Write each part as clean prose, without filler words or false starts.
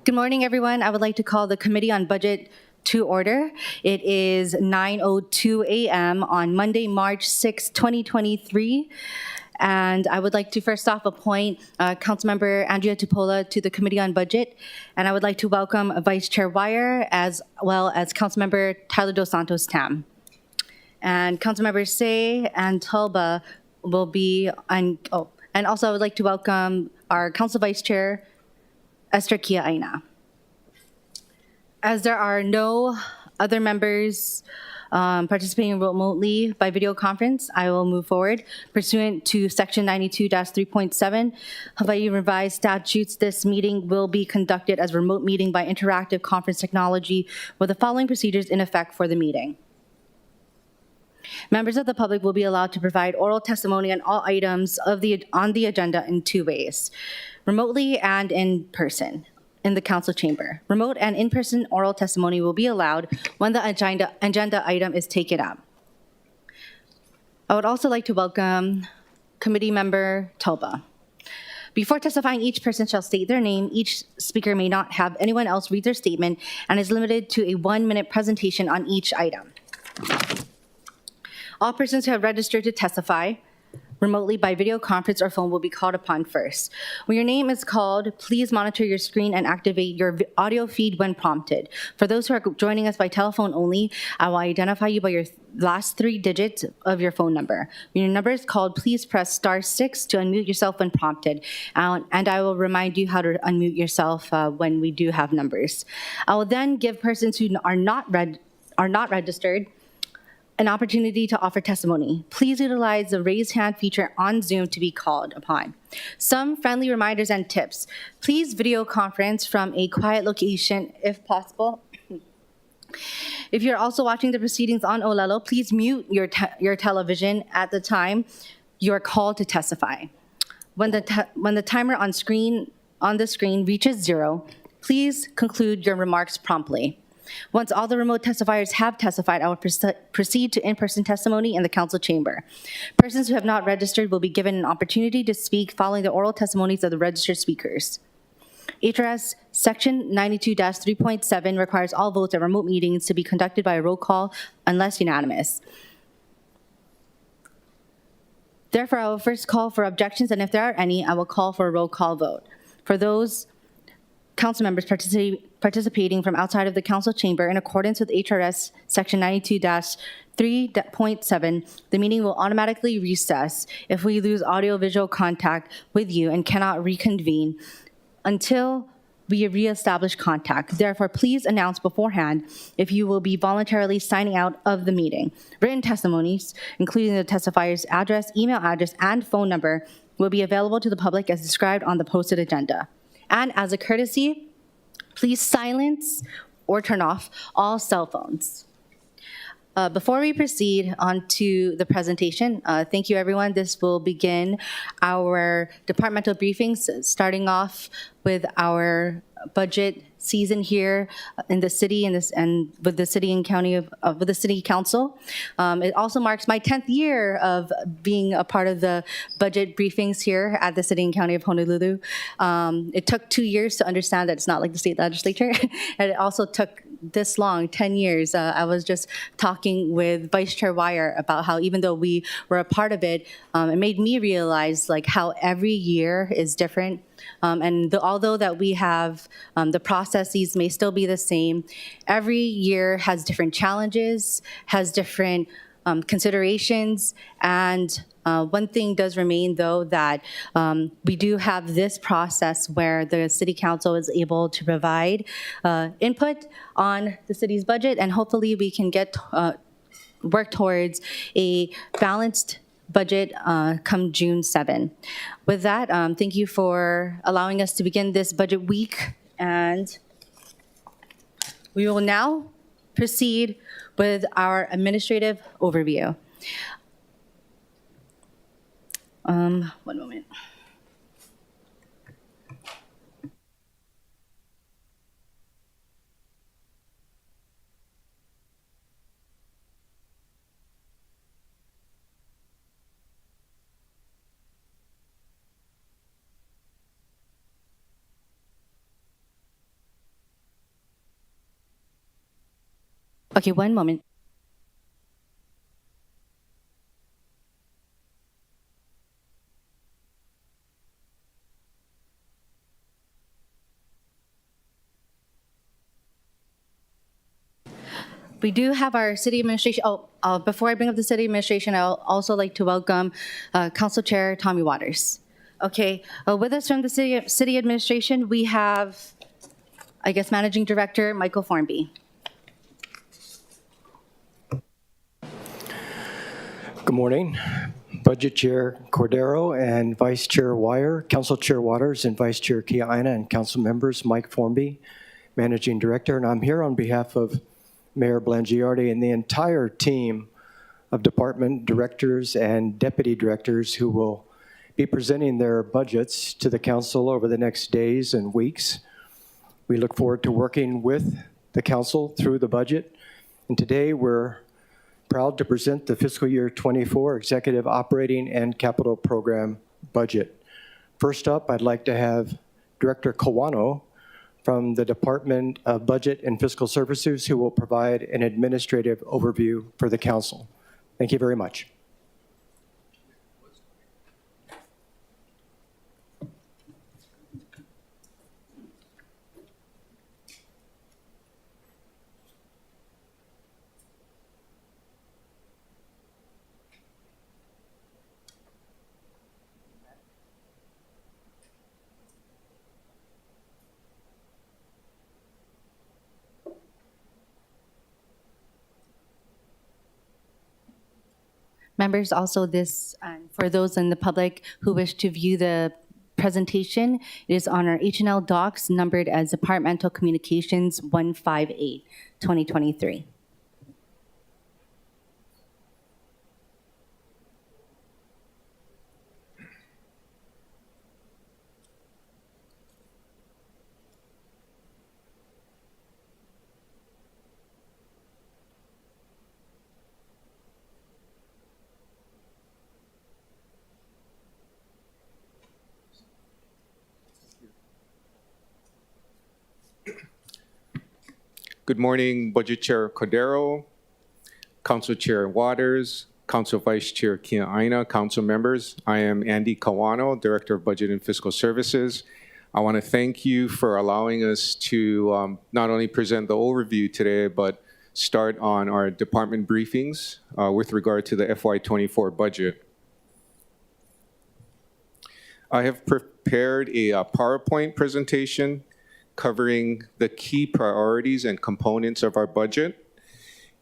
Good morning, everyone. I would like to call the Committee on Budget to order. It is 9:02 a.m. on Monday, March 6, 2023. And I would like to first off appoint Councilmember Andrea Tupola to the Committee on Budget. And I would like to welcome Vice Chair Wire as well as Councilmember Tyler Dos Santos Tam. And Councilmember Say and Tulba will be on, and also I would like to welcome our Council Vice Chair, Esther Kia Aina. As there are no other members participating remotely by video conference, I will move forward. Pursuant to Section 92-3.7 Hawaii Revised Statutes, this meeting will be conducted as a remote meeting by interactive conference technology with the following procedures in effect for the meeting. Members of the public will be allowed to provide oral testimony on all items on the agenda in two ways, remotely and in person in the council chamber. Remote and in-person oral testimony will be allowed when the agenda item is taken up. I would also like to welcome Committee Member Tulba. Before testifying, each person shall state their name. Each speaker may not have anyone else read their statement and is limited to a 1-minute presentation on each item. All persons who have registered to testify remotely by video conference or phone will be called upon first. When your name is called, please monitor your screen and activate your audio feed when prompted. For those who are joining us by telephone only, I will identify you by your last 3 digits of your phone number. When your number is called, please press *6 to unmute yourself when prompted, and I will remind you how to unmute yourself when we do have numbers. I will then give persons who are not registered an opportunity to offer testimony. Please utilize the raise hand feature on Zoom to be called upon. Some friendly reminders and tips. Please video conference from a quiet location if possible. If you're also watching the proceedings on Olelo, please mute your television at the time you're called to testify. When the timer on the screen reaches 0, please conclude your remarks promptly. Once all the remote testifiers have testified, I will proceed to in-person testimony in the council chamber. Persons who have not registered will be given an opportunity to speak following the oral testimonies of the registered speakers. HRS Section 92-3.7 requires all votes at remote meetings to be conducted by a roll call unless unanimous. Therefore, I will first call for objections, and if there are any, I will call for a roll call vote. For those council members participating from outside of the council chamber in accordance with HRS Section 92-3.7, the meeting will automatically recess if we lose audio-visual contact with you and cannot reconvene until we reestablish contact. Therefore, please announce beforehand if you will be voluntarily signing out of the meeting. Written testimonies, including the testifier's address, email address, and phone number, will be available to the public as described on the posted agenda. And as a courtesy, please silence or turn off all cell phones. Before we proceed on to the presentation, thank you everyone. This will begin our departmental briefings, starting off with our budget season here in the city and with the city and county with the city council. It also marks my 10th year of being a part of the budget briefings here at the city and county of Honolulu. It took 2 years to understand that it's not like the state legislature, and it also took this long, 10 years. I was just talking with Vice Chair Wire about how even though we were a part of it, it made me realize like how every year is different. Although that we have the processes may still be the same, every year has different challenges, has different considerations, and one thing does remain, though, that we do have this process where the City Council is able to provide input on the city's budget, and hopefully we can get work towards a balanced budget come June 7. With that, thank you for allowing us to begin this budget week, and we will now proceed with our administrative overview. One moment. Okay, one moment. We do have our city administration. Before I bring up the city administration, I'll also like to welcome Council Chair Tommy Waters. Okay, with us from the city administration, we have, I guess, Managing Director Michael Formby. Good morning. Budget Chair Cordero and Vice Chair Wire, Council Chair Waters and Vice Chair Kiaina, and Council members Mike Formby, Managing Director. And I'm here on behalf of Mayor Blangiardi and the entire team of department directors and deputy directors who will be presenting their budgets to the council over the next days and weeks. We look forward to working with the council through the budget. And today we're proud to present the fiscal year 24 Executive Operating and Capital Program budget. First up, I'd like to have Director Kawano from the Department of Budget and Fiscal Services, who will provide an administrative overview for the council. Thank you very much. Members, also this, for those in the public who wish to view the presentation, it is on our H&L docs numbered as Departmental Communications 158, 2023. Good morning, Budget Chair Cordero, Council Chair Waters, Council Vice Chair Kiaina, Council members. I am Andy Kawano, Director of Budget and Fiscal Services. I want to thank you for allowing us to not only present the overview today, but start on our department briefings with regard to the FY24 budget. I have prepared a PowerPoint presentation covering the key priorities and components of our budget.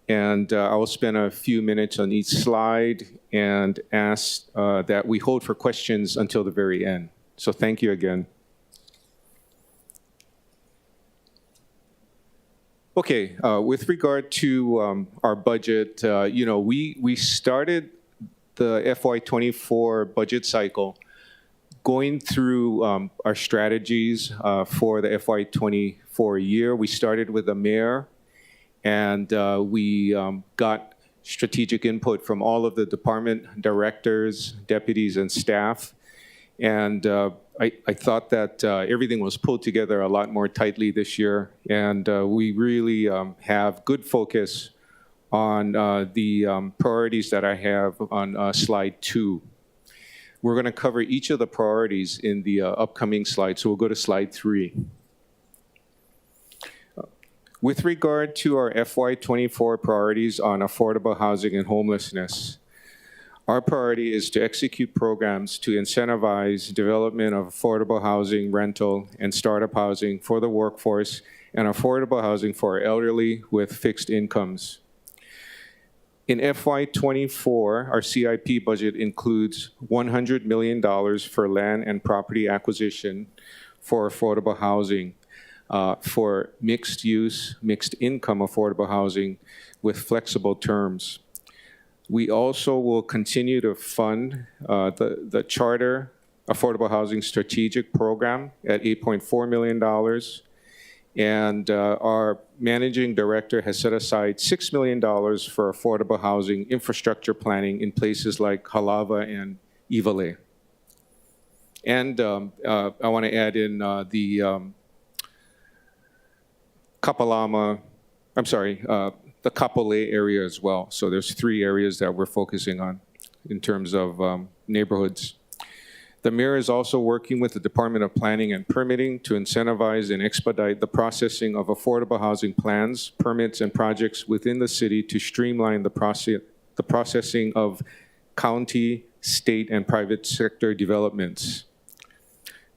And I will spend a few minutes on each slide and ask that we hold for questions until the very end. So thank you again. Okay, with regard to our budget, we started the FY24 budget cycle going through our strategies for the FY24 year. We started with the mayor, and we got strategic input from all of the department directors, deputies, and staff. And I thought that everything was pulled together a lot more tightly this year, and we really have good focus on the priorities that I have on slide 2. We're going to cover each of the priorities in the upcoming slides, so we'll go to slide 3. With regard to our FY24 priorities on affordable housing and homelessness, our priority is to execute programs to incentivize development of affordable housing, rental, and startup housing for the workforce, and affordable housing for elderly with fixed incomes. In FY24, our CIP budget includes $100 million for land and property acquisition for affordable housing, for mixed use, mixed income affordable housing with flexible terms. We also will continue to fund the Charter Affordable Housing Strategic Program at $8.4 million. And our managing director has set aside $6 million for affordable housing infrastructure planning in places like Halava and Ivale. And I want to add in the the Kapolei area as well. So there's 3 areas that we're focusing on in terms of neighborhoods. The mayor is also working with the Department of Planning and Permitting to incentivize and expedite the processing of affordable housing plans, permits, and projects within the city to streamline the processing of county, state, and private sector developments.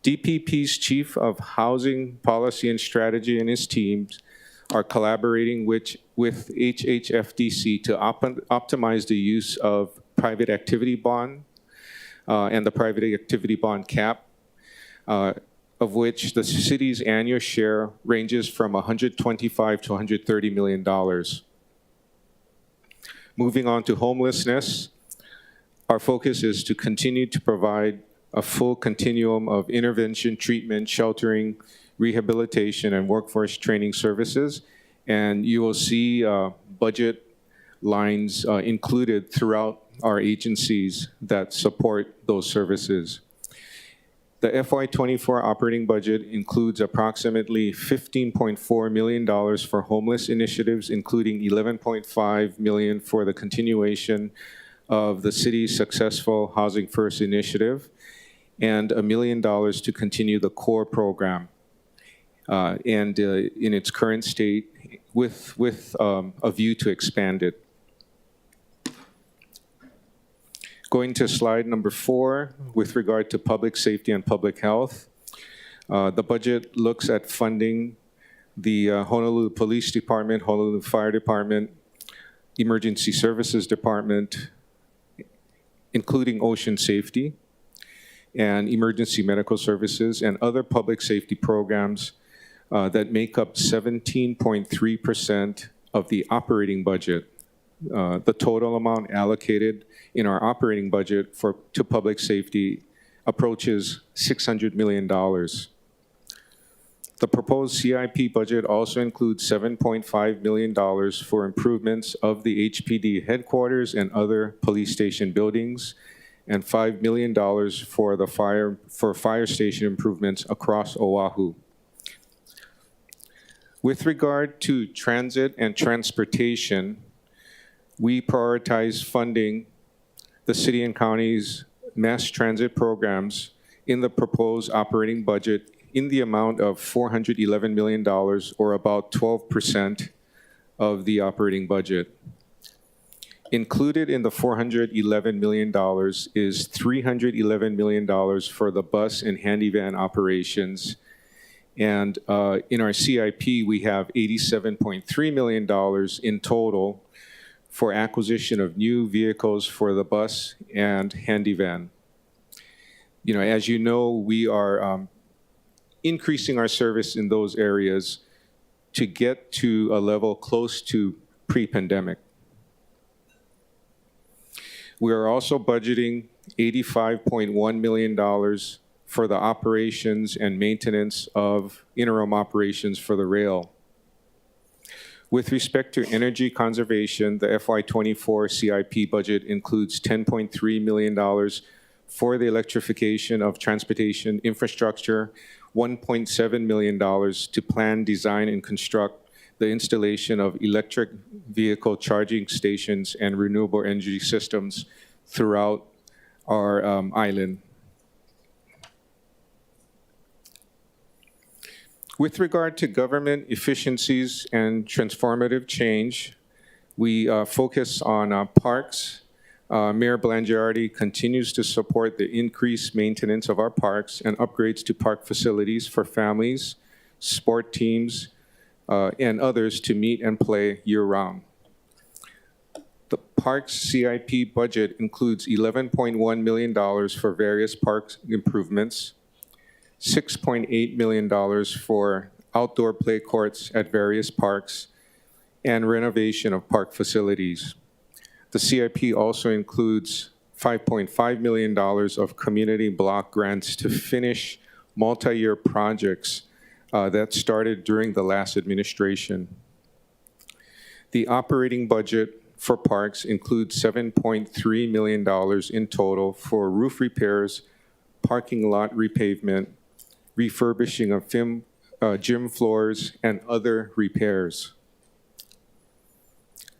DPP's Chief of Housing Policy and Strategy and his teams are collaborating with HHFDC to optimize the use of private activity bond and the private activity bond cap, of which the city's annual share ranges from $125 to $130 million. Moving on to homelessness, our focus is to continue to provide a full continuum of intervention, treatment, sheltering, rehabilitation, and workforce training services. And you will see budget lines included throughout our agencies that support those services. The FY24 operating budget includes approximately $15.4 million for homeless initiatives, including $11.5 million for the continuation of the city's successful Housing First initiative, and $1 million to continue the core program and in its current state with a view to expand it. Going to slide number 4, with regard to public safety and public health, the budget looks at funding the Honolulu Police Department, Honolulu Fire Department, Emergency Services Department, including ocean safety, and emergency medical services, and other public safety programs that make up 17.3% of the operating budget. The total amount allocated in our operating budget to public safety approaches $600 million. The proposed CIP budget also includes $7.5 million for improvements of the HPD headquarters and other police station buildings, and $5 million for fire station improvements across Oahu. With regard to transit and transportation, we prioritize funding the city and county's mass transit programs in the proposed operating budget in the amount of $411 million, or about 12% of the operating budget. Included in the $411 million is $311 million for the bus and handy van operations. And in our CIP, we have $87.3 million in total for acquisition of new vehicles for the bus and handy van. You know, as you know, we are increasing our service in those areas to get to a level close to pre-pandemic. We are also budgeting $85.1 million for the operations and maintenance of interim operations for the rail. With respect to energy conservation, the FY24 CIP budget includes $10.3 million for the electrification of transportation infrastructure, $1.7 million to plan, design, and construct the installation of electric vehicle charging stations and renewable energy systems throughout our island. With regard to government efficiencies and transformative change, we focus on parks. Mayor Blangiardi continues to support the increased maintenance of our parks and upgrades to park facilities for families, sport teams, and others to meet and play year-round. The Parks CIP budget includes $11.1 million for various park improvements, $6.8 million for outdoor play courts at various parks, and renovation of park facilities. The CIP also includes $5.5 million of community block grants to finish multi-year projects that started during the last administration. The operating budget for parks includes $7.3 million in total for roof repairs, parking lot repavement, refurbishing of gym floors, and other repairs.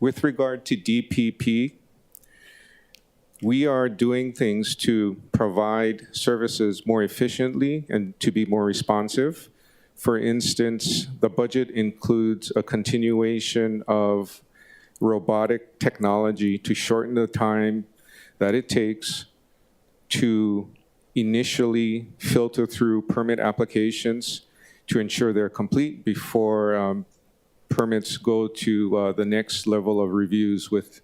With regard to DPP, we are doing things to provide services more efficiently and to be more responsive. For instance, the budget includes a continuation of robotic technology to shorten the time that it takes to initially filter through permit applications to ensure they're complete before permits go to the next level of reviews with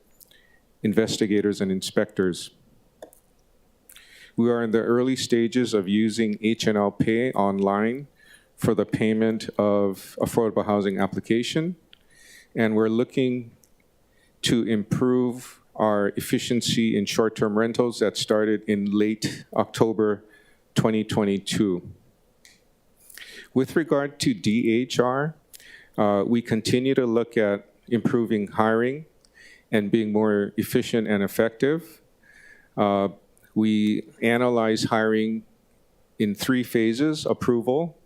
investigators and inspectors. We are in the early stages of using H&L Pay online for the payment of affordable housing application, and we're looking to improve our efficiency in short-term rentals that started in late October 2022. With regard to DHR, we continue to look at improving hiring and being more efficient and effective. We analyze hiring in 3 phases: approval,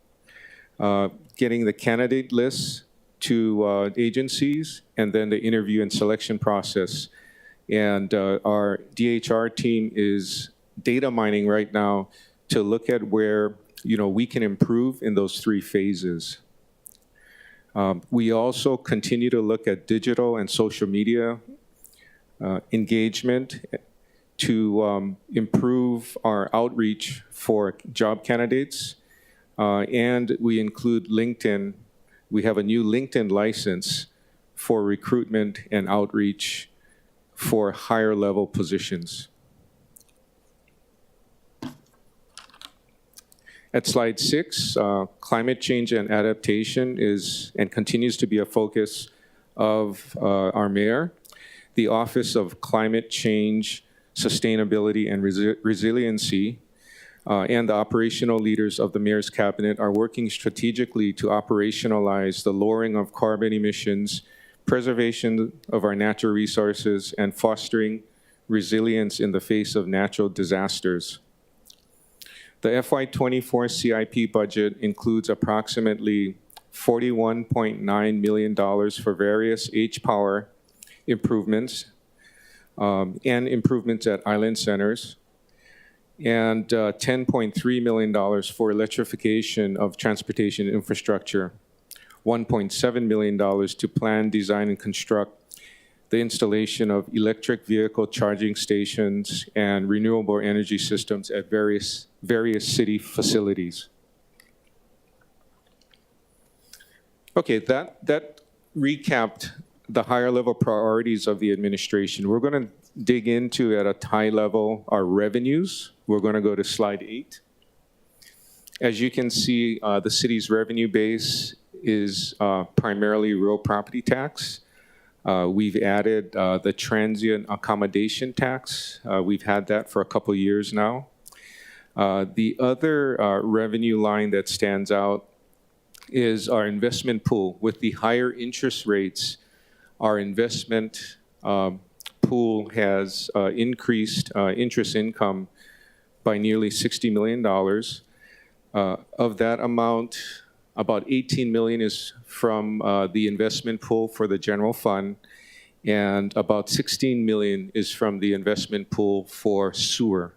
getting the candidate lists to agencies, and then the interview and selection process. And our DHR team is data mining right now to look at where we can improve in those 3 phases. We also continue to look at digital and social media engagement to improve our outreach for job candidates. And we include LinkedIn. We have a new LinkedIn license for recruitment and outreach for higher level positions. At slide 6, climate change and adaptation is and continues to be a focus of our mayor. The Office of Climate Change, Sustainability, and Resiliency and the operational leaders of the mayor's cabinet are working strategically to operationalize the lowering of carbon emissions, preservation of our natural resources, and fostering resilience in the face of natural disasters. The FY24 CIP budget includes approximately $41.9 million for various H-Power improvements and improvements at island centers, and $10.3 million for electrification of transportation infrastructure, $1.7 million to plan, design, and construct the installation of electric vehicle charging stations and renewable energy systems at various city facilities. Okay, that recapped the higher level priorities of the administration. We're going to dig into at a high level our revenues. We're going to go to slide 8. As you can see, the city's revenue base is primarily real property tax. We've added the transient accommodation tax. We've had that for a couple of years now. The other revenue line that stands out is our investment pool. With the higher interest rates, our investment pool has increased interest income by nearly $60 million. Of that amount, about $18 million is from the investment pool for the general fund, and about $16 million is from the investment pool for sewer.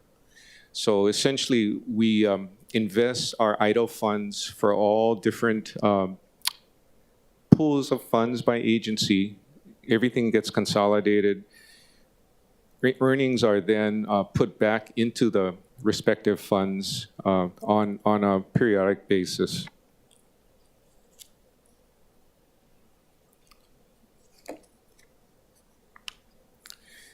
So essentially, we invest our idle funds for all different pools of funds by agency. Everything gets consolidated. Earnings are then put back into the respective funds on a periodic basis.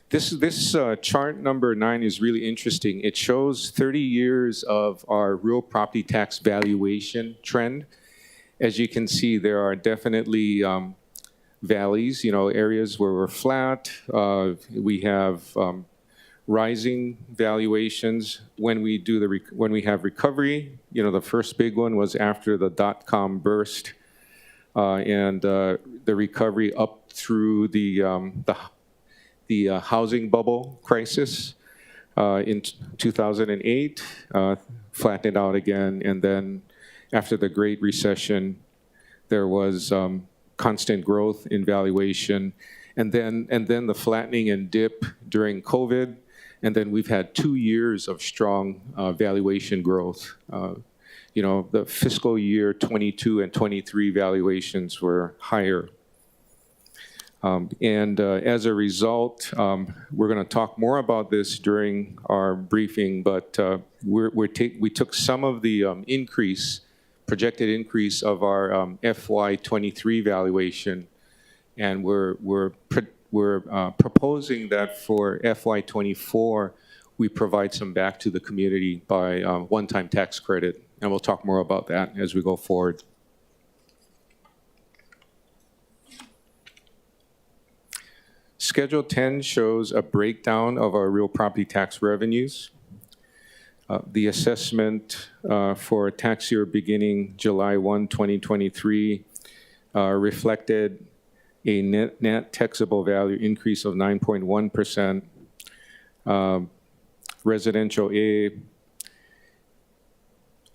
This chart number 9 is really interesting. It shows 30 years of our real property tax valuation trend. As you can see, there are definitely valleys, areas where we're flat. We have rising valuations when we do when we have recovery. The first big one was after the dot-com burst, and the recovery up through the housing bubble crisis in 2008, flattened out again, and then after the Great Recession, there was constant growth in valuation, and then the flattening and dip during COVID, and then we've had 2 years of strong valuation growth. The fiscal year 22 and 23 valuations were higher. As a result, we're going to talk more about this during our briefing, but we took some of the projected increase of our FY23 valuation, and we're proposing that for FY24, we provide some back to the community by one-time tax credit, and we'll talk more about that as we go forward. Schedule 10 shows a breakdown of our real property tax revenues. The assessment for tax year beginning July 1, 2023 reflected a net taxable value increase of 9.1%. Residential A,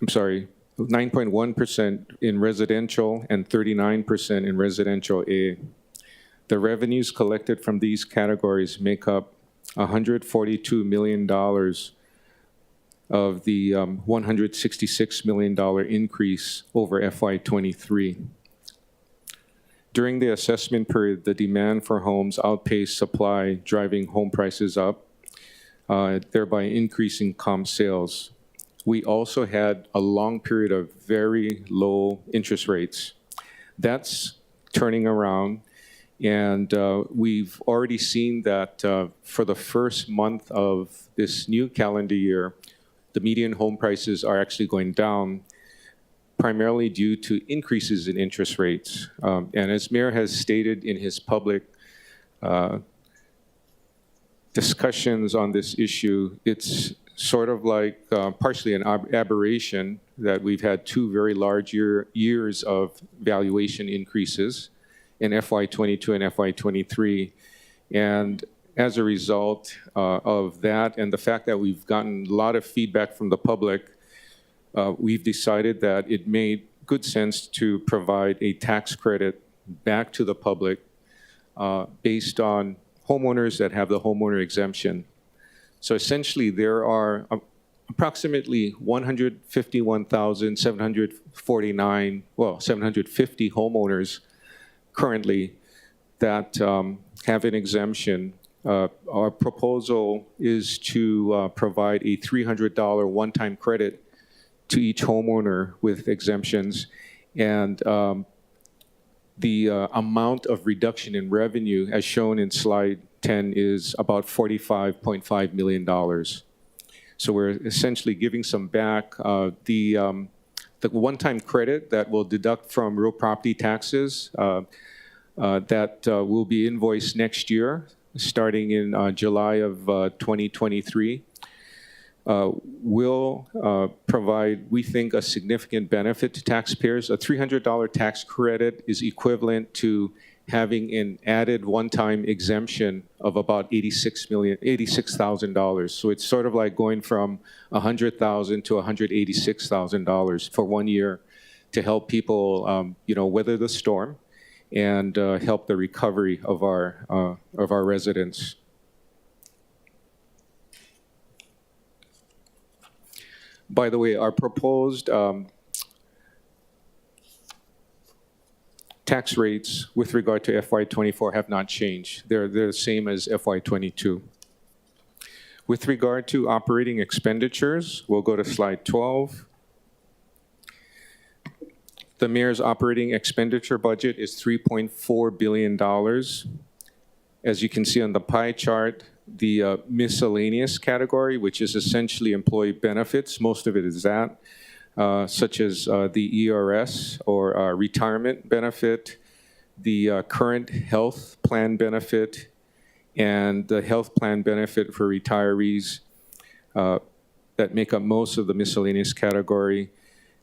9.1% in residential and 39% in residential A. The revenues collected from these categories make up $142 million of the $166 million increase over FY23. During the assessment period, the demand for homes outpaced supply, driving home prices up, thereby increasing comp sales. We also had a long period of very low interest rates. That's turning around, and we've already seen that for the first month of this new calendar year, the median home prices are actually going down, primarily due to increases in interest rates. And as Mayor has stated in his public discussions on this issue, it's sort of like partially an aberration that we've had 2 very large years of valuation increases in FY22 and FY23. And as a result of that and the fact that we've gotten a lot of feedback from the public, we've decided that it made good sense to provide a tax credit back to the public based on homeowners that have the homeowner exemption. So essentially, there are approximately 750 homeowners currently that have an exemption. Our proposal is to provide a $300 one-time credit to each homeowner with exemptions, and the amount of reduction in revenue, as shown in slide 10, is about $45.5 million. So we're essentially giving some back. The one-time credit that will deduct from real property taxes that will be invoiced next year, starting in July of 2023, will provide, we think, a significant benefit to taxpayers. A $300 tax credit is equivalent to having an added one-time exemption of about $86,000. So it's sort of like going from $100,000 to $186,000 for 1 year to help people, weather the storm and help the recovery of our residents. By the way, our proposed tax rates with regard to FY24 have not changed. They're the same as FY22. With regard to operating expenditures, we'll go to slide 12. The mayor's operating expenditure budget is $3.4 billion. As you can see on the pie chart, the miscellaneous category, which is essentially employee benefits, most of it is that, such as the ERS or retirement benefit, the current health plan benefit, and the health plan benefit for retirees that make up most of the miscellaneous category.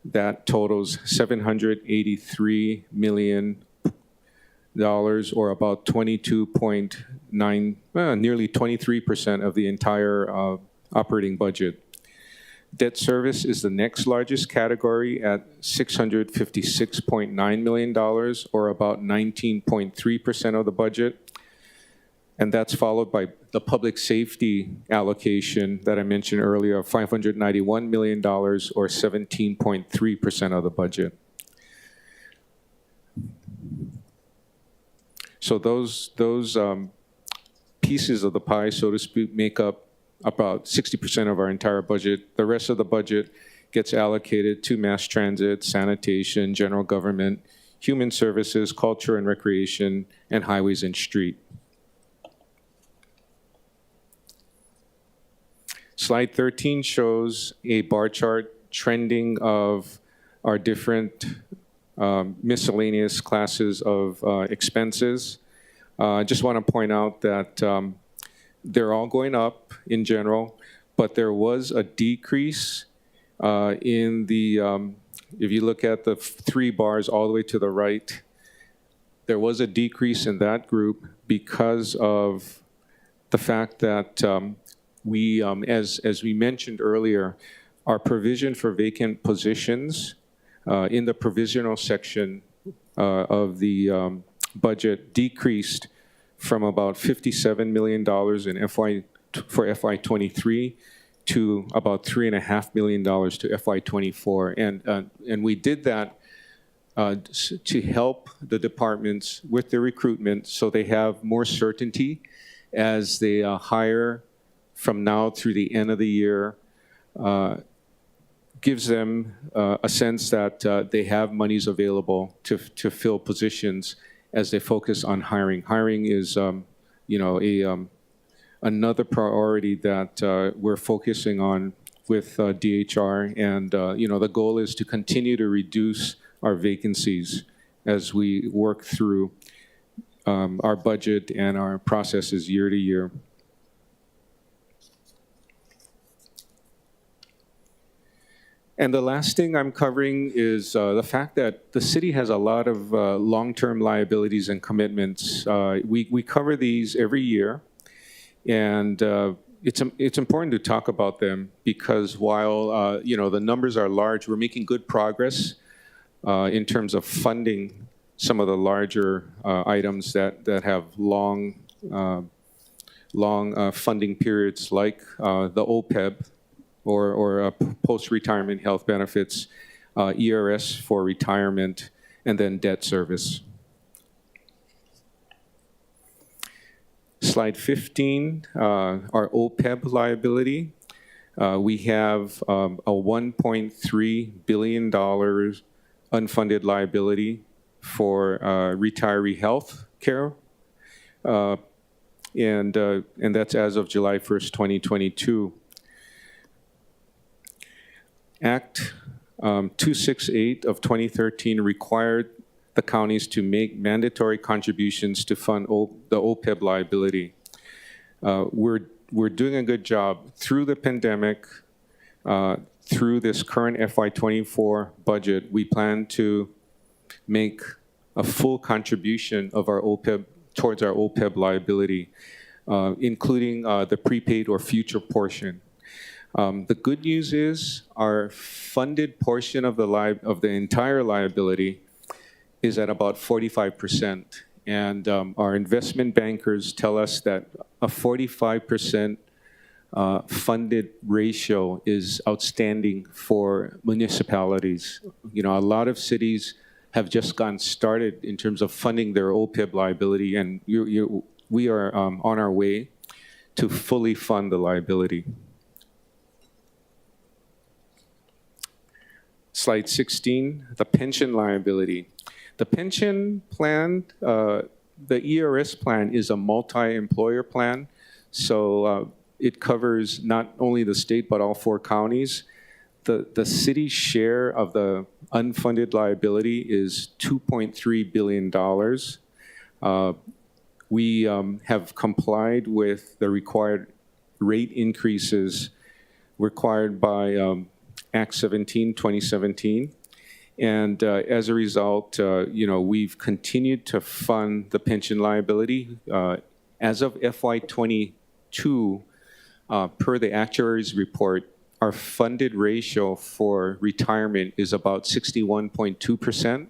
That totals $783 million, or about 22.9, nearly 23% of the entire operating budget. Debt service is the next largest category at $656.9 million, or about 19.3% of the budget. And that's followed by the public safety allocation that I mentioned earlier of $591 million, or 17.3% of the budget. So those pieces of the pie, so to speak, make up about 60% of our entire budget. The rest of the budget gets allocated to mass transit, sanitation, general government, human services, culture and recreation, and highways and street. Slide 13 shows a bar chart trending of our different miscellaneous classes of expenses. I just want to point out that they're all going up in general, but there was a decrease in the, if you look at the 3 bars all the way to the right, there was a decrease in that group because of the fact that we, as we mentioned earlier, our provision for vacant positions in the provisional section of the budget decreased from about $57 million in for FY23 to about $3.5 million to FY24. And we did that to help the departments with their recruitment so they have more certainty as they hire from now through the end of the year. Gives them a sense that they have monies available to fill positions as they focus on hiring. Hiring is, another priority that we're focusing on with DHR, and the goal is to continue to reduce our vacancies as we work through our budget and our processes year to year. And the last thing I'm covering is the fact that the city has a lot of long-term liabilities and commitments. We cover these every year, and it's important to talk about them because while the numbers are large, we're making good progress in terms of funding some of the larger items that have long funding periods, like the OPEB, or post-retirement health benefits, ERS for retirement, and then debt service. Slide 15, our OPEB liability. We have a $1.3 billion unfunded liability for retiree health care, and that's as of July 1st, 2022. Act 268 of 2013 required the counties to make mandatory contributions to fund the OPEB liability. We're doing a good job through the pandemic, through this current FY24 budget. We plan to make a full contribution of our OPEB towards our OPEB liability, including the prepaid or future portion. The good news is our funded portion of the entire liability is at about 45%. And our investment bankers tell us that a 45% funded ratio is outstanding for municipalities. A lot of cities have just gotten started in terms of funding their OPEB liability, and we are on our way to fully fund the liability. Slide 16, the pension liability. The pension plan, the ERS plan is a multi-employer plan. So it covers not only the state, but all 4 counties. The city's share of the unfunded liability is $2.3 billion. We have complied with the required rate increases required by Act 17, 2017. And as a result, we've continued to fund the pension liability. As of FY22, per the actuary's report, our funded ratio for retirement is about 61.2%.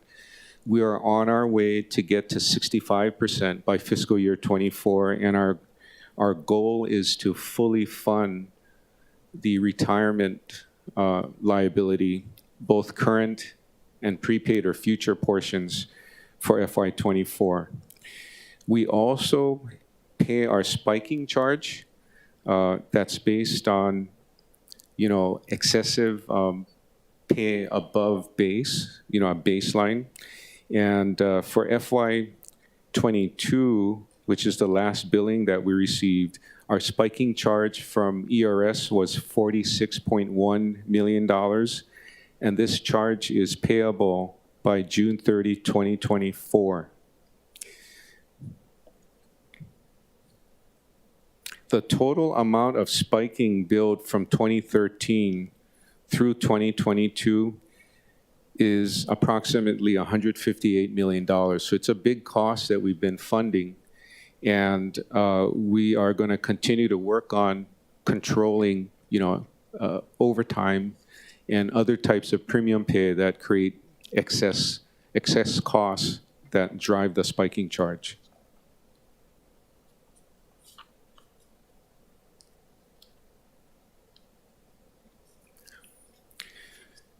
we are on our way to get to 65% by fiscal year '24, and our goal is to fully fund the retirement liability, both current and prepaid or future portions for FY '24. We also pay our spiking charge that's based on, excessive pay above base, a baseline. And for FY '22, which is the last billing that we received, our spiking charge from ERS was $46.1 million, and this charge is payable by June 30, 2024. The total amount of spiking billed from 2013 through 2022 is approximately $158 million. So it's a big cost that we've been funding. And we are going to continue to work on controlling, overtime and other types of premium pay that create excess costs that drive the spiking charge.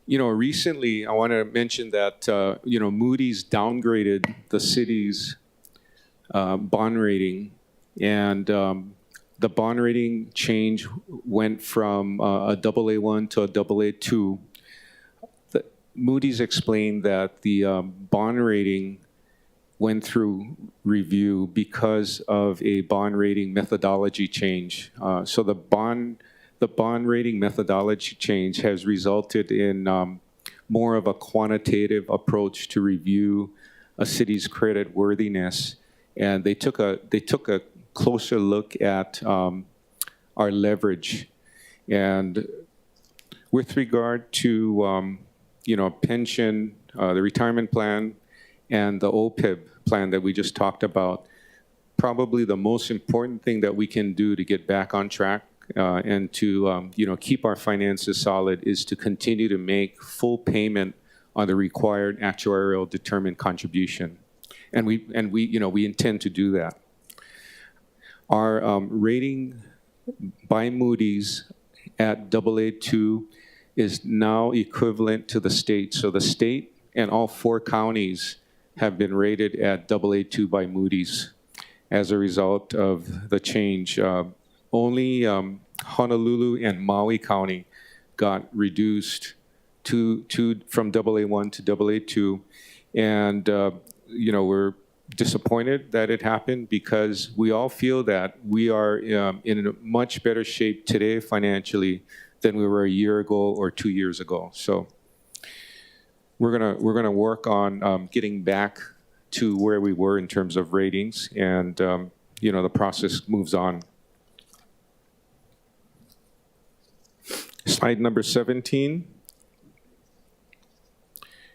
Recently, I want to mention that, Moody's downgraded the city's bond rating, and the bond rating change went from a AA1 to a AA2. Moody's explained that the bond rating went through review because of a bond rating methodology change. So the bond rating methodology change has resulted in more of a quantitative approach to review a city's credit worthiness, and they took a closer look at our leverage. And with regard to pension, the retirement plan, and the OPEB plan that we just talked about, probably the most important thing that we can do to get back on track and to keep our finances solid is to continue to make full payment on the required actuarial determined contribution, and we intend to do that. Our rating by Moody's at AA2 is now equivalent to the state. So the state and all 4 counties have been rated at AA2 by Moody's as a result of the change. Only Honolulu and Maui County got reduced from AA1 to AA2, and we're disappointed that it happened because we all feel that we are in a much better shape today financially than we were a year ago or 2 years ago. So we're gonna work on getting back to where we were in terms of ratings, and the process moves on. Slide number 17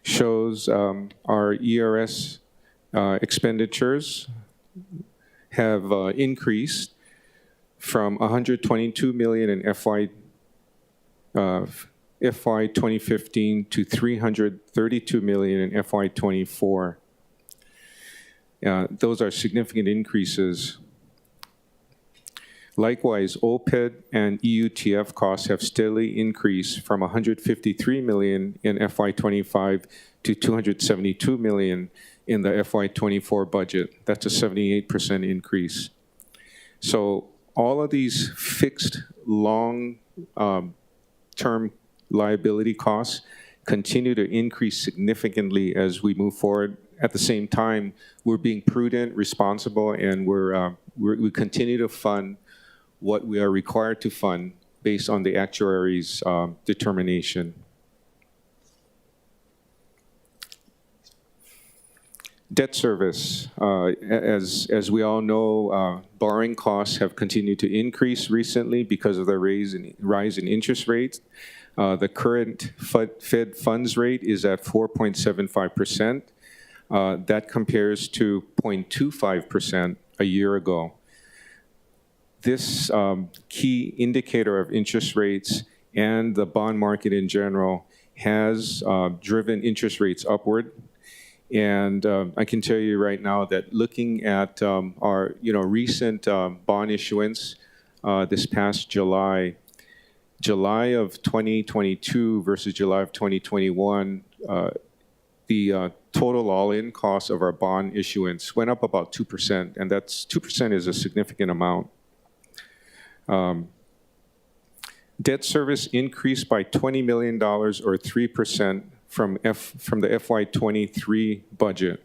shows our ERS expenditures have increased from $122 million in FY 2015 to $332 million in FY '24. Those are significant increases. Likewise, OPED and EUTF costs have steadily increased from $153 million in FY '25 to $272 million in the FY '24 budget. That's a 78% increase. So all of these fixed long-term liability costs continue to increase significantly as we move forward. At the same time, we're being prudent, responsible, and we continue to fund what we are required to fund based on the actuary's determination. Debt service. As we all know, borrowing costs have continued to increase recently because of the rise in interest rates. The current Fed funds rate is at 4.75%. That compares to 0.25% a year ago. This key indicator of interest rates and the bond market in general has driven interest rates upward. And I can tell you right now that looking at our recent bond issuance this past July of 2022 versus July of 2021, the total all-in cost of our bond issuance went up about 2%, and that's 2% is a significant amount. Debt service increased by $20 million or 3% from the FY23 budget.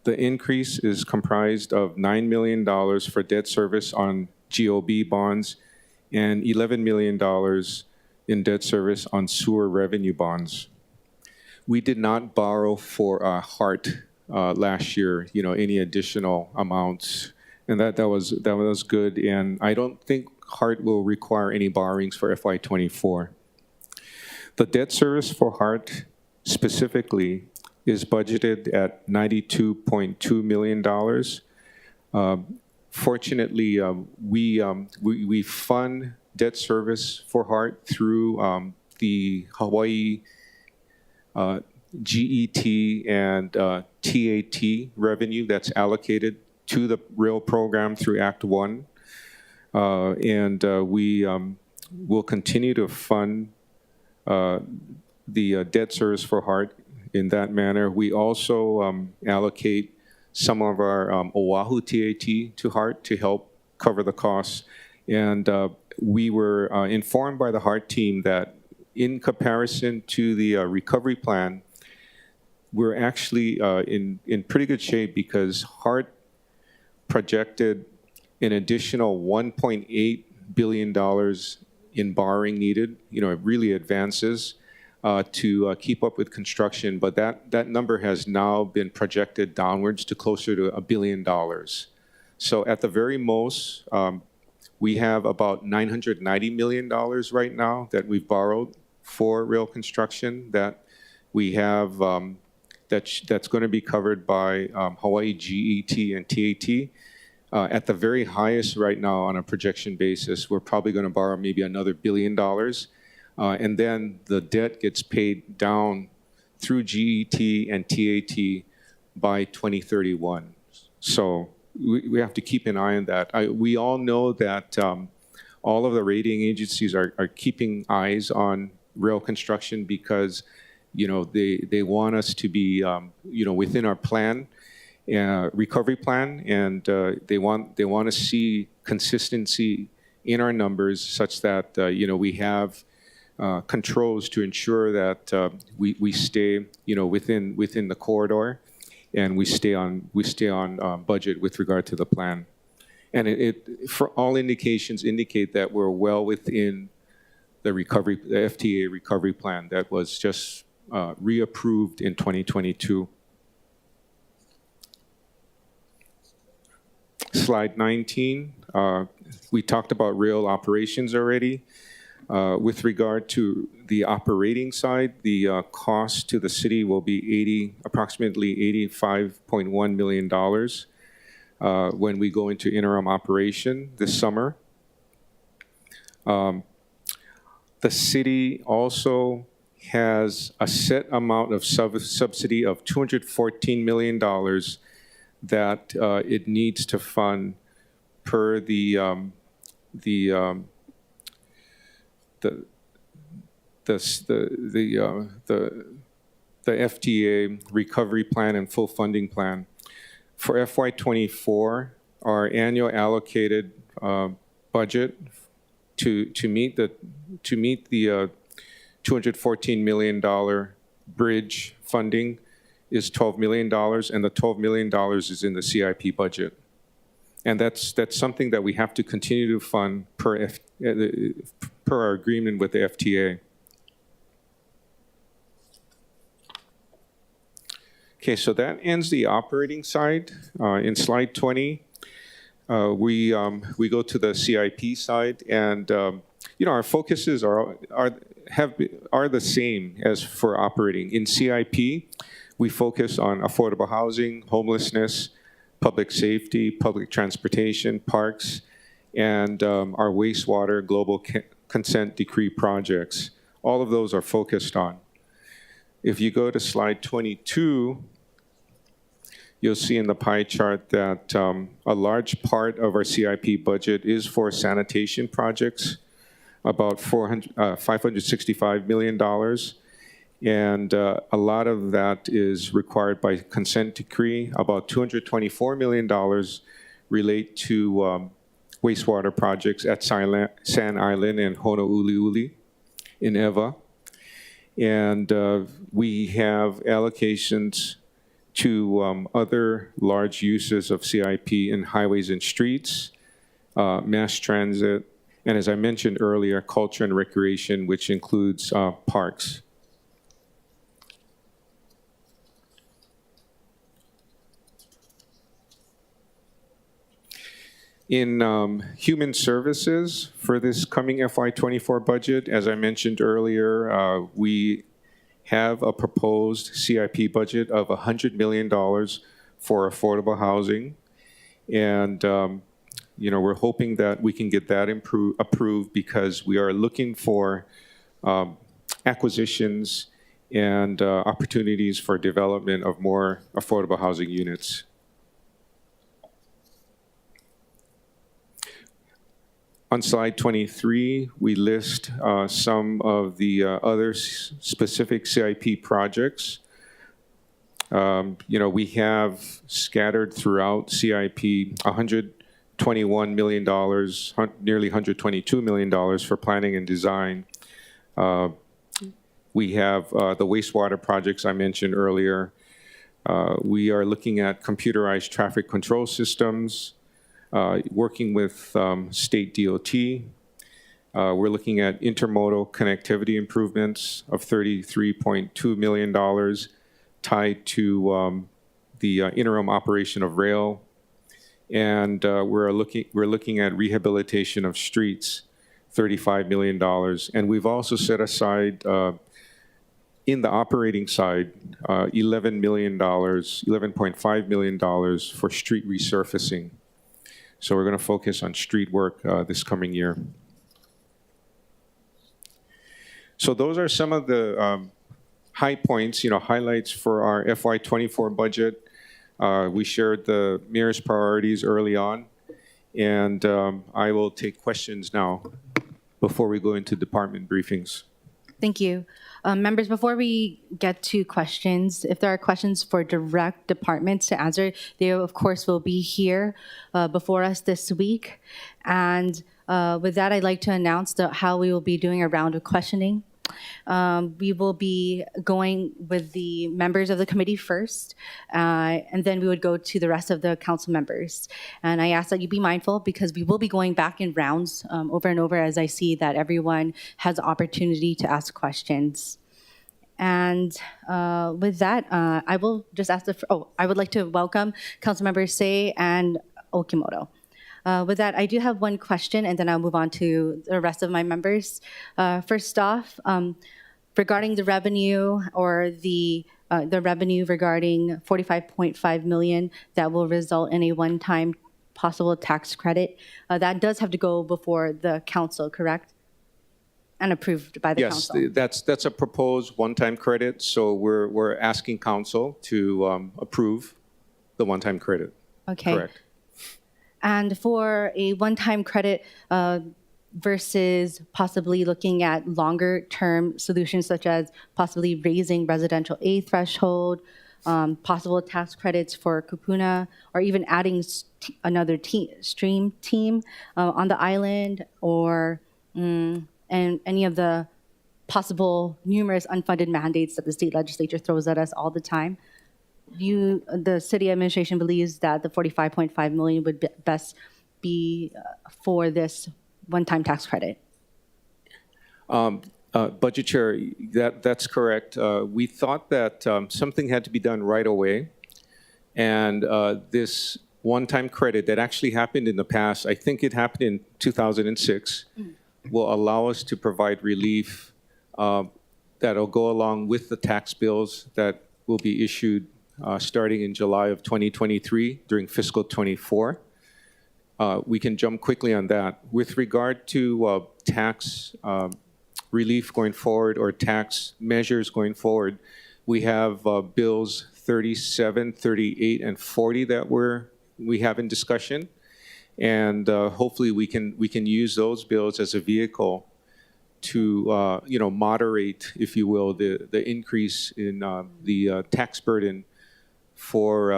The increase is comprised of $9 million for debt service on GOB bonds and $11 million in debt service on sewer revenue bonds. We did not borrow for HART last year, any additional amounts, and that was good. And I don't think HART will require any borrowings for FY24. The debt service for HART specifically is budgeted at $92.2 million. Fortunately, we fund debt service for HART through the Hawaii GET and TAT revenue that's allocated to the rail program through Act 1. And we will continue to fund the debt service for HART in that manner. We also allocate some of our Oahu TAT to HART to help cover the costs. And we were informed by the HART team that in comparison to the recovery plan, we're actually in pretty good shape because HART projected an additional $1.8 billion in borrowing needed, it really advances to keep up with construction, but that number has now been projected downwards to closer to $1 billion. So at the very most, we have about $990 million right now that we've borrowed for rail construction that we have that's going to be covered by Hawaii GET and TAT. At the very highest right now on a projection basis, we're probably going to borrow maybe another $1 billion. And then the debt gets paid down through GET and TAT by 2031. So we have to keep an eye on that. We all know that all of the rating agencies are keeping eyes on rail construction because they want us to be within our plan, recovery plan, and they want to see consistency in our numbers such that we have controls to ensure that we stay within the corridor, and we stay on budget with regard to the plan. And it for all indications indicate that we're well within the FTA recovery plan that was just reapproved in 2022. Slide 19, we talked about rail operations already. With regard to the operating side, the cost to the city will be approximately $85.1 million when we go into interim operation this summer. The city also has a set amount of subsidy of $214 million that it needs to fund per the FTA recovery plan and full funding plan. For FY24, our annual allocated budget to meet the $214 million bridge funding is $12 million, and the $12 million is in the CIP budget. And that's something that we have to continue to fund per our agreement with the FTA. Okay, so that ends the operating side. In slide 20, we go to the CIP side, and our focuses are the same as for operating. In CIP, we focus on affordable housing, homelessness, public safety, public transportation, parks, and our wastewater global consent decree projects. All of those are focused on. If you go to slide 22, you'll see in the pie chart that a large part of our CIP budget is for sanitation projects, about $565 million. And a lot of that is required by consent decree. About $224 million relate to wastewater projects at Sand Island and Honolulu in EVA. And we have allocations to other large uses of CIP in highways and streets, mass transit, and as I mentioned earlier, culture and recreation, which includes parks. In human services for this coming FY24 budget, as I mentioned earlier, we have a proposed CIP budget of $100 million for affordable housing. And, we're hoping that we can get that approved because we are looking for acquisitions and opportunities for development of more affordable housing units. On slide 23, we list some of the other specific CIP projects. We have scattered throughout CIP $121 million, nearly $122 million for planning and design. We have the wastewater projects I mentioned earlier. We are looking at computerized traffic control systems, working with state DOT. We're looking at intermodal connectivity improvements of $33.2 million tied to the interim operation of rail. And we're looking at rehabilitation of streets, $35 million. And we've also set aside in the operating side, $11.5 million for street resurfacing. So we're going to focus on street work this coming year. So those are some of the high points, highlights for our FY24 budget. We shared the mayor's priorities early on, and I will take questions now before we go into department briefings. Thank you. Members, before we get to questions, if there are questions for direct departments to answer, they, of course, will be here before us this week. And with that, I'd like to announce how we will be doing a round of questioning. We will be going with the members of the committee first, and then we would go to the rest of the council members. And I ask that you be mindful because we will be going back in rounds over and over as I see that everyone has the opportunity to ask questions. And with that, I will just ask I would like to welcome council members Say and Okimoto. With that, I do have one question, and then I'll move on to the rest of my members. First off, regarding the revenue or the revenue regarding $45.5 million that will result in a one-time possible tax credit, that does have to go before the council, correct? And approved by the council. Yes, that's a proposed one-time credit. So we're asking council to approve the one-time credit. Okay. Correct. And for a one-time credit versus possibly looking at longer-term solutions such as possibly raising residential A threshold, possible tax credits for kupuna, or even adding another stream team on the island, or and any of the possible numerous unfunded mandates that the state legislature throws at us all the time. The city administration believes that the $45.5 million would best be for this one-time tax credit. Budget Chair, that's correct. We thought that something had to be done right away. And this one-time credit that actually happened in the past, I think it happened in 2006, will allow us to provide relief that'll go along with the tax bills that will be issued starting in July of 2023 during fiscal 24. We can jump quickly on that. With regard to tax relief going forward or tax measures going forward, we have bills 37, 38, and 40 that we have in discussion. And hopefully we can use those bills as a vehicle to moderate, if you will, the increase in the tax burden for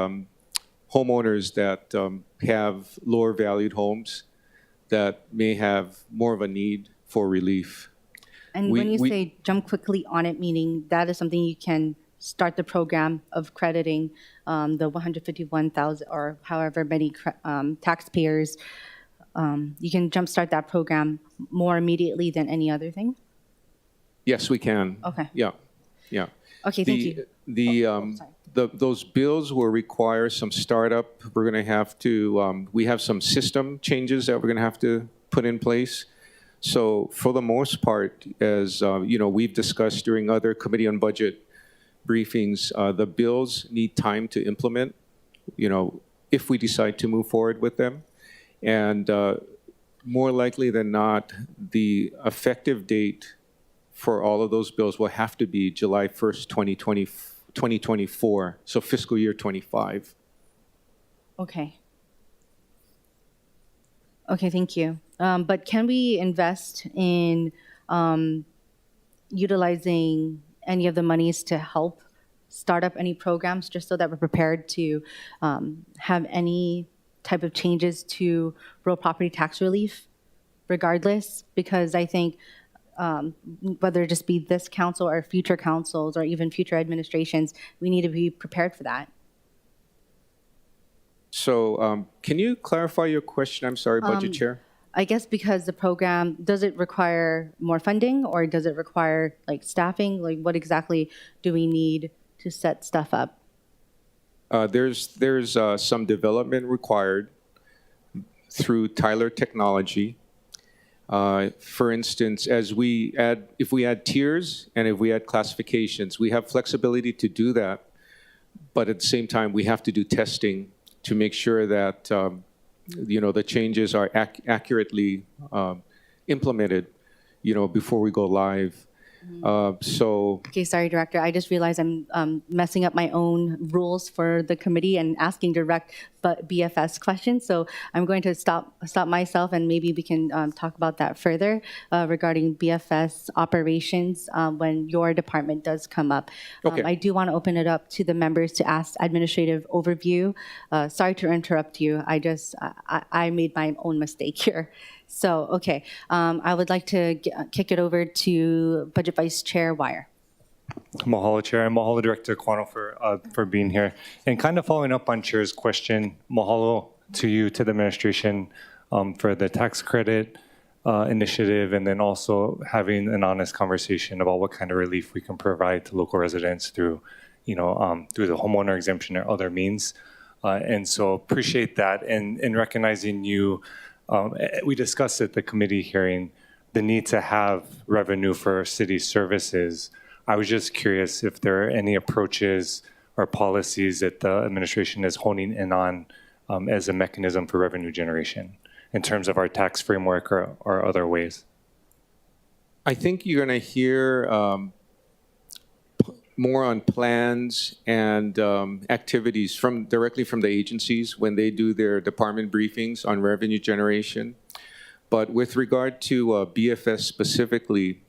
homeowners that have lower valued homes that may have more of a need for relief. And when you say jump quickly on it, meaning that is something you can start the program of crediting the 151,000 or however many taxpayers, you can jumpstart that program more immediately than any other thing? Yes, we can. Okay. Yeah. Okay, thank you. Those bills will require some startup. We're going to have to, we have some system changes that we're going to have to put in place. So for the most part, as we've discussed during other Committee on Budget briefings, the bills need time to implement, if we decide to move forward with them. And more likely than not, the effective date for all of those bills will have to be July 1st, 2024, so fiscal year 25. Okay. Okay, thank you. But can we invest in utilizing any of the monies to help start up any programs just so that we're prepared to have any type of changes to real property tax relief regardless? Because I think whether it just be this council or future councils or even future administrations, we need to be prepared for that. So can you clarify your question? I'm sorry, Budget Chair. I guess because the program, does it require more funding or does it require like staffing? Like what exactly do we need to set stuff up? There's some development required through Tyler Technology. For instance, if we add tiers and if we add classifications, we have flexibility to do that. But at the same time, we have to do testing to make sure that the changes are accurately implemented, before we go live. Okay, sorry, Director. I just realized I'm messing up my own rules for the committee and asking direct but BFS questions. So I'm going to stop myself, and maybe we can talk about that further regarding BFS operations when your department does come up. Okay. I do want to open it up to the members to ask administrative overview. Sorry to interrupt you. I made my own mistake here. So, okay, I would like to kick it over to Budget Vice Chair Wire. Mahalo, Chair, and mahalo, Director Quano, for being here. And kind of following up on Chair's question, mahalo to you, to the administration, for the tax credit initiative, and then also having an honest conversation about what kind of relief we can provide to local residents through the homeowner exemption or other means. And so appreciate that, and recognizing you. We discussed at the committee hearing the need to have revenue for city services. I was just curious if there are any approaches or policies that the administration is honing in on as a mechanism for revenue generation in terms of our tax framework or other ways. I think you're going to hear more on plans and activities directly from the agencies when they do their department briefings on revenue generation. But with regard to BFS specifically,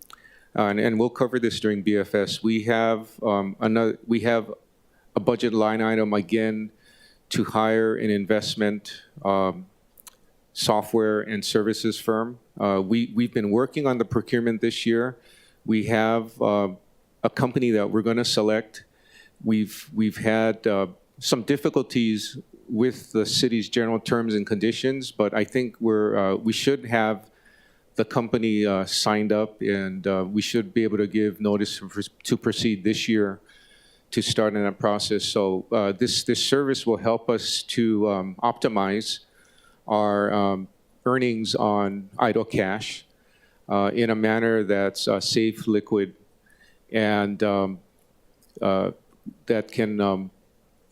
and we'll cover this during BFS, we have a budget line item again to hire an investment software and services firm. We've been working on the procurement this year. We have a company that we're going to select. We've had some difficulties with the city's general terms and conditions, but I think we should have the company signed up, and we should be able to give notice to proceed this year to start in that process. So this service will help us to optimize our earnings on idle cash in a manner that's safe, liquid, and that can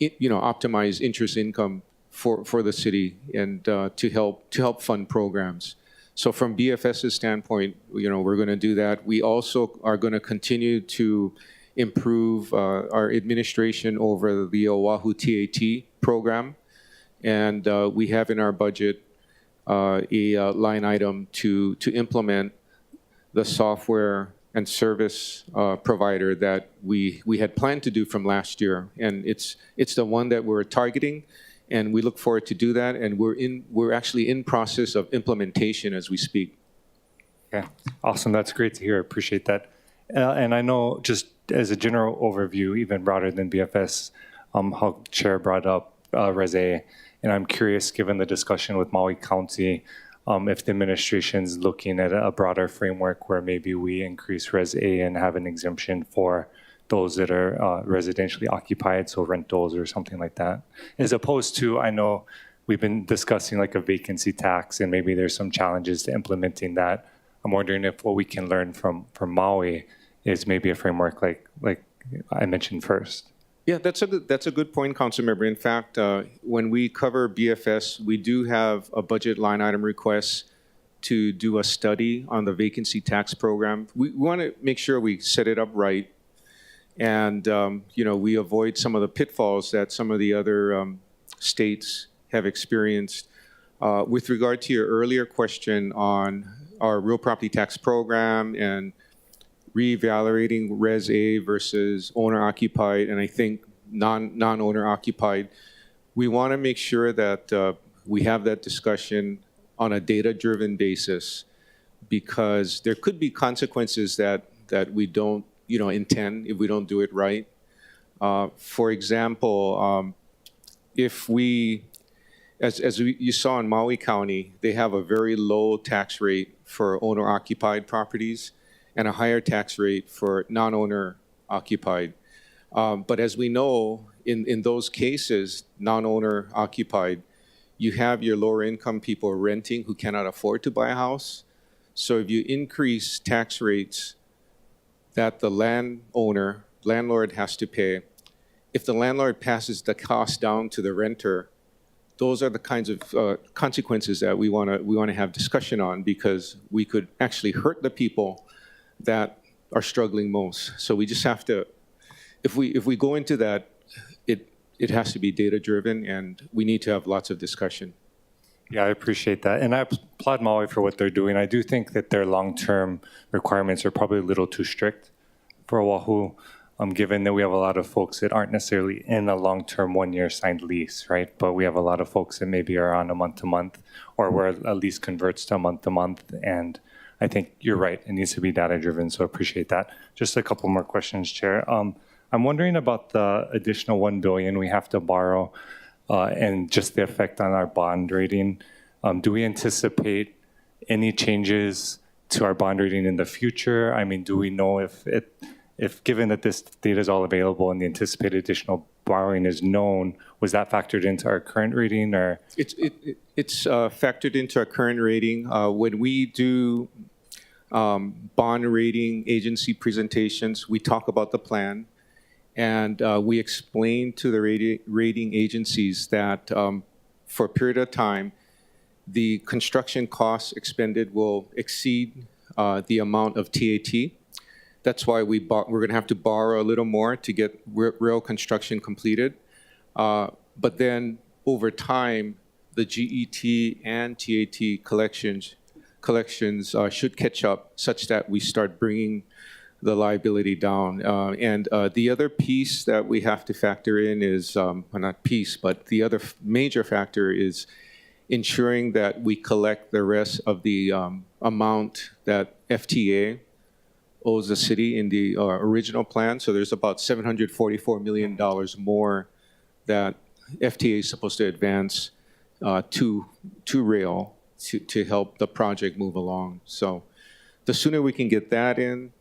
optimize interest income for the city and to help fund programs. So from BFS's standpoint, we're going to do that. We also are going to continue to improve our administration over the Oahu TAT program. And we have in our budget a line item to implement the software and service provider that we had planned to do from last year. And it's the one that we're targeting, and we look forward to do that. And we're actually in process of implementation as we speak. Okay, awesome. That's great to hear. I appreciate that. And I know, just as a general overview, even broader than BFS, how Chair brought up Res A, and I'm curious, given the discussion with Maui County, if the administration's looking at a broader framework where maybe we increase Res A and have an exemption for those that are residentially occupied, so rentals or something like that, as opposed to, I know we've been discussing like a vacancy tax, and maybe there's some challenges to implementing that. I'm wondering if what we can learn from Maui is maybe a framework like I mentioned first. Yeah, that's a good point, Councilmember. In fact, when we cover BFS, we do have a budget line item request to do a study on the vacancy tax program. We want to make sure we set it up right, and we avoid some of the pitfalls that some of the other states have experienced. With regard to your earlier question on our real property tax program and reevaluating Res A versus owner-occupied, and I think non-owner occupied, we want to make sure that we have that discussion on a data-driven basis, because there could be consequences that we don't intend if we don't do it right. For example, if we, you saw in Maui County, they have a very low tax rate for owner-occupied properties and a higher tax rate for non-owner occupied. But as we know, in those cases, non-owner occupied, you have your lower income people renting who cannot afford to buy a house. So if you increase tax rates that the landlord has to pay, if the landlord passes the cost down to the renter, those are the kinds of consequences that we want to have discussion on, because we could actually hurt the people that are struggling most. So we just have to, if we go into that, it has to be data driven, and we need to have lots of discussion. Yeah, I appreciate that. And I applaud Maui for what they're doing. I do think that their long-term requirements are probably a little too strict for Oahu, given that we have a lot of folks that aren't necessarily in a long-term one-year signed lease, right? But we have a lot of folks that maybe are on a month-to-month, or where a lease converts to a month-to-month. And I think you're right, it needs to be data-driven, so I appreciate that. Just a couple more questions, Chair. I'm wondering about the additional $1 billion we have to borrow and just the effect on our bond rating. Do we anticipate any changes to our bond rating in the future? I mean, do we know if given that this data is all available and the anticipated additional borrowing is known, was that factored into our current rating, or? It's factored into our current rating. When we do bond rating agency presentations, we talk about the plan, and we explain to the rating agencies that for a period of time, the construction costs expended will exceed the amount of TAT. That's why we're going to have to borrow a little more to get rail construction completed. But then over time, the GET and TAT collections should catch up, such that we start bringing the liability down. And the other piece that we have to factor in is, well, not piece, but the other major factor is ensuring that we collect the rest of the amount that FTA owes the city in the original plan. So there's about $744 million more that FTA is supposed to advance to rail to help the project move along. So the sooner we can get that in,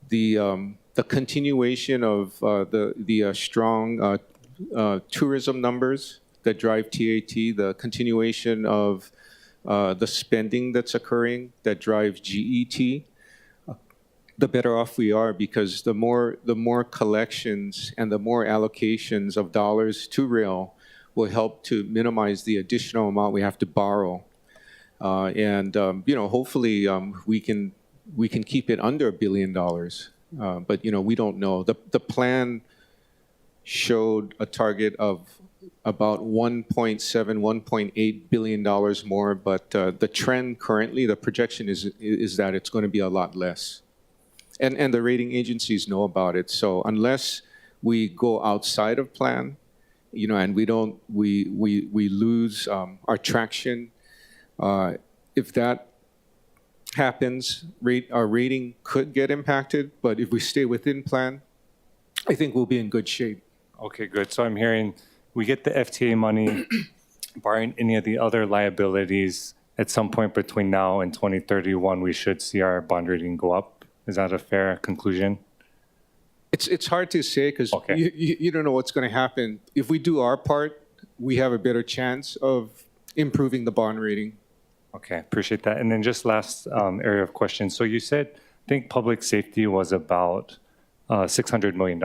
the continuation of the strong tourism numbers that drive TAT, the continuation of the spending that's occurring that drives GET, the better off we are, because the more collections and the more allocations of dollars to rail will help to minimize the additional amount we have to borrow. And hopefully we can keep it under $1 billion. But, we don't know. The plan showed a target of about $1.8 billion more, but the trend currently, the projection is that it's going to be a lot less. And the rating agencies know about it. So unless we go outside of plan, and we lose our traction, if that happens, our rating could get impacted. But if we stay within plan, I think we'll be in good shape. Okay, good. So I'm hearing we get the FTA money, barring any of the other liabilities, at some point between now and 2031, we should see our bond rating go up. Is that a fair conclusion? It's hard to say because Okay. you don't know what's going to happen. If we do our part, we have a better chance of improving the bond rating. Okay, appreciate that. And then just last area of question. So you said, I think public safety was about $600 million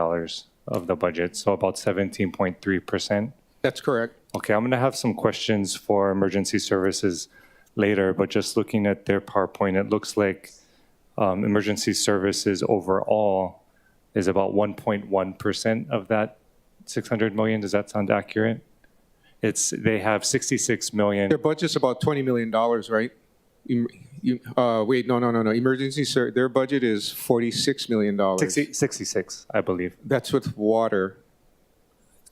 of the budget, so about 17.3%. That's correct. Okay, I'm going to have some questions for emergency services later, but just looking at their PowerPoint, it looks like emergency services overall is about 1.1% of that 600 million. Does that sound accurate? They have 66 million. Their budget's about $20 million, right? Wait, no. Emergency their budget is $46 million. 66, I believe. That's with water.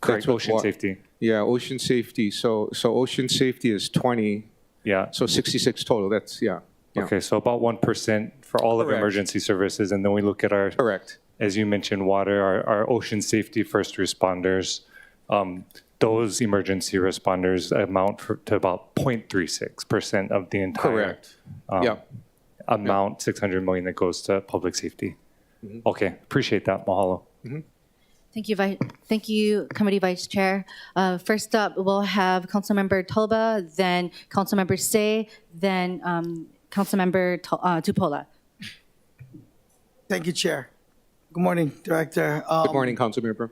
Correct, with ocean safety. Yeah, ocean safety. So ocean safety is 20. Yeah. So 66 total. That's yeah. Okay, so about 1% for all of Correct. emergency services. And then we look at our, Correct. as you mentioned, water, our ocean safety first responders. Those emergency responders amount to about 0.36% of the entire Correct. Yeah. amount, 600 million that goes to public safety. Okay, appreciate that. Mahalo. Thank you, Committee Vice Chair. First up, we'll have Councilmember Tolba, then Councilmember Say, then Councilmember Tupola. Thank you, Chair. Good morning, Director. Good morning, Councilmember.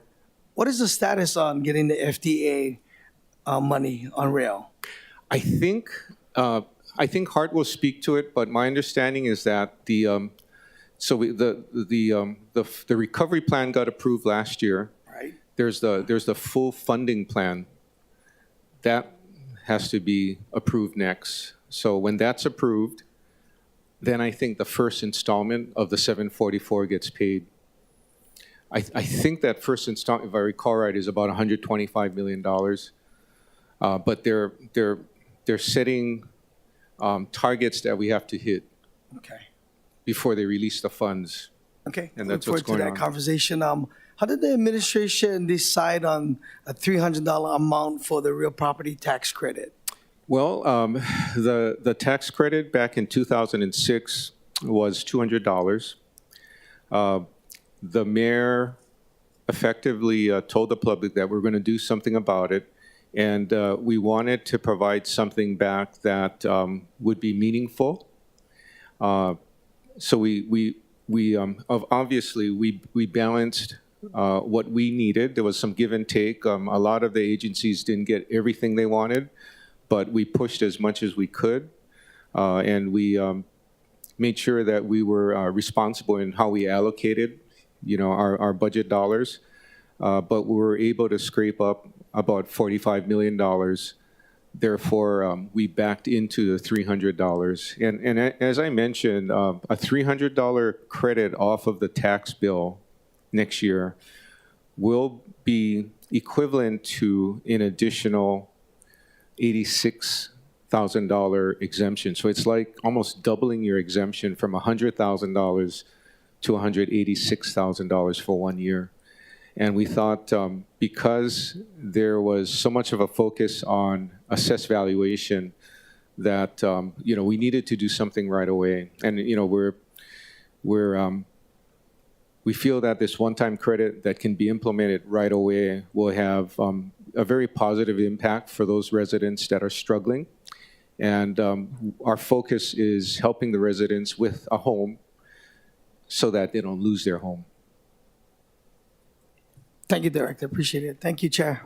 What is the status on getting the FDA money on rail? I think Hart will speak to it, but my understanding is that the recovery plan got approved last year. Right. There's the full funding plan that has to be approved next. So when that's approved, then I think the first installment of the 744 gets paid. I think that first installment, if I recall right, is about $125 million. But they're setting targets that we have to hit Okay. before they release the funds. Okay. And Look that's what's forward to going that on. conversation. How did the administration decide on a $300 amount for the real property tax credit? Well, the tax credit back in 2006 was $200. The mayor effectively told the public that we're going to do something about it, and we wanted to provide something back that would be meaningful. So obviously we balanced what we needed. There was some give and take. A lot of the agencies didn't get everything they wanted, but we pushed as much as we could, and we made sure that we were responsible in how we allocated, our budget dollars. But we were able to scrape up about $45 million. Therefore, we backed into the $300. And as I mentioned, a $300 credit off of the tax bill next year will be equivalent to an additional $86,000 exemption. So it's like almost doubling your exemption from $100,000 to $186,000 for 1 year. And we thought because there was so much of a focus on assessed valuation that we needed to do something right away. And we feel that this one-time credit that can be implemented right away will have a very positive impact for those residents that are struggling. And our focus is helping the residents with a home so that they don't lose their home. Thank you, Director. Appreciate it. Thank you, Chair.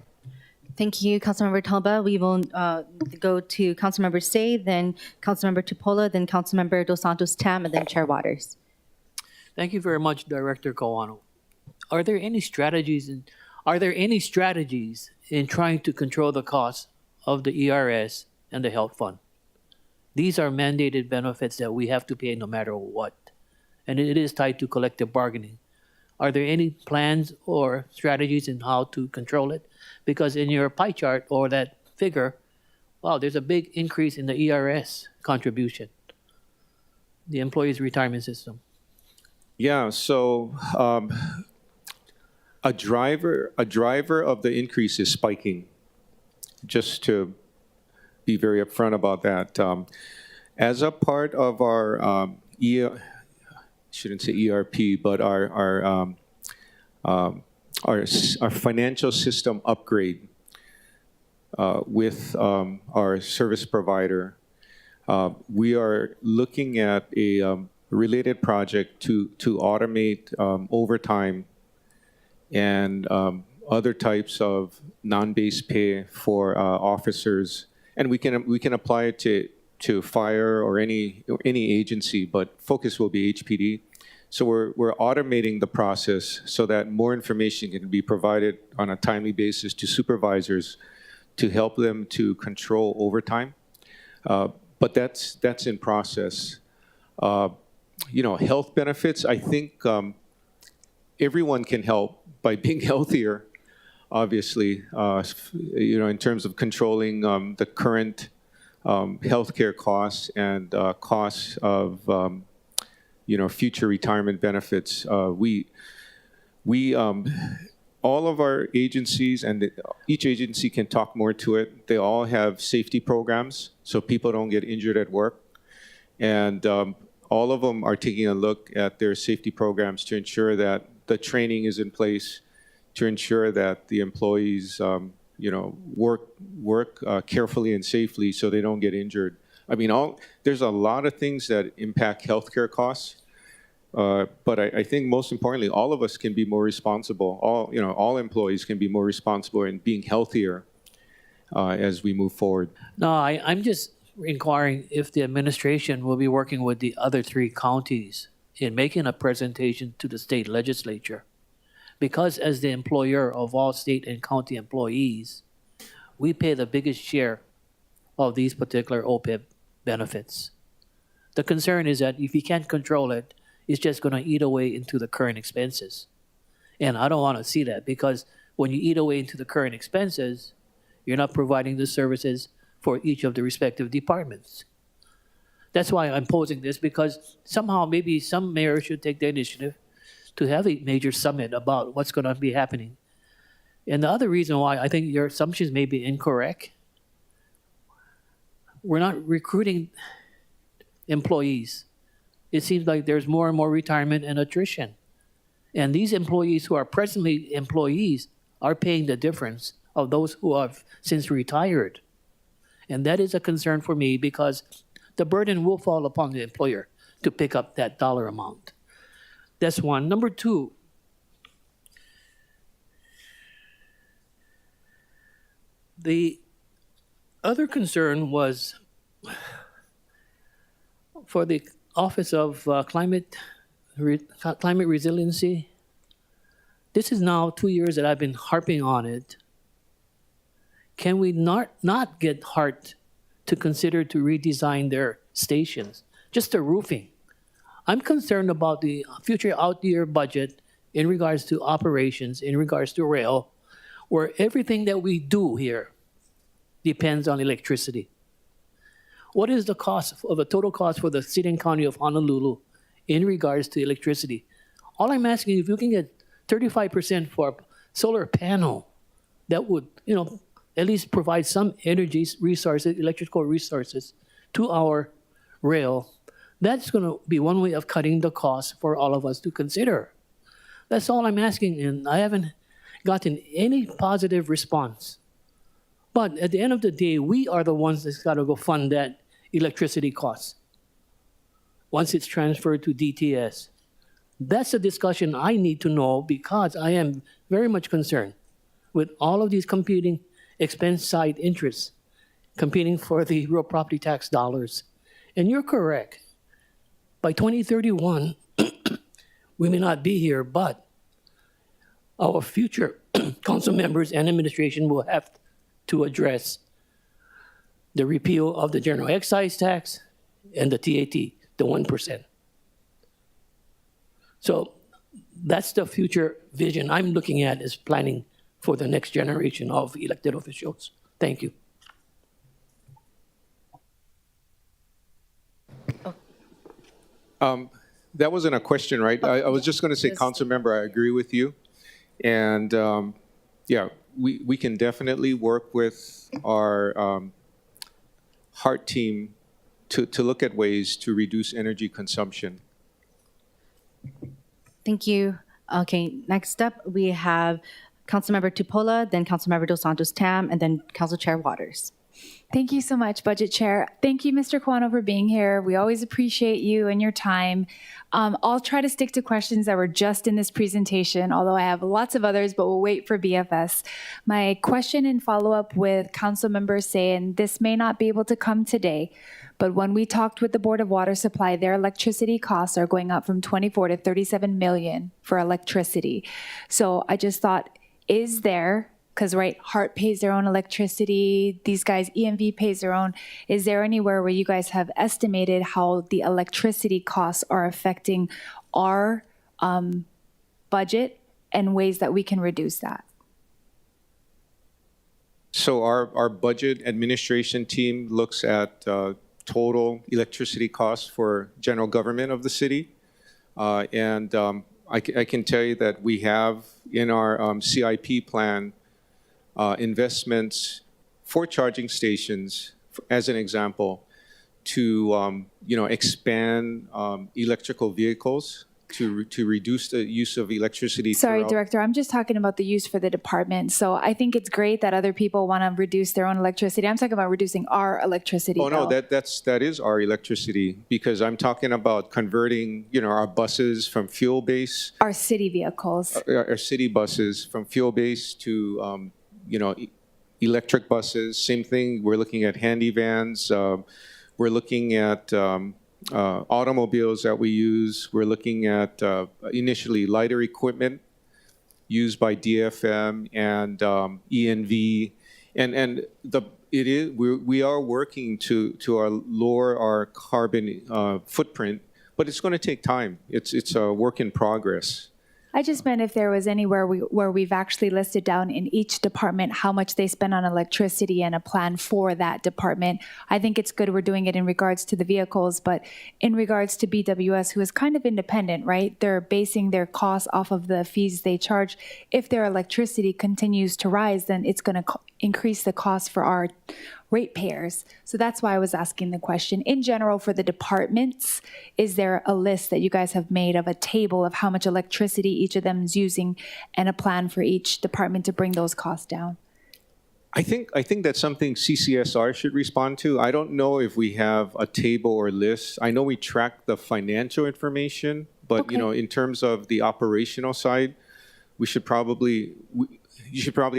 Thank you, Councilmember Talba. We will go to Councilmember Say, then Councilmember Tupola, then Councilmember Dos Santos Tam, and then Chair Waters. Thank you very much, Director Kawano. Are there any strategies in trying to control the cost of the ERS and the health fund? These are mandated benefits that we have to pay no matter what, and it is tied to collective bargaining. Are there any plans or strategies in how to control it? Because in your pie chart or that figure, wow, there's a big increase in the ERS contribution, the employees' retirement system. Yeah, so a driver of the increase is spiking. Just to be very upfront about that, as a part of our shouldn't say ERP, but our financial system upgrade with our service provider, we are looking at a related project to automate overtime and other types of non-base pay for officers, and we can apply it to fire or any agency, but focus will be HPD. So we're automating the process so that more information can be provided on a timely basis to supervisors to help them to control overtime. But that's in process. Health benefits, I think everyone can help by being healthier, obviously, in terms of controlling the current healthcare costs and costs of future retirement benefits. All of our agencies, and each agency can talk more to it, they all have safety programs so people don't get injured at work. And all of them are taking a look at their safety programs to ensure that the training is in place, to ensure that the employees work carefully and safely so they don't get injured. I mean, there's a lot of things that impact healthcare costs. But I think most importantly, all of us can be more responsible. All employees can be more responsible in being healthier as we move forward. No, I'm just inquiring if the administration will be working with the other 3 counties in making a presentation to the state legislature. Because as the employer of all state and county employees, we pay the biggest share of these particular OPEB benefits. The concern is that if you can't control it, it's just going to eat away into the current expenses. And I don't want to see that, because when you eat away into the current expenses, you're not providing the services for each of the respective departments. That's why I'm posing this, because somehow maybe some mayor should take the initiative to have a major summit about what's going to be happening. And the other reason why I think your assumptions may be incorrect, we're not recruiting employees. It seems like there's more and more retirement and attrition. And these employees who are presently employees are paying the difference of those who have since retired. And that is a concern for me, because the burden will fall upon the employer to pick up that dollar amount. That's one. Number 2, the other concern was for the Office of Climate Resiliency. This is now 2 years that I've been harping on it. Can we not get HART to consider to redesign their stations, just the roofing? I'm concerned about the future out-year budget in regards to operations, in regards to rail, where everything that we do here depends on electricity. What is the cost of the total cost for the city and county of Honolulu in regards to electricity? All I'm asking, if you can get 35% for a solar panel, that would, at least provide some energy resources, electrical resources to our rail, that's going to be one way of cutting the cost for all of us to consider. That's all I'm asking, and I haven't gotten any positive response. But at the end of the day, we are the ones that's got to go fund that electricity cost once it's transferred to DTS. That's a discussion I need to know, because I am very much concerned with all of these competing expense side interests competing for the real property tax dollars. And you're correct. By 2031, We may not be here, but our future council members and administration will have to address the repeal of the general excise tax and the TAT, the 1%. So that's the future vision I'm looking at, is planning for the next generation of elected officials. Thank you. That wasn't a question, right? I was just going to say, Yes. council member, I agree with you. And yeah, we can definitely work with our HEART team to look at ways to reduce energy consumption. Thank you. Okay, next up, we have Councilmember Tupola, then Councilmember Dos Santos Tam, and then Council Chair Waters. Thank you so much, Budget Chair. Thank you, Mr. Quano, for being here. We always appreciate you and your time. I'll try to stick to questions that were just in this presentation, although I have lots of others, but we'll wait for BFS. My question and follow-up with council members saying this may not be able to come today, but when we talked with the Board of Water Supply, their electricity costs are going up from 24 to 37 million for electricity. So I just thought, is there, because right, HEART pays their own electricity, these guys, EMV pays their own. Is there anywhere where you guys have estimated how the electricity costs are affecting our budget and ways that we can reduce that? So our budget administration team looks at total electricity costs for general government of the city. And I can tell you that we have in our CIP plan investments for charging stations, as an example, to expand electrical vehicles to reduce the use of electricity. Sorry, throughout. Director, I'm just talking about the use for the department. So I think it's great that other people want to reduce their own electricity. I'm talking about reducing our electricity Oh no, bill. that is our electricity, because I'm talking about converting our buses from fuel base, Our city vehicles. our city buses from fuel base to electric buses. Same thing. We're looking at handy vans. We're looking at automobiles that we use. We're looking at initially lighter equipment used by DFM and ENV, and we are working to lower our carbon footprint, but it's going to take time. It's a work in progress. I just meant if there was anywhere where we've actually listed down in each department how much they spend on electricity and a plan for that department. I think it's good we're doing it in regards to the vehicles, but in regards to BWS, who is kind of independent, right? They're basing their costs off of the fees they charge. If their electricity continues to rise, then it's going to increase the cost for our ratepayers. So that's why I was asking the question. In general, for the departments, is there a list that you guys have made of a table of how much electricity each of them is using and a plan for each department to bring those costs down? I think that's something CCSR should respond to. I don't know if we have a table or list. I know we track the financial information, but Okay. in terms of the operational side, you should probably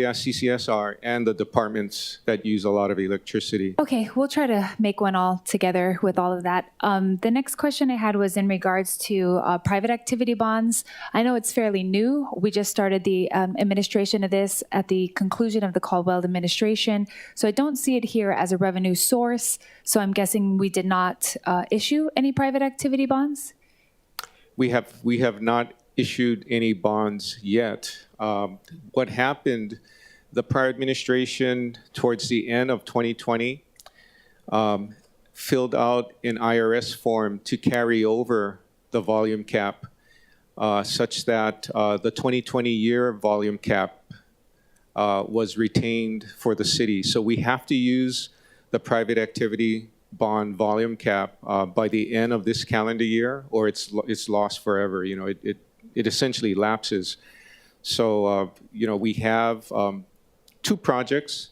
ask CCSR and the departments that use a lot of electricity. Okay, we'll try to make one all together with all of that. The next question I had was in regards to private activity bonds. I know it's fairly new. We just started the administration of this at the conclusion of the Caldwell administration. So I don't see it here as a revenue source. So I'm guessing we did not issue any private activity bonds? We have not issued any bonds yet. What happened, the prior administration, towards the end of 2020, filled out an IRS form to carry over the volume cap, such that the 2020 year volume cap was retained for the city. So we have to use the private activity bond volume cap by the end of this calendar year, or it's lost forever. It essentially lapses. So we have two projects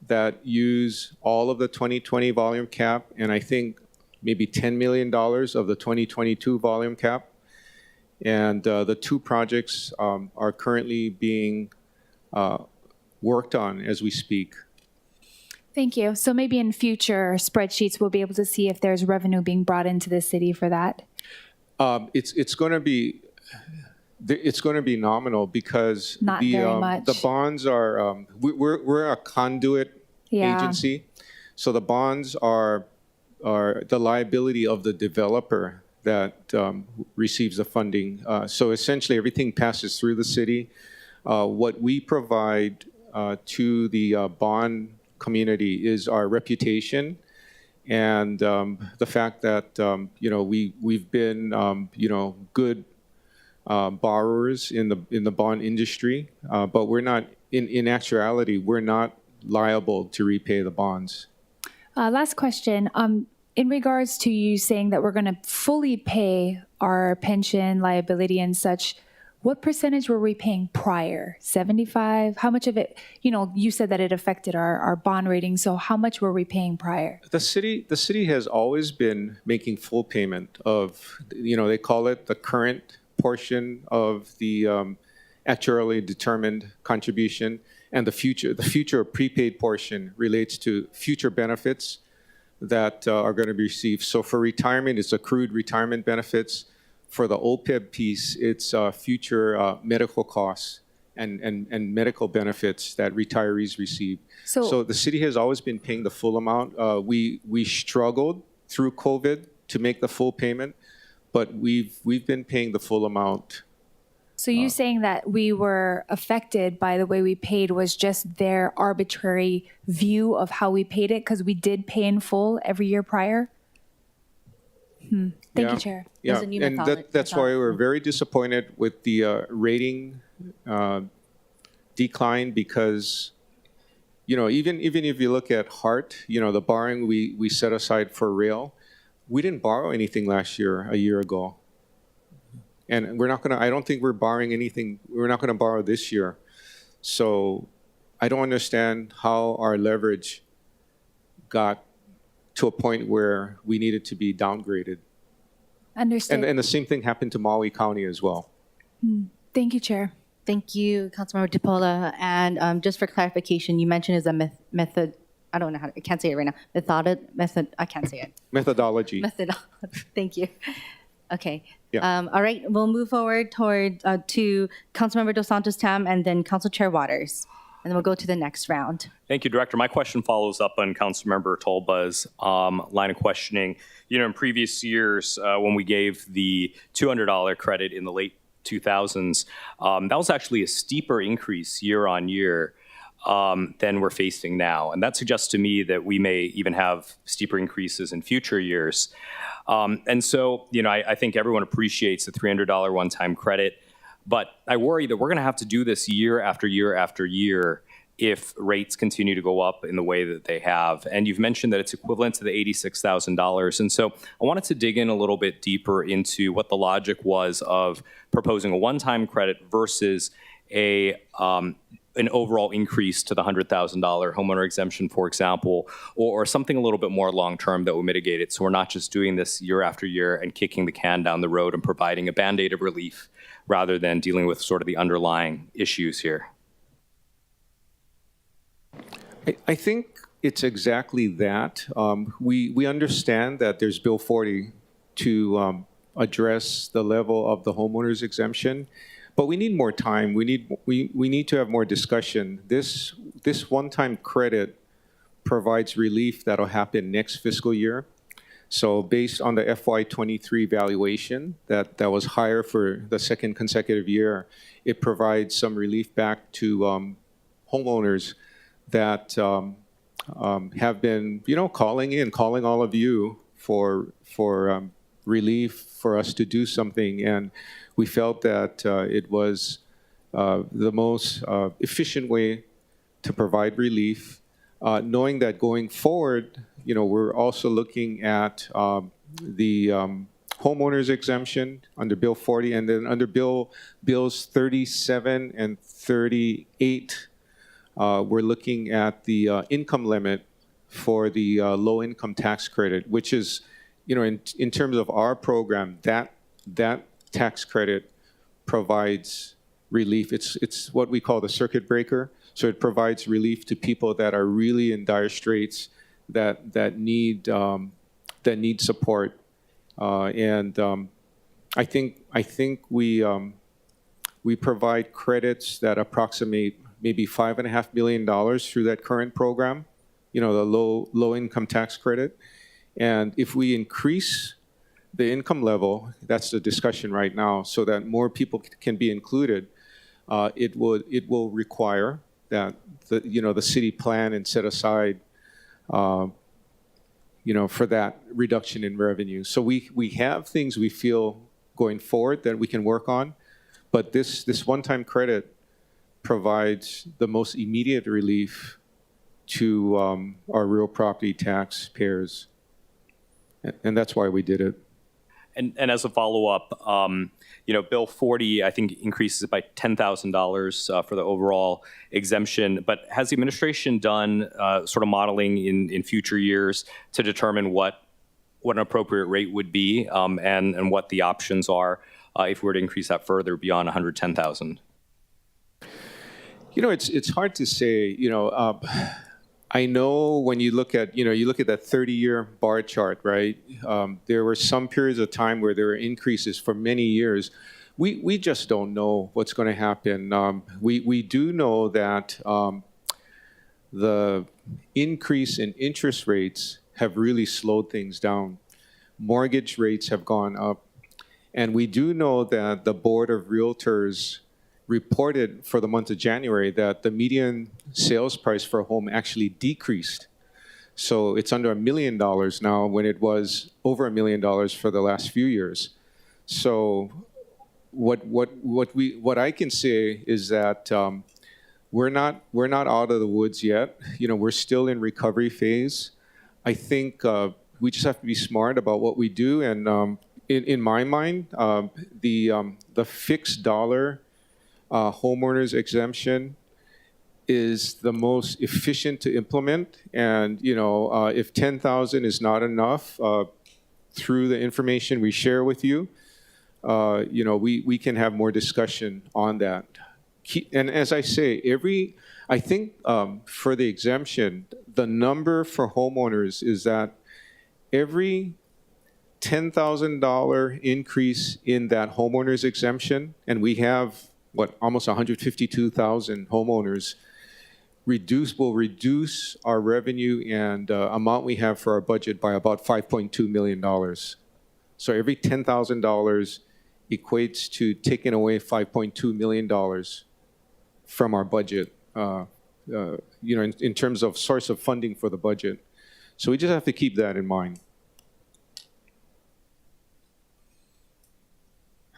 that use all of the 2020 volume cap, and I think maybe $10 million of the 2022 volume cap. And the two projects are currently being worked on as we speak. Thank you. So maybe in future spreadsheets, we'll be able to see if there's revenue being brought into the city for that. It's going to be It's going to be nominal because Not very much. the bonds are, we're a conduit Yeah. agency. So the bonds are the liability of the developer that receives the funding. So essentially, everything passes through the city. What we provide to the bond community is our reputation and the fact that we've been good borrowers in the bond industry, but we're not in actuality we're not liable to repay the bonds. Last question. In regards to you saying that we're going to fully pay our pension liability and such, what percentage were we paying prior? 75? How much of it, you said that it affected our bond rating, so how much were we paying prior? The city has always been making full payment of, they call it the current portion of the actuarially determined contribution, and the future prepaid portion relates to future benefits that are going to be received. So for retirement, it's accrued retirement benefits. For the OPEB piece, it's future medical costs and medical benefits that retirees receive. So the city has always been paying the full amount. We struggled through COVID to make the full payment, but we've been paying the full amount. So you saying that we were affected by the way we paid was just their arbitrary view of how we paid it because we did pay in full every year prior? Thank you, Chair. Yeah, There's a new and that's why we're very disappointed with the rating decline because, even if you look at HART, the borrowing we set aside for rail, we didn't borrow anything last year, a year ago. And I don't think we're borrowing anything, we're not gonna borrow this year. So I don't understand how our leverage got to a point where we needed to be downgraded. Understood. And the same thing happened to Maui County as well. Thank you, Chair. Thank you, Councilmember DePaula. And just for clarification, you mentioned is a method. I don't know I can't say it right now. I can't say it. Methodology. Thank you. Okay. Yeah. All right, we'll move forward toward to Councilmember Dos Santos Tam and then Council Chair Waters. And then we'll go to the next round. Thank you, Director. My question follows up on Councilmember Tolba's line of questioning. In previous years, when we gave the $200 credit in the late 2000s, that was actually a steeper increase year on year than we're facing now. And that suggests to me that we may even have steeper increases in future years. And so, I think everyone appreciates the $300 one-time credit, but I worry that we're going to have to do this year after year after year if rates continue to go up in the way that they have. And you've mentioned that it's equivalent to the $86,000. And so I wanted to dig in a little bit deeper into what the logic was of proposing a one-time credit versus an overall increase to the $100,000 homeowner exemption, for example, or something a little bit more long-term that will mitigate it. So we're not just doing this year after year and kicking the can down the road and providing a Band-Aid of relief rather than dealing with sort of the underlying issues here. I think it's exactly that. We understand that there's Bill 40 to address the level of the homeowner's exemption. But we need more time. We need to have more discussion. This one-time credit provides relief that'll happen next fiscal year. So based on the FY23 valuation that was higher for the second consecutive year, it provides some relief back to homeowners that have been, calling all of you for relief for us to do something. And we felt that it was the most efficient way to provide relief, knowing that going forward, we're also looking at the homeowners exemption under Bill 40, and then under Bills 37 and 38, we're looking at the income limit for the low-income tax credit, which is, in terms of our program, that tax credit provides relief. It's what we call the circuit breaker. So it provides relief to people that are really in dire straits, that need support. And I think we provide credits that approximate maybe $5.5 million through that current program, the low income tax credit. And if we increase the income level, that's the discussion right now, so that more people can be included, it will require that the city plan and set aside for that reduction in revenue. So we have things we feel going forward that we can work on, but this one-time credit provides the most immediate relief to our real property taxpayers, and that's why we did it. And as a follow-up, Bill 40, I think, increases it by $10,000 for the overall exemption. But has the administration done sort of modeling in future years to determine what an appropriate rate would be and what the options are if we were to increase that further beyond 110,000? It's hard to say. I know when you look at that 30-year bar chart, right? There were some periods of time where there were increases for many years. We just don't know what's going to happen. We do know that the increase in interest rates have really slowed things down. Mortgage rates have gone up. And we do know that the Board of Realtors reported for the month of January that the median sales price for a home actually decreased. So it's under $1 million now when it was over $1 million for the last few years. So what I can say is that we're not out of the woods yet. We're still in recovery phase. I think we just have to be smart about what we do. And in my mind, the fixed dollar homeowners exemption is the most efficient to implement. And if 10,000 is not enough, through the information we share with you, we can have more discussion on that. And as I say, I think for the exemption, the number for homeowners is that every $10,000 increase in that homeowners exemption, and we have almost 152,000 homeowners, will reduce our revenue and amount we have for our budget by about $5.2 million. So every $10,000 equates to taking away $5.2 million from our budget, in terms of source of funding for the budget. So we just have to keep that in mind.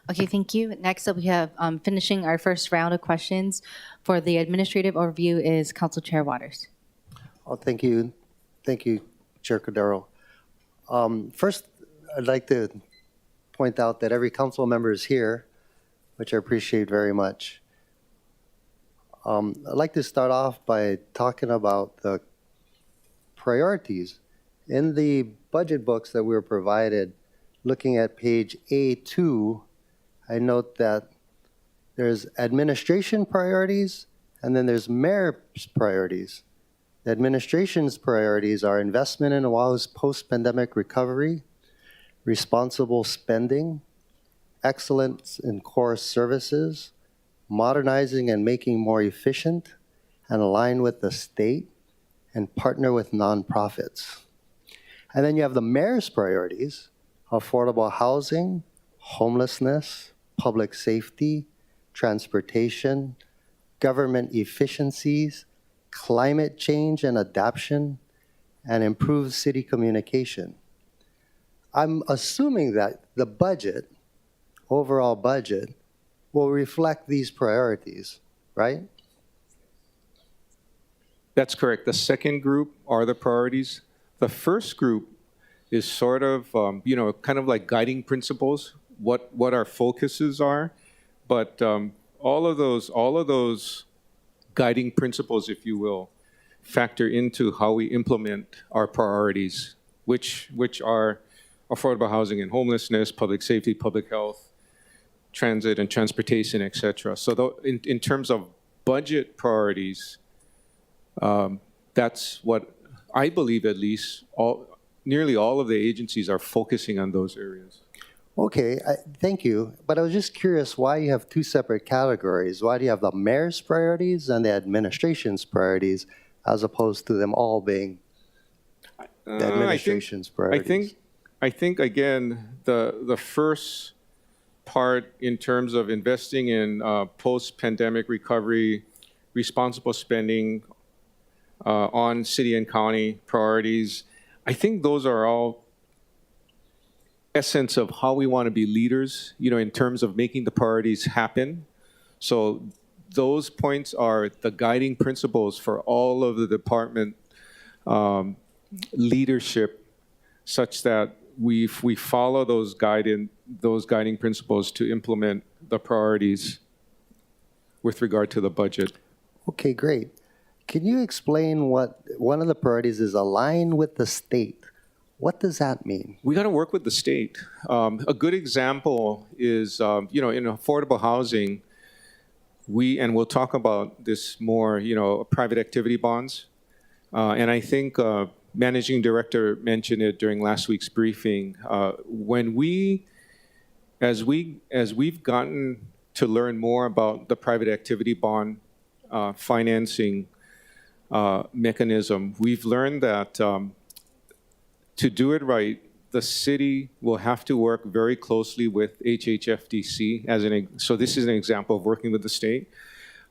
Okay, thank you. Next up, we have finishing our first round of questions for the administrative overview is Council Chair Waters. Oh, thank you. Thank you, Chair Cordero. First, I'd like to point out that every council member is here, which I appreciate very much. I'd like to start off by talking about the priorities. In the budget books that we were provided, looking at page A2, I note that there's administration priorities and then there's mayor's priorities. The administration's priorities are investment in Oahu's post-pandemic recovery, responsible spending, excellence in core services, modernizing and making more efficient, and align with the state, and partner with nonprofits. And then you have the mayor's priorities: affordable housing, homelessness, public safety, transportation, government efficiencies, climate change and adaptation, and improved city communication. I'm assuming that the budget, overall budget, will reflect these priorities, right? That's correct. The second group are the priorities. The first group is sort of, kind of like guiding principles, what our focuses are. But all of those guiding principles, if you will, factor into how we implement our priorities, which are affordable housing and homelessness, public safety, public health, transit and transportation, et cetera. So in terms of budget priorities, that's what I believe, at least nearly all of the agencies are focusing on those areas. Okay, thank you. But I was just curious why you have two separate categories. Why do you have the mayor's priorities and the administration's priorities as opposed to them all being the administration's priorities? I think again, the first part in terms of investing in post-pandemic recovery, responsible spending on city and county priorities, I think those are all essence of how we want to be leaders, in terms of making the priorities happen. So those points are the guiding principles for all of the department leadership, such that we follow those guiding principles to implement the priorities with regard to the budget. Okay, great. Can you explain what one of the priorities is align with the state? What does that mean? We got to work with the state. A good example is, in affordable housing, and we'll talk about this more, private activity bonds. And I think Managing Director mentioned it during last week's briefing. As we've gotten to learn more about the private activity bond financing mechanism, we've learned that to do it right, the city will have to work very closely with HHFDC. So this is an example of working with the state.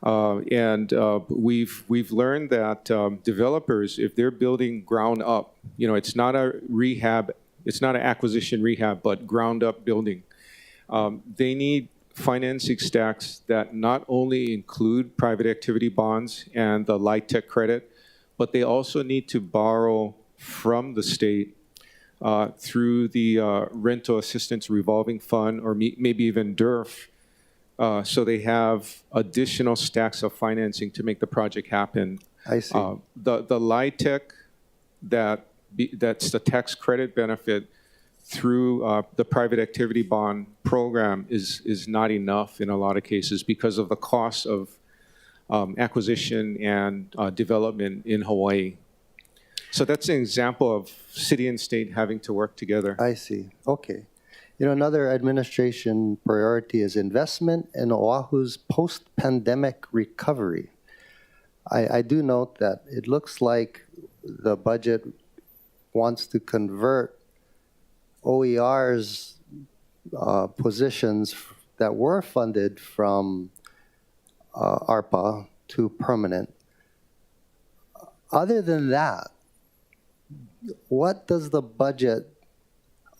And we've learned that developers, if they're building ground up, it's not a rehab, it's not an acquisition rehab, but ground up building. They need financing stacks that not only include private activity bonds and the light tech credit, but they also need to borrow from the state through the Rental Assistance Revolving Fund, or maybe even DERF, so they have additional stacks of financing to make the project happen. I see. The LIHTC, that's the tax credit benefit through the private activity bond program is not enough in a lot of cases because of the cost of acquisition and development in Hawaii. So that's an example of city and state having to work together. I see. Okay. Another administration priority is investment in Oahu's post-pandemic recovery. I do note that it looks like the budget wants to convert OER's positions that were funded from ARPA to permanent. Other than that, what does the budget,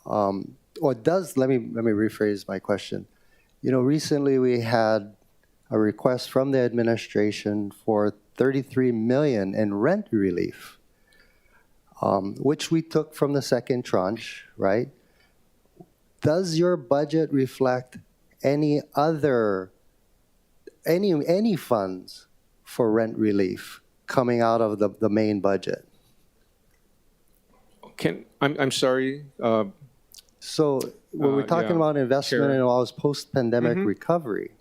let me rephrase my question. Recently we had a request from the administration for $33 million in rent relief, which we took from the second tranche, right? Does your budget reflect any funds for rent relief coming out of the main budget? I'm sorry. So when we're talking about investment in Oahu's post-pandemic recovery,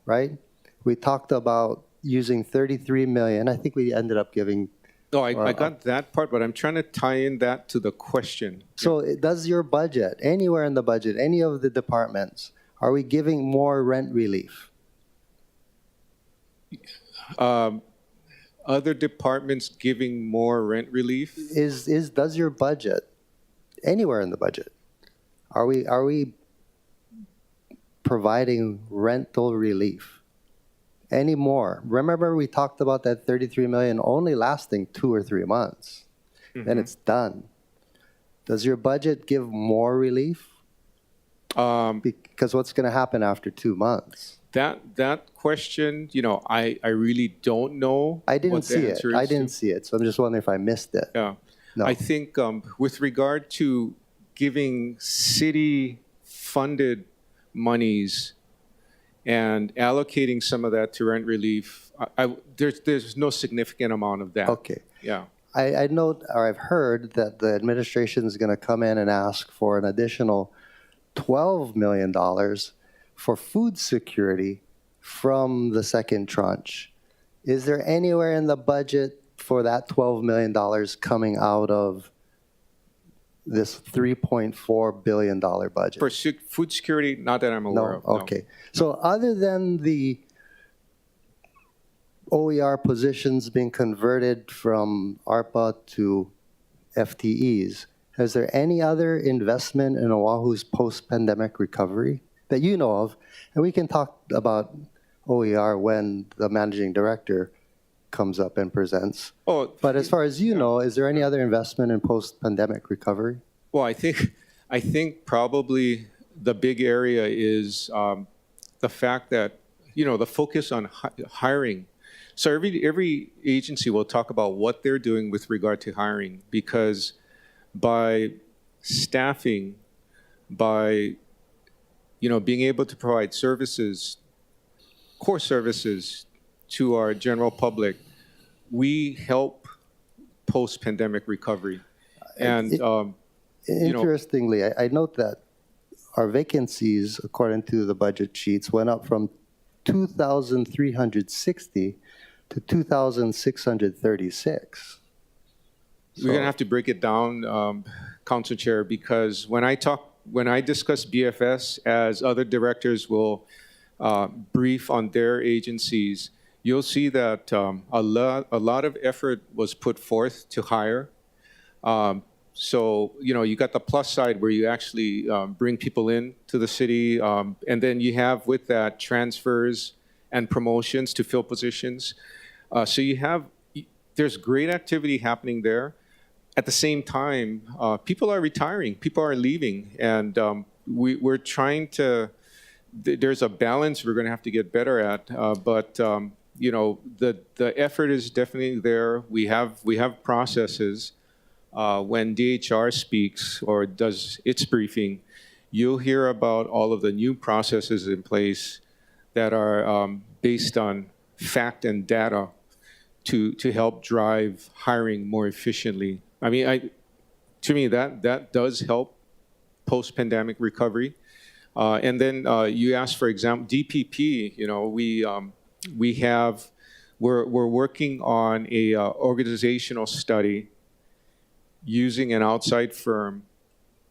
right? We talked about using $33 million. I think we ended up giving. No, I got that part, but I'm trying to tie in that to the question. So does your budget, anywhere in the budget, any of the departments, are we giving more rent relief? Other departments giving more rent relief? Does your budget, anywhere in the budget, are we providing rental relief? Any more? Remember we talked about that $33 million only lasting 2 or 3 months. Then it's done. Does your budget give more relief? Because what's going to happen after 2 months? That question, I really don't know. I didn't see it. I didn't see it. So I'm just wondering if I missed it. Yeah. No. I think with regard to giving city-funded monies and allocating some of that to rent relief, there's no significant amount of that. Okay. Yeah. I know, or I've heard that the administration is going to come in and ask for an additional $12 million for food security from the second tranche. Is there anywhere in the budget for that $12 million coming out of this $3.4 billion budget? For food security, not that I'm aware of. No. Okay. So other than the OER positions being converted from ARPA to FTEs, is there any other investment in Oahu's post-pandemic recovery that you know of? And we can talk about OER when the managing director comes up and presents. Oh, But as far as you know, is there any other investment in post-pandemic recovery? well, I think probably the big area is the fact that, the focus on hiring. So every agency will talk about what they're doing with regard to hiring, because by staffing, by being able to provide services, core services to our general public, we help post-pandemic recovery. And Interestingly, I note that our vacancies, according to the budget sheets, went up from 2,360 to 2,636. we're going to have to break it down, Council Chair, because when I discuss BFS, as other directors will brief on their agencies, you'll see that a lot of effort was put forth to hire. So, you got the plus side where you actually bring people in to the city, and then you have with that transfers and promotions to fill positions. So there's great activity happening there. At the same time, people are retiring, people are leaving, and we're trying to, there's a balance we're going to have to get better at, but the effort is definitely there. We have processes. When DHR speaks or does its briefing, you'll hear about all of the new processes in place that are based on fact and data to help drive hiring more efficiently. I mean, to me, that does help post-pandemic recovery. And then you asked, for example, DPP. We're working on a organizational study using an outside firm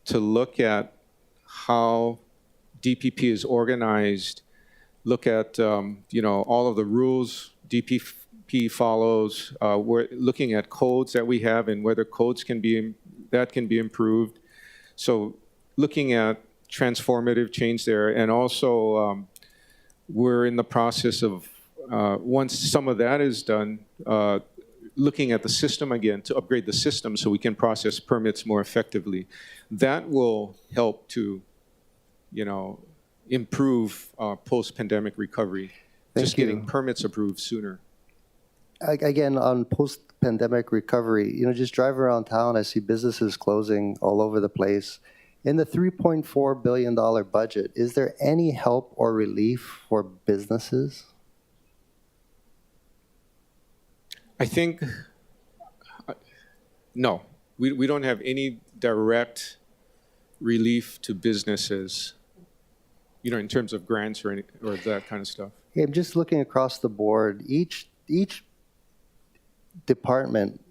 to look at how DPP is organized, look at all of the rules DPP follows. We're looking at codes that we have and whether codes can be improved. So looking at transformative change there, and also we're in the process of once some of that is done, looking at the system again to upgrade the system so we can process permits more effectively. That will help to, improve post-pandemic recovery. Just getting permits approved sooner. Again, on post-pandemic recovery, just drive around town, I see businesses closing all over the place. In the $3.4 billion budget, is there any help or relief for businesses? I think, no, we don't have any direct relief to businesses, in terms of grants or that kind of stuff. Yeah, I'm just looking across the board. Each department,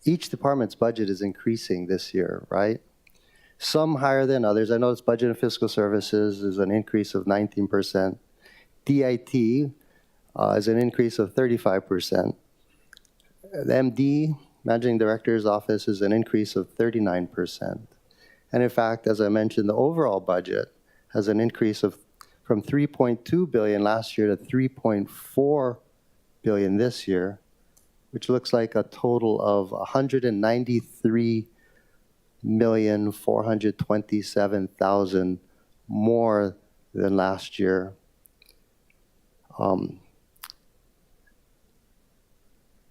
each department's budget is increasing this year, right? Some higher than others. I know it's budget and fiscal services is an increase of 19%. DIT is an increase of 35%. The MD, Managing Director's Office, is an increase of 39%. And in fact, as I mentioned, the overall budget has an increase of from $3.2 billion last year to $3.4 billion this year, which looks like a total of $193,427,000 more than last year.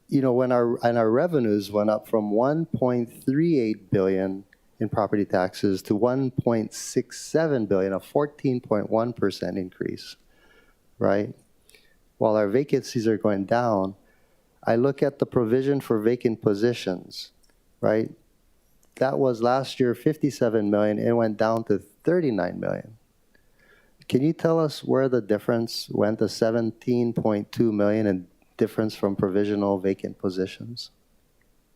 When our revenues went up from $1.38 billion in property taxes to $1.67 billion, a 14.1% increase, right? While our vacancies are going down, I look at the provision for vacant positions, right? That was last year $57 million, it went down to $39 million. Can you tell us where the difference went, the $17.2 million in difference from provisional vacant positions?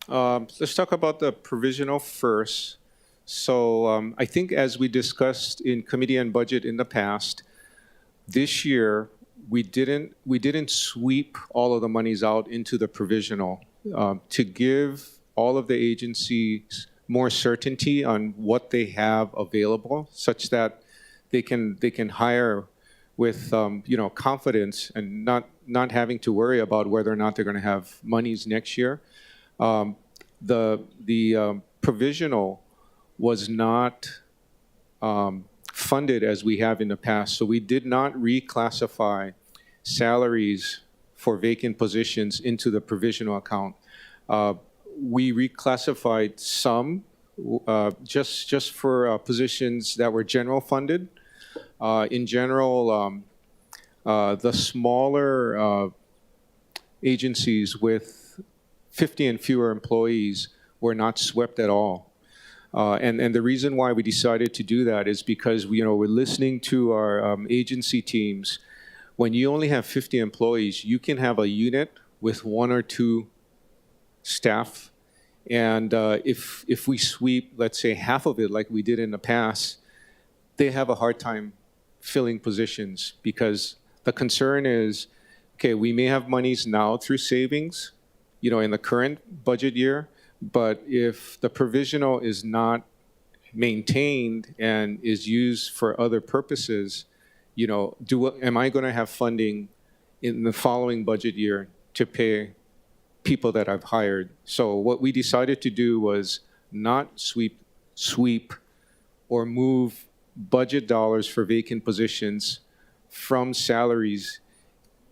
Let's talk about the provisional first. So I think as we discussed in committee and budget in the past, this year we didn't sweep all of the monies out into the provisional to give all of the agencies more certainty on what they have available, such that they can hire with confidence and not having to worry about whether or not they're going to have monies next year. The provisional was not funded as we have in the past, so we did not reclassify salaries for vacant positions into the provisional account. We reclassified some just for positions that were general funded. In general, the smaller agencies with 50 and fewer employees were not swept at all. And the reason why we decided to do that is because we're listening to our agency teams. When you only have 50 employees, you can have a unit with 1 or 2 staff. And if we sweep, let's say, half of it like we did in the past, they have a hard time filling positions, because the concern is, okay, we may have monies now through savings, in the current budget year, but if the provisional is not maintained and is used for other purposes, am I going to have funding in the following budget year to pay people that I've hired? So what we decided to do was not sweep or move budget dollars for vacant positions from salaries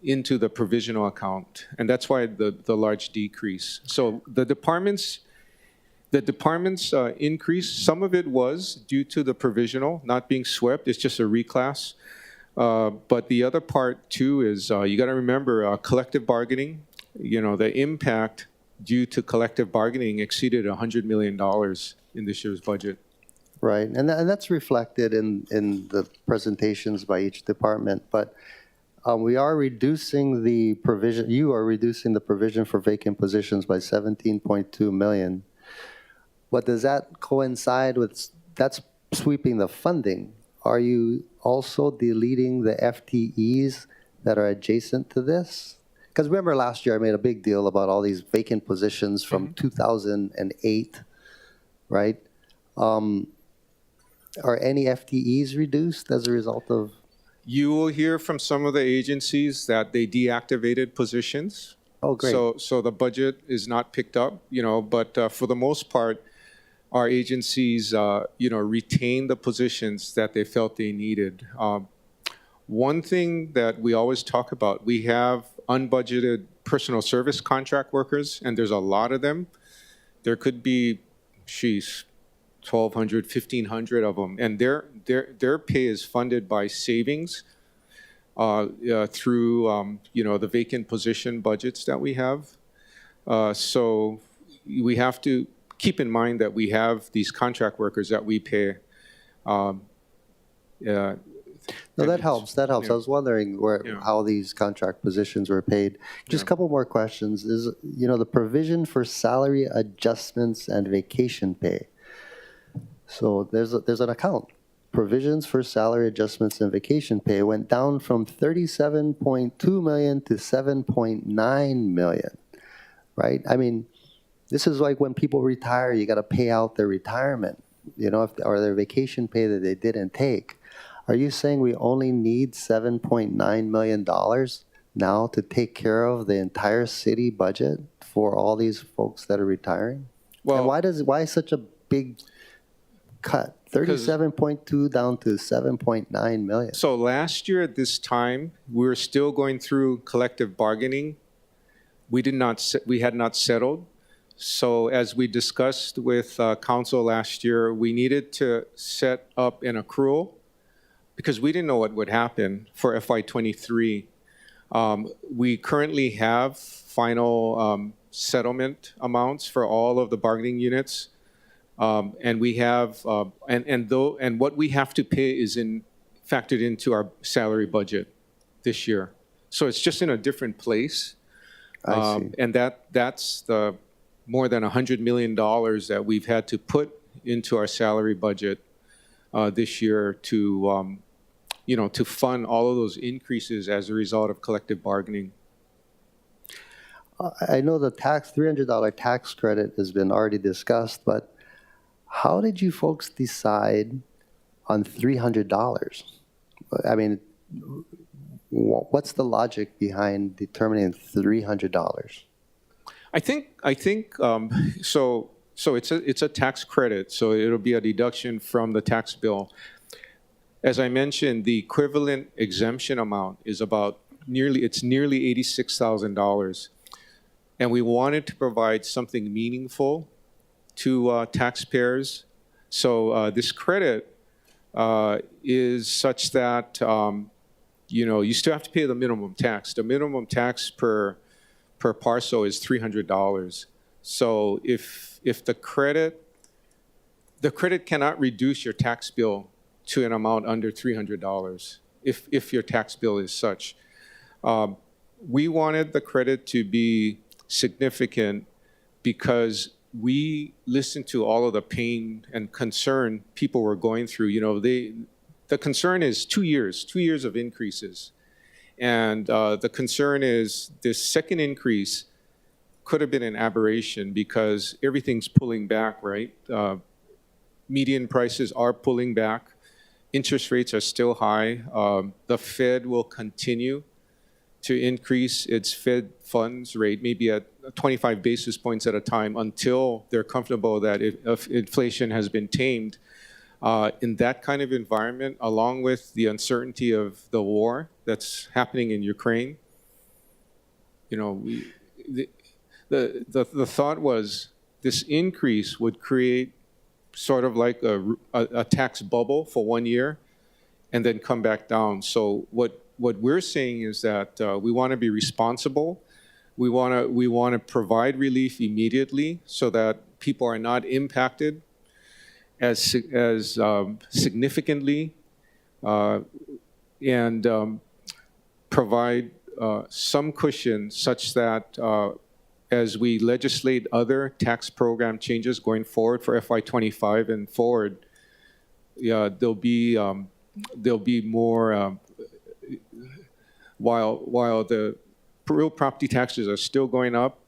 into the provisional account. And that's why the large decrease. So the department's increase, some of it was due to the provisional not being swept. It's just a reclass. But the other part too is you got to remember collective bargaining. The impact due to collective bargaining exceeded $100 million in this year's budget. Right, and that's reflected in the presentations by each department, but we are reducing the provision, you are reducing the provision for vacant positions by 17.2 million. But does that coincide with, that's sweeping the funding? Are you also deleting the FTEs that are adjacent to this? Because remember last year I made a big deal about all these vacant positions from 2008, right? Are any FTEs reduced as a result of? You will hear from some of the agencies that they deactivated positions. Oh, great. So the budget is not picked up, but for the most part, our agencies, retain the positions that they felt they needed. One thing that we always talk about, we have unbudgeted personal service contract workers, and there's a lot of them. There could be, 1,200, 1,500 of them, and their pay is funded by savings through the vacant position budgets that we have. So we have to keep in mind that we have these contract workers that we pay. No, that helps. That helps. Yeah. I was wondering how these contract positions were paid. Just a couple more questions. Is the provision for salary adjustments and vacation pay? So there's an account. Provisions for salary adjustments and vacation pay went down from 37.2 million to 7.9 million, right? I mean, this is like when people retire, you got to pay out their retirement, or their vacation pay that they didn't take. Are you saying we only need $7.9 million now to take care of the entire city budget for all these folks that are retiring? Well, and why such a big cut? 37.2 down to 7.9 million. So last year at this time, we were still going through collective bargaining. We had not settled. So as we discussed with council last year, we needed to set up an accrual because we didn't know what would happen for FY23. We currently have final settlement amounts for all of the bargaining units. And we have, and what we have to pay is factored into our salary budget this year. So it's just in a different place. I see. And that's the more than $100 million that we've had to put into our salary budget this year to, to fund all of those increases as a result of collective bargaining. I know the $300 tax credit has been already discussed, but how did you folks decide on $300? I mean, what's the logic behind determining $300? I think so it's a tax credit, so it'll be a deduction from the tax bill. As I mentioned, the equivalent exemption amount is nearly $86,000. And we wanted to provide something meaningful to taxpayers. So this credit is such that, you still have to pay the minimum tax. The minimum tax per parcel is $300. So if the credit cannot reduce your tax bill to an amount under $300 if your tax bill is such. We wanted the credit to be significant because we listened to all of the pain and concern people were going through. The concern is 2 years of increases. And the concern is this second increase could have been an aberration because everything's pulling back, right? Median prices are pulling back. Interest rates are still high. The Fed will continue to increase its Fed funds rate, maybe at 25 basis points at a time until they're comfortable that if inflation has been tamed. In that kind of environment, along with the uncertainty of the war that's happening in Ukraine, the thought was this increase would create sort of like a tax bubble for 1 year and then come back down. So what we're saying is that we want to be responsible. We want to provide relief immediately so that people are not impacted as significantly, and provide some cushion such that as we legislate other tax program changes going forward for FY25 and forward, there'll be more. While the real property taxes are still going up,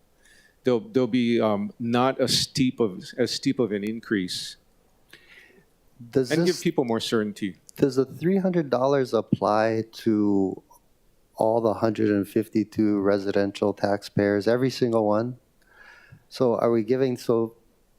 there'll be not as steep of an increase. Give people more certainty. Does the $300 apply to all the 152 residential taxpayers, every single one? So are we giving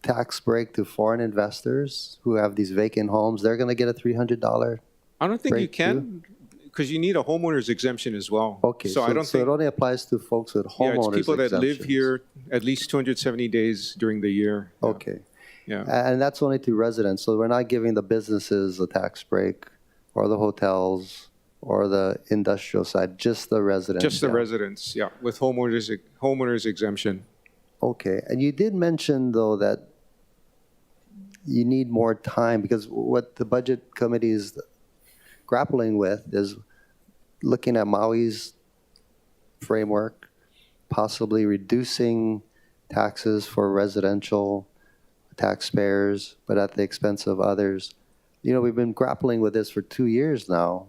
tax break to foreign investors who have these vacant homes? They're going to get a $300? I don't think you break can, because you need a homeowner's exemption as well. Okay, so I don't think it only applies to folks with homeowners. it's people that live exemptions. here at least 270 days during the year. Okay. Yeah. And that's only to residents, so we're not giving the businesses a tax break, or the hotels, or the industrial side, just the residents. Just the residents, yeah, with homeowners exemption. Okay, and you did mention, though, that you need more time, because what the budget committee is grappling with is looking at Maui's framework, possibly reducing taxes for residential taxpayers, but at the expense of others. We've been grappling with this for 2 years now.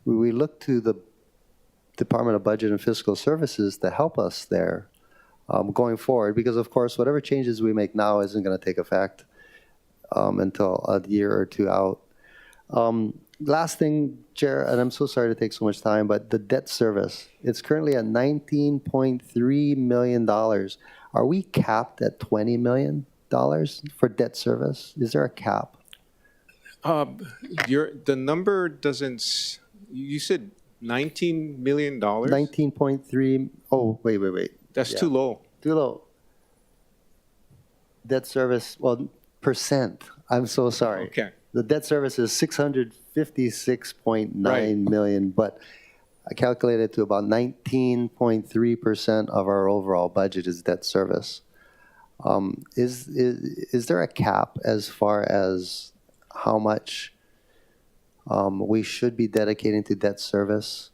We look to the Department of Budget and Fiscal Services to help us there going forward, because of course whatever changes we make now isn't going to take effect until a year or two out. Last thing, Chair, and I'm so sorry to take so much time, but the debt service, it's currently at $19.3 million. Are we capped at $20 million for debt service? Is there a cap? The number doesn't. You said $19 million. 19.3. Oh, wait. That's too low. Too low. Debt service, percent. I'm so sorry. Okay. The debt service is $656.9 Right. million, but I calculated to about 19.3% of our overall budget is debt service. Is there a cap as far as how much we should be dedicating to debt service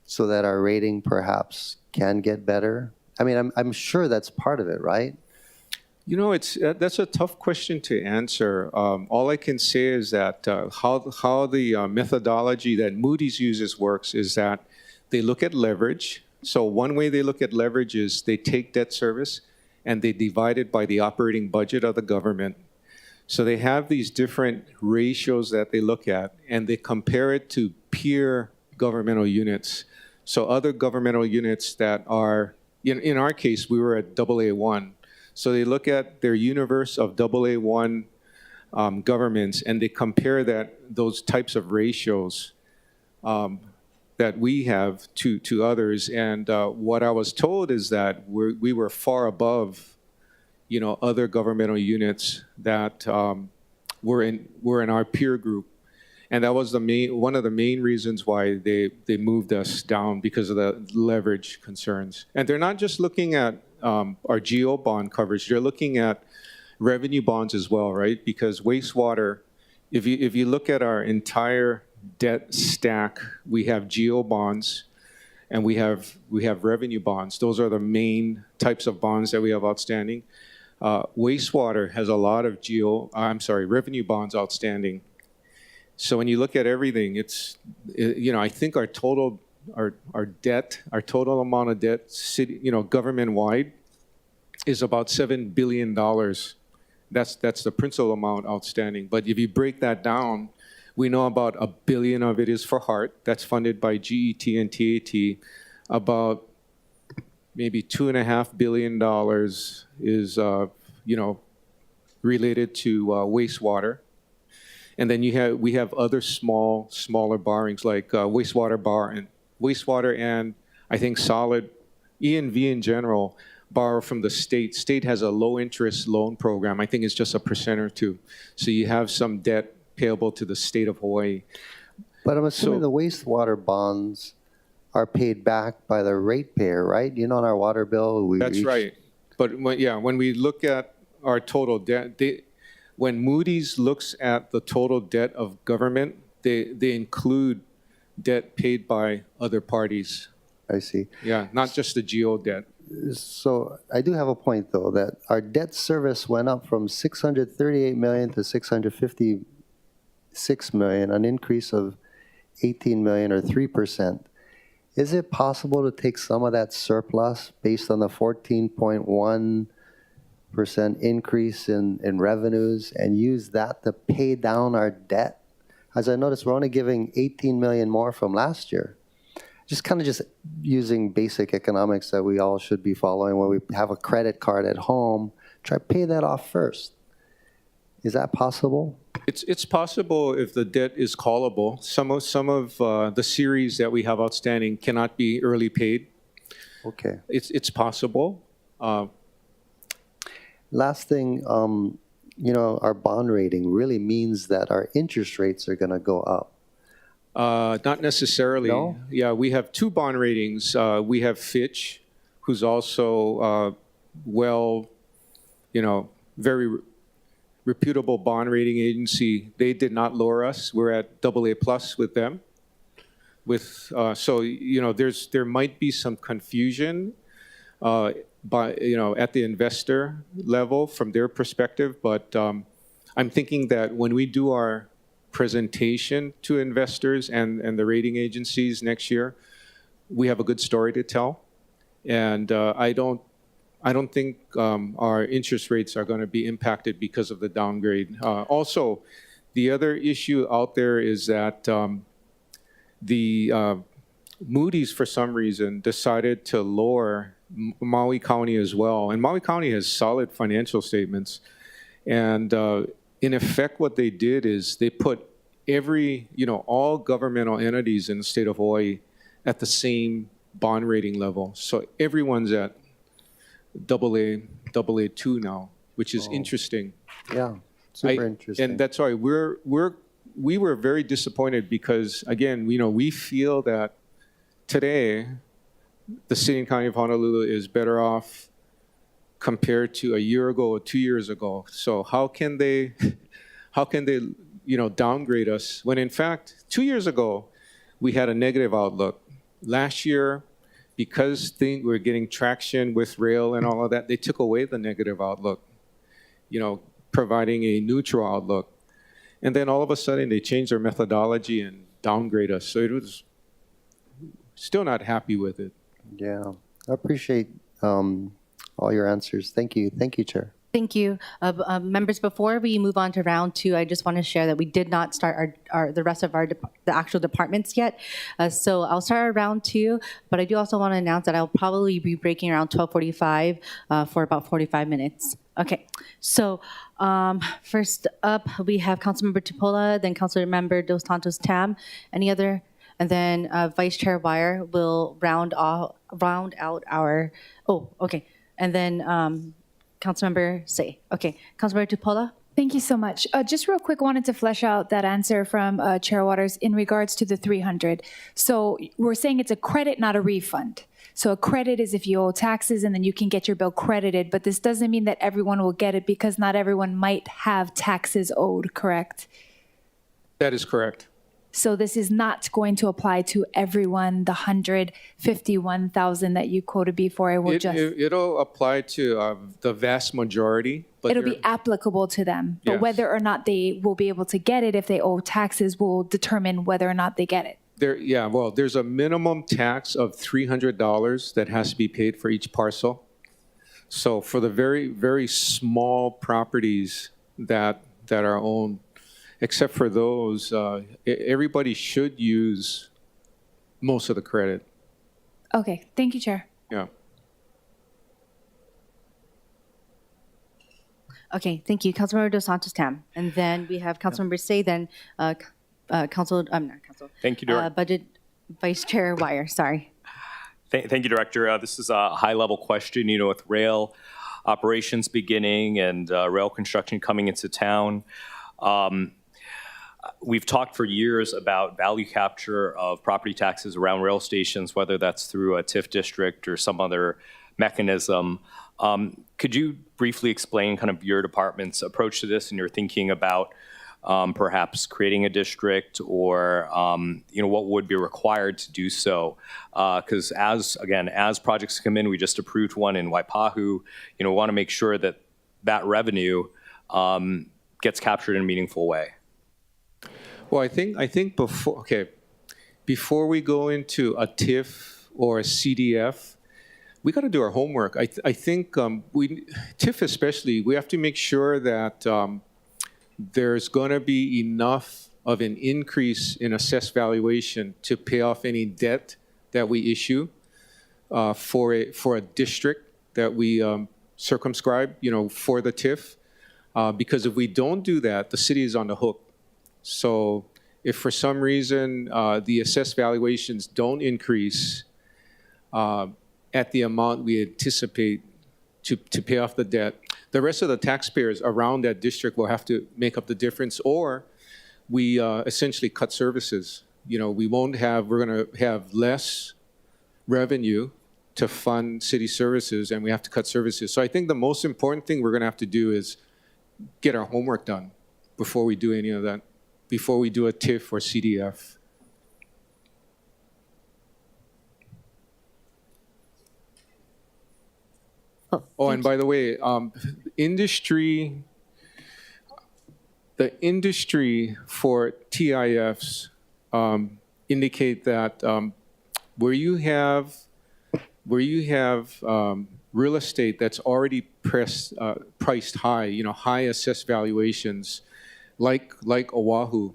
so that our rating perhaps can get better I mean, I'm sure that's part of it, right? You know, that's a tough question to answer. All I can say is that how the methodology that Moody's uses works is that they look at leverage. So one way they look at leverage is they take debt service and they divide it by the operating budget of the government. So they have these different ratios that they look at, and they compare it to peer governmental units. So other governmental units that are, in our case, we were at AA1. So they look at their universe of AA1 governments, and they compare those types of ratios that we have to others. And what I was told is that we were far above, other governmental units that were in our peer group. And that was one of the main reasons why they moved us down, because of the leverage concerns. And they're not just looking at our GO bond coverage, they're looking at revenue bonds as well, right? Because wastewater, if you look at our entire debt stack, we have GO bonds and we have revenue bonds. Those are the main types of bonds that we have outstanding. Wastewater has a lot of revenue bonds outstanding. So when you look at everything, I think our total amount of debt, government-wide, is about $7 billion. That's the principal amount outstanding. But if you break that down, we know about $1 billion of it is for HART. That's funded by GET and TAT. About maybe $2.5 billion is, related to wastewater. And then we have other smaller borrowings like wastewater and I think solid, E&V in general, borrow from the state. State has a low interest loan program. I think it's just 1% or 2%. So you have some debt payable to the state of Hawaii. But I'm assuming the wastewater bonds are paid back by the ratepayer, right? On our water bill, That's right. But when we look at our total debt, when Moody's looks at the total debt of government, they include debt paid by other parties. I see. Yeah, not just the GO debt. So I do have a point, though, that our debt service went up from $638 million to $656 million, an increase of $18 million or 3%. Is it possible to take some of that surplus based on the 14.1% increase in revenues and use that to pay down our debt? As I noticed, we're only giving $18 million more from last year. Just using basic economics that we all should be following. When we have a credit card at home, try to pay that off first. Is that possible? It's possible if the debt is callable. Some of the series that we have outstanding cannot be early paid. Okay. It's possible. Last thing, our bond rating really means that our interest rates are going to go up. Not necessarily. No? Yeah, we have 2 bond ratings. We have Fitch, who's also very reputable bond rating agency. They did not lower us. We're at AA+ with them. There might be some confusion at the investor level from their perspective, but I'm thinking that when we do our presentation to investors and the rating agencies next year, we have a good story to tell. And I don't think our interest rates are going to be impacted because of the downgrade. Also, the other issue out there is that the Moody's, for some reason, decided to lower Maui County as well. And Maui County has solid financial statements. And in effect, what they did is they put all governmental entities in the state of Hawaii at the same bond rating level. So everyone's at AA2 now, which is interesting. Yeah, super interesting. And that's why we were very disappointed because, again, we feel that today the city and county of Honolulu is better off compared to a year ago or 2 years ago. So how can they downgrade us when, in fact, 2 years ago we had a negative outlook. Last year, because we're getting traction with rail and all of that, they took away the negative outlook, providing a neutral outlook. And then all of a sudden, they changed their methodology and downgrade us. So it was still not happy with it. Yeah, I appreciate all your answers. Thank you. Thank you, Chair. Thank you. Members, before we move on to round two, I just want to share that we did not start the rest of the actual departments yet. So I'll start our round two, but I do also want to announce that I'll probably be breaking around 12:45 for about 45 minutes. Okay, so first up, we have Councilmember Tupola, then Councilmember Dos Santos Tam. Any other? And then Vice Chair Wire will round out our, okay. And then Councilmember Say. Okay, Councilmember Tupola? Thank you so much. Just real quick, wanted to flesh out that answer from Chair Waters in regards to the 300. So we're saying it's a credit, not a refund. So a credit is if you owe taxes and then you can get your bill credited, but this doesn't mean that everyone will get it because not everyone might have taxes owed, correct? That is correct. So this is not going to apply to everyone, the 151,000 that you quoted before. It'll apply to the vast majority. But it'll be applicable to them. But Yes. whether or not they will be able to get it if they owe taxes will determine whether or not they get it. There's a minimum tax of $300 that has to be paid for each parcel. So for the very, very small properties that are owned, except for those, everybody should use most of the credit. Okay, thank you, Chair. Yeah. Okay, thank you. Councilmember Dos Santos Tam. And then we have Councilmember Say, then not Council. Thank you, Director. Budget Vice Chair Wire, sorry. Thank you, Director. This is a high-level question, with rail operations beginning and rail construction coming into town. We've talked for years about value capture of property taxes around rail stations, whether that's through a TIF district or some other mechanism. Could you briefly explain kind of your department's approach to this and your thinking about perhaps creating a district or, what would be required to do so? Because as projects come in, we just approved one in Waipahu, we want to make sure that revenue gets captured in a meaningful way. Well, I think before we go into a TIF or a CDF, we got to do our homework. I think TIF especially, we have to make sure that there's going to be enough of an increase in assessed valuation to pay off any debt that we issue for a district that we circumscribe, for the TIF. Because if we don't do that, the city is on the hook. So if for some reason the assessed valuations don't increase at the amount we anticipate to pay off the debt, the rest of the taxpayers around that district will have to make up the difference, or we essentially cut services. We're going to have less revenue to fund city services, and we have to cut services. So I think the most important thing we're going to have to do is get our homework done before we do any of that, before we do a TIF or CDF. And by the way, the industry for TIFs indicate that where you have real estate that's already priced high, high assessed valuations, like Oahu,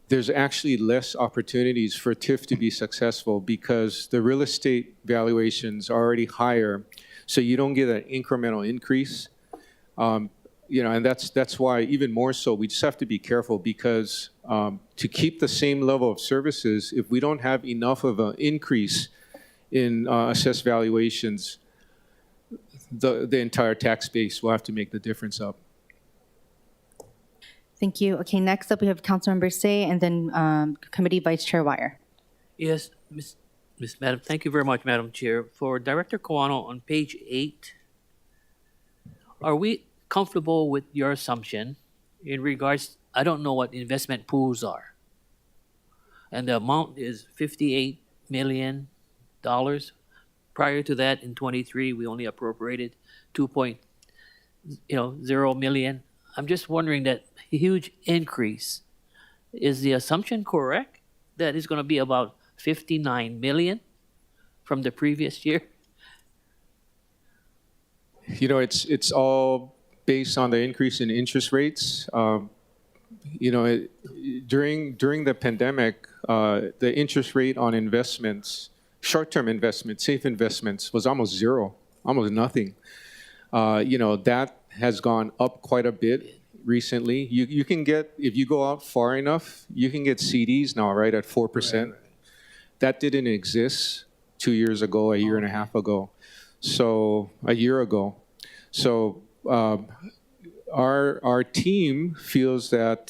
there's actually less opportunities for TIF to be successful because the real estate valuations are already higher, so you don't get an incremental increase. And that's why even more so we just have to be careful because to keep the same level of services, if we don't have enough of an increase in assessed valuations, the entire tax base will have to make the difference up. Thank you. Okay, next up we have Councilmember Say and then Committee Vice Chair Wire. Yes, Miss Madam. Thank you very much, Madam Chair. For Director Kawano, on page 8, are we comfortable with your assumption in regards, I don't know what investment pools are, and the amount is 58 million. Prior to that, in 23, we only appropriated 2.0 million. I'm just wondering that huge increase. Is the assumption correct that it's going to be about 59 million from the previous year? You know, it's all based on the increase in interest rates. You know, during the pandemic, the interest rate on investments, short-term investments, safe investments, was almost zero, almost nothing. You know, that has gone up quite a bit recently. You can get, if you go out far enough, you can get CDs now, right, at 4%. That didn't exist 2 years ago, a year and a half ago. So a year ago. So our team feels that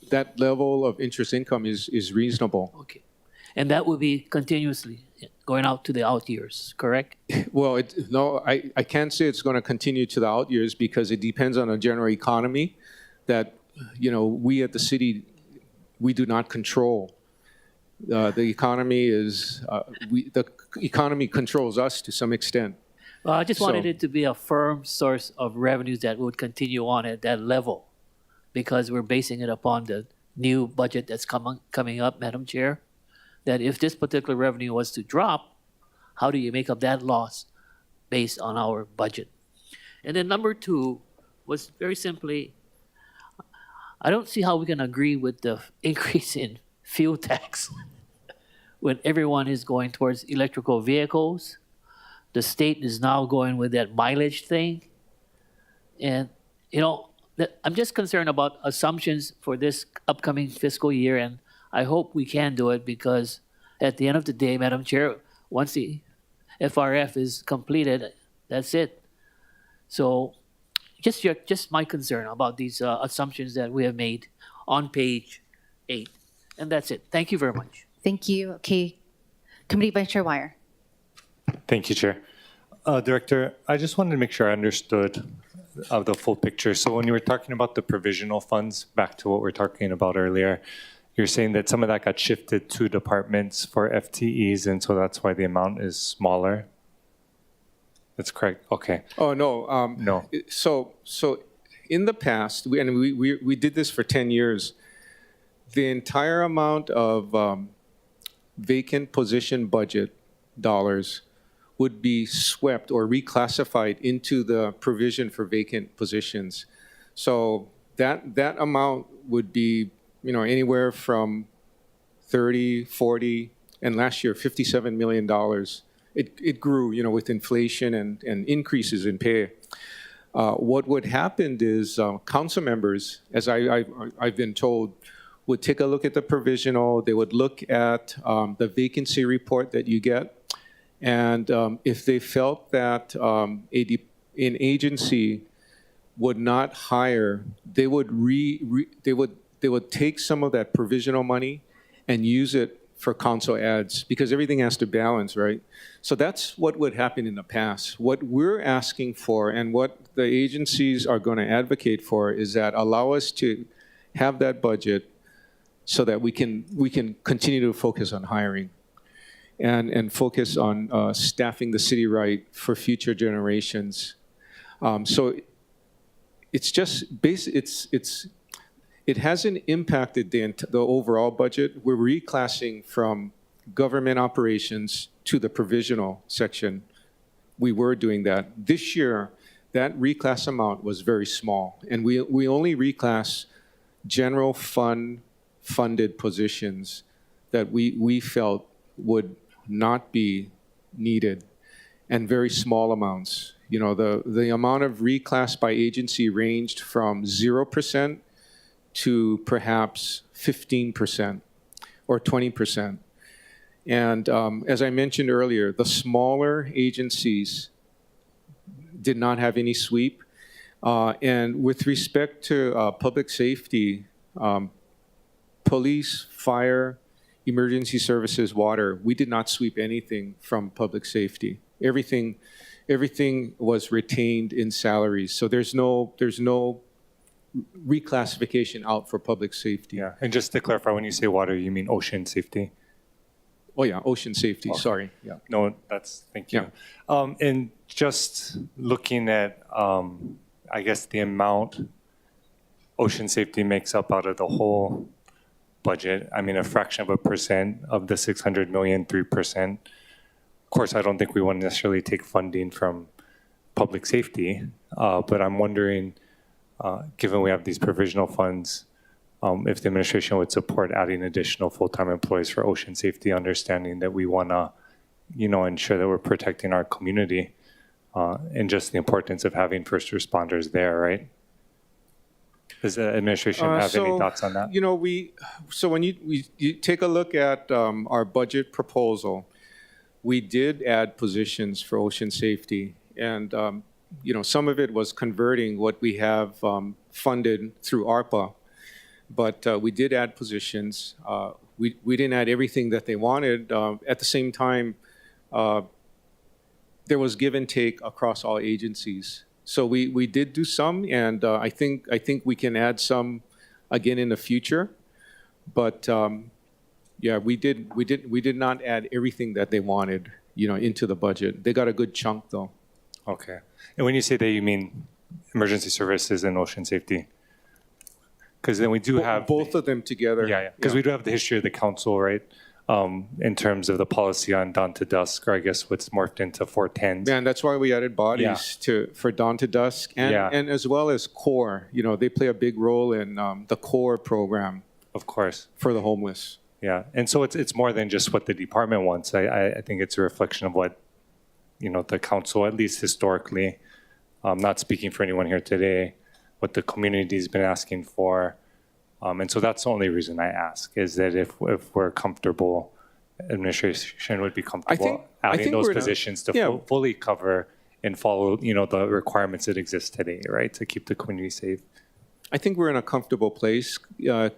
that level of interest income is reasonable. Okay. And that will be continuously going out to the out years, correct? Well, no, I can't say it's going to continue to the out years because it depends on the general economy that, you know, we at the city, we do not control. The economy the economy controls us to some extent. Well, I just wanted So- it to be a firm source of revenues that would continue on at that level because we're basing it upon the new budget that's coming up, Madam Chair. That if this particular revenue was to drop, how do you make up that loss based on our budget? And then number two was very simply, I don't see how we can agree with the increase in fuel tax when everyone is going towards electrical vehicles. The state is now going with that mileage thing. And, you know, I'm just concerned about assumptions for this upcoming fiscal year, and I hope we can do it because at the end of the day, Madam Chair, once the FRF is completed, that's it. So just my concern about these assumptions that we have made on page 8. And that's it. Thank you very much. Thank you. Okay. Committee Vice Chair Wire. Thank you, Chair. Director, I just wanted to make sure I understood the full picture. So when you were talking about the provisional funds, back to what we were talking about earlier, you're saying that some of that got shifted to departments for FTEs, and so that's why the amount is smaller? That's correct? Okay. Oh, no. No. So in the past, we did this for 10 years. The entire amount of vacant position budget dollars would be swept or reclassified into the provision for vacant positions. So that amount would be, you know, anywhere from 30, 40, and last year $57 million. It grew, you know, with inflation and increases in pay. What would happen is council members, as I've been told, would take a look at the provisional. They would look at the vacancy report that you get. And if they felt that an agency would not hire, they would take some of that provisional money and use it for council ads because everything has to balance, right? So that's what would happen in the past. What we're asking for and what the agencies are going to advocate for is that allow us to have that budget so that we can continue to focus on hiring and focus on staffing the city right for future generations. So it's just it hasn't impacted the overall budget. We're reclassing from government operations to the provisional section. We were doing that. This year, that reclass amount was very small, and we only reclass general fund funded positions that we felt would not be needed, and very small amounts. You know, the amount of reclass by agency ranged from 0% to perhaps 15% or 20%. And as I mentioned earlier, the smaller agencies did not have any sweep. And with respect to public safety, police, fire, emergency services, water, we did not sweep anything from public safety. Everything was retained in salaries. So there's no reclassification out for public safety. Yeah, and just to clarify, when you say water, you mean ocean safety? Oh, yeah, ocean safety, sorry, yeah. No, thank you. And just looking at, I guess, the amount ocean safety makes up out of the whole budget, I mean, a fraction of a percent of the 600 million, 3%. Of course, I don't think we want to necessarily take funding from public safety, but I'm wondering, given we have these provisional funds, if the administration would support adding additional full-time employees for ocean safety, understanding that we want to, ensure that we're protecting our community, and just the importance of having first responders there, right? Does the administration have any thoughts on that? So when you take a look at our budget proposal, we did add positions for ocean safety, and some of it was converting what we have funded through ARPA. But we did add positions. We didn't add everything that they wanted. At the same time, there was give and take across all agencies. So we did do some, and I think we can add some again in the future. But yeah, we did not add everything that they wanted, into the budget. They got a good chunk though. Okay. And when you say that, you mean emergency services and ocean safety? Because then we do have both of them together. Yeah. Because we do have the history of the council, right? In terms of the policy on dawn to dusk, or I guess what's morphed into 410s. Yeah, and that's why we added bodies for dawn to dusk, and as well as CORE. They play a big role in the CORE program. Of course. For the homeless. Yeah, and so it's more than just what the department wants. I think it's a reflection of what, the council, at least historically, not speaking for anyone here today, what the community's been asking for. And so that's the only reason I ask, is that if we're comfortable, administration would be comfortable adding those positions to fully cover and follow, the requirements that exist today, right, to keep the community safe. I think we're in a comfortable place,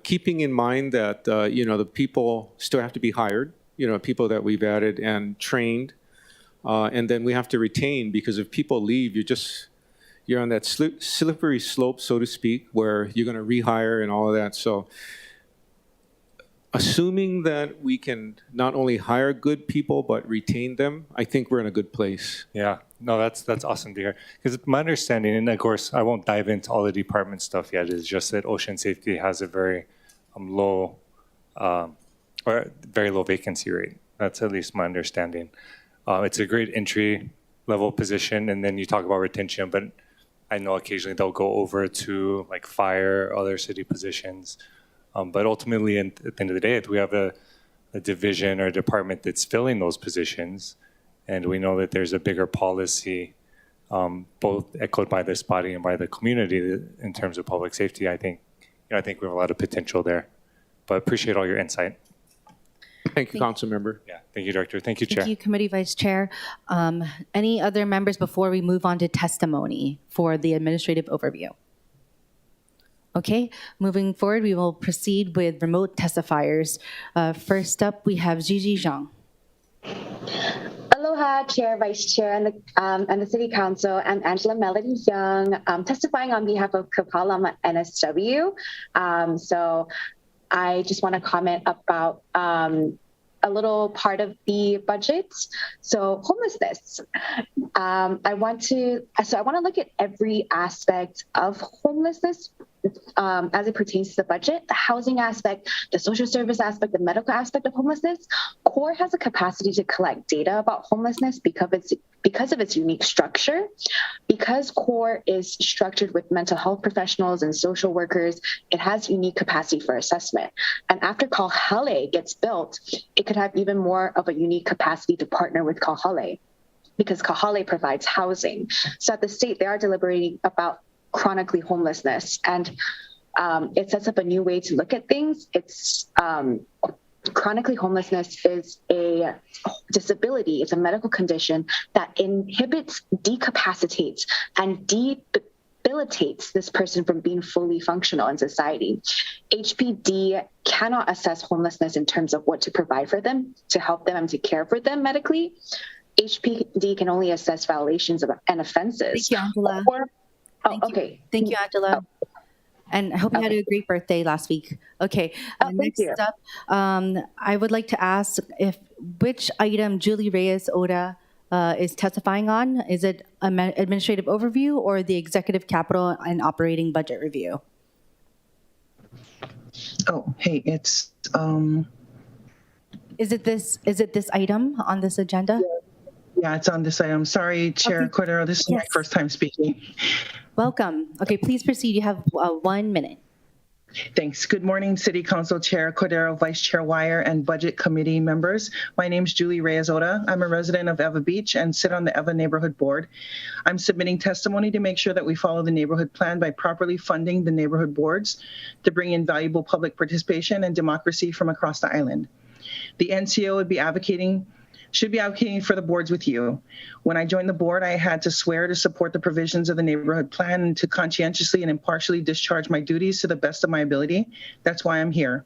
keeping in mind that, the people still have to be hired, people that we've added and trained. And then we have to retain, because if people leave, you're on that slippery slope, so to speak, where you're going to rehire and all of that. So assuming that we can not only hire good people, but retain them, I think we're in a good place. Yeah, no, that's awesome to hear. Because my understanding, and of course, I won't dive into all the department stuff yet, is just that ocean safety has a very low, or very low vacancy rate. That's at least my understanding. It's a great entry level position, and then you talk about retention, but I know occasionally they'll go over to like fire or other city positions. But ultimately, at the end of the day, if we have a division or a department that's filling those positions, and we know that there's a bigger policy, both echoed by this body and by the community in terms of public safety, I think we have a lot of potential there. But appreciate all your insight. Thank you, Council Member. Yeah, thank you, Director. Thank you, Chair. Thank you, Committee Vice Chair. Any other members before we move on to testimony for the administrative overview? Okay, moving forward, we will proceed with remote testifiers. First up, we have Gigi Zhang. Aloha, Chair, Vice Chair, and the City Council. I'm Angela Melody Young, testifying on behalf of Kapalam NSW. So I just want to comment about a little part of the budget. So homelessness. I want to look at every aspect of homelessness as it pertains to the budget, the housing aspect, the social service aspect, the medical aspect of homelessness. CORE has a capacity to collect data about homelessness because of its unique structure. Because CORE is structured with mental health professionals and social workers, it has unique capacity for assessment. And after Kahale gets built, it could have even more of a unique capacity to partner with Kahale, because Kahale provides housing. So at the state, they are deliberating about chronically homelessness, and it sets up a new way to look at things. It's chronically homelessness is a disability. It's a medical condition that inhibits, decapacitates, and debilitates this person from being fully functional in society. HPD cannot assess homelessness in terms of what to provide for them, to help them, and to care for them medically. HPD can only assess violations and offenses. Thank you, Angela. Okay. Thank you, Angela. And I hope you had a great birthday last week. Okay, thank next you. up, I would like to ask which item Julie Reyes Oda is testifying on. Is it administrative overview or the executive capital and operating budget review? Oh, hey, it's Is it this item on this agenda? yeah, it's on this item. Sorry, Chair Okay. Cordero, this is my Yes. first time speaking. Welcome. Okay, please proceed. You have 1 minute. Thanks. Good morning, City Council Chair Cordero, Vice Chair Wire, and Budget Committee members. My name is Julie Reyes Oda. I'm a resident of Eva Beach and sit on the Eva Neighborhood Board. I'm submitting testimony to make sure that we follow the neighborhood plan by properly funding the neighborhood boards to bring in valuable public participation and democracy from across the island. The NCO should be advocating for the boards with you. When I joined the board, I had to swear to support the provisions of the neighborhood plan and to conscientiously and impartially discharge my duties to the best of my ability. That's why I'm here.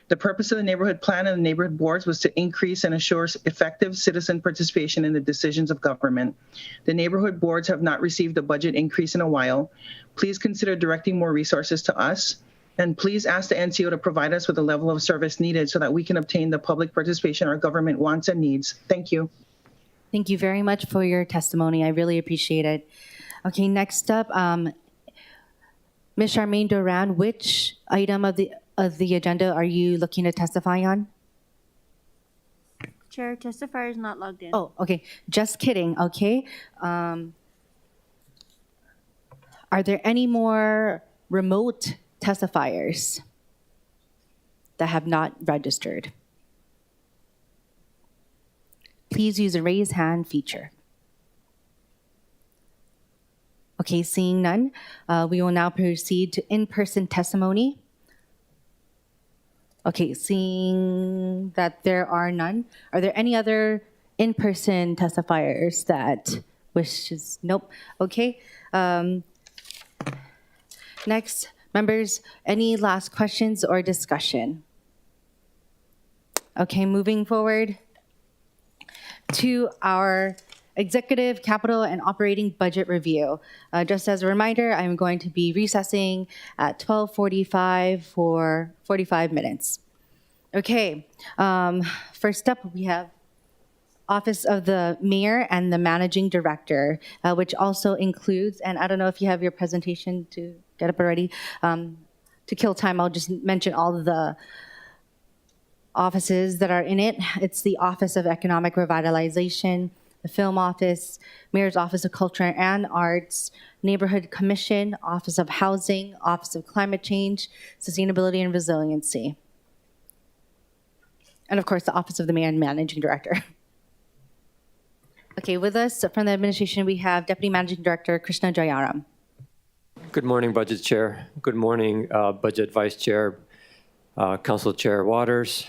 The purpose of the neighborhood plan and the neighborhood boards was to increase and assure effective citizen participation in the decisions of government. The neighborhood boards have not received a budget increase in a while. Please consider directing more resources to us. And please ask the NCO to provide us with the level of service needed so that we can obtain the public participation our government wants and needs. Thank you. Thank you very much for your testimony. I really appreciate it. Okay, next up, Ms. Charmaine Duran, which item of the agenda are you looking to testify on? Chair, testifier is not logged in. Oh, okay. Just kidding. Okay. Are there any more remote testifiers that have not registered? Please use the raise hand feature. Okay, seeing none, we will now proceed to in-person testimony. Okay, seeing that there are none, are there any other in-person testifiers that wishes? Nope. Okay. Next, members, any last questions or discussion? Okay, moving forward to our executive capital and operating budget review. Just as a reminder, I'm going to be recessing at 12:45 for 45 minutes. Okay, first up we have Office of the Mayor and the Managing Director, which also includes, and I don't know if you have your presentation to get up already. To kill time, I'll just mention all of the offices that are in it. It's the Office of Economic Revitalization, the Film Office, Mayor's Office of Culture and Arts, Neighborhood Commission, Office of Housing, Office of Climate Change, Sustainability and Resiliency. And of course, the Office of the Mayor and Managing Director. Okay, with us from the administration, we have Deputy Managing Director Krishna Jayaram. Good morning, Budget Chair. Good morning, Budget Vice Chair, Council Chair Waters,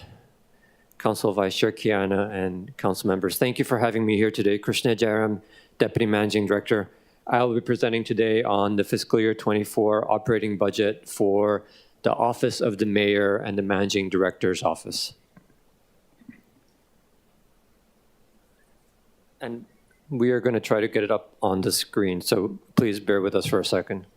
Council Vice Chair Kiana, and Council members. Thank you for having me here today. Krishna Jayaram, Deputy Managing Director. I will be presenting today on the fiscal year 24 operating budget for the Office of the Mayor and the Managing Director's Office. And we are going to try to get it up on the screen, so please bear with us for a second.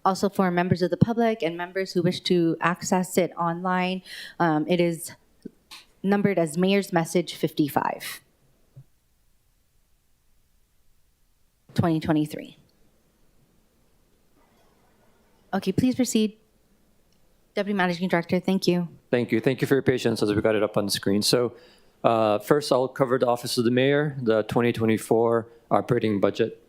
Also for members of the public and members who wish to access it online, it is numbered as Mayor's Message 55, 2023. Okay, please proceed. Deputy Managing Director, thank you. Thank you. Thank you for your patience as we got it up on the screen. So first, I'll cover the Office of the Mayor, the 2024 operating budget.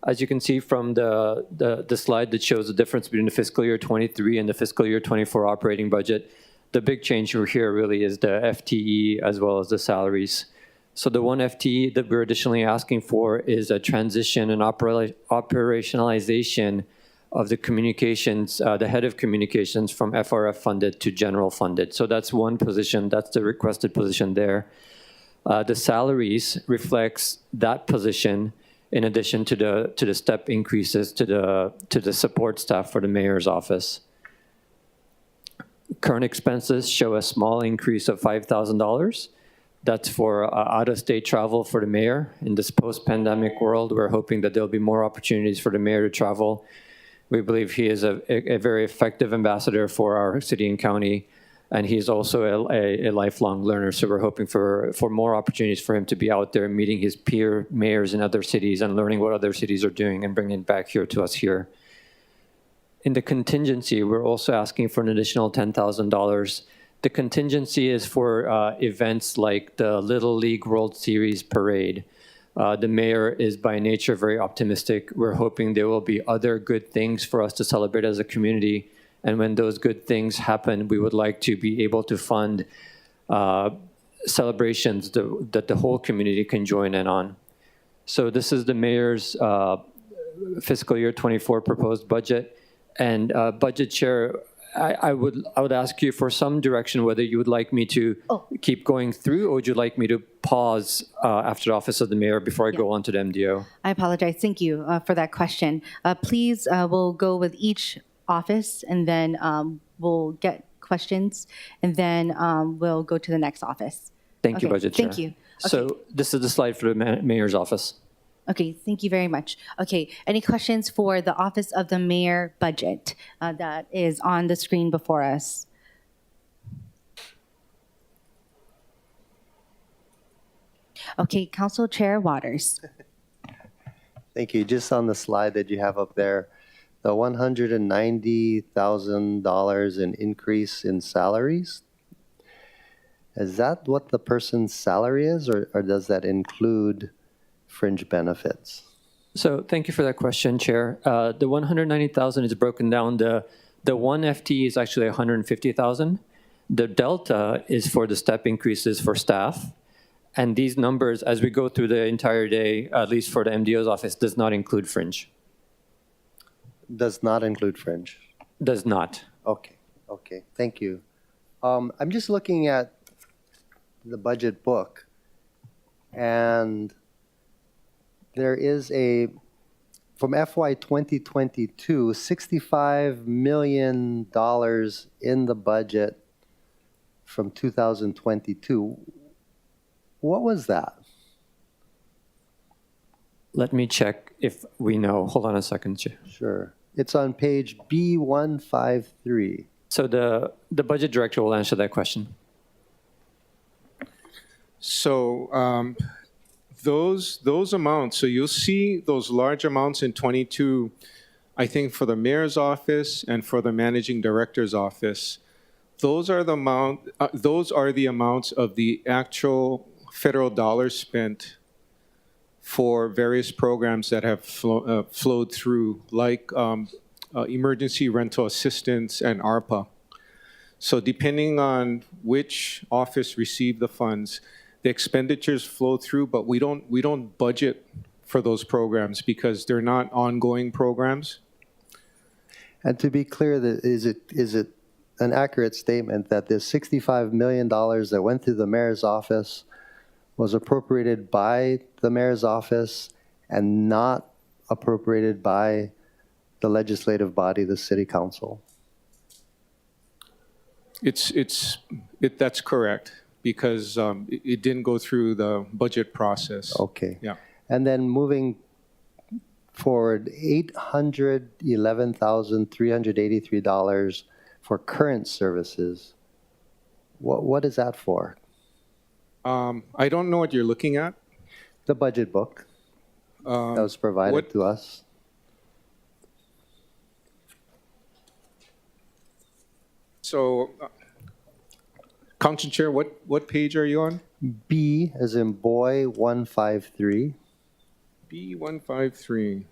As you can see from the slide that shows the difference between the fiscal year 23 and the fiscal year 24 operating budget, the big change here really is the FTE as well as the salaries. So the one FTE that we're additionally asking for is a transition and operationalization of the communications, the head of communications from FRF funded to general funded. So that's one position, that's the requested position there. The salaries reflects that position in addition to the step increases to the support staff for the mayor's office. Current expenses show a small increase of $5,000. That's for out-of-state travel for the mayor. In this post-pandemic world, we're hoping that there'll be more opportunities for the mayor to travel. We believe he is a very effective ambassador for our city and county, and he's also a lifelong learner. So we're hoping for more opportunities for him to be out there meeting his peer mayors in other cities and learning what other cities are doing and bringing it back here to us here. In the contingency, we're also asking for an additional $10,000. The contingency is for events like the Little League World Series Parade. The mayor is by nature very optimistic. We're hoping there will be other good things for us to celebrate as a community. And when those good things happen, we would like to be able to fund celebrations that the whole community can join in on. So this is the mayor's fiscal year 24 proposed budget. And Budget Chair, I would ask you for some direction whether you would like me to keep going through, or would you like me to pause after the office of the mayor before I go on to the MDO? I apologize. Thank you for that question. Please, we'll go with each office, and then we'll get questions, and then we'll go to the next office. Thank you, Budget Chair. Thank you. So this is the slide for the mayor's office. Okay, thank you very much. Okay, any questions for the Office of the Mayor budget that is on the screen before us? Okay, Council Chair Waters. Thank you. Just on the slide that you have up there, the $190,000 in increase in salaries, is that what the person's salary is, or does that include fringe benefits? So thank you for that question, Chair. The 190,000 is broken down. The one FTE is actually 150,000. The delta is for the step increases for staff. And these numbers, as we go through the entire day, at least for the MDO's office, does not include fringe. Does not include fringe. Does not. Okay, okay, thank you. I'm just looking at the budget book, and there is from FY 2022, $65 million in the budget from 2022. What was that? Let me check if we know. Hold on a second, Chair. Sure. It's on page B153. So the budget director will answer that question. So those amounts, so you'll see those large amounts in 22, I think for the mayor's office and for the managing director's office. Those are the amounts of the actual federal dollars spent for various programs that have flowed through, like emergency rental assistance and ARPA. So depending on which office received the funds, the expenditures flow through, but we don't budget for those programs because they're not ongoing programs. And to be clear, is it an accurate statement that this $65 million that went through the mayor's office was appropriated by the mayor's office and not appropriated by the legislative body, the city council? That's correct, because it didn't go through the budget process. Okay. Yeah. And then moving forward, $811,383 for current services. What is that for? I don't know what you're looking at. The budget book that was provided to us. So, Council Chair, what page are you on? B as in boy 153. B153.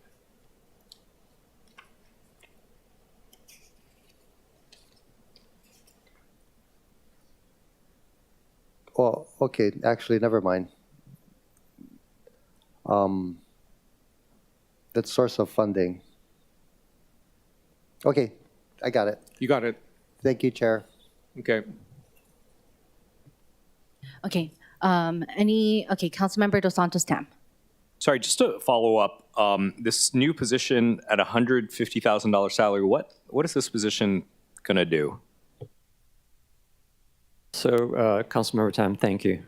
Oh, okay. Actually, never mind. That's source of funding. Okay, I got it. You got it. Thank you, Chair. Okay. Okay, Councilmember Dos Santos Tam. Sorry, just to follow up, this new position at $150,000 salary, what is this position going to do? So, Councilmember Tam, thank you.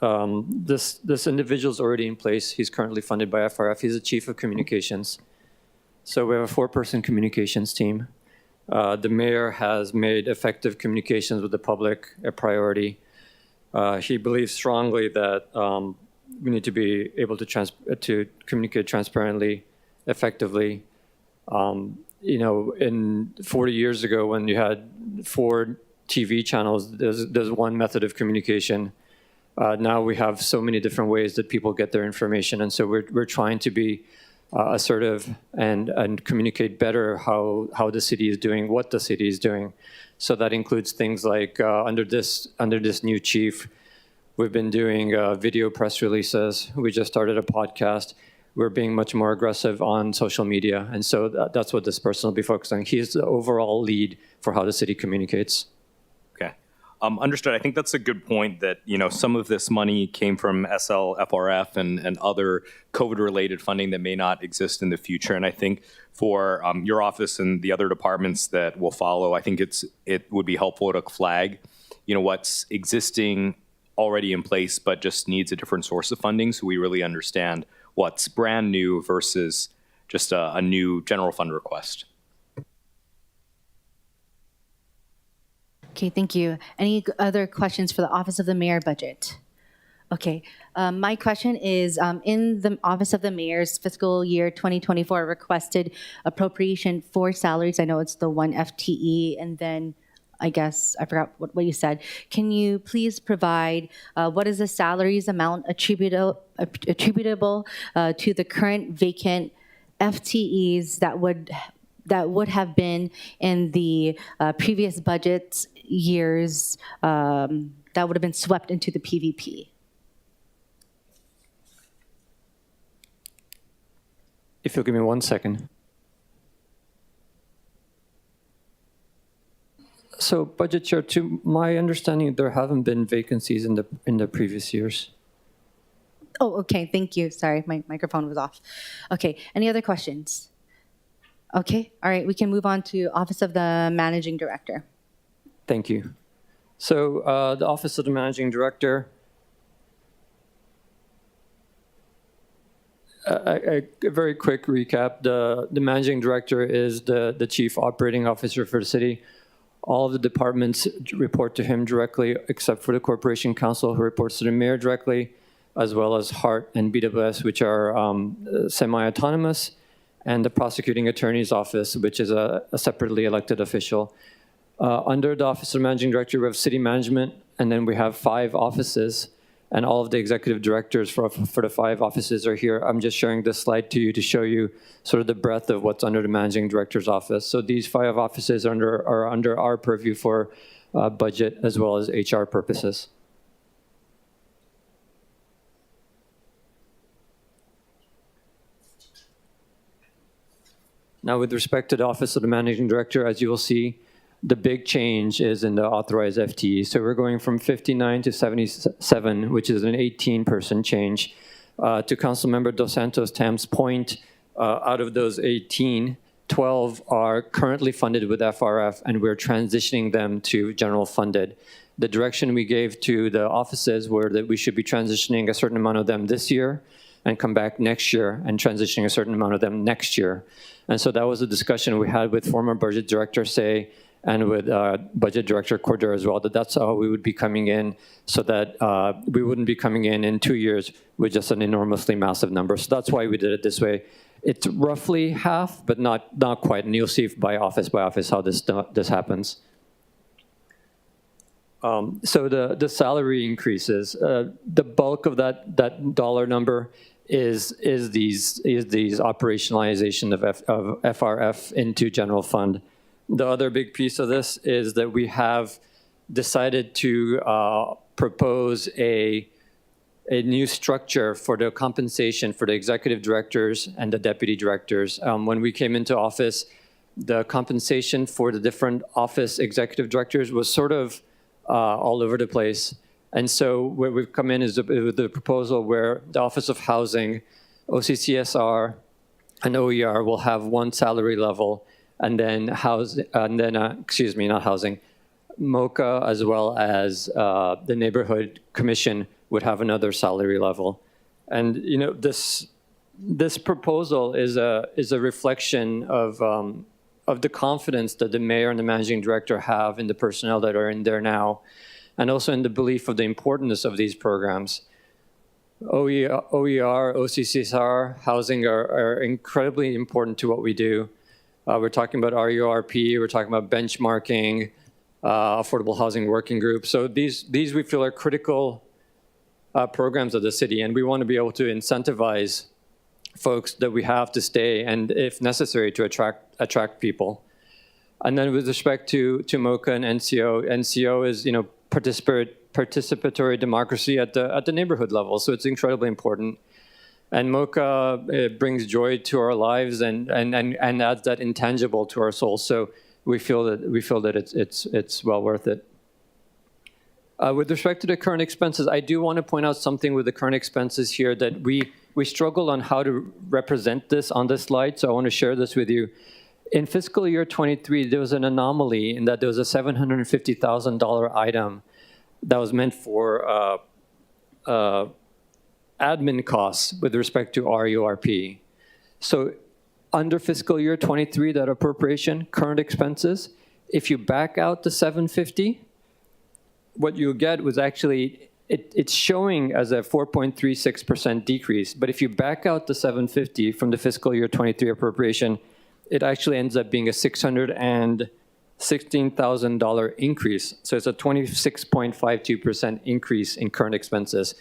This individual is already in place. He's currently funded by FRF. He's the Chief of Communications. So we have a 4-person communications team. The mayor has made effective communications with the public a priority. He believes strongly that we need to be able to communicate transparently, effectively. You know, in 40 years ago, when you had 4 TV channels, there's one method of communication. Now we have so many different ways that people get their information, and so we're trying to be assertive and communicate better how the city is doing, what the city is doing. So that includes things like under this new chief, we've been doing video press releases. We just started a podcast. We're being much more aggressive on social media, and so that's what this person will be focusing on. He is the overall lead for how the city communicates. Understood. I think that's a good point that, you know, some of this money came from SLFRF and other COVID-related funding that may not exist in the future. And I think for your office and the other departments that will follow, I think it would be helpful to flag, you know, what's existing already in place but just needs a different source of funding, so we really understand what's brand new versus just a new general fund request. Okay, thank you. Any other questions for the Office of the Mayor budget? Okay, my question is, in the Office of the Mayor's fiscal year 2024 requested appropriation for salaries, I know it's the 1 FTE, and then I guess I forgot what you said. Can you please provide what is the salaries amount attributable to the current vacant FTEs that would have been in the previous budget years that would have been swept into the PVP? If you'll give me 1 second. So, Budget Chair, to my understanding, there haven't been vacancies in the previous years. Oh, okay, thank you. Sorry, my microphone was off. Okay, any other questions? Okay, all right, we can move on to Office of the Managing Director. Thank you. So the Office of the Managing Director, a very quick recap. The Managing Director is the Chief Operating Officer for the city. All of the departments report to him directly, except for the Corporation Council, who reports to the Mayor directly, as well as HART and BWS, which are semi-autonomous, and the Prosecuting Attorney's Office, which is a separately elected official. Under the Office of Managing Director, we have City Management, and then we have 5 offices, and all of the executive directors for the 5 offices are here. I'm just sharing this slide to you to show you sort of the breadth of what's under the Managing Director's office. So these 5 offices are under our purview for budget as well as HR purposes. Now, with respect to the Office of the Managing Director, as you will see, the big change is in the authorized FTE. So we're going from 59 to 77, which is an 18-person change. To Councilmember Dos Santos Tam's point, out of those 18, 12 are currently funded with FRF, and we're transitioning them to general funded. The direction we gave to the offices were that we should be transitioning a certain amount of them this year and come back next year and transitioning a certain amount of them next year. And so that was a discussion we had with former Budget Director Say and with Budget Director Cordero as well, that's how we would be coming in, so that we wouldn't be coming in 2 years with just an enormously massive number. So that's why we did it this way. It's roughly half, but not quite. And you'll see by office how this happens. So the salary increases, the bulk of that dollar number is these operationalization of FRF into general fund. The other big piece of this is that we have decided to propose a new structure for the compensation for the executive directors and the deputy directors. When we came into office, the compensation for the different office executive directors was sort of all over the place. And so where we've come in is with the proposal where the Office of Housing OCCSR and OER will have one salary level, and then not housing, MOCA as well as the neighborhood commission would have another salary level. And this proposal is a reflection of the confidence that the mayor and the managing director have in the personnel that are in there now, and also in the belief of the importance of these programs. OER, OCCSR, housing are incredibly important to what we do. We're talking about RURP, we're talking about benchmarking, affordable housing working group. So these we feel are critical programs of the city, and we want to be able to incentivize folks that we have to stay, and if necessary, to attract people. And then with respect to MOCA and NCO is participatory democracy at the neighborhood level, so it's incredibly important. And MOCA brings joy to our lives and adds that intangible to our souls. So we feel that it's well worth it. With respect to the current expenses, I do want to point out something with the current expenses here that we struggled on how to represent this on this slide, so I want to share this with you. In fiscal year 23, there was an anomaly in that there was a $750,000 item that was meant for admin costs with respect to RURP. So under fiscal year 23, that appropriation, current expenses, if you back out the $750,000, what you get was actually, it's showing as a 4.36% decrease, but if you back out the $750,000 from the fiscal year 23 appropriation, it actually ends up being a $616,000 increase. So it's a 26.52% increase in current expenses.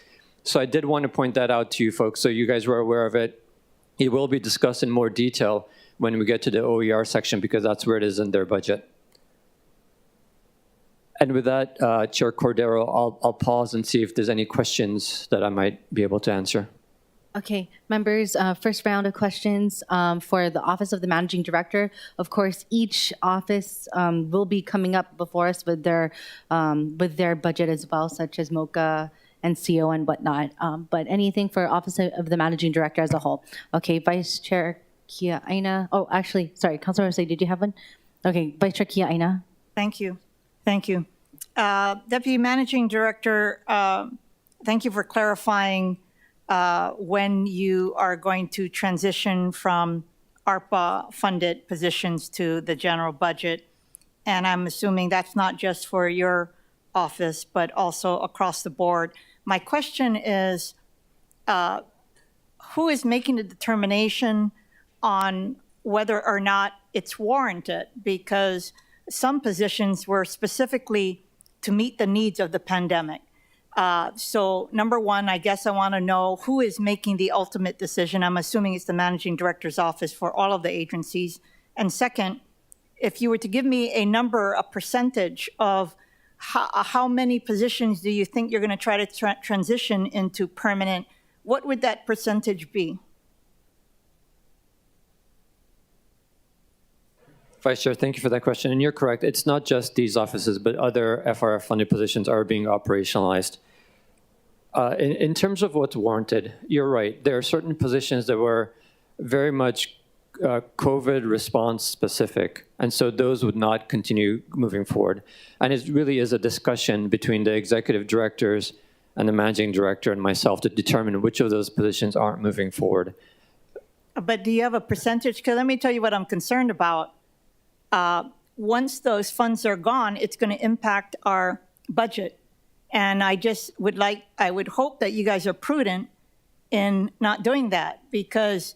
So I did want to point that out to you folks so you guys were aware of it. It will be discussed in more detail when we get to the OER section because that's where it is in their budget. And with that, Chair Cordero, I'll pause and see if there's any questions that I might be able to answer. Okay, members, first round of questions for the Office of the Managing Director. Of course, each office will be coming up before us with their budget as well, such as MOCA and CO and whatnot. But anything for Office of the Managing Director as a whole. Okay, Vice Chair Kia Aina. Oh, actually, sorry, Councilor Jose, did you have one? Okay, Vice Chair Kia Aina. Thank you. Thank you. Deputy Managing Director, thank you for clarifying when you are going to transition from ARPA-funded positions to the general budget. And I'm assuming that's not just for your office, but also across the board. My question is, who is making the determination on whether or not it's warranted? Because some positions were specifically to meet the needs of the pandemic. So number one, I guess I want to know who is making the ultimate decision. I'm assuming it's the Managing Director's office for all of the agencies. And second, if you were to give me a number, a percentage of how many positions do you think you're going to try to transition into permanent, what would that percentage be? Vice Chair, thank you for that question. And you're correct. It's not just these offices, but other FRF-funded positions are being operationalized. In terms of what's warranted, you're right. There are certain positions that were very much COVID response specific, and so those would not continue moving forward. And it really is a discussion between the executive directors and the managing director and myself to determine which of those positions aren't moving forward. But do you have a percentage? Because let me tell you what I'm concerned about. Once those funds are gone, it's going to impact our budget. And I would hope that you guys are prudent in not doing that, because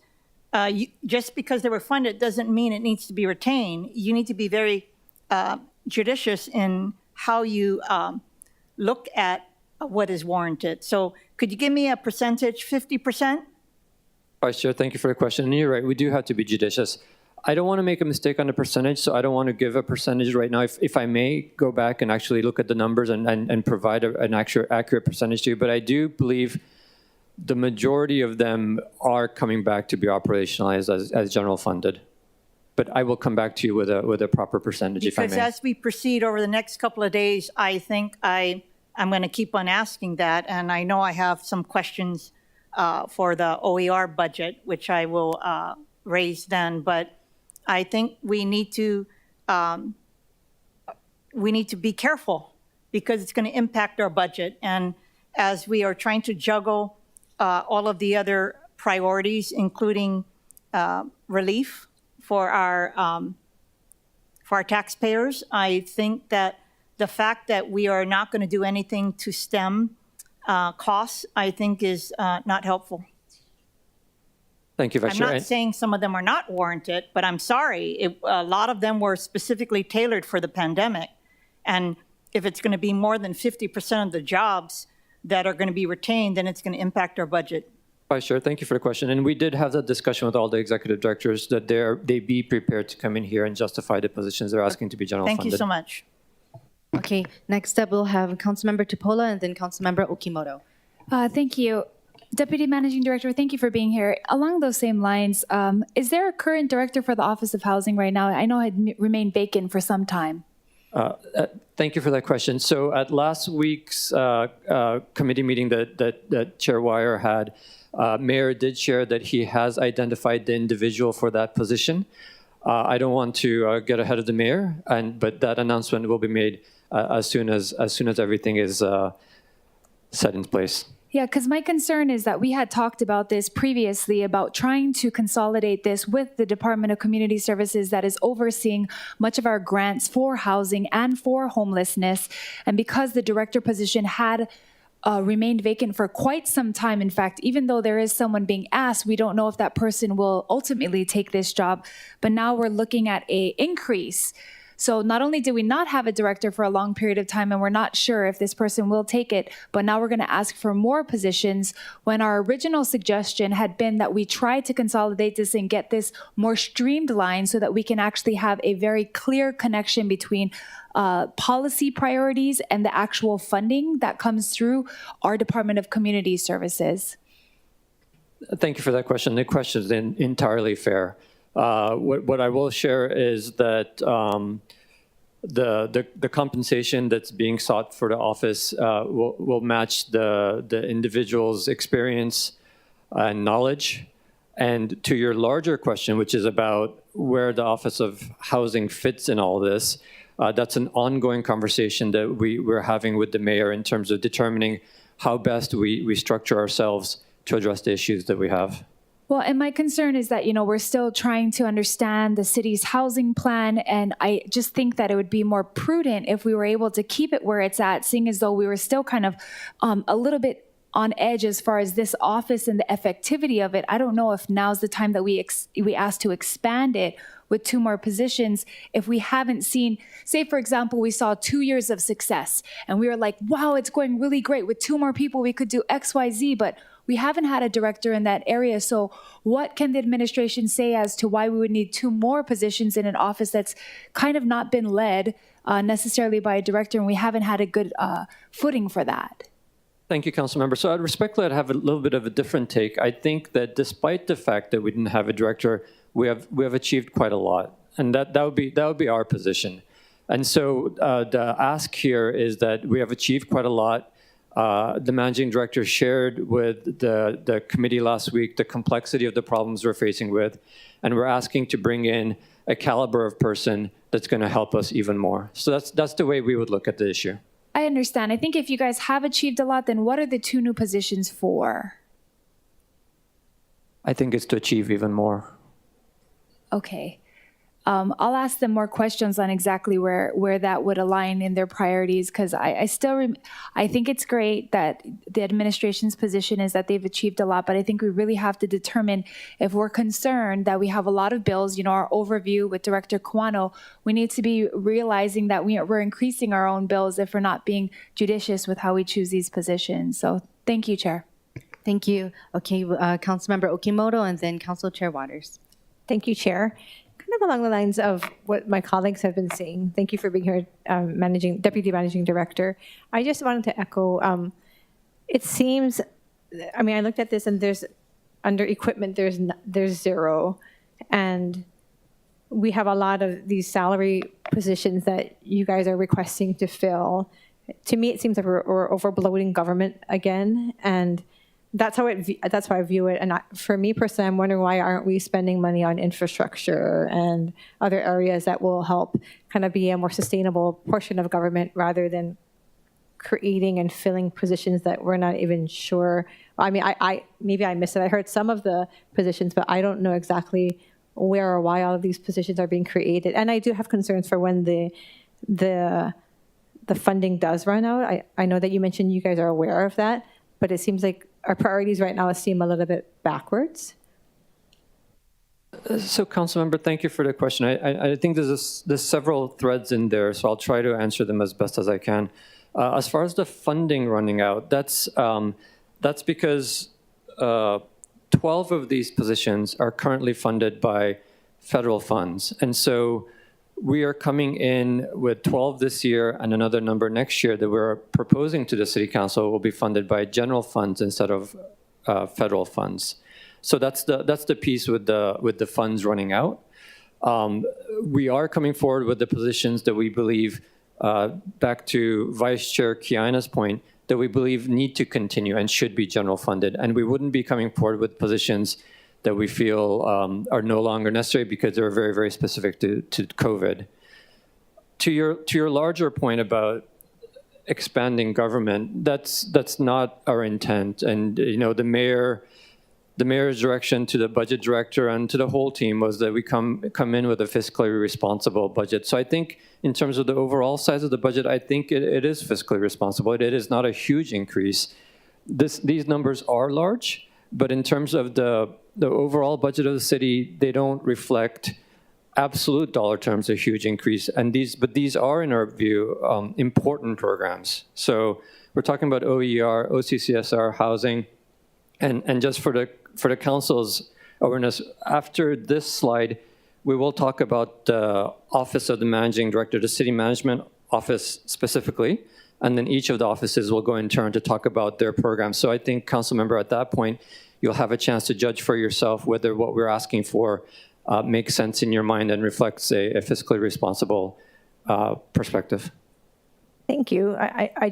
just because they were funded doesn't mean it needs to be retained. You need to be very judicious in how you look at what is warranted. So could you give me a percentage, 50%? Vice Chair, thank you for the question. And you're right, we do have to be judicious. I don't want to make a mistake on the percentage, so I don't want to give a percentage right now. If I may go back and actually look at the numbers and provide an accurate percentage to you, but I do believe the majority of them are coming back to be operationalized as general funded. But I will come back to you with a proper percentage, if I may. Because as we proceed over the next couple of days, I think I'm going to keep on asking that, and I know I have some questions for the OER budget, which I will raise then. But I think we need to be careful because it's going to impact our budget. And as we are trying to juggle all of the other priorities, including relief for our taxpayers, I think that the fact that we are not going to do anything to stem costs, I think is not helpful. Thank you, Vice I'm Chair. not saying some of them are not warranted, but I'm sorry. A lot of them were specifically tailored for the pandemic. And if it's going to be more than 50% of the jobs that are going to be retained, then it's going to impact our budget. Vice Chair, thank you for the question. And we did have that discussion with all the executive directors that they be prepared to come in here and justify the positions they're asking to be general funded. Thank you so much. Okay, next up we'll have Councilmember Tupola and then Councilmember Okimoto. Thank you. Deputy Managing Director, thank you for being here. Along those same lines, is there a current director for the Office of Housing right now? I know it had remained vacant for some time. Thank you for that question. So at last week's committee meeting that Chair Wire had, Mayor did share that he has identified the individual for that position. I don't want to get ahead of the mayor, but that announcement will be made as soon as everything is set in place. Yeah, because my concern is that we had talked about this previously about trying to consolidate this with the Department of Community Services that is overseeing much of our grants for housing and for homelessness. And because the director position had remained vacant for quite some time, in fact, even though there is someone being asked, we don't know if that person will ultimately take this job. But now we're looking at an increase. So not only did we not have a director for a long period of time, and we're not sure if this person will take it, but now we're going to ask for more positions when our original suggestion had been that we try to consolidate this and get this more streamlined so that we can actually have a very clear connection between policy priorities and the actual funding that comes through our Department of Community Services. Thank you for that question. The question is entirely fair. What I will share is that the compensation that's being sought for the office will match the individual's experience and knowledge. And to your larger question, which is about where the Office of Housing fits in all this, that's an ongoing conversation that we're having with the mayor in terms of determining how best we structure ourselves to address the issues that we have. Well, and my concern is that, we're still trying to understand the city's housing plan, and I just think that it would be more prudent if we were able to keep it where it's at, seeing as though we were still kind of a little bit on edge as far as this office and the effectivity of it. I don't know if now's the time that we ask to expand it with 2 more positions if we haven't seen, say, for example, we saw 2 years of success, and we were like, wow, it's going really great. With 2 more people, we could do X, Y, Z, but we haven't had a director in that area. So what can the administration say as to why we would need 2 more positions in an office that's kind of not been led necessarily by a director, and we haven't had a good footing for that? Thank you, Councilmember. So I'd respectfully have a little bit of a different take. I think that despite the fact that we didn't have a director, we have achieved quite a lot, and that would be our position. And so the ask here is that we have achieved quite a lot. The managing director shared with the committee last week the complexity of the problems we're facing with, and we're asking to bring in a caliber of person that's going to help us even more. So that's the way we would look at the issue. I understand. I think if you guys have achieved a lot, then what are the 2 new positions for? I think it's to achieve even more. Okay. I'll ask them more questions on exactly where that would align in their priorities, because I think it's great that the administration's position is that they've achieved a lot, but I think we really have to determine if we're concerned that we have a lot of bills. Our overview with Director Kawano, we need to be realizing that we're increasing our own bills if we're not being judicious with how we choose these positions. So thank you, Chair. Thank you. Okay, Councilmember Okimoto and then Council Chair Waters. Thank you, Chair. Kind of along the lines of what my colleagues have been saying. Thank you for being here, Deputy Managing Director. I just wanted to echo, it seems, I looked at this and there's, under equipment, there's 0. And we have a lot of these salary positions that you guys are requesting to fill. To me, it seems like we're overbloating government again. And that's how I view it. And for me personally, I'm wondering why aren't we spending money on infrastructure and other areas that will help kind of be a more sustainable portion of government rather than creating and filling positions that we're not even sure. I mean, I maybe I missed it. I heard some of the positions, but I don't know exactly where or why all of these positions are being created. And I do have concerns for when the funding does run out. I know that you mentioned you guys are aware of that, but it seems like our priorities right now seem a little bit backwards. So, Councilmember, thank you for the question. I think there's several threads in there, so I'll try to answer them as best as I can. As far as the funding running out, that's because 12 of these positions are currently funded by federal funds. And so we are coming in with 12 this year and another number next year that we're proposing to the City Council will be funded by general funds instead of federal funds. So that's the piece with the funds running out. We are coming forward with the positions that we believe, back to Vice Chair Kiana's point, that we believe need to continue and should be general funded. And we wouldn't be coming forward with positions that we feel are no longer necessary because they're very, very specific to COVID. To your larger point about expanding government, that's not our intent. And you know, the mayor's direction to the budget director and to the whole team was that we come in with a fiscally responsible budget. So I think in terms of the overall size of the budget, I think it is fiscally responsible. It is not a huge increase. These numbers are large, but in terms of the overall budget of the city, they don't reflect absolute dollar terms a huge increase. And these are, in our view, important programs. So we're talking about OER, OCCSR, housing, and just for the council's awareness, after this slide, we will talk about the Office of the Managing Director, the City Management Office specifically, and then each of the offices will go in turn to talk about their programs. So I think, council member, at that point, you'll have a chance to judge for yourself whether what we're asking for makes sense in your mind and reflects a fiscally responsible perspective. Thank you. I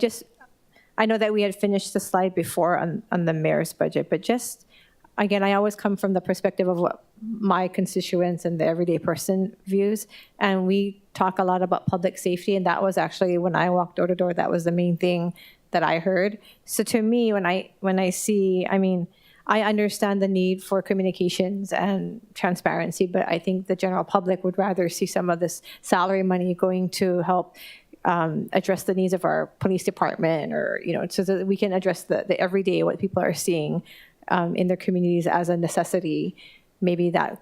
know that we had finished the slide before on the mayor's budget, but just, again, I always come from the perspective of what my constituents and the everyday person views. And we talk a lot about public safety, and that was actually, when I walked door to door, that was the main thing that I heard. So to me, when I see, I mean, I understand the need for communications and transparency, but I think the general public would rather see some of this salary money going to help address the needs of our police department, or, you know, so that we can address the everyday, what people are seeing in their communities as a necessity. Maybe that,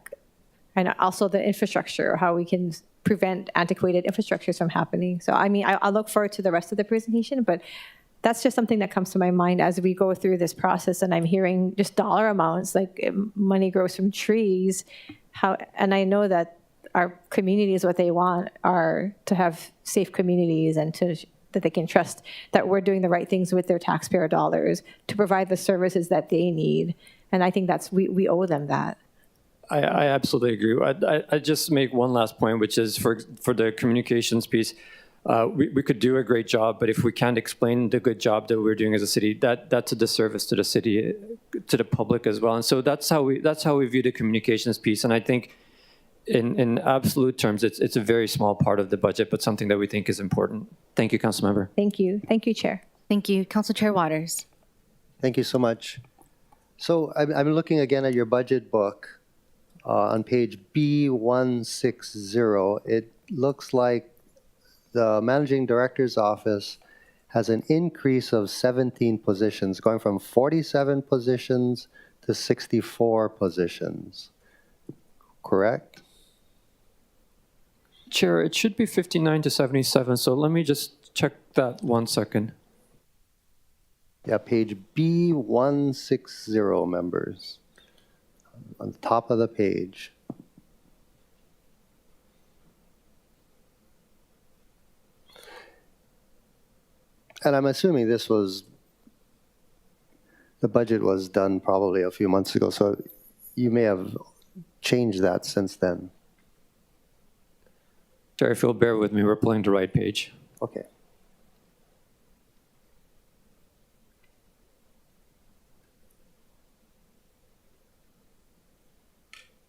and also the infrastructure, how we can prevent antiquated infrastructures from happening. So, I mean, I look forward to the rest of the presentation, but that's just something that comes to my mind as we go through this process, and I'm hearing just dollar amounts, like money grows from trees. And I know that our communities, what they want are to have safe communities and that they can trust that we're doing the right things with their taxpayer dollars to provide the services that they need. And I think we owe them that. I absolutely agree. I just make one last point, which is for the communications piece. We could do a great job, but if we can't explain the good job that we're doing as a city, that's a disservice to the city, to the public as well. And so that's how we view the communications piece. And I think in absolute terms, it's a very small part of the budget, but something that we think is important. Thank you, Councilmember. Thank you. Thank you, Chair. Thank you. Council Chair Waters. Thank you so much. So I'm looking again at your budget book on page B160. It looks like the Managing Director's Office has an increase of 17 positions, going from 47 positions to 64 positions. Correct? Chair, it should be 59 to 77, so let me just check that 1 second. Yeah, page B160, members, on the top of the page. And I'm assuming the budget was done probably a few months ago, so you may have changed that since then. Chair, if you'll bear with me, we're pulling the right page. Okay.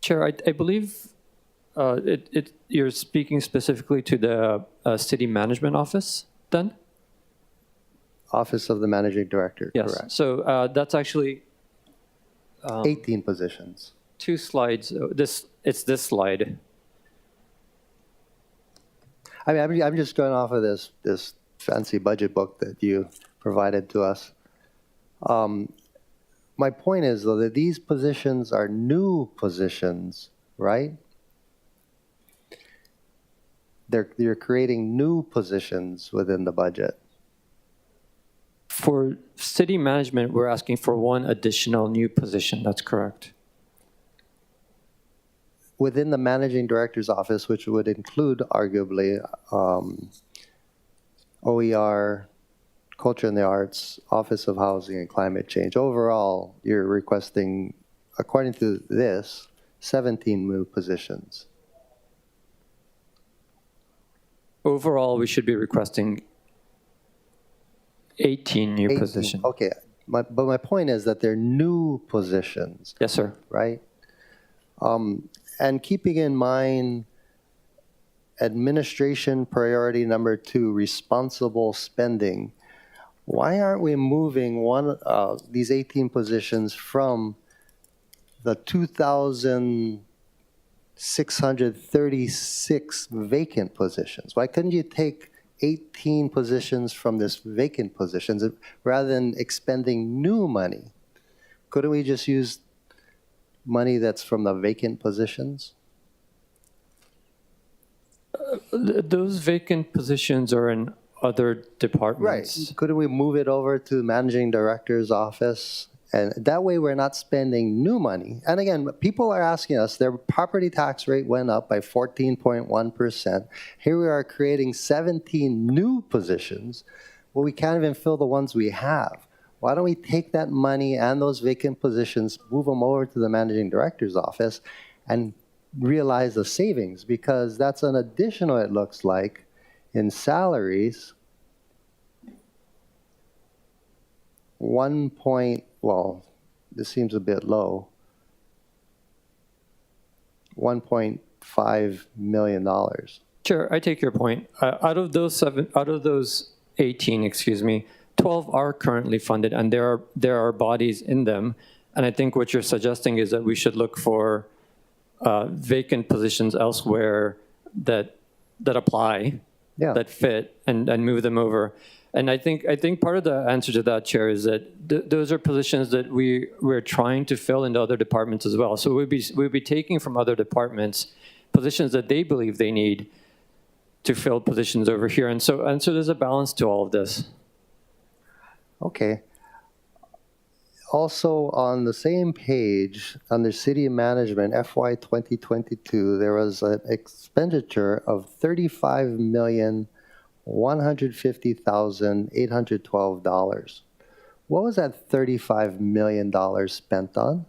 Chair, I believe you're speaking specifically to the City Management Office then? Office of the Managing Director, Yes. correct. So that's actually 18 positions. 2 slides. It's this slide. I mean, I'm just going off of this fancy budget book that you provided to us. My point is, though, that these positions are new positions, right? You're creating new positions within the budget. For city management, we're asking for 1 additional new position. That's correct. Within the Managing Director's office, which would include arguably OER, Culture and the Arts, Office of Housing and Climate Change. Overall, you're requesting, according to this, 17 new positions. Overall, we should be requesting 18 new 18. positions. Okay, but my point is that they're new positions, Yes, sir. right? And keeping in mind administration priority number 2, responsible spending, why aren't we moving these 18 positions from the 2,636 vacant positions? Why couldn't you take 18 positions from this vacant positions rather than expending new money? Couldn't we just use money that's from the vacant positions? Those vacant positions are in other Right. departments. Couldn't we move it over to the Managing Director's office? And that way we're not spending new money. And again, people are asking us, their property tax rate went up by 14.1%. Here we are creating 17 new positions. Well, we can't even fill the ones we have. Why don't we take that money and those vacant positions, move them over to the Managing Director's office and realize the savings? Because that's an additional, it looks like, in salaries, this seems a bit low, $1.5 million. Sure, I take your point. Out of those 18, 12 are currently funded, and there are bodies in them. And I think what you're suggesting is that we should look for vacant positions elsewhere that apply, that fit, and move them over. And I think part of the answer to that, Chair, is that those are positions that we're trying to fill into other departments as well. So we'll be taking from other departments positions that they believe they need to fill positions over here. And so there's a balance to all of this. Okay. Also, on the same page, under City Management, FY 2022, there was an expenditure of $35,150,812. What was that $35 million spent on?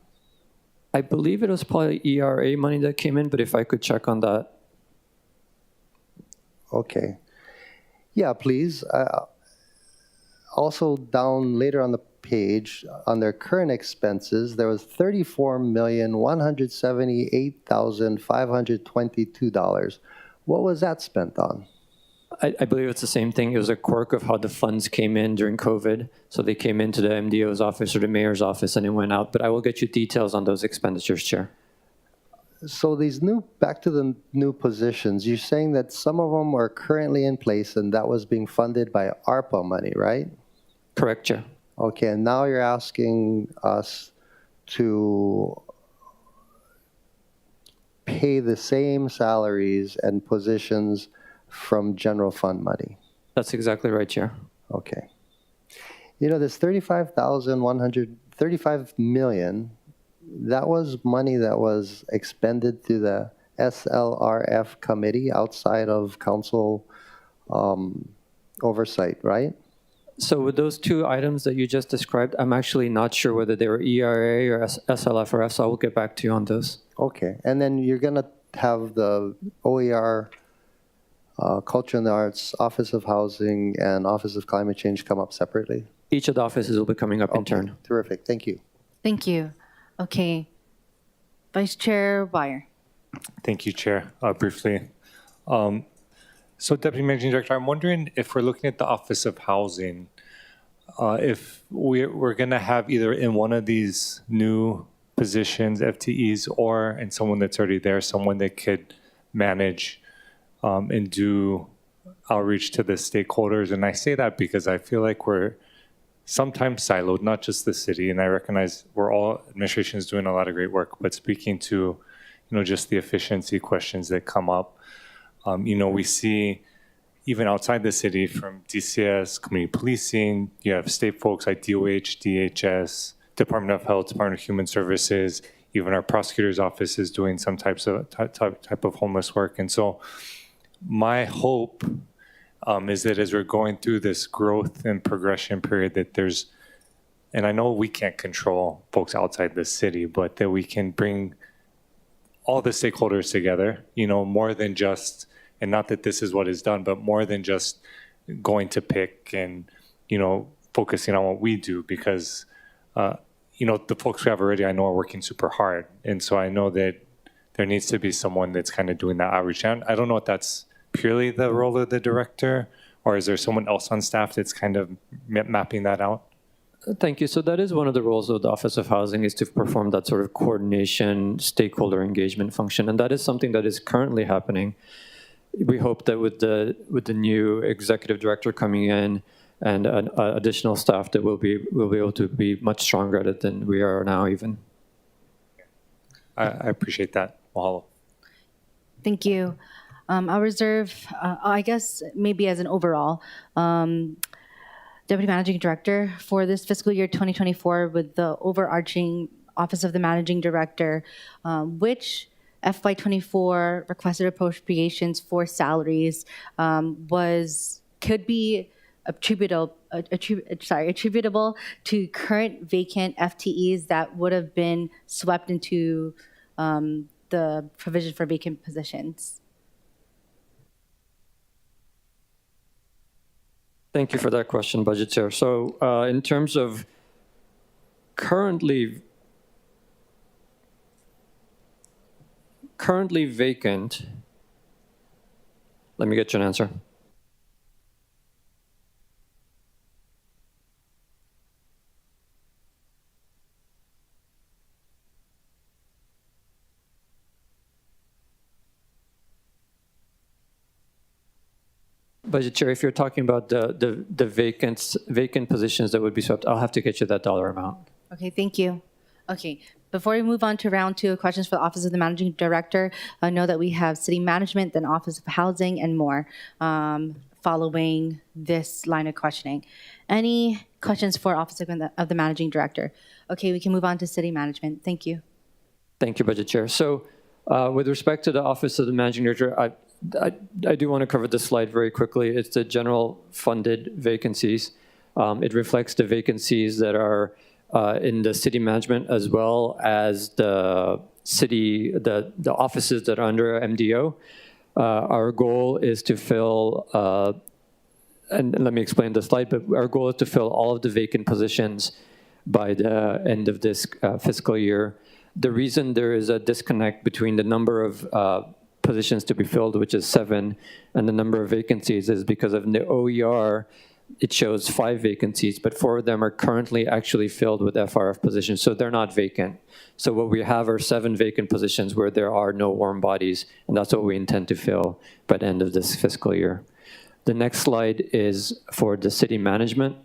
I believe it was probably ERA money that came in, but if I could check on that. Okay. Yeah, please. Also, down later on the page, on their current expenses, there was $34,178,522. What was that spent on? I believe it's the same thing. It was a quirk of how the funds came in during COVID. So they came into the MDO's office or the mayor's office and it went out. But I will get you details on those expenditures, Chair. So back to the new positions, you're saying that some of them are currently in place and that was being funded by ARPA money, right? Correct, Chair. Okay, and now you're asking us to pay the same salaries and positions from general fund money. That's exactly right, Chair. Okay. You know, this $35 million, that was money that was expended through the SLRF committee outside of council oversight, right? So with those 2 items that you just described, I'm actually not sure whether they were ERA or SLFRF, so I will get back to you on those. Okay, and then you're going to have the OER, Culture and the Arts, Office of Housing, and Office of Climate Change come up separately? Each of the offices will be coming up in turn. Terrific, thank you. Thank you. Okay. Vice Chair Wire. Thank you, Chair. Briefly. So Deputy Managing Director, I'm wondering if we're looking at the Office of Housing, if we're going to have either in one of these new positions, FTEs, or in someone that's already there, someone that could manage and do outreach to the stakeholders. And I say that because I feel like we're sometimes siloed, not just the city, and I recognize administration is doing a lot of great work, but speaking to, just the efficiency questions that come up, we see even outside the city from DCS, community policing, you have state folks like DOH, DHS, Department of Health, Department of Human Services, even our prosecutor's office is doing some type of homeless work. And so my hope is that as we're going through this growth and progression period that and I know we can't control folks outside the city, but that we can bring all the stakeholders together, more than just, and not that this is what is done, but more than just going to pick and, focusing on what we do, because, the folks we have already, I know, are working super hard. And so I know that there needs to be someone that's kind of doing that outreach. And I don't know if that's purely the role of the director, or is there someone else on staff that's kind of mapping that out? Thank you. So that is one of the roles of the Office of Housing, is to perform that sort of coordination, stakeholder engagement function. And that is something that is currently happening. We hope that with the new executive director coming in and additional staff, that we'll be able to be much stronger at it than we are now even. I appreciate that. Mahalo. Thank you. I'll reserve, I guess, maybe as an overall, Deputy Managing Director for this fiscal year 2024 with the overarching Office of the Managing Director, which FY24 requested appropriations for salaries could be attributable to current vacant FTEs that would have been swept into the provision for vacant positions. Thank you for that question, Budget Chair. So in terms of currently vacant, let me get you an answer. Budget Chair, if you're talking about the vacant positions that would be swept, I'll have to get you that dollar amount. Okay, thank you. Okay, before we move on to round 2 of questions for the Office of the Managing Director, I know that we have City Management, then Office of Housing, and more following this line of questioning. Any questions for Office of the Managing Director? Okay, we can move on to City Management. Thank you. Thank you, Budget Chair. So with respect to the Office of the Managing Director, I do want to cover this slide very quickly. It's the general funded vacancies. It reflects the vacancies that are in the city management, as well as the offices that are under MDO. Our goal is to fill, and let me explain the slide, but our goal is to fill all of the vacant positions by the end of this fiscal year. The reason there is a disconnect between the number of positions to be filled, which is 7, and the number of vacancies is because of the OER, it shows 5 vacancies, but 4 of them are currently actually filled with FRF positions, so they're not vacant. So what we have are 7 vacant positions where there are no warm bodies, and that's what we intend to fill by the end of this fiscal year. The next slide is for the city management.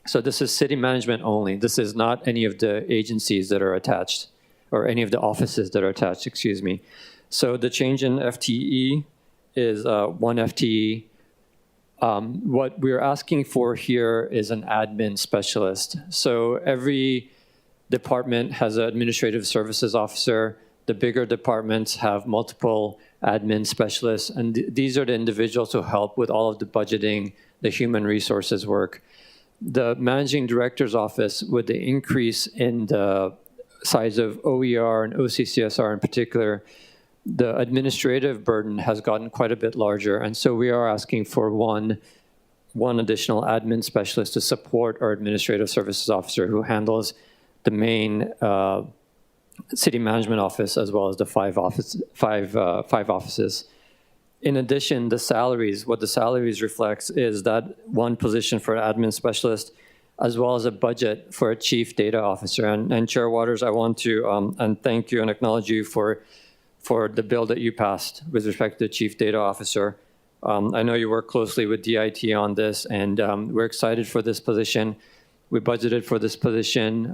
So this is city management only. This is not any of the agencies that are attached, or any of the offices that are attached, excuse me. So the change in FTE is 1 FTE. What we're asking for here is an admin specialist. So every department has an administrative services officer. The bigger departments have multiple admin specialists, and these are the individuals who help with all of the budgeting, the human resources work. The managing director's office, with the increase in the size of OER and OCCSR in particular, the administrative burden has gotten quite a bit larger, and so we are asking for one additional admin specialist to support our administrative services officer, who handles the main city management office, as well as the five offices. In addition, the salaries, what the salaries reflects is that one position for an admin specialist, as well as a budget for a chief data officer. And Chair Waters, I want to and thank you and acknowledge you for the bill that you passed with respect to the chief data officer. I know you work closely with DIT on this, and we're excited for this position. We budgeted for this position.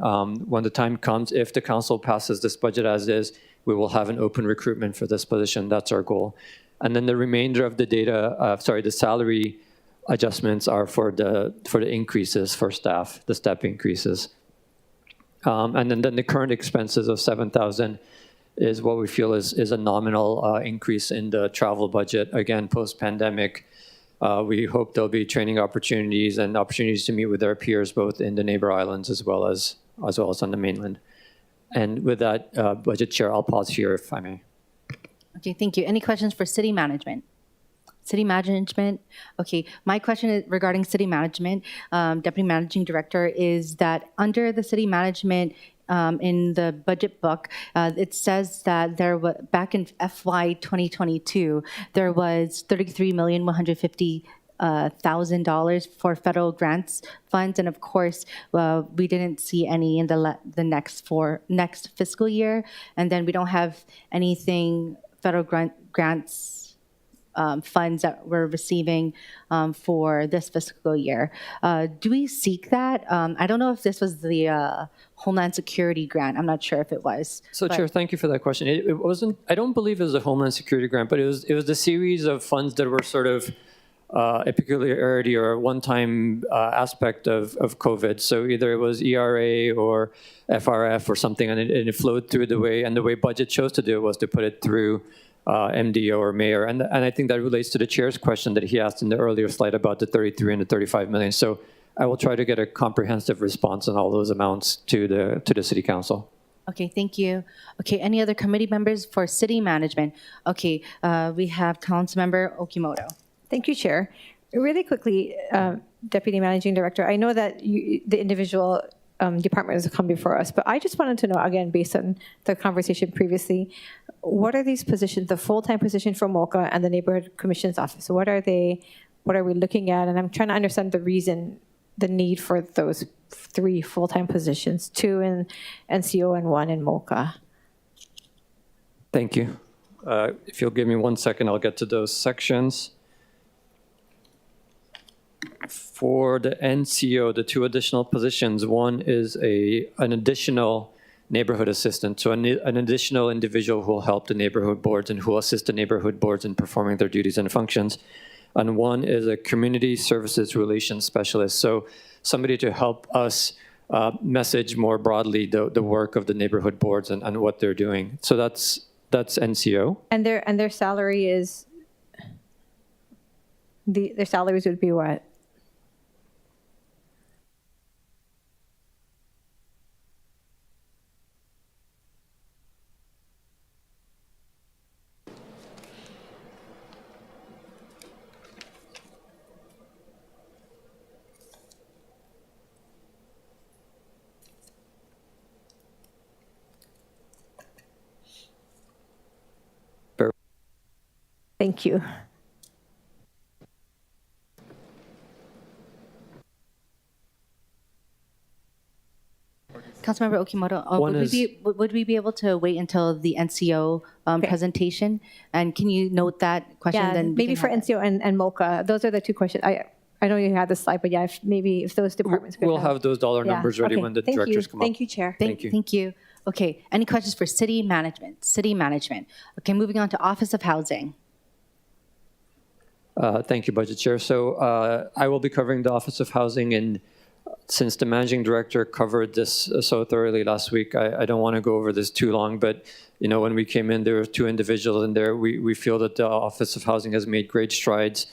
When the time comes, if the council passes this budget as is, we will have an open recruitment for this position. That's our goal. And then the remainder of the the salary adjustments are for the increases for staff, the step increases. And then the current expenses of $7,000 is what we feel is a nominal increase in the travel budget. Again, post-pandemic, we hope there'll be training opportunities and opportunities to meet with our peers, both in the neighbor islands as well as on the mainland. And with that, Budget Chair, I'll pause here if I may. Okay, thank you. Any questions for city management? City management. Okay, my question is regarding city management, Deputy Managing Director, is that under the city management in the budget book, it says that there was, back in FY 2022, there was $33,150,000 for federal grants funds, and of course, we didn't see any in the next fiscal year, and then we don't have anything federal grants funds that we're receiving for this fiscal year. Do we seek that? I don't know if this was the Homeland Security grant. I'm not sure if it was. So, Chair, thank you for that question. It wasn't. I don't believe it was a Homeland Security grant, but it was the series of funds that were sort of a peculiarity or a one-time aspect of COVID. So either it was ERA or FRF or something, and it flowed through the way budget chose to do it was to put it through MDO or mayor. And I think that relates to the chair's question that he asked in the earlier slide about the 33 and the 35 million. So I will try to get a comprehensive response on all those amounts to the city council. Okay, thank you. Okay, any other committee members for city management? Okay, we have Councilmember Okimoto. Thank you, Chair. Really quickly, Deputy Managing Director, I know that the individual departments have come before us, but I just wanted to know, again, based on the conversation previously, what are these positions, the full-time position for MOCA and the Neighborhood Commission's Office? What are they? What are we looking at? And I'm trying to understand the reason, the need for those 3 full-time positions, 2 in NCO and 1 in MOCA. Thank you. If you'll give me 1 second, I'll get to those sections. For the NCO, the 2 additional positions, one is an additional neighborhood assistant, so an additional individual who will help the neighborhood boards and who will assist the neighborhood boards in performing their duties and functions. And one is a community services relations specialist, so somebody to help us message more broadly the work of the neighborhood boards and what they're doing. So that's NCO. And their salary is, their salaries would be what? Thank you. Councilmember Okimoto, would we be able to wait until the NCO presentation? And can you note that question? Yeah, then maybe for NCO and MOCA. Those are the 2 questions. I know you had the slide, but yeah, if those departments could we'll have those dollar numbers ready when the directors come up. Thank you, Chair. Thank you. Okay, any questions for city management? Okay, moving on to Office of Housing. Thank you, Budget Chair. So I will be covering the Office of Housing, and since the Managing Director covered this so thoroughly last week, I don't want to go over this too long, but when we came in, there were 2 individuals in there. We feel that the Office of Housing has made great strides,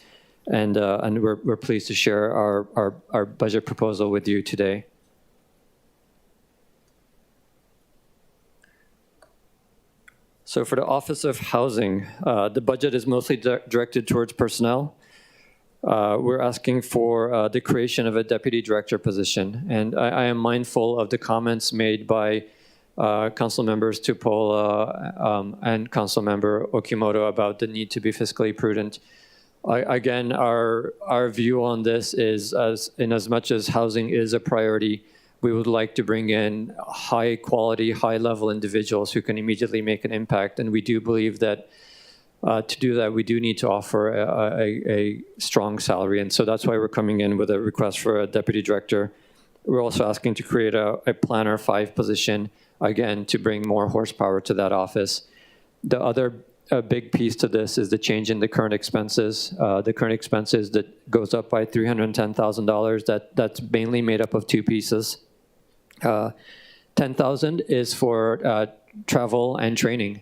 and we're pleased to share our budget proposal with you today. So for the Office of Housing, the budget is mostly directed towards personnel. We're asking for the creation of a deputy director position. And I am mindful of the comments made by Council Members Tupola and Council Member Okimoto about the need to be fiscally prudent. Again, our view on this is, as much as housing is a priority, we would like to bring in high quality, high level individuals who can immediately make an impact. And we do believe that to do that, we do need to offer a strong salary. And so that's why we're coming in with a request for a deputy director. We're also asking to create a planner 5 position, again, to bring more horsepower to that office. The other big piece to this is the change in the current expenses. The current expenses that goes up by $310,000. That's mainly made up of 2 pieces. $10,000 is for travel and training.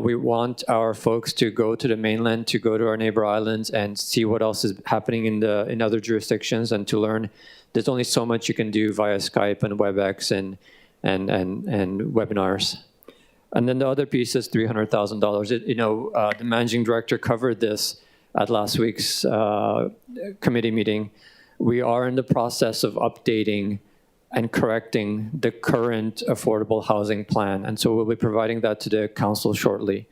We want our folks to go to the mainland, to go to our neighbor islands and see what else is happening in other jurisdictions, and to learn. There's only so much you can do via Skype and WebEx and webinars. And then the other piece is $300,000. The managing director covered this at last week's committee meeting. We are in the process of updating and correcting the current affordable housing plan. And so we'll be providing that to the council shortly.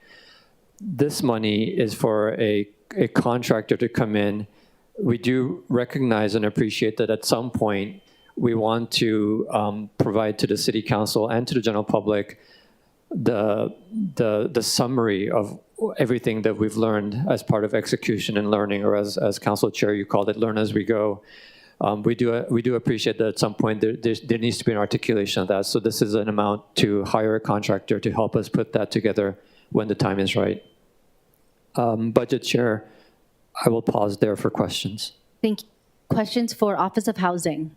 This money is for a contractor to come in. We do recognize and appreciate that at some point we want to provide to the city council and to the general public the summary of everything that we've learned as part of execution and learning, or as council chair you called it, learn as we go. We do appreciate that at some point there needs to be an articulation of that. So this is an amount to hire a contractor to help us put that together when the time is right. Budget Chair, I will pause there for questions. Thank you. Questions for Office of Housing?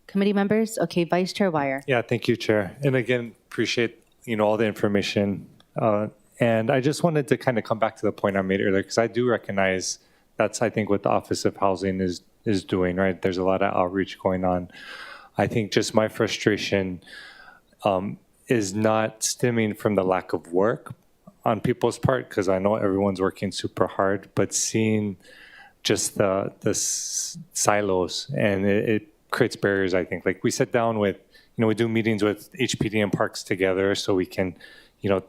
Committee members? Okay, Vice Chair Wire. Yeah, thank you, Chair. And again, appreciate all the information. And I just wanted to kind of come back to the point I made earlier, because I do recognize that's, I think, what the Office of Housing is doing, right? There's a lot of outreach going on. I think just my frustration is not stemming from the lack of work on people's part, because I know everyone's working super hard, but seeing just the silos, and it creates barriers, I think. Like, we sit down with, we do meetings with HPD and parks together so we can,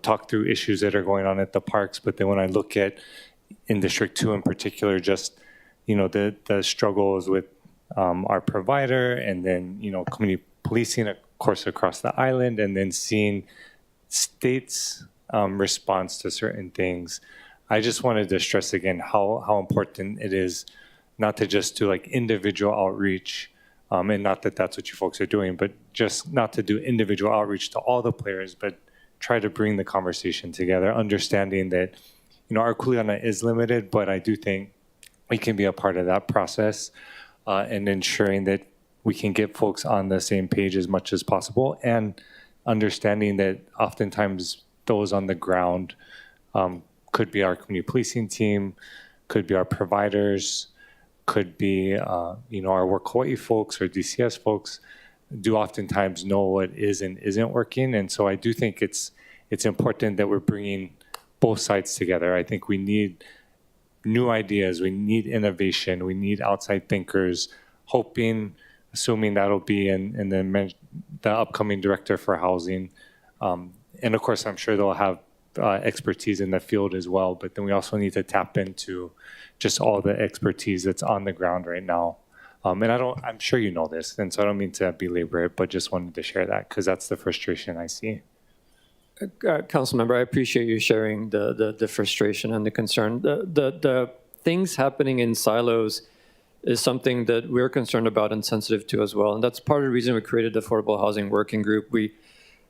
talk through issues that are going on at the parks. But then when I look at in District 2 in particular, just, the struggles with our provider, and then, community policing, of course, across the island, and then seeing states' response to certain things. I just wanted to stress again how important it is not to just do like individual outreach, and not that that's what you folks are doing, but just not to do individual outreach to all the players, but try to bring the conversation together, understanding that, our kuleana is limited, but I do think we can be a part of that process, and ensuring that we can get folks on the same page as much as possible, and understanding that oftentimes those on the ground could be our community policing team, could be our providers, could be our Work Hawaii folks or DCS folks, do oftentimes know what is and isn't working. And so I do think it's important that we're bringing both sides together. I think we need new ideas, we need innovation, we need outside thinkers, assuming that'll be in the upcoming director for housing. And of course, I'm sure they'll have expertise in the field as well, but then we also need to tap into just all the expertise that's on the ground right now. And I'm sure you know this, and so I don't mean to belabor it, but just wanted to share that, because that's the frustration I see. Councilmember, I appreciate you sharing the frustration and the concern. The things happening in silos is something that we're concerned about and sensitive to as well. And that's part of the reason we created the Affordable Housing Working Group. We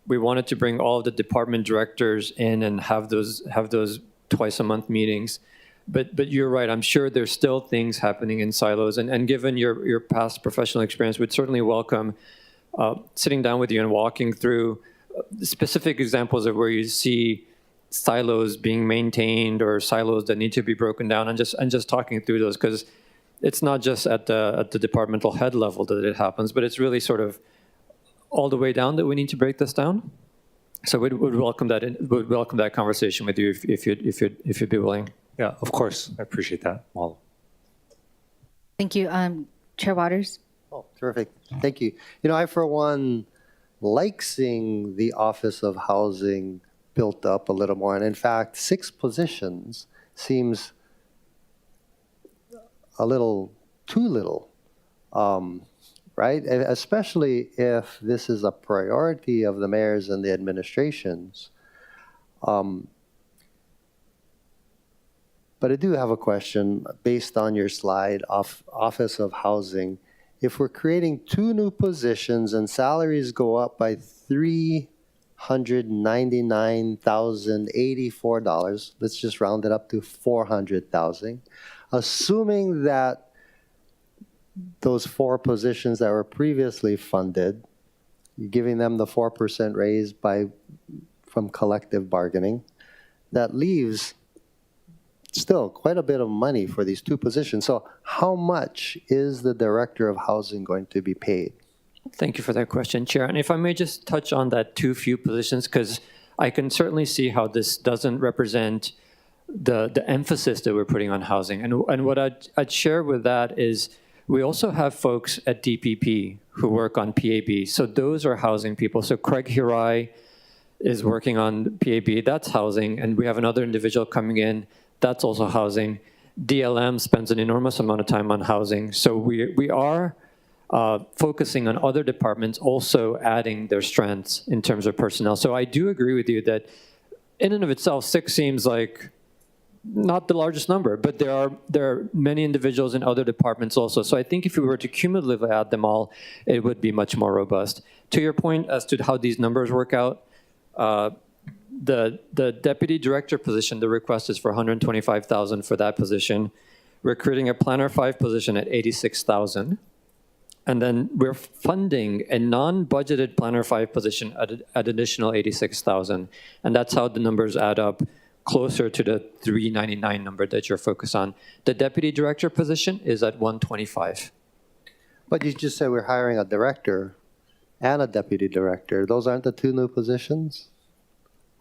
wanted to bring all of the department directors in and have those twice a month meetings. But you're right, I'm sure there's still things happening in silos. And given your past professional experience, we'd certainly welcome sitting down with you and walking through specific examples of where you see silos being maintained or silos that need to be broken down, and just talking through those, because it's not just at the departmental head level that it happens, but it's really sort of all the way down that we need to break this down. So we'd welcome that. Would welcome that conversation with you if you'd be willing. Yeah, of course. I appreciate that. Well, Thank you. Chair Waters? Oh, terrific. Thank you. I, for one, like seeing the Office of Housing built up a little more. And in fact, 6 positions seems a little too little, right? Especially if this is a priority of the mayors and the administrations. But I do have a question based on your slide of Office of Housing. If we're creating 2 new positions and salaries go up by $399,084, let's just round it up to $400,000, assuming that those 4 positions that were previously funded, you're giving them the 4% raise from collective bargaining, that leaves still quite a bit of money for these 2 positions. So how much is the Director of Housing going to be paid? Thank you for that question, Chair. And if I may just touch on that too few positions, because I can certainly see how this doesn't represent the emphasis that we're putting on housing. And what I'd share with that is we also have folks at DPP who work on PAB. So those are housing people. So Craig Hirai is working on PAB, that's housing. And we have another individual coming in, that's also housing. DLM spends an enormous amount of time on housing. So we are focusing on other departments also adding their strengths in terms of personnel. So I do agree with you that in and of itself, 6 seems like not the largest number, but there are many individuals in other departments also. So I think if we were to cumulatively add them all, it would be much more robust. To your point as to how these numbers work out, the deputy director position, the request is for $125,000 for that position. We're creating a planner 5 position at $86,000. And then we're funding a non-budgeted planner 5 position at additional $86,000. And that's how the numbers add up closer to the $399 number that you're focused on. The deputy director position is at $125,000. But you just said we're hiring a director and a deputy director. Those aren't the 2 new positions?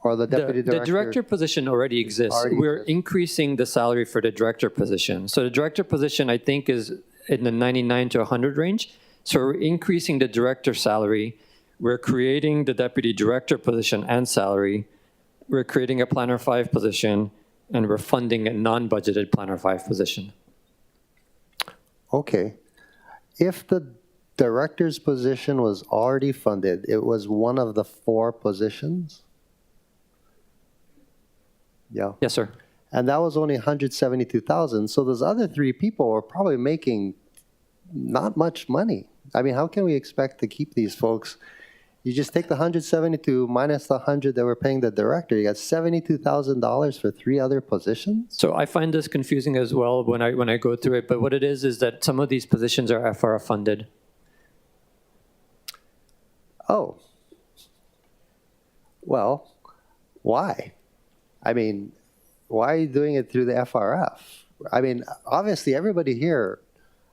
Or the deputy director? The director position already exists. We're increasing the salary for the director position. So the director position, I think, is in the 99 to 100 range. So we're increasing the director salary. We're creating the deputy director position and salary. We're creating a planner 5 position, and we're funding a non-budgeted planner 5 position. Okay. If the director's position was already funded, it was one of the 4 positions? Yeah. Yes, sir. And that was only $172,000. So those other 3 people were probably making not much money. I mean, how can we expect to keep these folks? You just take the 172 minus the 100 that we're paying the director. You got $72,000 for 3 other positions. So I find this confusing as well when I go through it. But what it is that some of these positions are FRF funded. Oh. Well, why? I mean, why are you doing it through the FRF? I mean, obviously, everybody here,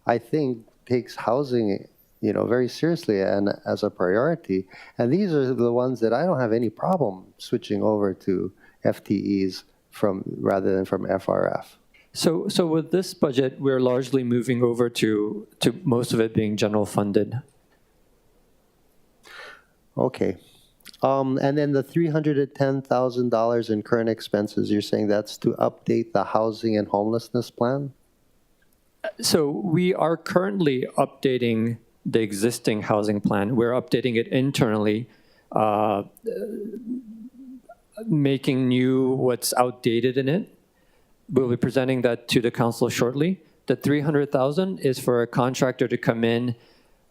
I think, takes housing, very seriously and as a priority. And these are the ones that I don't have any problem switching over to FTEs rather than from FRF. So with this budget, we're largely moving over to most of it being general funded. Okay. And then the $310,000 in current expenses, you're saying that's to update the housing and homelessness plan? So we are currently updating the existing housing plan. We're updating it internally, making new what's outdated in it. We'll be presenting that to the council shortly. The $300,000 is for a contractor to come in.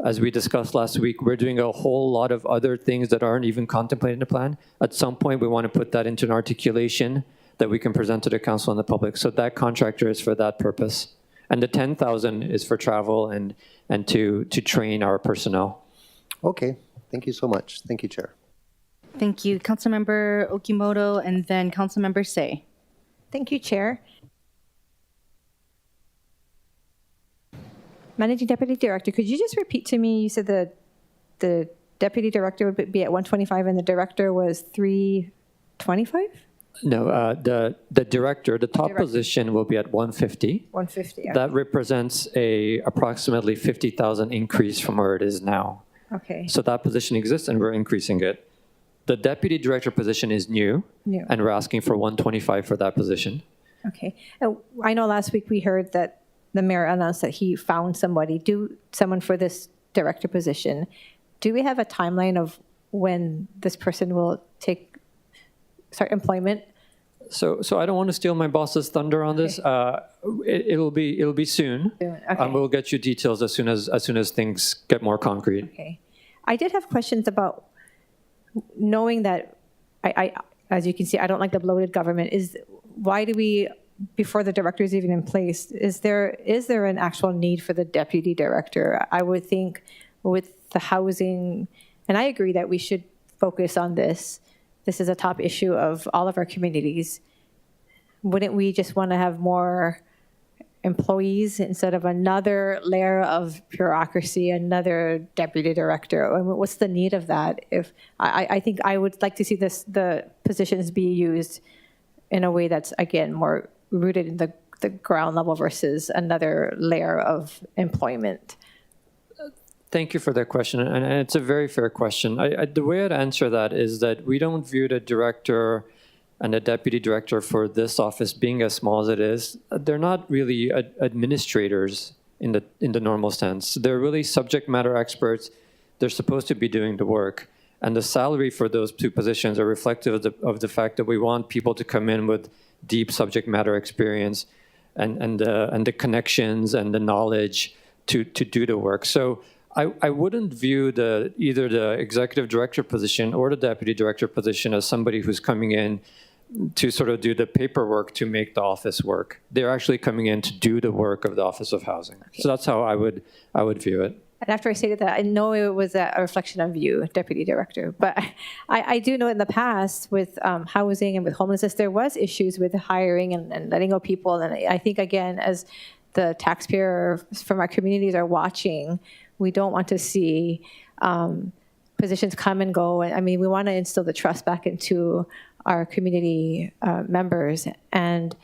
As we discussed last week, we're doing a whole lot of other things that aren't even contemplated in the plan. At some point, we want to put that into an articulation that we can present to the council and the public. So that contractor is for that purpose. And the $10,000 is for travel and to train our personnel. Okay, thank you so much. Thank you, Chair. Thank you, Councilmember Okimoto, and then Councilmember Say. Thank you, Chair. Managing Deputy Director, could you just repeat to me, you said the Deputy Director would be at 125 and the Director was 325? No, the director, the top position will be at 150. 150, okay. That represents a approximately 50,000 increase from where it is now. Okay. So that position exists and we're increasing it. The deputy director position is new, New. and we're asking for 125 for that position. Okay. I know last week we heard that the mayor announced that he found someone for this director position. Do we have a timeline of when this person will start employment? So I don't want to steal my boss's thunder on this. It'll be soon. Okay. We'll get you details as soon as things get more concrete. Okay. I did have questions about knowing that I as you can see, I don't like the bloated government. Why do we, before the director is even in place, is there an actual need for the deputy director? I would think with the housing, and I agree that we should focus on this. This is a top issue of all of our communities. Wouldn't we just want to have more employees instead of another layer of bureaucracy, another deputy director? I mean, what's the need of that? If I think I would like to see the positions be used in a way that's, again, more rooted in the ground level versus another layer of employment. Thank you for that question, and it's a very fair question. The way I'd answer that is that we don't view the director and the deputy director for this office being as small as it is. They're not really administrators in the normal sense. They're really subject matter experts. They're supposed to be doing the work, and the salary for those two positions are reflective of the fact that we want people to come in with deep subject matter experience and the connections and the knowledge to do the work. So I wouldn't view either the executive director position or the deputy director position as somebody who's coming in to sort of do the paperwork to make the office work. They're actually coming in to do the work of the Office of Housing. Okay. So that's how I would view it. And after I stated that, I know it was a reflection of you, deputy director, but I do know in the past with housing and with homelessness, there was issues with hiring and letting go people. And I think, again, as the taxpayer from our communities are watching, we don't want to see positions come and go. I mean, we want to instill the trust back into our community members. And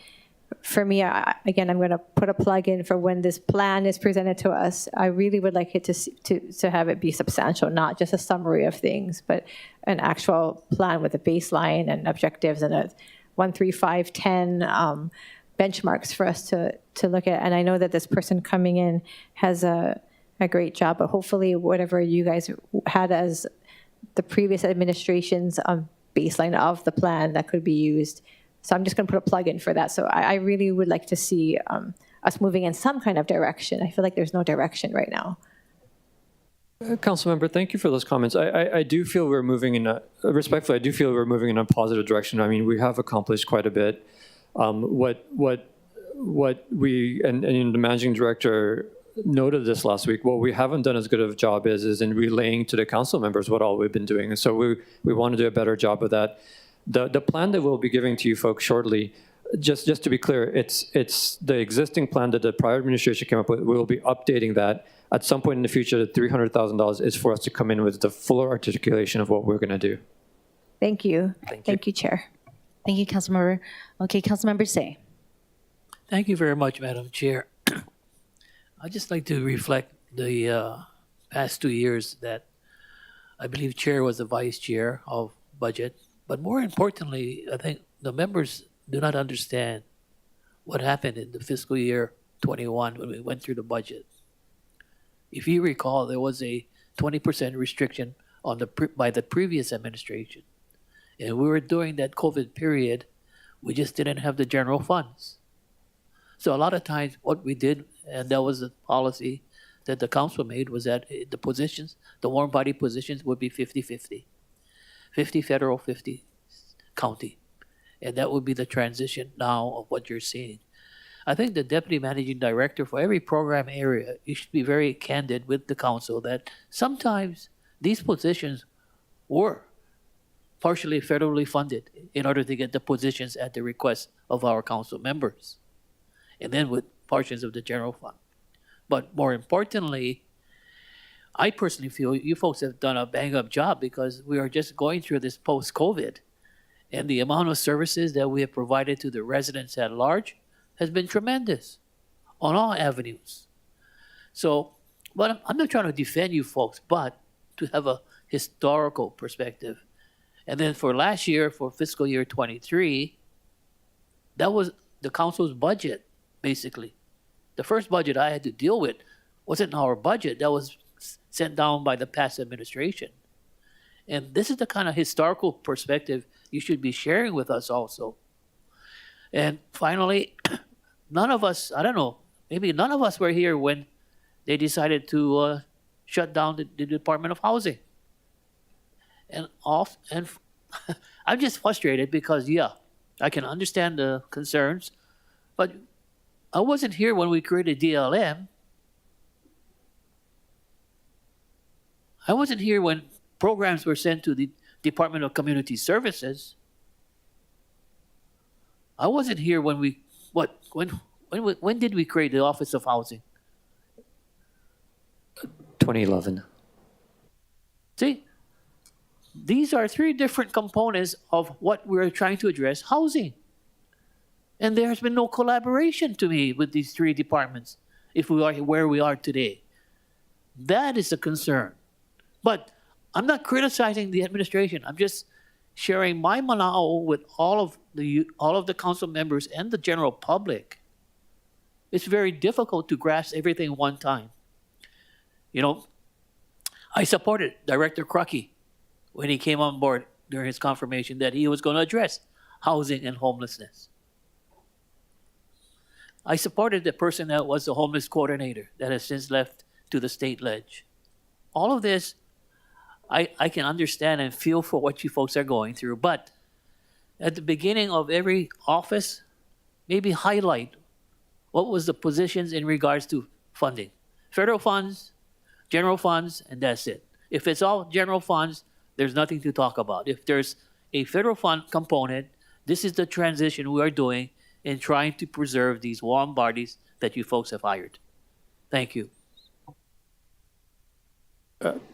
for me, again, I'm going to put a plug in for when this plan is presented to us. I really would like it to have it be substantial, not just a summary of things, but an actual plan with a baseline and objectives and a 1, 3, 5, 10 benchmarks for us to look at. And I know that this person coming in has a great job, but hopefully whatever you guys had as the previous administration's baseline of the plan that could be used. So I'm just going to put a plug in for that. So I really would like to see us moving in some kind of direction. I feel like there's no direction right now. Councilmember, thank you for those comments. I do feel we're moving in respectfully, I do feel we're moving in a positive direction. I mean, we have accomplished quite a bit. What we, and the managing director noted this last week, what we haven't done as good of a job is in relaying to the council members what all we've been doing. And so we want to do a better job of that. The plan that we'll be giving to you folks shortly, just to be clear, it's the existing plan that the prior administration came up with. We will be updating that. At some point in the future, the $300,000 is for us to come in with the fuller articulation of what we're going to do. Thank you. Thank you, Chair. Thank you, Councilmember. Okay, Councilmember Say. Thank you very much, Madam Chair. I'd just like to reflect the past 2 years that I believe Chair was the Vice Chair of Budget. But more importantly, I think the members do not understand what happened in the fiscal year 21 when we went through the budget. If you recall, there was a 20% restriction on by the previous administration. And we were during that COVID period, we just didn't have the general funds. So a lot of times what we did, and that was the policy that the council made, was that the positions, the warm body positions would be 50-50. 50 federal, 50 county. And that would be the transition now of what you're seeing. I think the deputy managing director for every program area, you should be very candid with the council that sometimes these positions were partially federally funded in order to get the positions at the request of our council members, and then with portions of the general fund. But more importantly, I personally feel you folks have done a bang-up job because we are just going through this post-COVID, and the amount of services that we have provided to the residents at large has been tremendous on all avenues. So, but I'm not trying to defend you folks, but to have a historical perspective. And then for last year, for fiscal year 23, that was the council's budget, basically. The first budget I had to deal with wasn't our budget. That was sent down by the past administration. And this is the kind of historical perspective you should be sharing with us also. And finally, none of us, I don't know, maybe none of us were here when they decided to shut down the Department of Housing. And I'm just frustrated because, yeah, I can understand the concerns, but I wasn't here when we created DLM. I wasn't here when programs were sent to the Department of Community Services. I wasn't here when when did we create the Office of Housing? 2011. See, these are three different components of what we're trying to address, housing. And there has been no collaboration to me with these three departments if we are where we are today. That is a concern. But I'm not criticizing the administration. I'm just sharing my manao with all of the council members and the general public. It's very difficult to grasp everything one time. You know, I supported Director Crucky when he came on board during his confirmation that he was going to address housing and homelessness. I supported the person that was the homeless coordinator that has since left to the state ledge. All of this, I can understand and feel for what you folks are going through, but at the beginning of every office, maybe highlight what was the positions in regards to funding. Federal funds, general funds, and that's it. If it's all general funds, there's nothing to talk about. If there's a federal fund component, this is the transition we are doing in trying to preserve these warm bodies that you folks have hired. Thank you.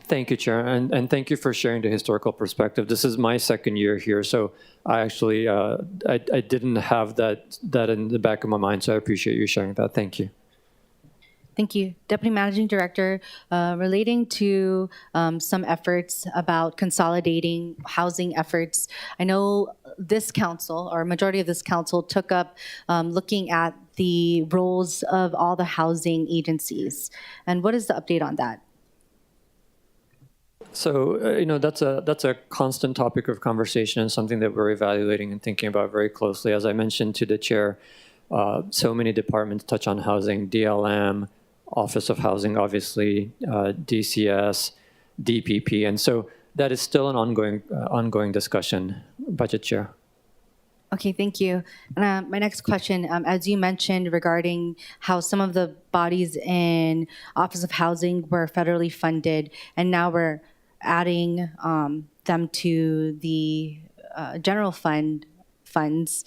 Thank you, Chair, and thank you for sharing the historical perspective. This is my second year here, so I actually I didn't have that in the back of my mind, so I appreciate you sharing that. Thank you. Thank you. Deputy Managing Director, relating to some efforts about consolidating housing efforts, I know this council, or majority of this council, took up looking at the roles of all the housing agencies. And what is the update on that? So, you know, that's a constant topic of conversation and something that we're evaluating and thinking about very closely. As I mentioned to the chair, so many departments touch on housing: DLM, Office of Housing, obviously, DCS, DPP, and so that is still an ongoing discussion. Budget Chair. Okay, thank you. And my next question, as you mentioned regarding how some of the bodies in Office of Housing were federally funded, and now we're adding them to the general funds.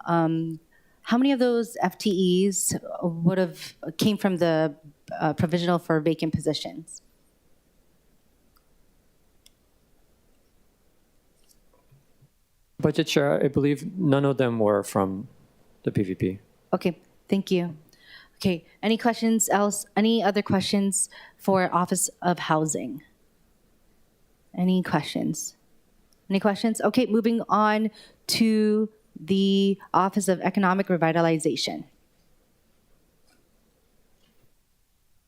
How many of those FTEs came from the provisional for vacant positions? Budget Chair, I believe none of them were from the PVP. Okay, thank you. Okay, any questions else? Any other questions for Office of Housing? Any questions? Any questions? Okay, moving on to the Office of Economic Revitalization.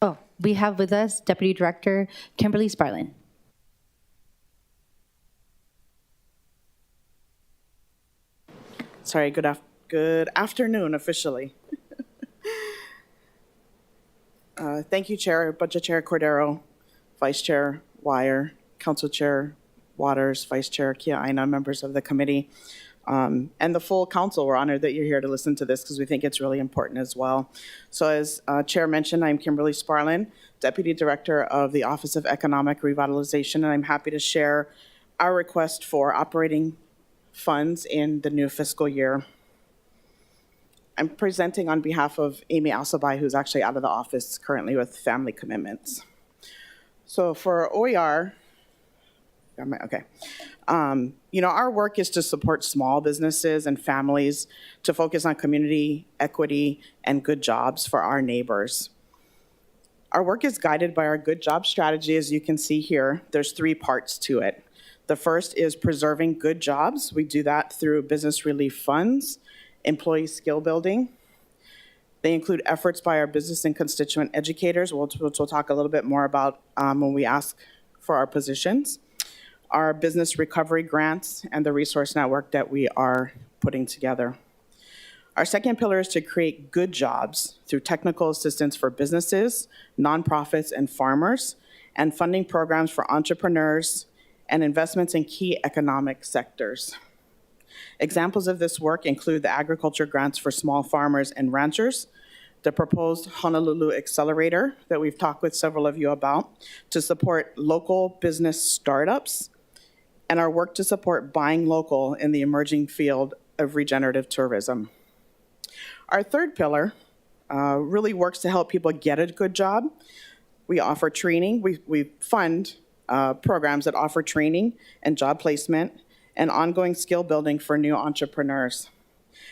Oh, we have with us Deputy Director Kimberly Sparlin. Sorry, good afternoon officially. Thank you, Chair, Budget Chair Cordero, Vice Chair Wire, Council Chair Waters, Vice Chair Kia-Aina, members of the committee, and the full council. We're honored that you're here to listen to this because we think it's really important as well. So as Chair mentioned, I'm Kimberly Sparlin, Deputy Director of the Office of Economic Revitalization, and I'm happy to share our request for operating funds in the new fiscal year. I'm presenting on behalf of Amy Alsabai, who's actually out of the office currently with family commitments. So for OER, okay. Our work is to support small businesses and families to focus on community equity and good jobs for our neighbors. Our work is guided by our good job strategy. As you can see here, there's 3 parts to it. The first is preserving good jobs. We do that through business relief funds, employee skill building. They include efforts by our business and constituent educators, which we'll talk a little bit more about when we ask for our positions, our business recovery grants, and the resource network that we are putting together. Our second pillar is to create good jobs through technical assistance for businesses, nonprofits, and farmers, and funding programs for entrepreneurs and investments in key economic sectors. Examples of this work include the agriculture grants for small farmers and ranchers, the proposed Honolulu Accelerator that we've talked with several of you about to support local business startups, and our work to support buying local in the emerging field of regenerative tourism. Our third pillar really works to help people get a good job. We offer training. We fund programs that offer training and job placement and ongoing skill building for new entrepreneurs.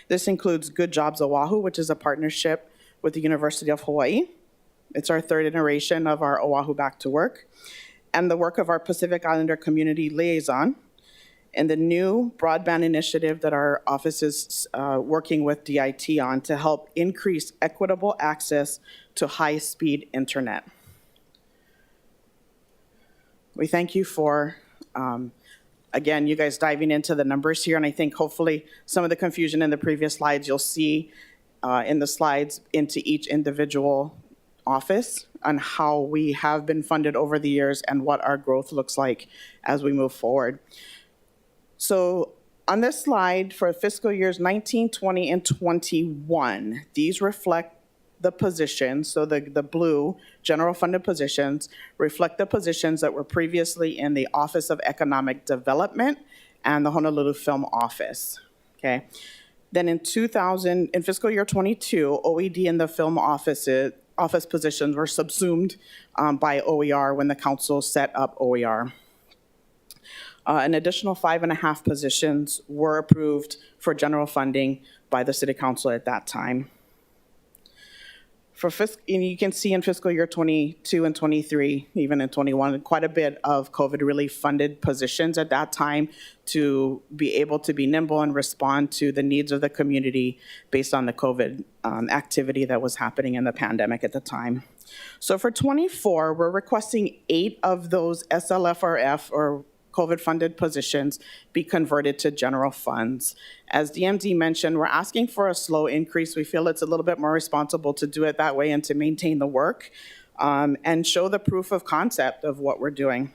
This includes Good Jobs Oahu, which is a partnership with the University of Hawaii. It's our third iteration of our Oahu Back to Work, and the work of our Pacific Islander Community Liaison, and the new broadband initiative that our office is working with DIT on to help increase equitable access to high-speed internet. We thank you for, again, you guys diving into the numbers here, and I think hopefully some of the confusion in the previous slides you'll see in the slides into each individual office on how we have been funded over the years and what our growth looks like as we move forward. So on this slide for fiscal years 19, 20, and 21, these reflect the positions, so the blue general funded positions reflect the positions that were previously in the Office of Economic Development and the Honolulu Film Office, okay? Then in fiscal year 22, OED and the film office positions were subsumed by OER when the council set up OER. An additional 5.5 positions were approved for general funding by the City Council at that time. And you can see in fiscal year 22 and 23, even in 21, quite a bit of COVID relief funded positions at that time to be able to be nimble and respond to the needs of the community based on the COVID activity that was happening in the pandemic at the time. So for 24, we're requesting 8 of those SLFRF or COVID-funded positions be converted to general funds. As DMD mentioned, we're asking for a slow increase. We feel it's a little bit more responsible to do it that way and to maintain the work and show the proof of concept of what we're doing.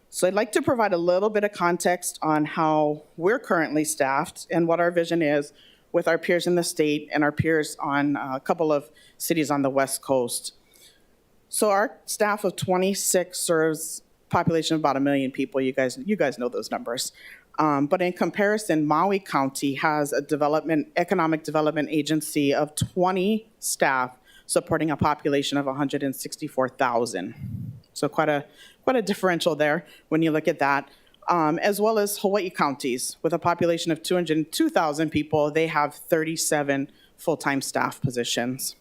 So I'd like to provide a little bit of context on how we're currently staffed and what our vision is with our peers in the state and our peers on a couple of cities on the West Coast. So our staff of 26 serves population of about 1 million people. You guys know those numbers. But in comparison, Maui County has a economic development agency of 20 staff supporting a population of 164,000. So quite a differential there when you look at that. As well as Hawaii counties with a population of 202,000 people, they have 37 full-time staff positions.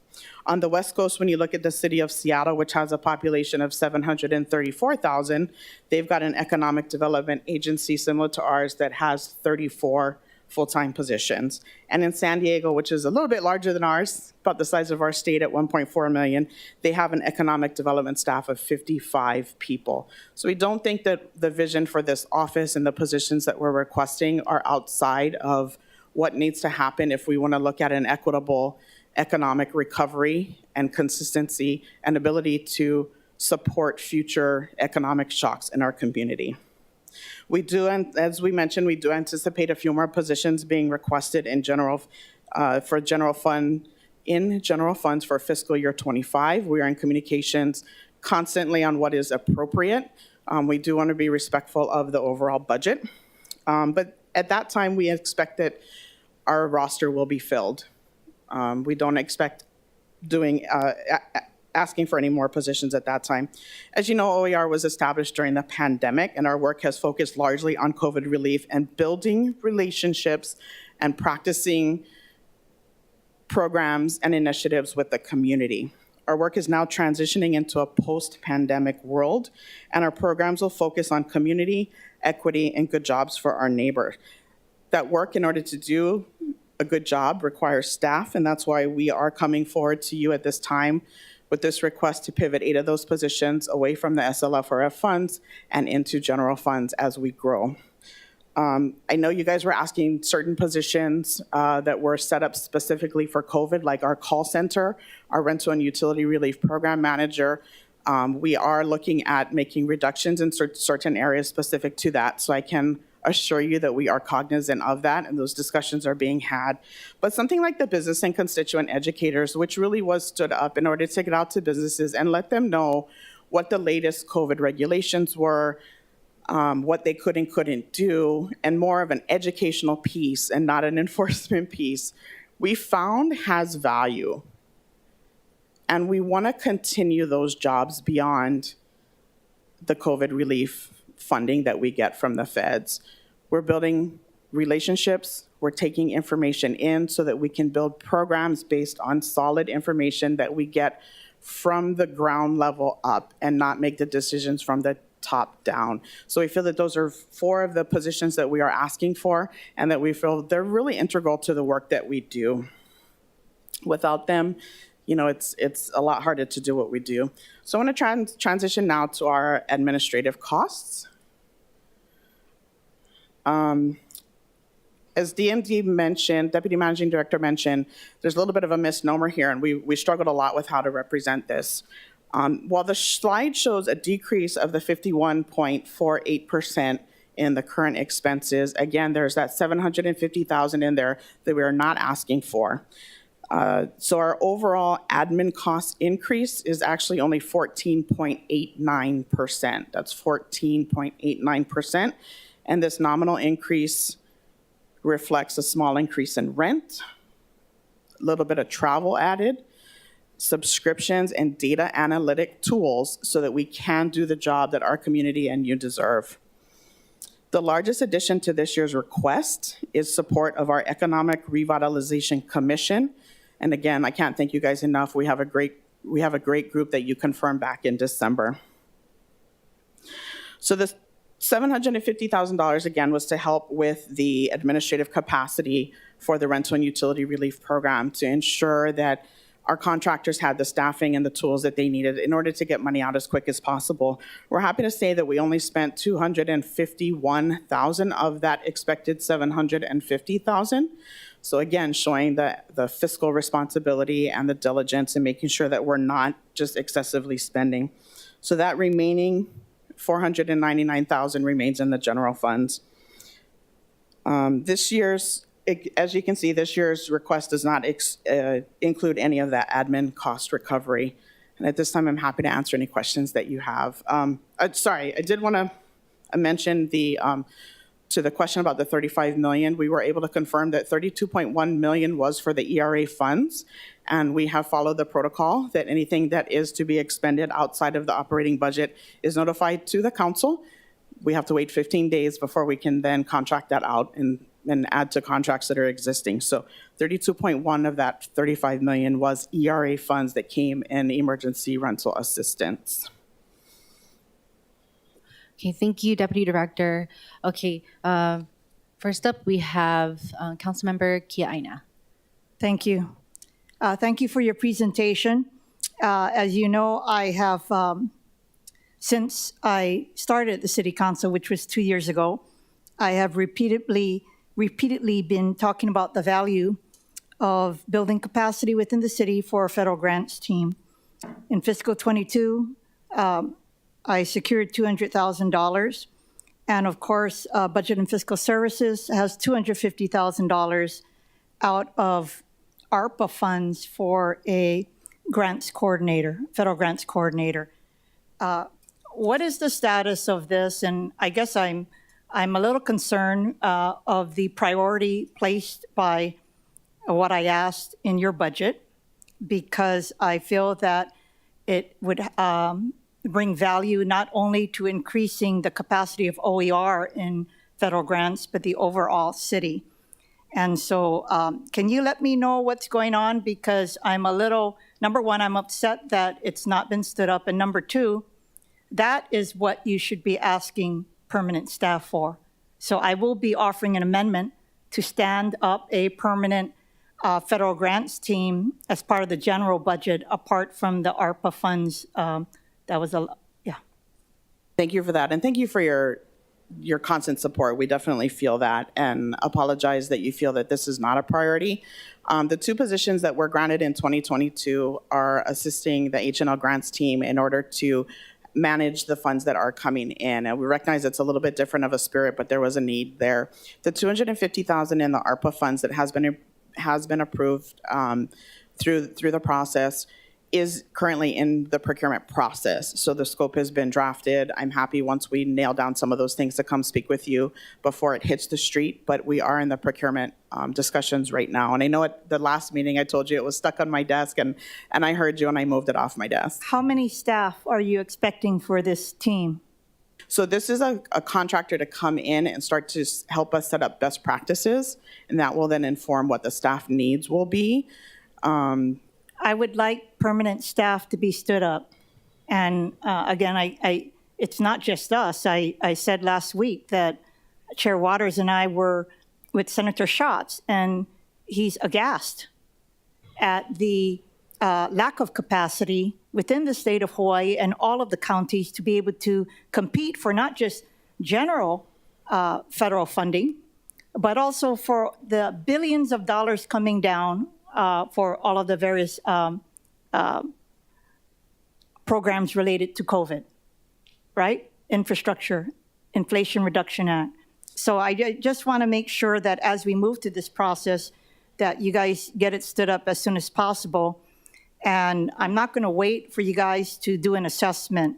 On the West Coast, when you look at the city of Seattle, which has a population of 734,000, they've got an economic development agency similar to ours that has 34 full-time positions. And in San Diego, which is a little bit larger than ours, about the size of our state at 1.4 million, they have an economic development staff of 55 people. So we don't think that the vision for this office and the positions that we're requesting are outside of what needs to happen if we want to look at an equitable economic recovery and consistency and ability to support future economic shocks in our community. We do, and as we mentioned, we do anticipate a few more positions being requested in general for general funds for fiscal year 25. We are in communications constantly on what is appropriate. We do want to be respectful of the overall budget, but at that time we expect that our roster will be filled. We don't expect asking for any more positions at that time. As you know, OER was established during the pandemic, and our work has focused largely on COVID relief and building relationships and practicing programs and initiatives with the community. our work is now transitioning into a post-pandemic world, and our programs will focus on community, equity, and good jobs for our neighbors. That work, in order to do a good job, requires staff, and that's why we are coming forward to you at this time with this request to pivot 8 of those positions away from the SLFRF funds and into general funds as we grow. I know you guys were asking certain positions that were set up specifically for COVID, like our call center, our rental and utility relief program manager. We are looking at making reductions in certain areas specific to that, so I can assure you that we are cognizant of that, and those discussions are being had. But something like the business and constituent educators, which really was stood up in order to take it out to businesses and let them know what the latest COVID regulations were, what they could and couldn't do, and more of an educational piece and not an enforcement piece, we found has value. And we want to continue those jobs beyond the COVID relief funding that we get from the feds. We're building relationships, we're taking information in so that we can build programs based on solid information that we get from the ground level up and not make the decisions from the top down. So we feel that those are 4 of the positions that we are asking for, and that we feel they're really integral to the work that we do. Without them, you know, it's a lot harder to do what we do. So I want to transition now to our administrative costs. As DMD mentioned, Deputy Managing Director mentioned, there's a little bit of a misnomer here, and we struggled a lot with how to represent this. While the slide shows a decrease of the 51.48% in the current expenses, again, there's that $750,000 in there that we are not asking for. So our overall admin cost increase is actually only 14.89%. That's 14.89%. And this nominal increase reflects a small increase in rent, a little bit of travel added, subscriptions and data analytic tools so that we can do the job that our community and you deserve. The largest addition to this year's request is support of our Economic Revitalization Commission. And again, I can't thank you guys enough. We have a great group that you confirmed back in December. So this $750,000 again was to help with the administrative capacity for the rental and utility relief program to ensure that our contractors had the staffing and the tools that they needed in order to get money out as quick as possible. We're happy to say that we only spent $251,000 of that expected $750,000. So again, showing the fiscal responsibility and the diligence in making sure that we're not just excessively spending. So that remaining $499,000 remains in the general funds. This year's, as you can see, this year's request does not include any of that admin cost recovery. And at this time, I'm happy to answer any questions that you have. Sorry, I did want to mention to the question about the $35 million, we were able to confirm that $32.1 million was for the ERA funds, and we have followed the protocol that anything that is to be expended outside of the operating budget is notified to the council. We have to wait 15 days before we can then contract that out and add to contracts that are existing. So 32.1 of that 35 million was ERA funds that came in emergency rental assistance. Okay, thank you, Deputy Director. Okay, first up we have Councilmember Kia Aina. Thank you. Thank you for your presentation. As you know, I have, since I started the City Council, which was 2 years ago, I have repeatedly been talking about the value of building capacity within the city for a federal grants team. In fiscal 22, I secured $200,000. And of course, Budget and Fiscal Services has $250,000 out of ARPA funds for a grants coordinator, federal grants coordinator. What is the status of this? And I guess I'm a little concerned of the priority placed by what I asked in your budget, because I feel that it would bring value not only to increasing the capacity of OER in federal grants, but the overall city. And so can you let me know what's going on? Because I'm a little number one, I'm upset that it's not been stood up. And number two, that is what you should be asking permanent staff for. So I will be offering an amendment to stand up a permanent federal grants team as part of the general budget, apart from the ARPA funds. That was yeah. Thank you for that, and thank you for your constant support. We definitely feel that, and apologize that you feel that this is not a priority. The two positions that were granted in 2022 are assisting the H&L grants team in order to manage the funds that are coming in. And we recognize it's a little bit different of a spirit, but there was a need there. The $250,000 in the ARPA funds that has been approved through the process is currently in the procurement process. So the scope has been drafted. I'm happy once we nail down some of those things to come speak with you before it hits the street, but we are in the procurement discussions right now. And I know at the last meeting I told you it was stuck on my desk, and I heard you and I moved it off my desk. How many staff are you expecting for this team? So this is a contractor to come in and start to help us set up best practices, and that will then inform what the staff needs will be. I would like permanent staff to be stood up. And again, it's not just us. I said last week that Chair Waters and I were with Senator Schatz, and he's aghast at the lack of capacity within the state of Hawaii and all of the counties to be able to compete for not just general federal funding, but also for the billions of dollars coming down for all of the various programs related to COVID, right? Infrastructure, Inflation Reduction Act. So I just want to make sure that as we move to this process, that you guys get it stood up as soon as possible. And I'm not going to wait for you guys to do an assessment.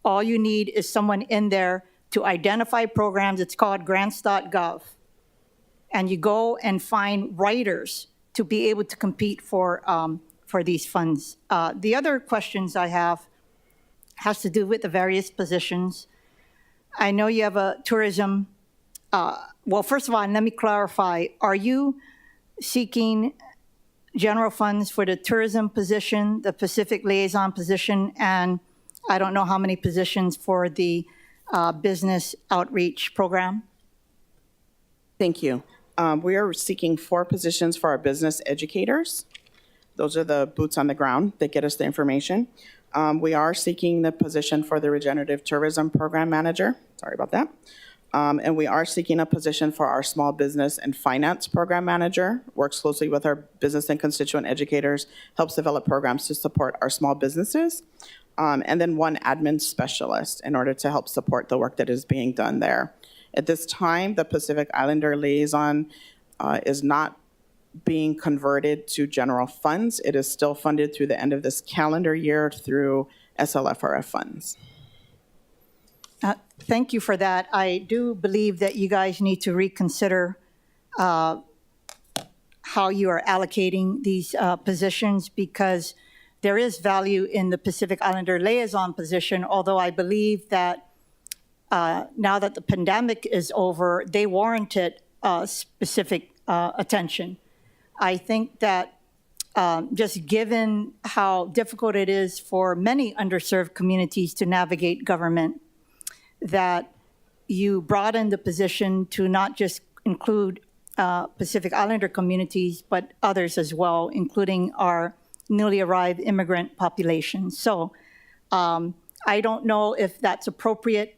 All you need is someone in there to identify programs. It's called grants.gov. And you go and find writers to be able to compete for these funds. The other questions I have has to do with the various positions. I know you have a tourism, well, first of all, let me clarify. Are you seeking general funds for the tourism position, the Pacific liaison position, and I don't know how many positions for the business outreach program? Thank you. We are seeking 4 positions for our business educators. Those are the boots on the ground that get us the information. We are seeking the position for the regenerative tourism program manager. Sorry about that. And we are seeking a position for our small business and finance program manager, works closely with our business and constituent educators, helps develop programs to support our small businesses. And then 1 admin specialist in order to help support the work that is being done there. At this time, the Pacific Islander liaison is not being converted to general funds. It is still funded through the end of this calendar year through SLFRF funds. Thank you for that. I do believe that you guys need to reconsider how you are allocating these positions, because there is value in the Pacific Islander liaison position, although I believe that now that the pandemic is over, they warranted specific attention. I think that just given how difficult it is for many underserved communities to navigate government, that you broaden the position to not just include Pacific Islander communities, but others as well, including our newly arrived immigrant population. So I don't know if that's appropriate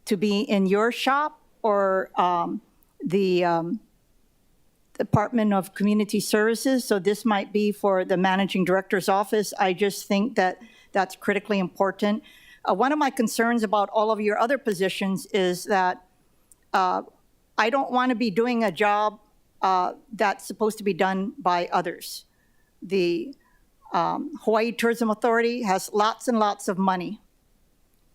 to be in your shop or the Department of Community Services. So this might be for the Managing Director's office. I just think that that's critically important. One of my concerns about all of your other positions is that I don't want to be doing a job that's supposed to be done by others. The Hawaii Tourism Authority has lots and lots of money.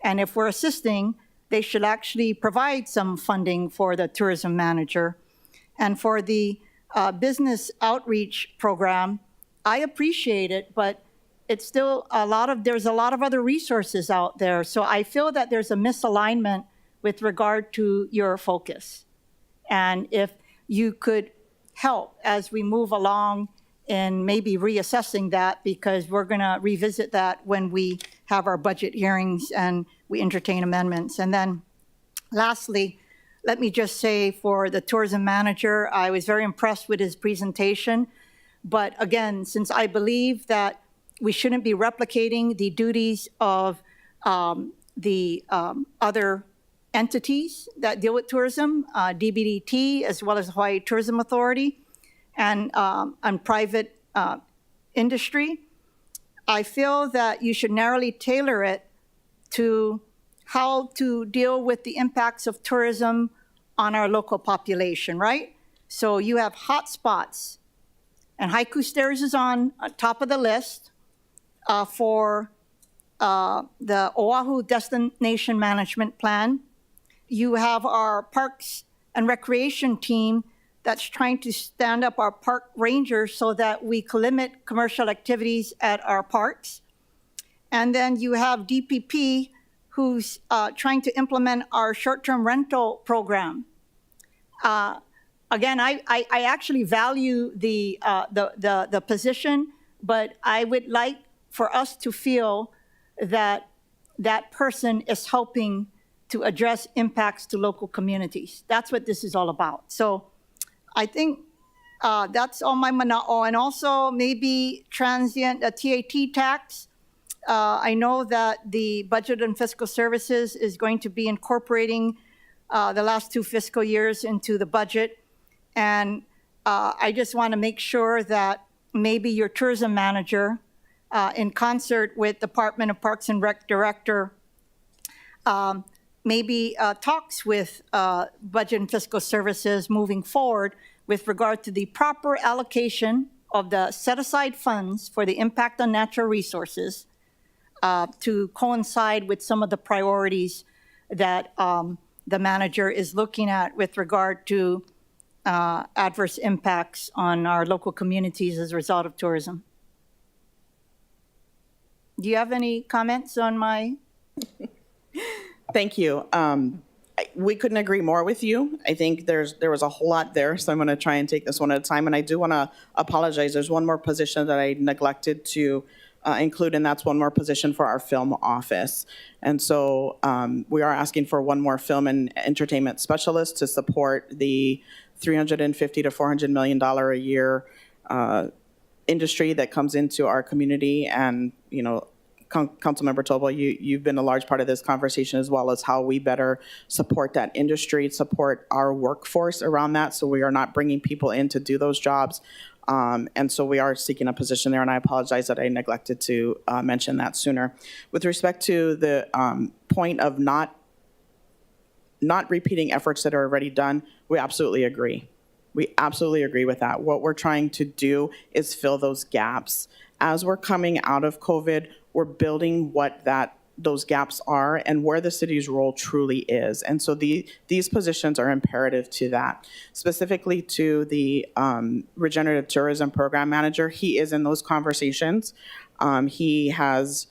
And if we're assisting, they should actually provide some funding for the tourism manager. And for the business outreach program, I appreciate it, but it's still there's a lot of other resources out there. So I feel that there's a misalignment with regard to your focus. And if you could help as we move along in maybe reassessing that, because we're going to revisit that when we have our budget hearings and we entertain amendments. And then lastly, let me just say for the tourism manager, I was very impressed with his presentation. But again, since I believe that we shouldn't be replicating the duties of the other entities that deal with tourism, DBDT, as well as Hawaii Tourism Authority, and private industry, I feel that you should narrowly tailor it to how to deal with the impacts of tourism on our local population, right? So you have hotspots, and Haiku Stairs is on top of the list for the Oahu Destination Management Plan. You have our Parks and Recreation team that's trying to stand up our park rangers so that we can limit commercial activities at our parks. And then you have DPP, who's trying to implement our short-term rental program. Again, I actually value the position, but I would like for us to feel that that person is helping to address impacts to local communities. That's what this is all about. So I think that's all my mana'o. And also maybe transient TAT tax. I know that the Budget and Fiscal Services is going to be incorporating the last 2 fiscal years into the budget. And I just want to make sure that maybe your tourism manager, in concert with Department of Parks and Rec Director, maybe talks with Budget and Fiscal Services moving forward with regard to the proper allocation of the set-aside funds for the impact on natural resources to coincide with some of the priorities that the manager is looking at with regard to adverse impacts on our local communities as a result of tourism. Do you have any comments on my? Thank you. We couldn't agree more with you. I think there was a whole lot there, so I'm going to try and take this one at a time. And I do want to apologize. There's one more position that I neglected to include, and that's one more position for our film office. And so we are asking for one more film and entertainment specialist to support the $350 to $400 million a year industry that comes into our community. And, you know, Councilmember Tobo, you've been a large part of this conversation, as well as how we better support that industry, support our workforce around that, so we are not bringing people in to do those jobs. And so we are seeking a position there, and I apologize that I neglected to mention that sooner. With respect to the point of not repeating efforts that are already done, we absolutely agree. We absolutely agree with that. What we're trying to do is fill those gaps. As we're coming out of COVID, we're building what those gaps are and where the city's role truly is. And so these positions are imperative to that. Specifically to the Regenerative Tourism Program Manager, he is in those conversations. He has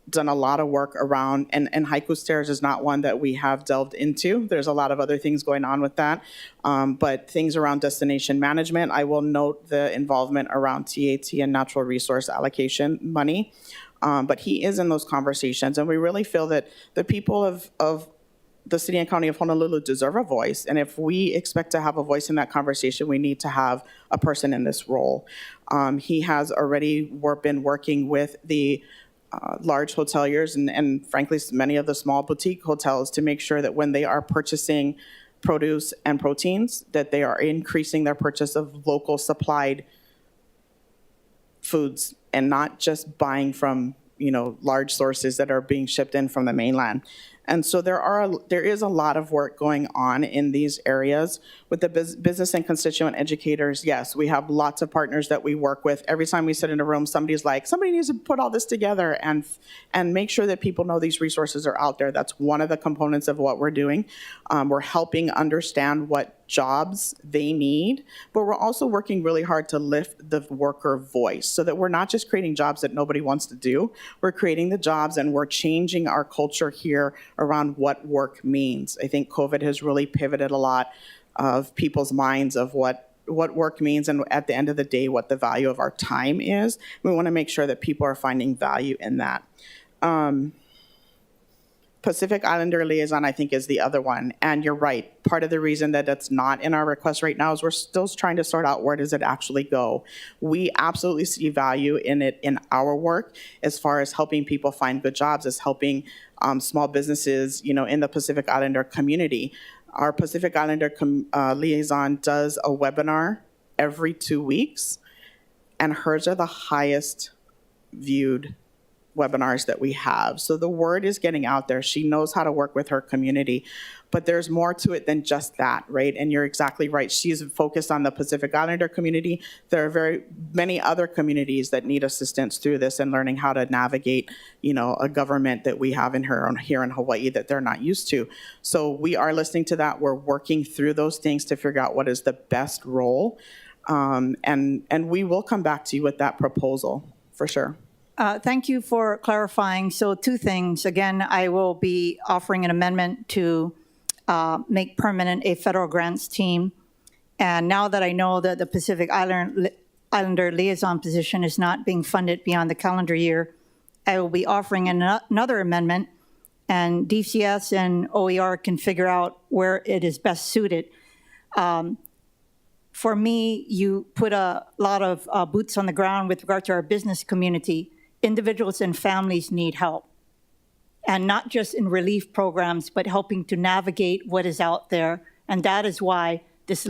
done a lot of work around, and Haiku Stairs is not one that we have delved into. There's a lot of other things going on with that. But things around destination management, I will note the involvement around TAT and natural resource allocation money. But he is in those conversations, and we really feel that the people of the city and county of Honolulu deserve a voice. And if we expect to have a voice in that conversation, we need to have a person in this role. He has already been working with the large hoteliers and frankly, many of the small boutique hotels to make sure that when they are purchasing produce and proteins, that they are increasing their purchase of local supplied foods and not just buying from, you know, large sources that are being shipped in from the mainland. And so there is a lot of work going on in these areas with the business and constituent educators. Yes, we have lots of partners that we work with. Every time we sit in a room, somebody's like, somebody needs to put all this together and make sure that people know these resources are out there. That's one of the components of what we're doing. We're helping understand what jobs they need, but we're also working really hard to lift the worker voice so that we're not just creating jobs that nobody wants to do. We're creating the jobs, and we're changing our culture here around what work means. I think COVID has really pivoted a lot of people's minds of what work means, and at the end of the day, what the value of our time is. We want to make sure that people are finding value in that. Pacific Islander liaison, I think, is the other one. And you're right. Part of the reason that it's not in our request right now is we're still trying to sort out where does it actually go. We absolutely see value in it in our work as far as helping people find good jobs, as helping small businesses, in the Pacific Islander community. Our Pacific Islander liaison does a webinar every 2 weeks, and hers are the highest viewed webinars that we have. So the word is getting out there. She knows how to work with her community, but there's more to it than just that, right? And you're exactly right. She's focused on the Pacific Islander community. There are very many other communities that need assistance through this and learning how to navigate, a government that we have here in Hawaii that they're not used to. So we are listening to that. We're working through those things to figure out what is the best role. And we will come back to you with that proposal for sure. Thank you for clarifying. So 2 things. Again, I will be offering an amendment to make permanent a federal grants team. And now that I know that the Pacific Islander liaison position is not being funded beyond the calendar year, I will be offering another amendment, and DCS and OER can figure out where it is best suited. For me, you put a lot of boots on the ground with regard to our business community. Individuals and families need help, and not just in relief programs, but helping to navigate what is out there. And that is why this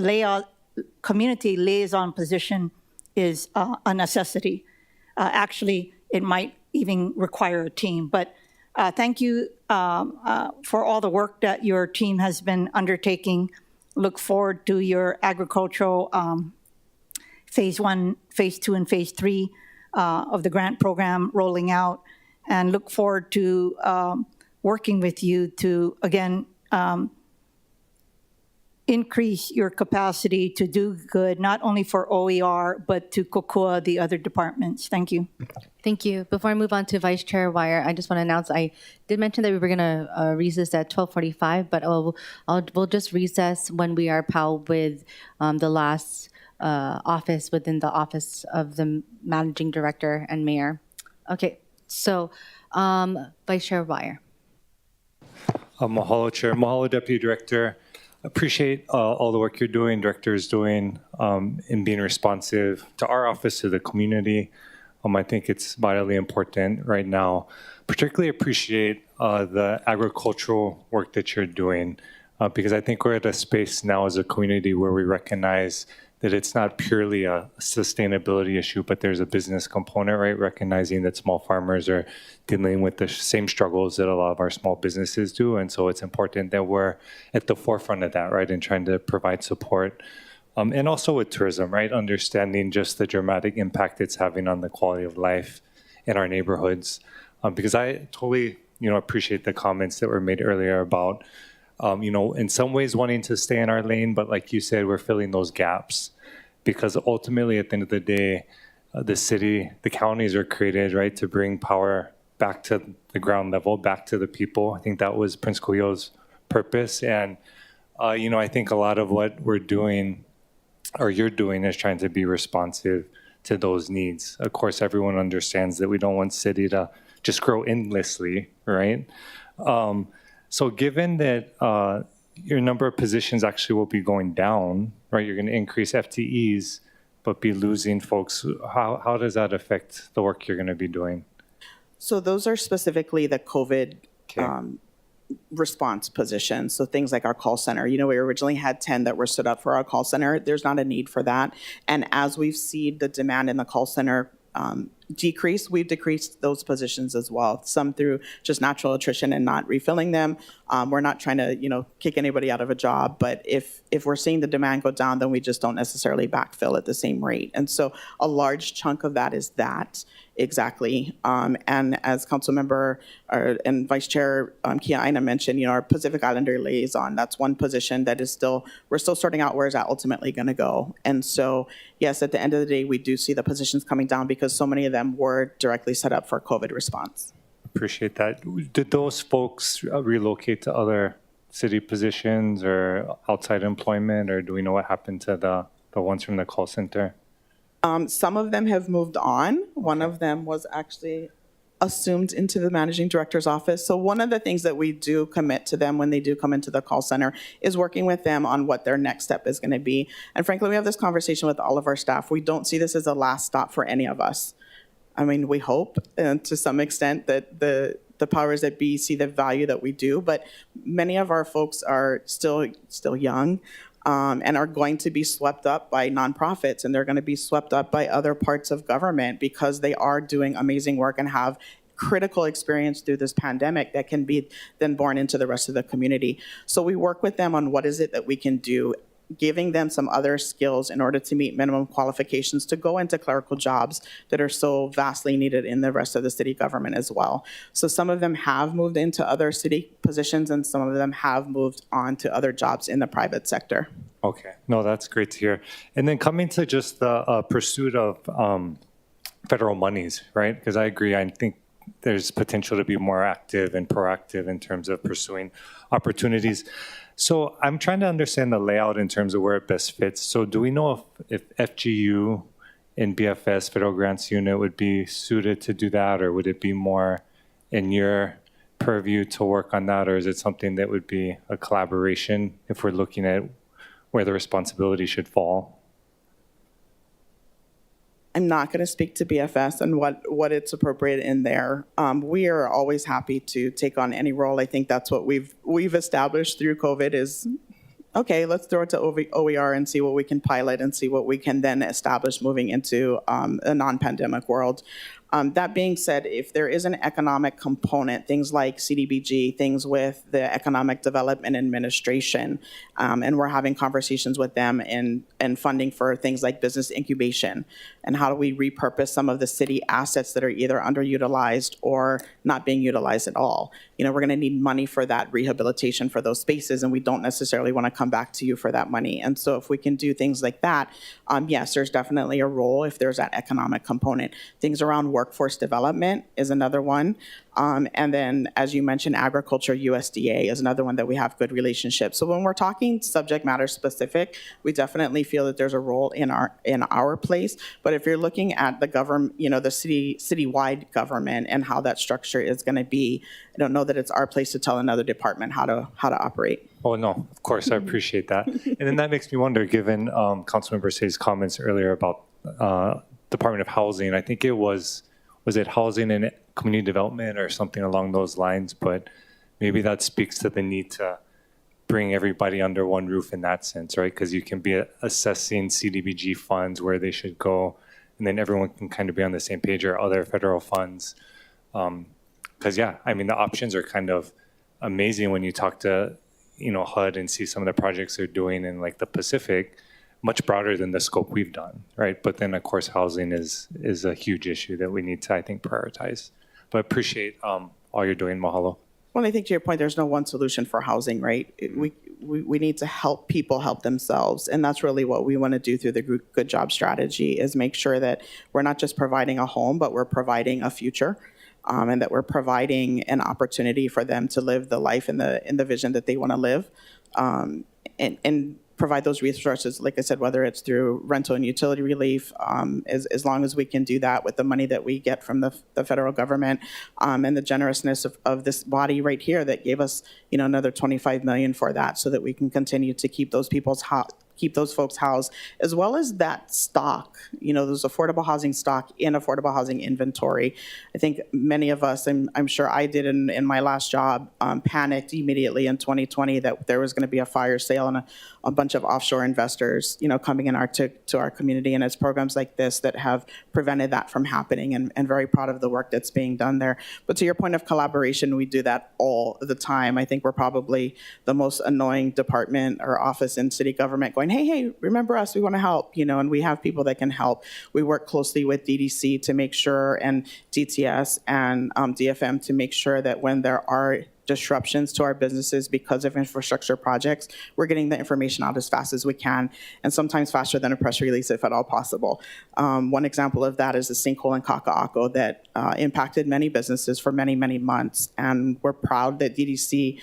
community liaison position is a necessity. Actually, it might even require a team. But thank you for all the work that your team has been undertaking. Look forward to your agricultural phase 1, phase 2, and phase 3 of the grant program rolling out, and look forward to working with you to, again, increase your capacity to do good, not only for OER, but to kokua the other departments. Thank you. Thank you. Before I move on to Vice Chair Wire, I just want to announce I did mention that we were going to recess at 12:45, but we'll just recess when we are PAL with the last office within the office of the Managing Director and Mayor. Okay, so Vice Chair Wire. Mahalo, Chair. Mahalo, Deputy Director. Appreciate all the work you're doing, Director is doing, in being responsive to our office, to the community. I think it's vitally important right now. Particularly appreciate the agricultural work that you're doing, because I think we're at a space now as a community where we recognize that it's not purely a sustainability issue, but there's a business component, right? Recognizing that small farmers are dealing with the same struggles that a lot of our small businesses do. And so it's important that we're at the forefront of that, right? And trying to provide support. And also with tourism, right? Understanding just the dramatic impact it's having on the quality of life in our neighborhoods. Because I totally, appreciate the comments that were made earlier about in some ways wanting to stay in our lane, but like you said, we're filling those gaps because ultimately at the end of the day, the counties are created, right, to bring power back to the ground level, back to the people. I think that was Prince Kuyo's purpose. And, I think a lot of what we're doing or you're doing is trying to be responsive to those needs. Of course, everyone understands that we don't want city to just grow endlessly, right? So given that your number of positions actually will be going down, right? You're going to increase FTEs, but be losing folks. How does that affect the work you're going to be doing? So those are specifically the COVID response positions. So things like our call center. We originally had 10 that were stood up for our call center. There's not a need for that. And as we've seen the demand in the call center decrease, we've decreased those positions as well, some through just natural attrition and not refilling them. We're not trying to, kick anybody out of a job, but if we're seeing the demand go down, then we just don't necessarily backfill at the same rate. And so a large chunk of that is that, exactly. And as Councilmember and Vice Chair Kia Aina mentioned, our Pacific Islander liaison, that's one position that is we're still sorting out where is that ultimately going to go. And so, yes, at the end of the day, we do see the positions coming down because so many of them were directly set up for COVID response. Appreciate that. Did those folks relocate to other city positions or outside employment, or do we know what happened to the the ones from the call center? Some of them have moved on. One of them was actually assumed into the managing director's office. So one of the things that we do commit to them when they do come into the call center is working with them on what their next step is going to be. And frankly, we have this conversation with all of our staff. We don't see this as a last stop for any of us. I mean, we hope to some extent that the powers that be see the value that we do, but many of our folks are still young. And are going to be swept up by nonprofits, and they're going to be swept up by other parts of government because they are doing amazing work and have critical experience through this pandemic that can be then borne into the rest of the community. So we work with them on what is it that we can do, giving them some other skills in order to meet minimum qualifications to go into clerical jobs that are so vastly needed in the rest of the city government as well. So some of them have moved into other city positions, and some of them have moved on to other jobs in the private sector. Okay, no, that's great to hear. And then coming to just the pursuit of federal monies, right? Because I agree, I think there's potential to be more active and proactive in terms of pursuing opportunities. So I'm trying to understand the layout in terms of where it best fits. So do we know if FGU and BFS, Federal Grants Unit, would be suited to do that, or would it be more in your purview to work on that, or is it something that would be a collaboration if we're looking at where the responsibility should fall? I'm not going to speak to BFS and what it's appropriate in there. We are always happy to take on any role. I think that's what we've established through COVID is, okay, let's throw it to OER and see what we can pilot and see what we can then establish moving into a non-pandemic world. That being said, if there is an economic component, things like CDBG, things with the Economic Development Administration, and we're having conversations with them and funding for things like business incubation, and how do we repurpose some of the city assets that are either underutilized or not being utilized at all. You know, we're going to need money for that rehabilitation for those spaces, and we don't necessarily want to come back to you for that money. And so if we can do things like that, yes, there's definitely a role if there's that economic component. Things around workforce development is another one. And then, as you mentioned, agriculture, USDA is another one that we have good relationships. So when we're talking subject matter specific, we definitely feel that there's a role in our place. But if you're looking at the government, you know, the citywide government and how that structure is going to be, I don't know that it's our place to tell another department how to operate. Oh, no, of course, I appreciate that. And then that makes me wonder, given Councilmember Say's comments earlier about Department of Housing, I think was it Housing and Community Development or something along those lines, but maybe that speaks to the need to bring everybody under one roof in that sense, right? Because you can be assessing CDBG funds, where they should go, and then everyone can kind of be on the same page, or other federal funds. Because, yeah, I mean, the options are kind of amazing when you talk to, you know, HUD and see some of the projects they're doing in like the Pacific, much broader than the scope we've done, right? But then, of course, housing is a huge issue that we need to, I think, prioritize. But appreciate all you're doing. Mahalo. Well, I think to your point, there's no one solution for housing, right? We need to help people help themselves. And that's really what we want to do through the Good Job Strategy, is make sure that we're not just providing a home, but we're providing a future. And that we're providing an opportunity for them to live the life in the vision that they want to live, and provide those resources, like I said, whether it's through rental and utility relief, as long as we can do that with the money that we get from the federal government, and the generousness of this body right here that gave us, you know, another $25 million for that, so that we can continue to keep those folks housed, as well as that stock, you know, there's affordable housing stock in affordable housing inventory. I think many of us, I'm sure I did in my last job, panicked immediately in 2020 that there was going to be a fire sale and a bunch of offshore investors, you know, coming in to our community. And it's programs like this that have prevented that from happening, and very proud of the work that's being done there. But to your point of collaboration, we do that all the time. I think we're probably the most annoying department or office in city government going, hey, remember us, we want to help, you know, and we have people that can help. We work closely with DDC to make sure, and DTS and DFM to make sure that when there are disruptions to our businesses because of infrastructure projects, we're getting the information out as fast as we can, and sometimes faster than a press release if at all possible. One example of that is the sinkhole in Kaka'ako that impacted many businesses for many, many months, and we're proud that DDC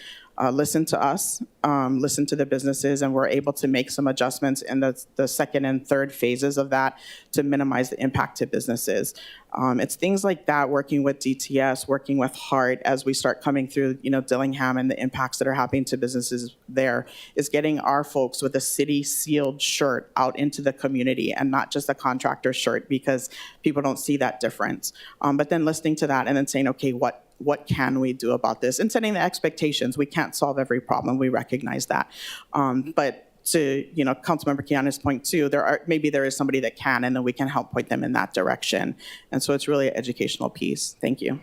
listened to us, listened to the businesses, and we're able to make some adjustments in the second and third phases of that to minimize the impact to businesses. It's things like that, working with DTS, working with HART as we start coming through, Dillingham and the impacts that are happening to businesses there, is getting our folks with a city sealed shirt out into the community and not just a contractor shirt, because people don't see that difference. But then listening to that and then saying, okay, what can we do about this? And setting the expectations. We can't solve every problem. We recognize that. But to Councilmember Keane's point too, maybe there is somebody that can, and then we can help point them in that direction. And so it's really an educational piece. Thank you.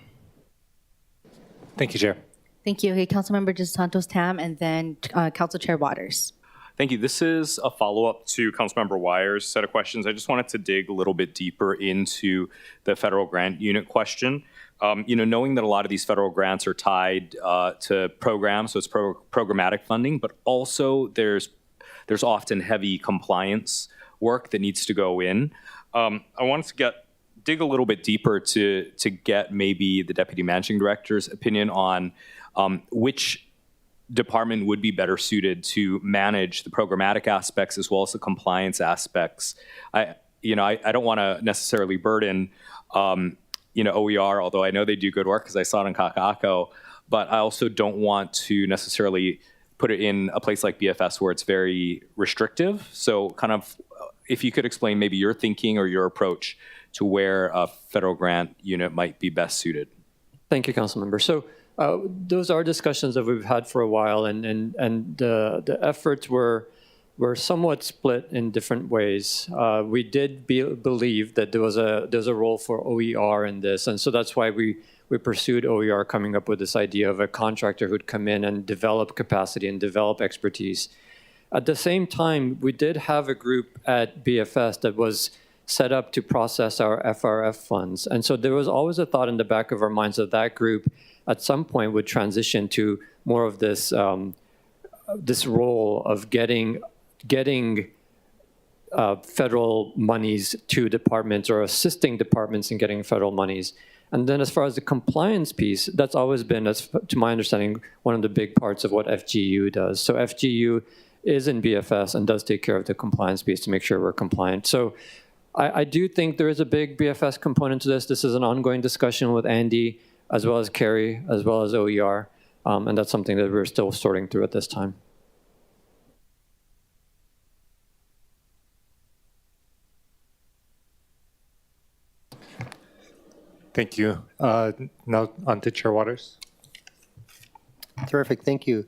Thank you, Chair. Thank you. Okay, Councilmember Dos Santos Tam, and then Council Chair Waters. Thank you. This is a follow-up to Councilmember Wyer's set of questions. I just wanted to dig a little bit deeper into the federal grant unit question. Knowing that a lot of these federal grants are tied to programs, so it's programmatic funding, but also there's often heavy compliance work that needs to go in. I wanted to dig a little bit deeper to get maybe the Deputy Managing Director's opinion on which department would be better suited to manage the programmatic aspects as well as the compliance aspects. I don't want to necessarily burden OER, although I know they do good work because I saw it in Kaka'ako, but I also don't want to necessarily put it in a place like BFS where it's very restrictive. So kind of, if you could explain maybe your thinking or your approach to where a federal grant unit might be best suited. Thank you, Councilmember. So those are discussions that we've had for a while, and the efforts were somewhat split in different ways. We did believe that there's a role for OER in this, and so that's why we pursued OER, coming up with this idea of a contractor who'd come in and develop capacity and develop expertise. At the same time, we did have a group at BFS that was set up to process our FRF funds, and so there was always a thought in the back of our minds that that group at some point would transition to more of this this role of getting federal monies to departments or assisting departments in getting federal monies. And then as far as the compliance piece, that's always been, to my understanding, one of the big parts of what FGU does. So FGU is in BFS and does take care of the compliance piece to make sure we're compliant. So I do think there is a big BFS component to this. This is an ongoing discussion with Andy, as well as Kerry, as well as OER. And that's something that we're still sorting through at this time. Thank you. Now on to Chair Waters. Terrific, thank you.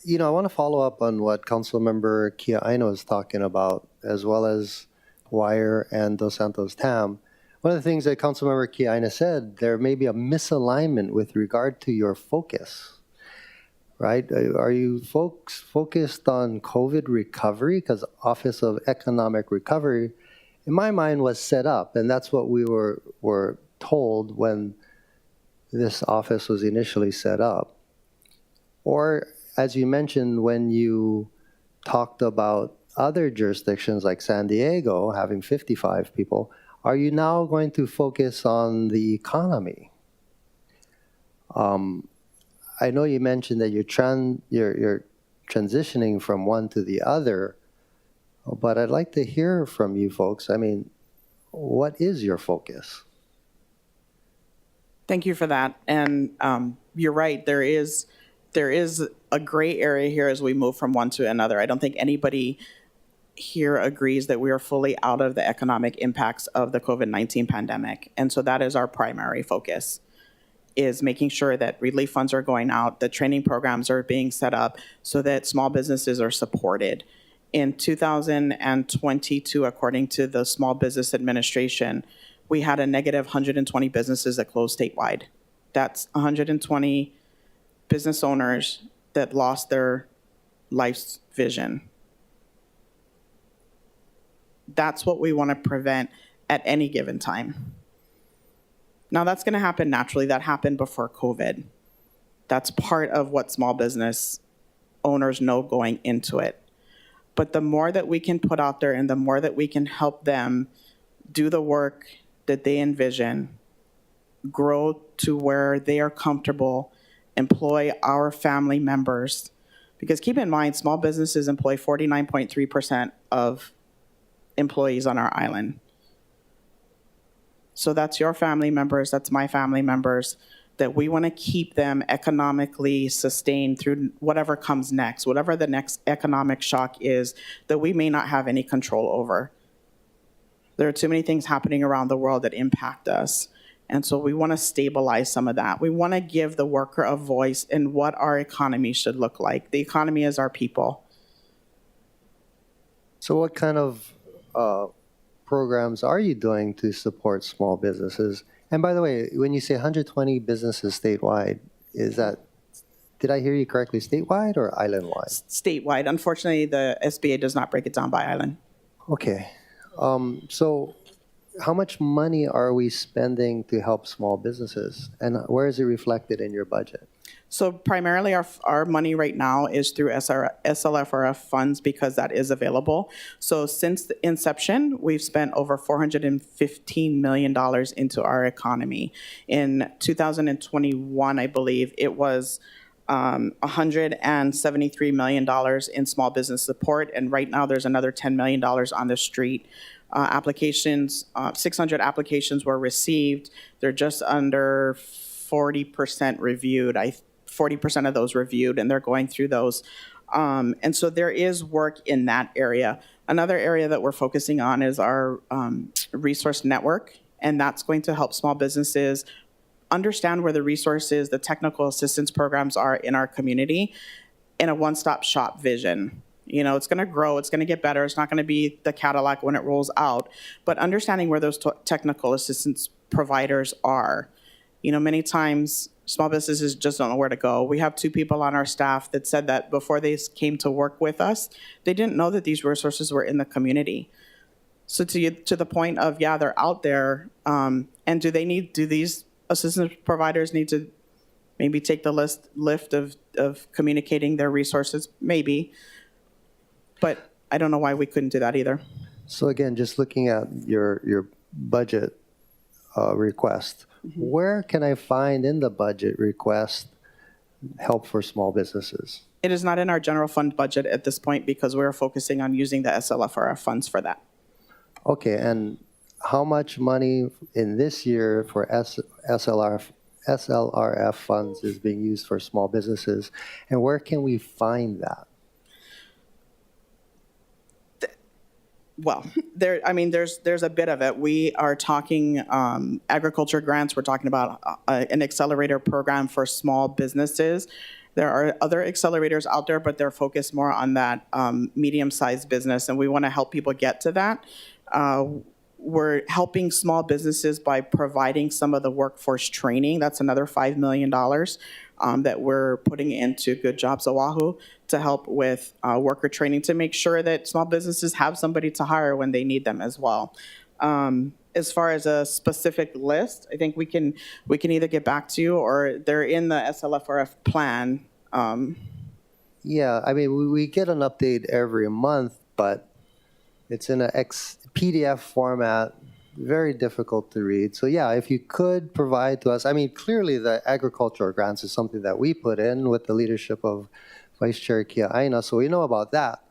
I want to follow up on what Councilmember Keaino is talking about, as well as Wire and Dos Santos Tam. One of the things that Councilmember Keaino said, there may be a misalignment with regard to your focus, right? Are you folks focused on COVID recovery? Because Office of Economic Recovery, in my mind, was set up, and that's what we were told when this office was initially set up. Or, as you mentioned, when you talked about other jurisdictions like San Diego having 55 people, are you now going to focus on the economy? I know you mentioned that you're transitioning from one to the other, but I'd like to hear from you folks. I mean, what is your focus? Thank you for that. And you're right, there is a gray area here as we move from one to another. I don't think anybody here agrees that we are fully out of the economic impacts of the COVID-19 pandemic. And so that is our primary focus, is making sure that relief funds are going out, that training programs are being set up so that small businesses are supported. In 2022, according to the Small Business Administration, we had a negative 120 businesses that closed statewide. That's 120 business owners that lost their life's vision. That's what we want to prevent at any given time. Now, that's going to happen naturally. That happened before COVID. That's part of what small business owners know going into it. But the more that we can put out there and the more that we can help them do the work that they envision, grow to where they are comfortable employ our family members. Because keep in mind, small businesses employ 49.3% of employees on our island. So that's your family members, that's my family members, that we want to keep them economically sustained through whatever comes next, whatever the next economic shock is that we may not have any control over. There are too many things happening around the world that impact us. And so we want to stabilize some of that. We want to give the worker a voice in what our economy should look like. The economy is our people. So what kind of programs are you doing to support small businesses? And by the way, when you say 120 businesses statewide, is that, did I hear you correctly, statewide or island-wide? Statewide. Unfortunately, the SBA does not break it down by island. Okay. So how much money are we spending to help small businesses? And where is it reflected in your budget? So primarily our money right now is through SLFRF funds because that is available. So since the inception, we've spent over $415 million into our economy. In 2021, I believe it was $173 million in small business support. And right now there's another $10 million on the street. 600 applications were received. They're just under 40% reviewed. 40% of those reviewed, and they're going through those. And so there is work in that area. Another area that we're focusing on is our resource network, and that's going to help small businesses understand where the resources, the technical assistance programs are in our community in a one-stop shop vision. You know, it's going to grow, it's going to get better, it's not going to be the Cadillac when it rolls out, but understanding where those technical assistance providers are. You know, many times small businesses just don't know where to go. We have 2 people on our staff that said that before they came to work with us, they didn't know that these resources were in the community. So to the point of, yeah, they're out there, and do these assistance providers need to maybe take the lift of communicating their resources? Maybe. But I don't know why we couldn't do that either. So again, just looking at your budget request, where can I find in the budget request help for small businesses? It is not in our general fund budget at this point because we're focusing on using the SLFRF funds for that. Okay, and how much money in this year for SLRF funds is being used for small businesses, and where can we find that? Well, there's a bit of it. We are talking agriculture grants. We're talking about an accelerator program for small businesses. There are other accelerators out there, but they're focused more on that medium-sized business, and we want to help people get to that. We're helping small businesses by providing some of the workforce training. That's another $5 million that we're putting into Good Jobs Oahu to help with worker training to make sure that small businesses have somebody to hire when they need them as well. As far as a specific list, I think we can either get back to you or they're in the SLFRF plan. Yeah, I mean, we get an update every month, but it's in a PDF format, very difficult to read. So yeah, if you could provide to us, I mean, clearly the agricultural grants is something that we put in with the leadership of Vice Chair Kia Aina, so we know about that.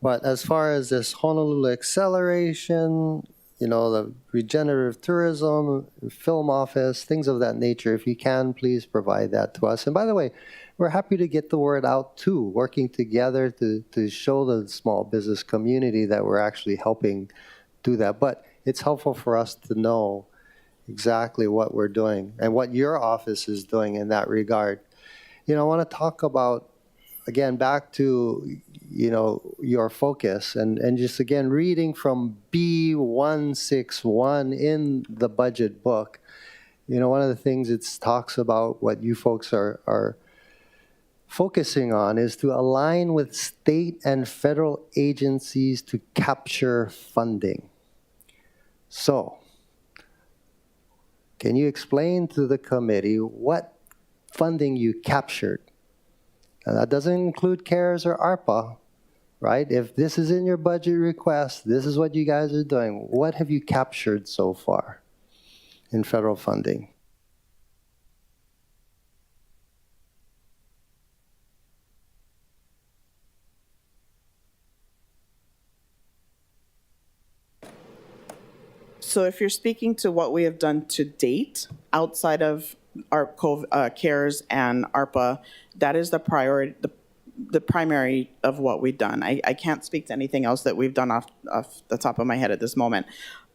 But as far as this Honolulu acceleration, you know, the regenerative tourism, film office, things of that nature, if you can, please provide that to us. And by the way, we're happy to get the word out too, working together to show the small business community that we're actually helping do that. But it's helpful for us to know exactly what we're doing and what your office is doing in that regard. You know, I want to talk about, again, back to, you know, your focus and just, again, reading from B161 in the budget book. You know, one of the things it talks about what you folks are focusing on is to align with state and federal agencies to capture funding. So, can you explain to the committee what funding you captured? And that doesn't include CARES or ARPA, right? If this is in your budget request, this is what you guys are doing. What have you captured so far in federal funding? So if you're speaking to what we have done to date outside of our CARES and ARPA, that is the priority, the primary of what we've done. I can't speak to anything else that we've done off the top of my head at this moment.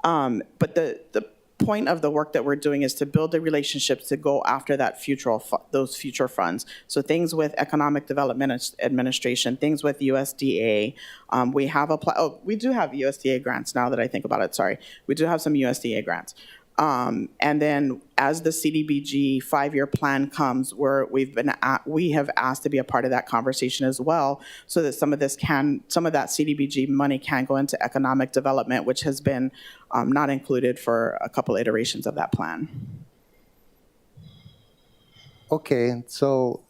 But the point of the work that we're doing is to build the relationships to go after that those future funds. So things with Economic Development Administration, things with USDA. We have we do have USDA grants now that I think about it. Sorry, we do have some USDA grants. And then as the CDBG 5-year plan comes, we have asked to be a part of that conversation as well, so that some of that CDBG money can go into economic development, which has been not included for a couple iterations of that plan. Okay, so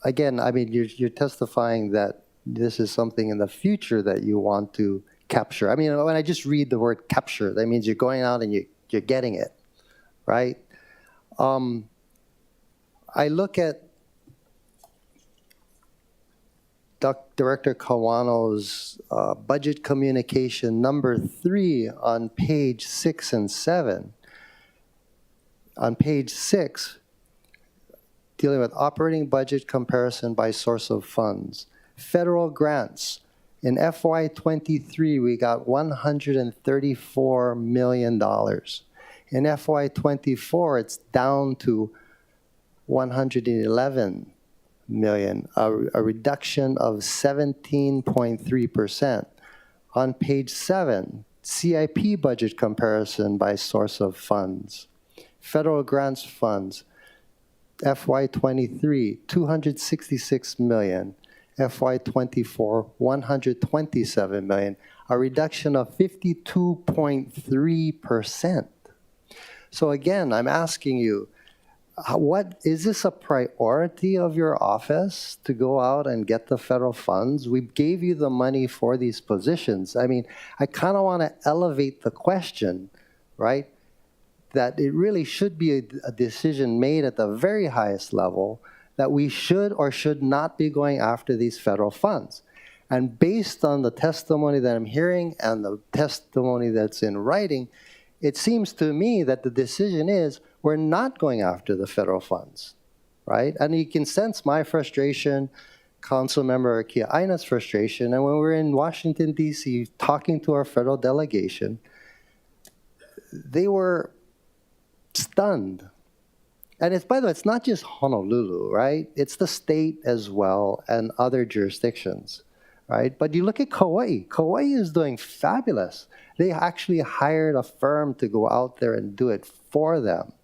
again, I mean, you're testifying that this is something in the future that you want to capture. I mean, when I just read the word capture, that means you're going out and you're getting it, right? I look at Director Kawano's budget communication number 3 on page 6 and 7. On page 6, dealing with operating budget comparison by source of funds. Federal grants. In FY23, we got $134 million. In FY24, it's down to $111 million, a reduction of 17.3%. On page 7, CIP budget comparison by source of funds. Federal grants funds, FY23, $266 million. FY24, $127 million, a reduction of 52.3%. So again, I'm asking you, what is this a priority of your office to go out and get the federal funds? We gave you the money for these positions. I mean, I kind of want to elevate the question, right? That it really should be a decision made at the very highest level that we should or should not be going after these federal funds. And based on the testimony that I'm hearing and the testimony that's in writing, it seems to me that the decision is we're not going after the federal funds, right? And you can sense my frustration, Councilmember Kia Aina's frustration, and when we're in Washington, D.C., talking to our federal delegation, they were stunned. And it's, by the way, it's not just Honolulu, right? It's the state as well and other jurisdictions, right? But you look at Kauai. Kauai is doing fabulous. They actually hired a firm to go out there and do it for them.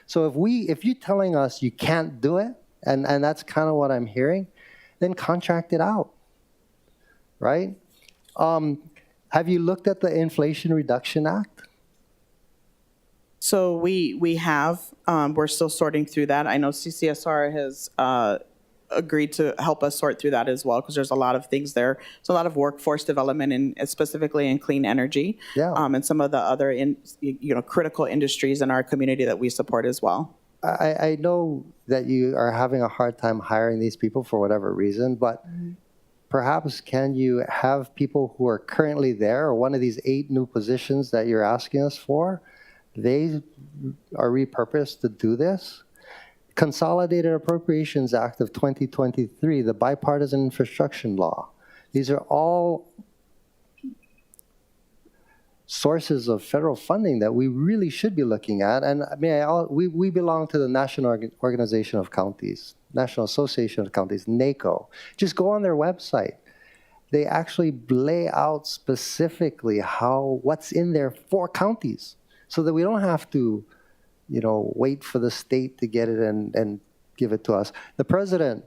So if you're telling us you can't do it, and that's kind of what I'm hearing, then contract it out, right? Have you looked at the Inflation Reduction Act? So we have, we're still sorting through that. I know CCSR has agreed to help us sort through that as well, because there's a lot of things there. There's a lot of workforce development, specifically in clean energy, and some of the other critical industries in our community that we support as well. I know that you are having a hard time hiring these people for whatever reason, but perhaps can you have people who are currently there, or one of these 8 new positions that you're asking us for, they are repurposed to do this? Consolidated Appropriations Act of 2023, the Bipartisan Infrastructure Law. These are all sources of federal funding that we really should be looking at. And I mean, we belong to the National Organization of Counties, National Association of Counties, NACO. Just go on their website. They actually lay out specifically what's in there for counties, so that we don't have to, wait for the state to get it and give it to us. The president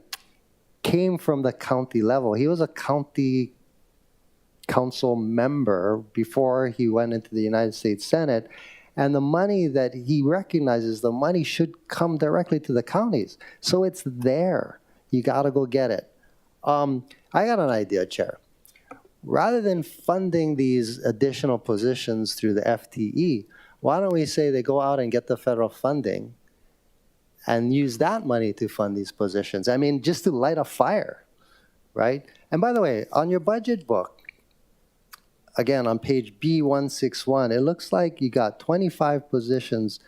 came from the county level. He was a county council member before he went into the United States Senate. And the money that he recognizes, the money should come directly to the counties. So it's there. You got to go get it. I got an idea, Chair. Rather than funding these additional positions through the FTE, why don't we say they go out and get the federal funding and use that money to fund these positions? I mean, just to light a fire, right? And by the way, on your budget book, again, on page B161, it looks like you got 25 positions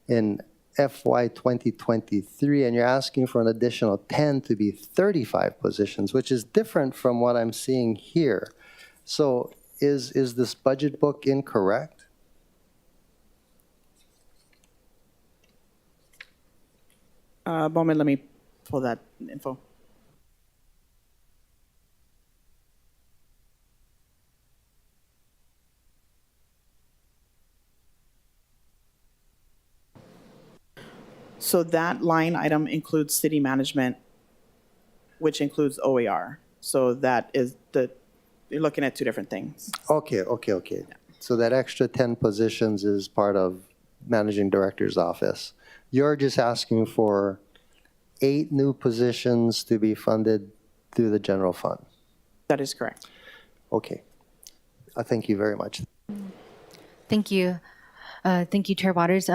in FY 2023, and you're asking for an additional 10 to be 35 positions, which is different from what I'm seeing here. So is this budget book incorrect? Moment, let me pull that info. So that line item includes city management, which includes OAR. So that is you're looking at two different things. Okay. So that extra 10 positions is part of managing director's office. You're just asking for 8 new positions to be funded through the general fund. That is correct. Okay. Thank you very much. Thank you. Thank you, Chair Waters.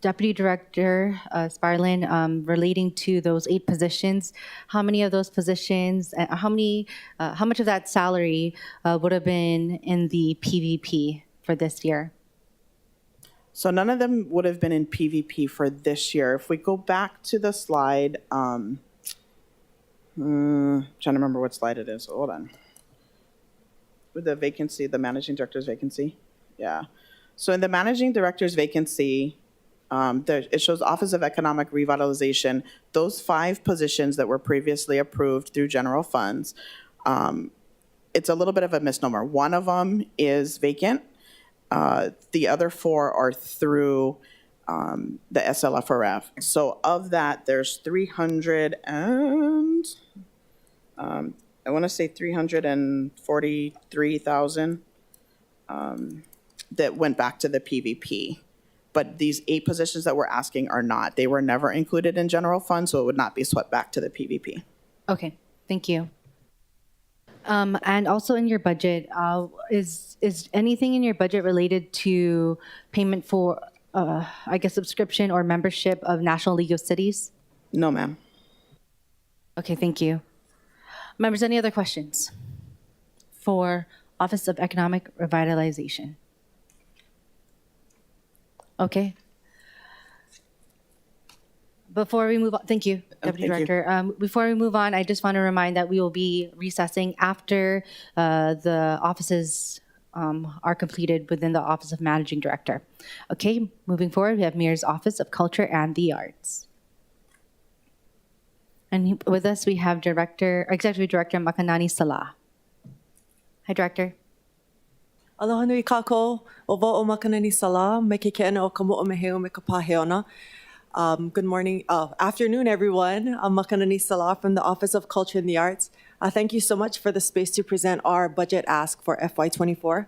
Deputy Director Sparlin, relating to those 8 positions, how many of those positions, how much of that salary would have been in the PVP for this year? So none of them would have been in PVP for this year. If we go back to the slide, trying to remember what slide it is. Hold on. With the vacancy, the managing director's vacancy. Yeah. So in the managing director's vacancy, it shows Office of Economic Revitalization. Those 5 positions that were previously approved through general funds, it's a little bit of a misnomer. One of them is vacant. The other 4 are through the SLFRF. So of that, there's 300 and I want to say 343,000 that went back to the PVP. But these 8 positions that we're asking are not. They were never included in general fund, so it would not be swept back to the PVP. Okay, thank you. And also in your budget, is anything in your budget related to payment for, I guess, subscription or membership of National League of Cities? No, ma'am. Okay, thank you. Members, any other questions for Office of Economic Revitalization? Okay. Before we move on, thank you, Deputy Director. Before we move on, I just want to remind that we will be recessing after the offices are completed within the Office of Managing Director. Okay, moving forward, we have Mayor's Office of Culture and the Arts. And with us, we have Executive Director Makanani Salah. Hi, Director. Aloha nui kako, o wau o Makanani Salah, me ke ke'ena o ka mo'o meheo me ka paheona. Good morning, afternoon, everyone. I'm Makanani Salah from the Office of Culture and the Arts. Thank you so much for the space to present our budget ask for FY24.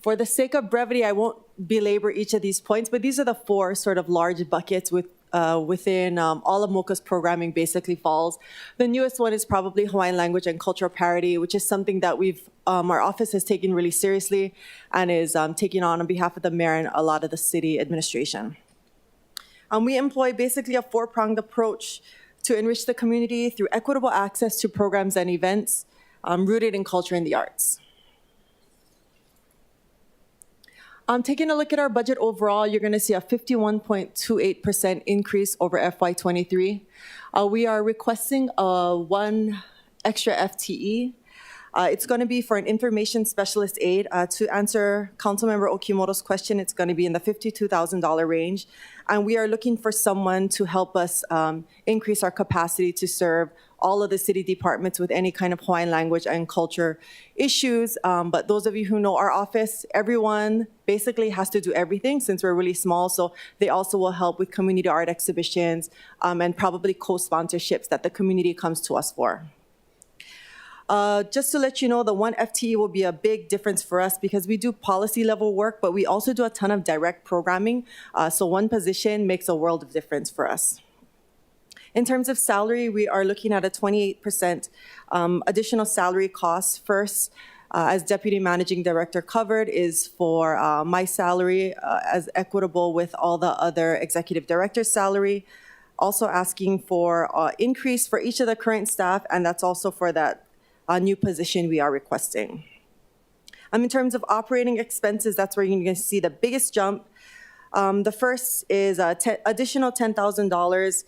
For the sake of brevity, I won't belabor each of these points, but these are the 4 sort of large buckets within all of MOCA's programming basically falls. The newest one is probably Hawaiian language and cultural parity, which is something that our office has taken really seriously and is taking on behalf of the mayor and a lot of the city administration. We employ basically a 4-pronged approach to enrich the community through equitable access to programs and events rooted in culture and the arts. Taking a look at our budget overall, you're going to see a 51.28% increase over FY23. We are requesting 1 extra FTE. It's going to be for an information specialist aide. To answer Councilmember Okimoto's question, it's going to be in the $52,000 range. And we are looking for someone to help us increase our capacity to serve all of the city departments with any kind of Hawaiian language and culture issues. But those of you who know our office, everyone basically has to do everything since we're really small. So they also will help with community art exhibitions and probably co-sponsorships that the community comes to us for. Just to let you know, the 1 FTE will be a big difference for us because we do policy level work, but we also do a ton of direct programming. So 1 position makes a world of difference for us. In terms of salary, we are looking at a 28% additional salary cost. First, as Deputy Managing Director covered, is for my salary as equitable with all the other Executive Director's salary. Also asking for increase for each of the current staff, and that's also for that new position we are requesting. In terms of operating expenses, that's where you're going to see the biggest jump. The first is additional $10,000.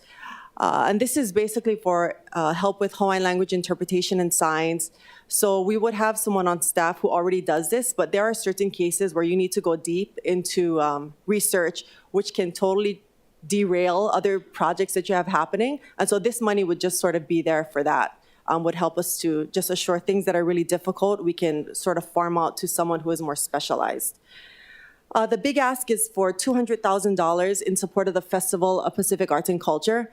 And this is basically for help with Hawaiian language interpretation and signs. So we would have someone on staff who already does this, but there are certain cases where you need to go deep into research, which can totally derail other projects that you have happening. And so this money would just sort of be there for that, would help us to just assure things that are really difficult, we can sort of farm out to someone who is more specialized. The big ask is for $200,000 in support of the Festival of Pacific Arts and Culture.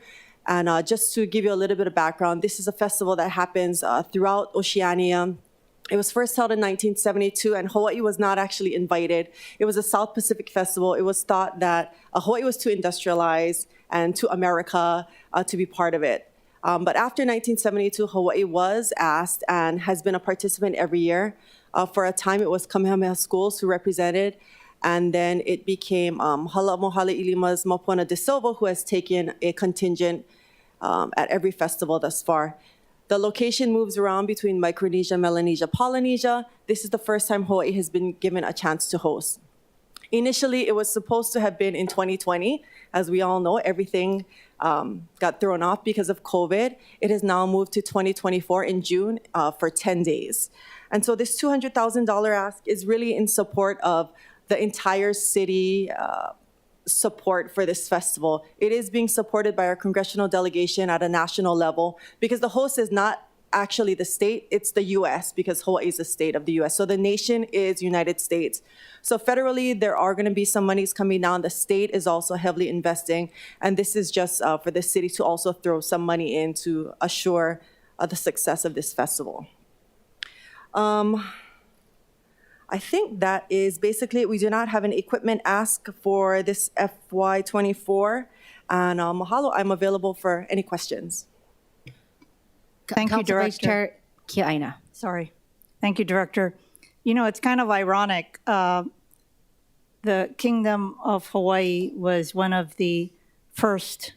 And just to give you a little bit of background, this is a festival that happens throughout Oceania. It was first held in 1972, and Hawaii was not actually invited. It was a South Pacific festival. It was thought that Hawaii was too industrialized and to America to be part of it. But after 1972, Hawaii was asked and has been a participant every year. For a time, it was Kamehameha Schools who represented. And then it became Halamohale Ilima's Mopona de Silva, who has taken a contingent at every festival thus far. The location moves around between Micronesia, Melanesia, Polynesia. This is the first time Hawaii has been given a chance to host. Initially, it was supposed to have been in 2020. As we all know, everything got thrown off because of COVID. It has now moved to 2024 in June for 10 days. And so this $200,000 ask is really in support of the entire city support for this festival. It is being supported by our congressional delegation at a national level because the host is not actually the state, it's the US because Hawaii is the state of the US. So the nation is United States. So federally, there are gonna be some monies coming down. The state is also heavily investing. And this is just for the city to also throw some money in to assure the success of this festival. I think that is basically it. We do not have an equipment ask for this FY24. And mahalo, I'm available for any questions. Thank you, Council Vice Director. Chair Kiaina. Sorry. Thank you, Director. You know, it's kind of ironic. The Kingdom of Hawaii was one of the first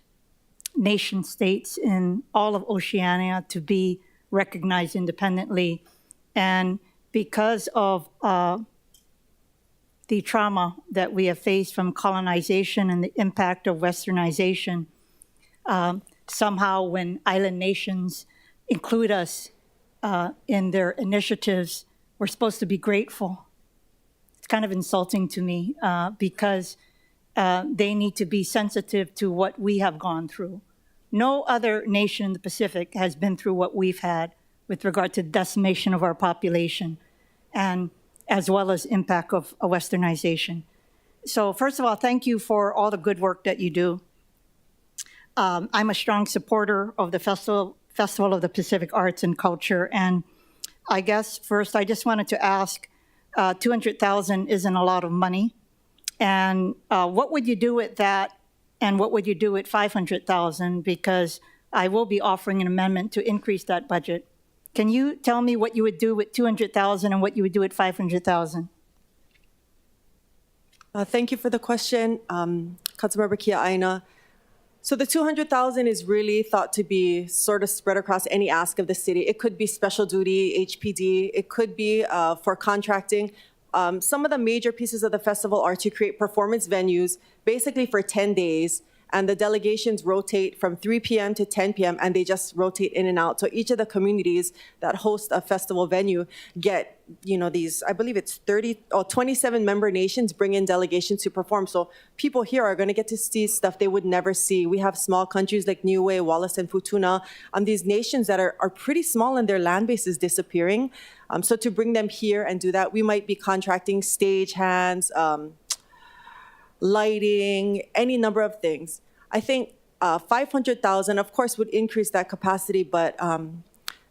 nation states in all of Oceania to be recognized independently. And because of the trauma that we have faced from colonization and the impact of westernization, somehow when island nations include us in their initiatives, we're supposed to be grateful. It's kind of insulting to me because they need to be sensitive to what we have gone through. No other nation in the Pacific has been through what we've had with regard to decimation of our population and as well as impact of westernization. So first of all, thank you for all the good work that you do. I'm a strong supporter of the Festival of the Pacific Arts and Culture. And I guess first, I just wanted to ask, $200,000 isn't a lot of money. And what would you do with that? And what would you do with $500,000? Because I will be offering an amendment to increase that budget. Can you tell me what you would do with $200,000 and what you would do with $500,000? Thank you for the question, Councilmember Kiaina. So the $200,000 is really thought to be sort of spread across any ask of the city. It could be special duty, HPD. It could be for contracting. Some of the major pieces of the festival are to create performance venues, basically for 10 days. And the delegations rotate from 3 p.m. to 10 p.m. and they just rotate in and out. So each of the communities that host a festival venue get, these, I believe it's 27 member nations bring in delegations to perform. So people here are going to get to see stuff they would never see. We have small countries like Niue, Wallace, and Futuna. These nations that are pretty small and their land base is disappearing. So to bring them here and do that, we might be contracting stage hands, lighting, any number of things. I think 500,000, of course, would increase that capacity. But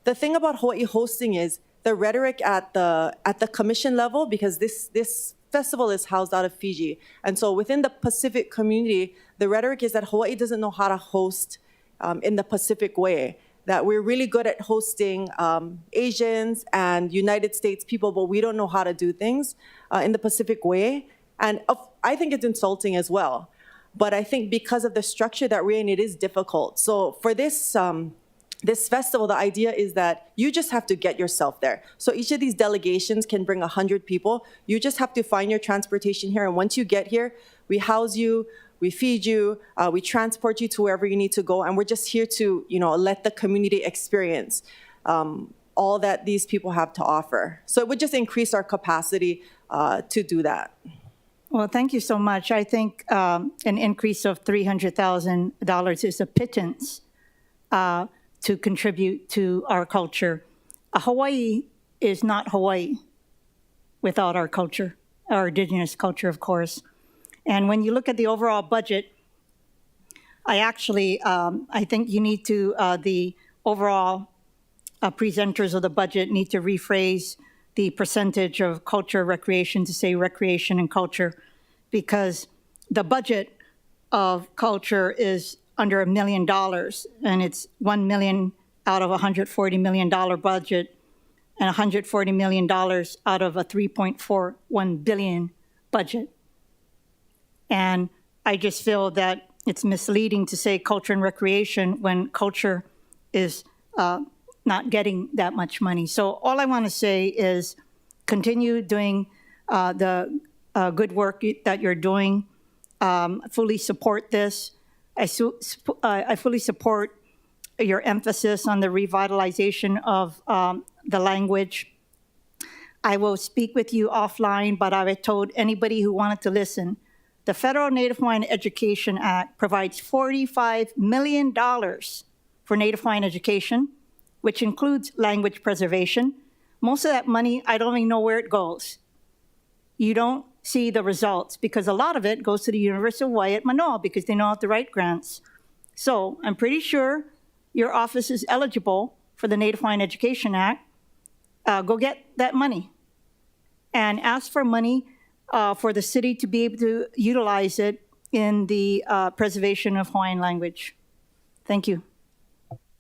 the thing about Hawaii hosting is the rhetoric at the commission level, because this festival is housed out of Fiji. And so within the Pacific community, the rhetoric is that Hawaii doesn't know how to host in the Pacific way, that we're really good at hosting Asians and United States people, but we don't know how to do things in the Pacific way. And I think it's insulting as well. But I think because of the structure that we're in, it is difficult. So for this this festival, the idea is that you just have to get yourself there. So each of these delegations can bring 100 people. You just have to find your transportation here. And once you get here, we house you, we feed you, we transport you to wherever you need to go. And we're just here to, let the community experience all that these people have to offer. So it would just increase our capacity to do that. Well, thank you so much. I think an increase of $300,000 is a pittance to contribute to our culture. Hawaii is not Hawaii without our culture, our indigenous culture, of course. And when you look at the overall budget, I think you need to, the overall presenters of the budget need to rephrase the percentage of culture, recreation to say recreation and culture, because the budget of culture is under $1 million, and it's $1 million out of a $140 million budget, and $140 million out of a $3.41 billion budget. And I just feel that it's misleading to say culture and recreation when culture is not getting that much money. So all I want to say is continue doing the good work that you're doing. Fully support this. I fully support your emphasis on the revitalization of the language. I will speak with you offline, but I've told anybody who wanted to listen, the Federal Native Hawaiian Education Act provides $45 million for Native Hawaiian education, which includes language preservation. Most of that money, I don't even know where it goes. You don't see the results because a lot of it goes to the University of Hawaii at Manoa because they know how to write grants. So I'm pretty sure your office is eligible for the Native Hawaiian Education Act. Go get that money and ask for money for the city to be able to utilize it in the preservation of Hawaiian language. Thank you.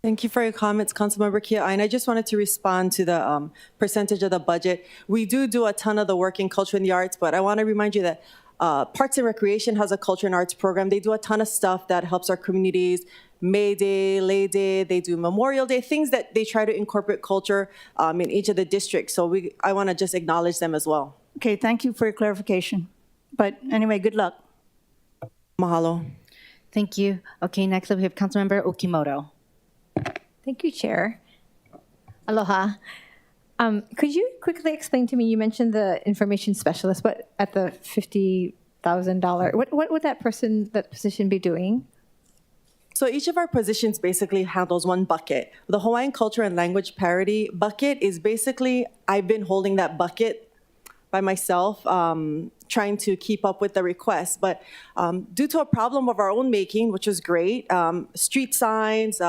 Thank you for your comments, Councilmember Kia. And I just wanted to respond to the percentage of the budget. We do a ton of the work in culture and the arts, but I want to remind you that Parks and Recreation has a culture and arts program. They do a ton of stuff that helps our communities. May Day, Lay Day, they do Memorial Day, things that they try to incorporate culture in each of the districts. So I want to just acknowledge them as well. Okay, thank you for your clarification. But anyway, good luck. Mahalo. Thank you. Okay, next up we have Councilmember Okimoto. Thank you, Chair. Aloha. Could you quickly explain to me, you mentioned the information specialist, but at the $50,000, what would that position be doing? So each of our positions basically handles one bucket. The Hawaiian Culture and Language Parity bucket is basically, I've been holding that bucket by myself, trying to keep up with the requests. But due to a problem of our own making, which was great, street signs,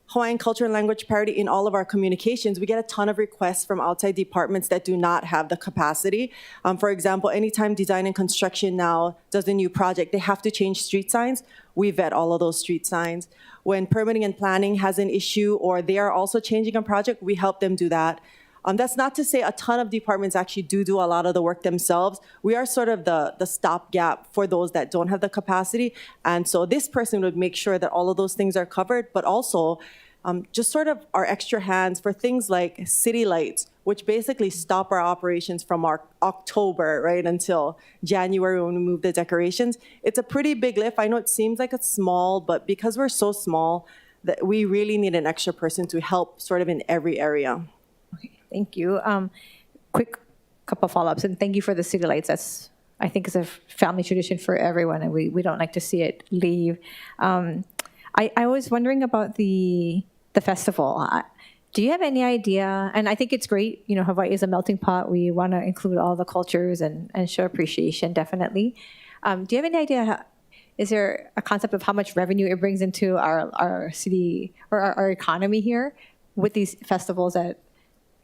Hawaiian Culture and Language Parity in all of our communications, we get a ton of requests from outside departments that do not have the capacity. For example, anytime design and construction now does a new project, they have to change street signs. We vet all of those street signs. When permitting and planning has an issue or they are also changing a project, we help them do that. That's not to say a ton of departments actually do a lot of the work themselves. We are sort of the stopgap for those that don't have the capacity. And so this person would make sure that all of those things are covered, but also just sort of our extra hands for things like city lights, which basically stop our operations from our October, right, until January when we move the decorations. It's a pretty big lift. I know it seems like it's small, but because we're so small, that we really need an extra person to help sort of in every area. Thank you. Quick couple follow-ups, and thank you for the city lights. That's, I think, is a family tradition for everyone, and we don't like to see it leave. I was wondering about the festival. Do you have any idea? And I think it's great. You know, Hawaii is a melting pot. We want to include all the cultures and show appreciation, definitely. Do you have any idea? Is there a concept of how much revenue it brings into our city or our economy here with these festivals that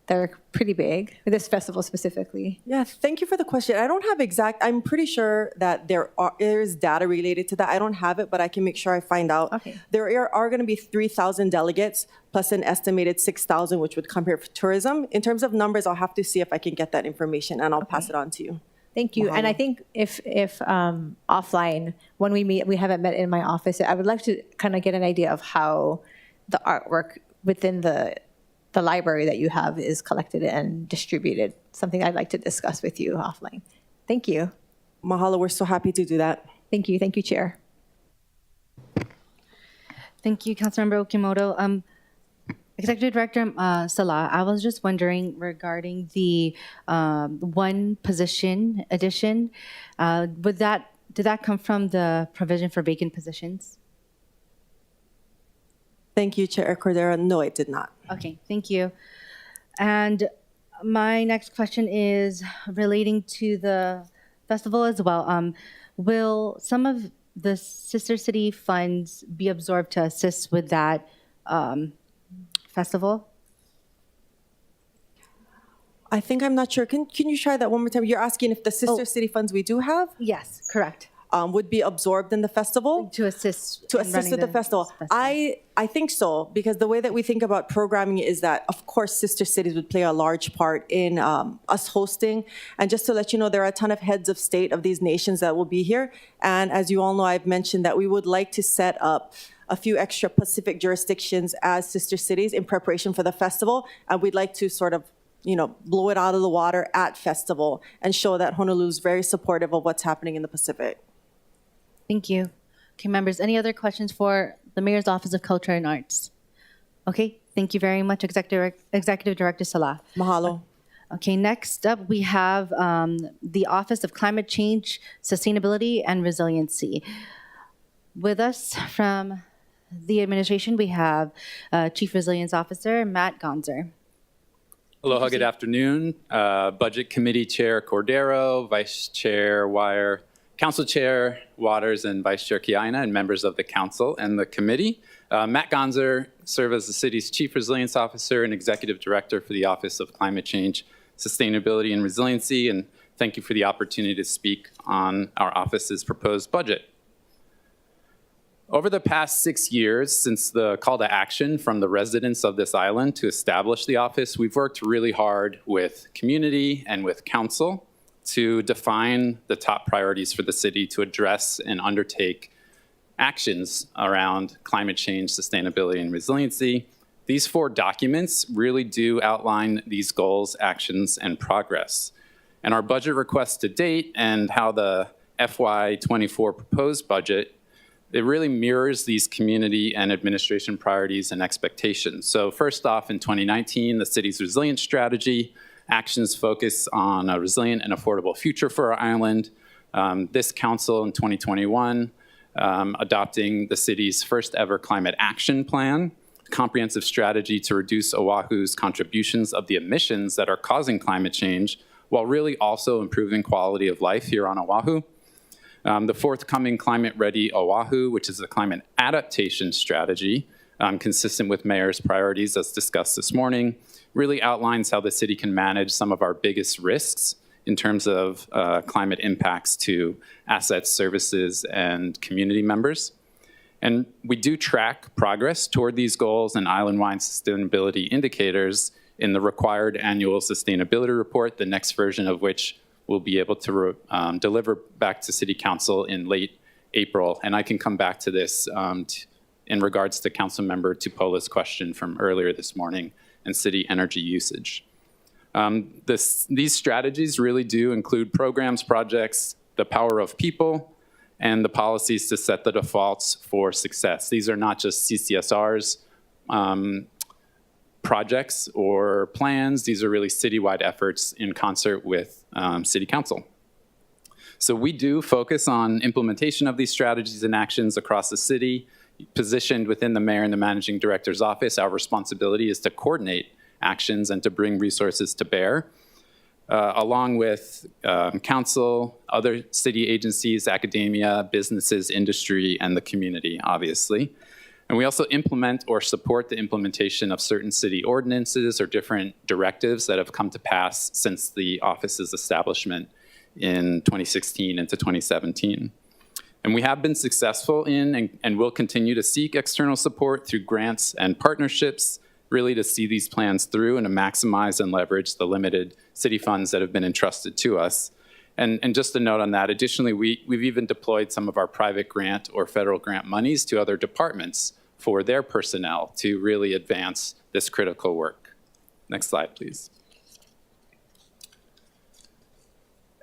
they're pretty big, this festival specifically? Yeah, thank you for the question. I don't have exact, I'm pretty sure that there is data related to that. I don't have it, but I can make sure I find out. Okay. There are going to be 3,000 delegates plus an estimated 6,000, which would come here for tourism. In terms of numbers, I'll have to see if I can get that information and I'll pass it on to you. Thank you. Mahalo. And I think if offline, when we meet, we haven't met in my office, I would like to kind of get an idea of how the artwork within the library that you have is collected and distributed. Something I'd like to discuss with you offline. Thank you. Mahalo, we're so happy to do that. Thank you. Thank you, Chair. Thank you, Councilmember Okimoto. Executive Director Salah, I was just wondering regarding the one position addition. Did that come from the provision for vacant positions? Thank you, Chair Cordero. No, it did not. Okay, thank you. And my next question is relating to the festival as well. Will some of the sister city funds be absorbed to assist with that festival? I think I'm not sure. Can you try that one more time? You're asking if the sister city funds we do have? Yes, correct. Would be absorbed in the festival? To assist With the festival. I think so, because the way that we think about programming is that, of course, sister cities would play a large part in us hosting. And just to let you know, there are a ton of heads of state of these nations that will be here. And as you all know, I've mentioned that we would like to set up a few extra Pacific jurisdictions as sister cities in preparation for the festival. And we'd like to sort of, blow it out of the water at festival and show that Honolulu is very supportive of what's happening in the Pacific. Thank you. Okay, members, any other questions for the Mayor's Office of Culture and Arts? Okay, thank you very much, Executive Director Salah. Mahalo. Okay, next up we have the Office of Climate Change, Sustainability, and Resiliency. With us from the administration, we have Chief Resilience Officer Matt Gonzer. Aloha, good afternoon. Budget Committee Chair Cordero, Vice Chair Wire, Council Chair Waters, and Vice Chair Kiaina, and members of the Council and the Committee. Matt Gonzer serves as the city's Chief Resilience Officer and Executive Director for the Office of Climate Change, Sustainability, and Resiliency, and thank you for the opportunity to speak on our office's proposed budget. Over the past 6 years, since the call to action from the residents of this island to establish the office, we've worked really hard with community and with council to define the top priorities for the city to address and undertake actions around climate change, sustainability, and resiliency. These 4 documents really do outline these goals, actions, and progress. And our budget request to date and how the FY24 proposed budget, it really mirrors these community and administration priorities and expectations. So first off, in 2019, the city's resilience strategy actions focus on a resilient and affordable future for our island. This council in 2021 adopting the city's first ever climate action plan, comprehensive strategy to reduce Oahu's contributions of the emissions that are causing climate change, while really also improving quality of life here on Oahu. The forthcoming Climate Ready Oahu, which is a climate adaptation strategy consistent with Mayor's priorities as discussed this morning, really outlines how the city can manage some of our biggest risks in terms of climate impacts to assets, services, and community members. And we do track progress toward these goals and island-wide sustainability indicators in the required annual sustainability report, the next version of which we'll be able to deliver back to City Council in late April. And I can come back to this in regards to Councilmember Tupola's question from earlier this morning and city energy usage. These strategies really do include programs, projects, the power of people, and the policies to set the defaults for success. These are not just CCSR's projects or plans. These are really citywide efforts in concert with City Council. So we do focus on implementation of these strategies and actions across the city. Positioned within the mayor and the managing director's office, our responsibility is to coordinate actions and to bring resources to bear, along with council, other city agencies, academia, businesses, industry, and the community, obviously. And we also implement or support the implementation of certain city ordinances or different directives that have come to pass since the office's establishment in 2016 into 2017. And we have been successful in and will continue to seek external support through grants and partnerships, really to see these plans through and to maximize and leverage the limited city funds that have been entrusted to us. And just a note on that, additionally, we've even deployed some of our private grant or federal grant monies to other departments for their personnel to really advance this critical work. Next slide, please.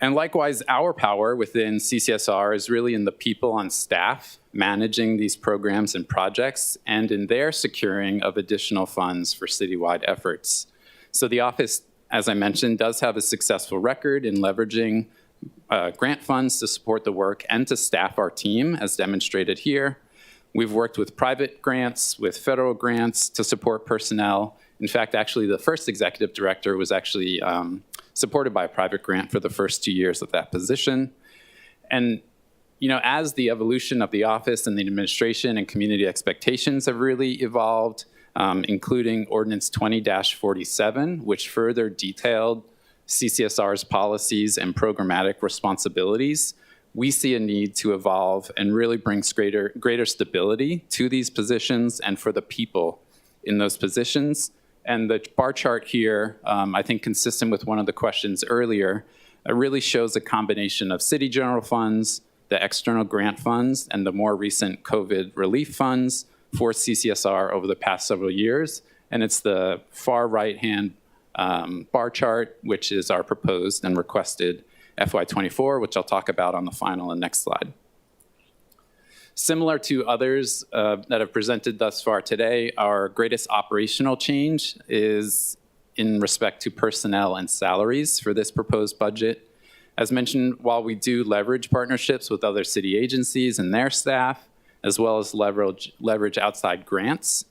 And likewise, our power within CCSR is really in the people on staff managing these programs and projects and in their securing of additional funds for citywide efforts. So the office, as I mentioned, does have a successful record in leveraging grant funds to support the work and to staff our team, as demonstrated here. We've worked with private grants, with federal grants to support personnel. In fact, actually, the first executive director was actually supported by a private grant for the first 2 years of that position. And as the evolution of the office and the administration and community expectations have really evolved, including Ordinance 20-47, which further detailed CCSR's policies and programmatic responsibilities, we see a need to evolve and really brings greater stability to these positions and for the people in those positions. And the bar chart here, I think consistent with one of the questions earlier, really shows a combination of city general funds, the external grant funds, and the more recent COVID relief funds for CCSR over the past several years. And it's the far right-hand bar chart, which is our proposed and requested FY24, which I'll talk about on the final and next slide. Similar to others that have presented thus far today, our greatest operational change is in respect to personnel and salaries for this proposed budget. As mentioned, while we do leverage partnerships with other city agencies and their staff, as well as leverage outside grants,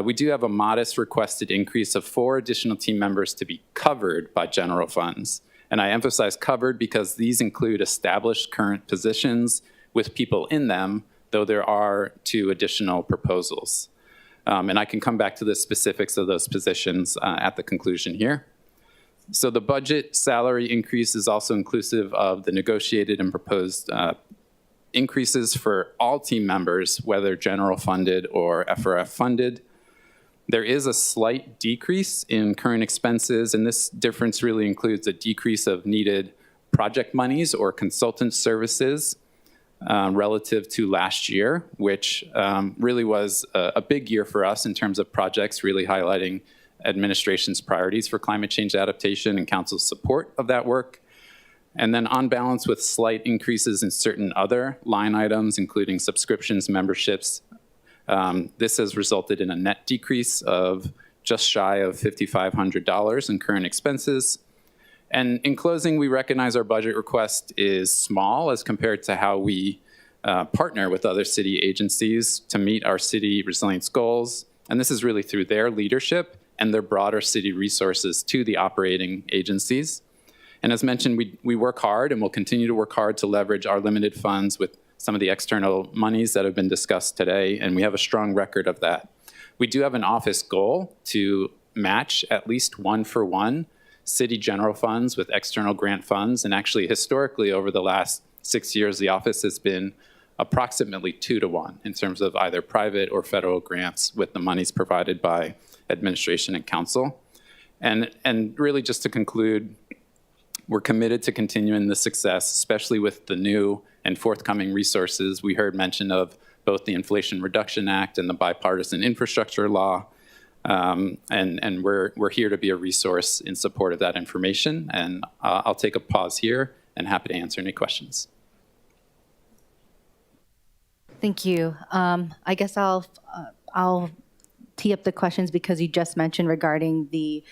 we do have a modest requested increase of 4 additional team members to be covered by general funds. And I emphasize covered because these include established current positions with people in them, though there are 2 additional proposals. And I can come back to the specifics of those positions at the conclusion here. So the budget salary increase is also inclusive of the negotiated and proposed increases for all team members, whether general funded or FRF funded. There is a slight decrease in current expenses, and this difference really includes a decrease of needed project monies or consultant services relative to last year, which really was a big year for us in terms of projects, really highlighting administration's priorities for climate change adaptation and council's support of that work. And then on balance with slight increases in certain other line items, including subscriptions, memberships, this has resulted in a net decrease of just shy of $5,500 in current expenses. And in closing, we recognize our budget request is small as compared to how we partner with other city agencies to meet our city resilience goals. And this is really through their leadership and their broader city resources to the operating agencies. And as mentioned, we work hard and will continue to work hard to leverage our limited funds with some of the external monies that have been discussed today, and we have a strong record of that. We do have an office goal to match at least 1-for-1 city general funds with external grant funds, and actually historically over the last 6 years, the office has been approximately 2-to-1 in terms of either private or federal grants with the monies provided by administration and council. And really just to conclude, we're committed to continuing the success, especially with the new and forthcoming resources. We heard mention of both the Inflation Reduction Act and the bipartisan infrastructure law. And we're here to be a resource in support of that information. And I'll take a pause here and happy to answer any questions. Thank you. I guess I'll tee up the questions because you just mentioned regarding the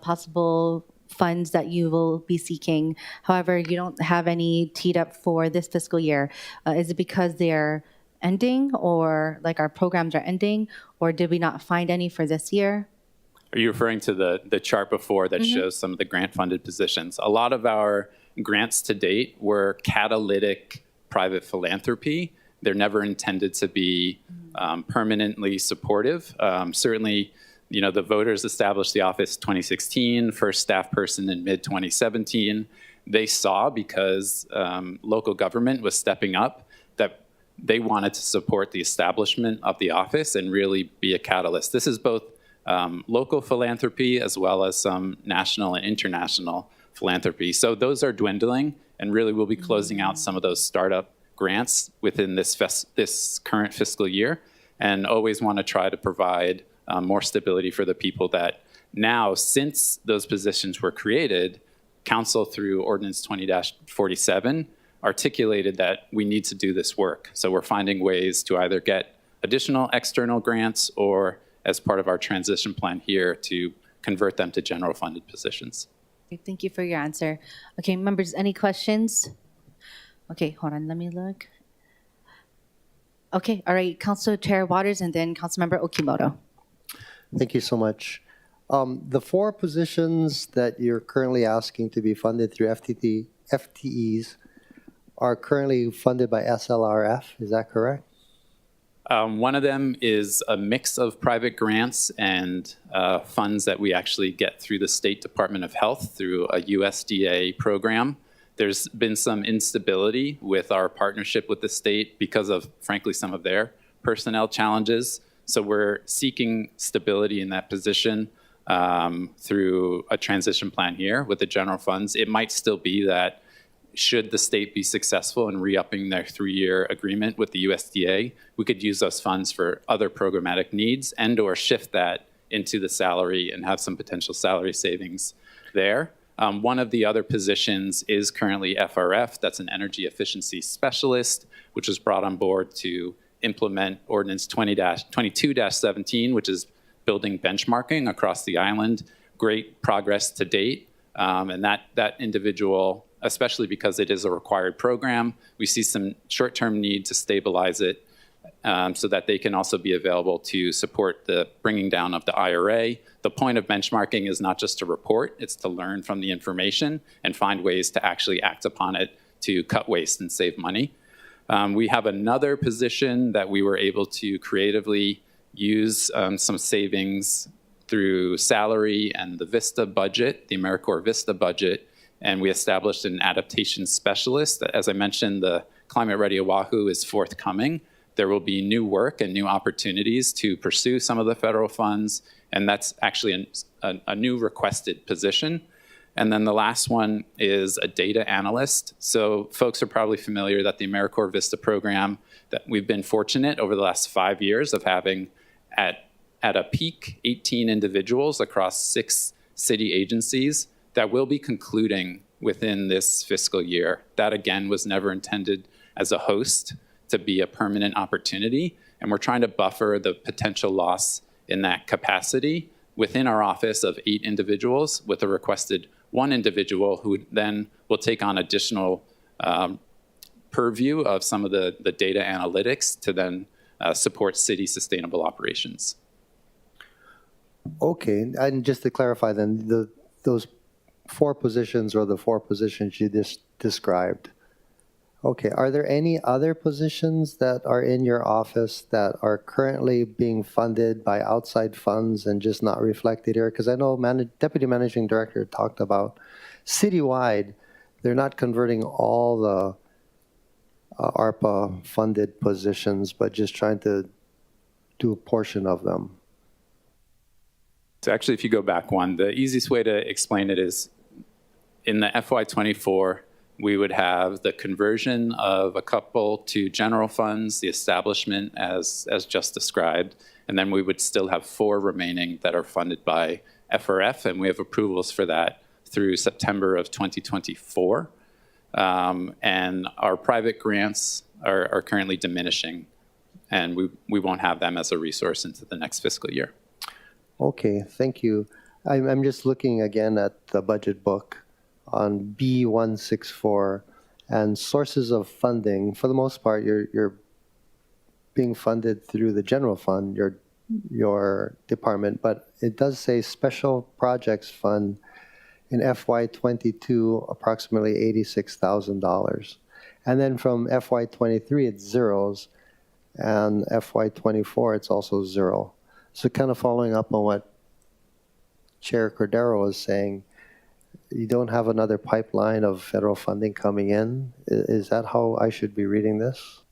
possible funds that you will be seeking. However, you don't have any teed up for this fiscal year. Is it because they're ending, or like our programs are ending, or did we not find any for this year? Are you referring to the chart before that shows some of the grant-funded positions? A lot of our grants to date were catalytic private philanthropy. They're never intended to be permanently supportive. Certainly, the voters established the office 2016, first staff person in mid-2017. They saw, because local government was stepping up, that they wanted to support the establishment of the office and really be a catalyst. This is both local philanthropy as well as some national and international philanthropy. So those are dwindling, and really we'll be closing out some of those startup grants within this current fiscal year. and always want to try to provide more stability for the people that now, since those positions were created, Council through Ordinance 20-47 articulated that we need to do this work. So we're finding ways to either get additional external grants or as part of our transition plan here to convert them to general funded positions. Okay, thank you for your answer. Okay, members, any questions? Okay, hold on, let me look. Okay, all right, Council Chair Waters and then Councilmember Okimoto. Thank you so much. The 4 positions that you're currently asking to be funded through FTEs are currently funded by SLRF, is that correct? One of them is a mix of private grants and funds that we actually get through the State Department of Health through a USDA program. There's been some instability with our partnership with the state because of, frankly, some of their personnel challenges. So we're seeking stability in that position through a transition plan here with the general funds. It might still be that should the state be successful in re-upping their 3-year agreement with the USDA, we could use those funds for other programmatic needs and or shift that into the salary and have some potential salary savings there. One of the other positions is currently FRF, that's an energy efficiency specialist, which was brought on board to implement Ordinance 22-17, which is building benchmarking across the island. Great progress to date. And that individual, especially because it is a required program, we see some short-term need to stabilize it so that they can also be available to support the bringing down of the IRA. The point of benchmarking is not just to report, it's to learn from the information and find ways to actually act upon it to cut waste and save money. We have another position that we were able to creatively use some savings through salary and the VISTA budget, the AmeriCorps VISTA budget, and we established an adaptation specialist. As I mentioned, the Climate Ready Oahu is forthcoming. There will be new work and new opportunities to pursue some of the federal funds, and that's actually a new requested position. And then the last one is a data analyst. So folks are probably familiar that the AmeriCorps VISTA program, that we've been fortunate over the last 5 years of having at a peak 18 individuals across 6 city agencies that will be concluding within this fiscal year. That again was never intended as a host to be a permanent opportunity, and we're trying to buffer the potential loss in that capacity within our office of 8 individuals with a requested 1 individual who then will take on additional purview of some of the data analytics to then support city sustainable operations. Okay, and just to clarify then, those 4 positions or the 4 positions you just described, okay, are there any other positions that are in your office that are currently being funded by outside funds and just not reflected here? Because I know Deputy Managing Director talked about citywide, they're not converting all the ARPA funded positions, but just trying to do a portion of them. So actually, if you go back one, the easiest way to explain it is in the FY24, we would have the conversion of a couple to general funds, the establishment as just described, and then we would still have 4 remaining that are funded by FRF, and we have approvals for that through September of 2024. And our private grants are currently diminishing, and we won't have them as a resource into the next fiscal year. Okay, thank you. I'm just looking again at the budget book on B164 and sources of funding. For the most part, you're being funded through the general fund, your department, but it does say special projects fund in FY22 approximately $86,000. And then from FY23 it's zeros, and FY24 it's also 0. So kind of following up on what Chair Cordero was saying, you don't have another pipeline of federal funding coming in? Is that how I should be reading this?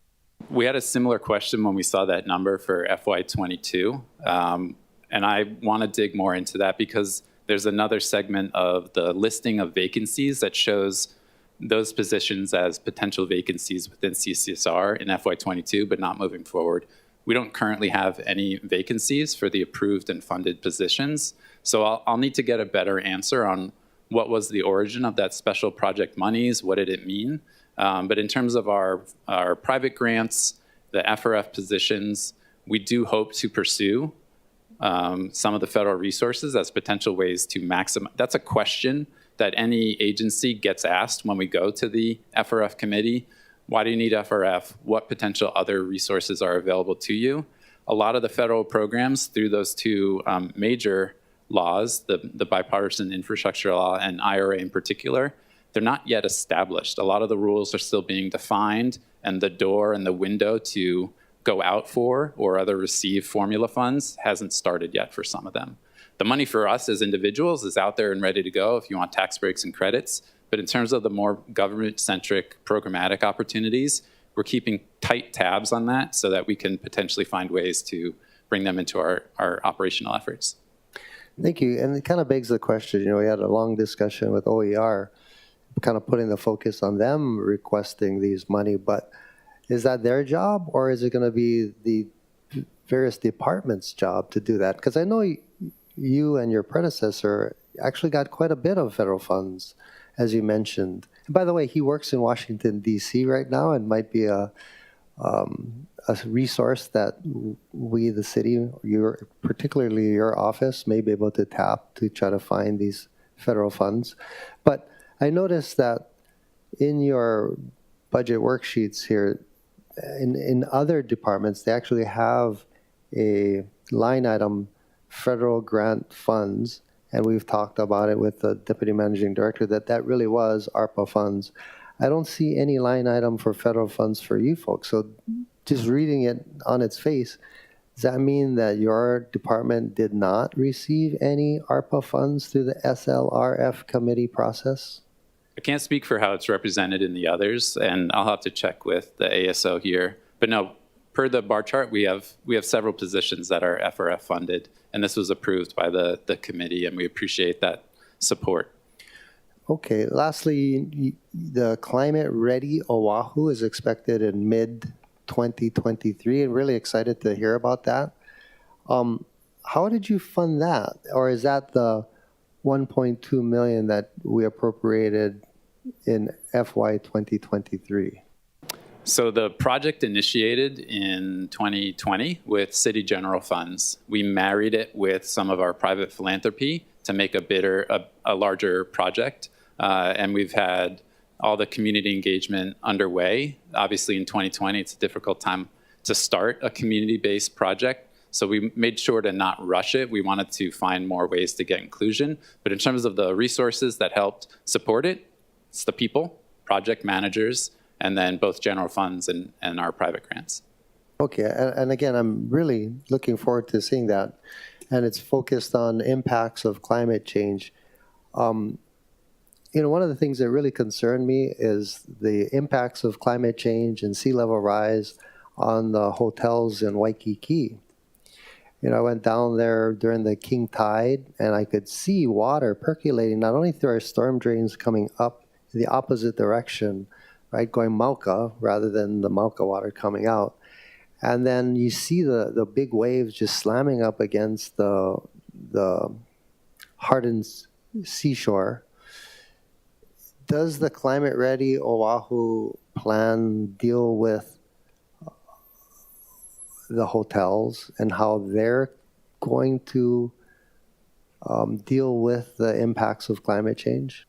We had a similar question when we saw that number for FY22. And I want to dig more into that because there's another segment of the listing of vacancies that shows those positions as potential vacancies within CCSR in FY22, but not moving forward. We don't currently have any vacancies for the approved and funded positions. So I'll need to get a better answer on what was the origin of that special project monies, what did it mean? But in terms of our private grants, the FRF positions, we do hope to pursue some of the federal resources as potential ways to maximize. That's a question that any agency gets asked when we go to the FRF committee. Why do you need FRF? What potential other resources are available to you? A lot of the federal programs through those two major laws, the bipartisan infrastructure law and IRA in particular, they're not yet established. A lot of the rules are still being defined, and the door and the window to go out for or other receive formula funds hasn't started yet for some of them. The money for us as individuals is out there and ready to go if you want tax breaks and credits. But in terms of the more government-centric programmatic opportunities, we're keeping tight tabs on that so that we can potentially find ways to bring them into our operational efforts. Thank you. And it kind of begs the question, you know, we had a long discussion with OER, kind of putting the focus on them requesting these money, but is that their job or is it going to be the various departments' job to do that? Because I know you and your predecessor actually got quite a bit of federal funds, as you mentioned. And by the way, he works in Washington, D.C. right now and might be a resource that we, the city, particularly your office, may be able to tap to try to find these federal funds. But I noticed that in your budget worksheets here, in other departments, they actually have a line item, federal grant funds, and we've talked about it with the Deputy Managing Director, that really was ARPA funds. I don't see any line item for federal funds for you folks. So just reading it on its face, does that mean that your department did not receive any ARPA funds through the SLRF committee process? I can't speak for how it's represented in the others, and I'll have to check with the ASO here. But no, per the bar chart, we have several positions that are FRF funded, and this was approved by the committee, and we appreciate that support. Okay, lastly, the Climate Ready Oahu is expected in mid-2023, and really excited to hear about that. How did you fund that? Or is that the 1.2 million that we appropriated in FY 2023? So the project initiated in 2020 with city general funds. We married it with some of our private philanthropy to make a larger project. And we've had all the community engagement underway. Obviously in 2020, it's a difficult time to start a community-based project. So we made sure to not rush it. We wanted to find more ways to get inclusion. But in terms of the resources that helped support it, it's the people, project managers, and then both general funds and our private grants. Okay, and again, I'm really looking forward to seeing that. And it's focused on impacts of climate change. You know, one of the things that really concerned me is the impacts of climate change and sea level rise on the hotels in Waikiki. You know, I went down there during the king tide, and I could see water percolating not only through our storm drains coming up in the opposite direction, right, going Mauka rather than the Mauka water coming out. And then you see the big waves just slamming up against the hardened seashore. Does the Climate Ready Oahu plan deal with the hotels and how they're going to deal with the impacts of climate change?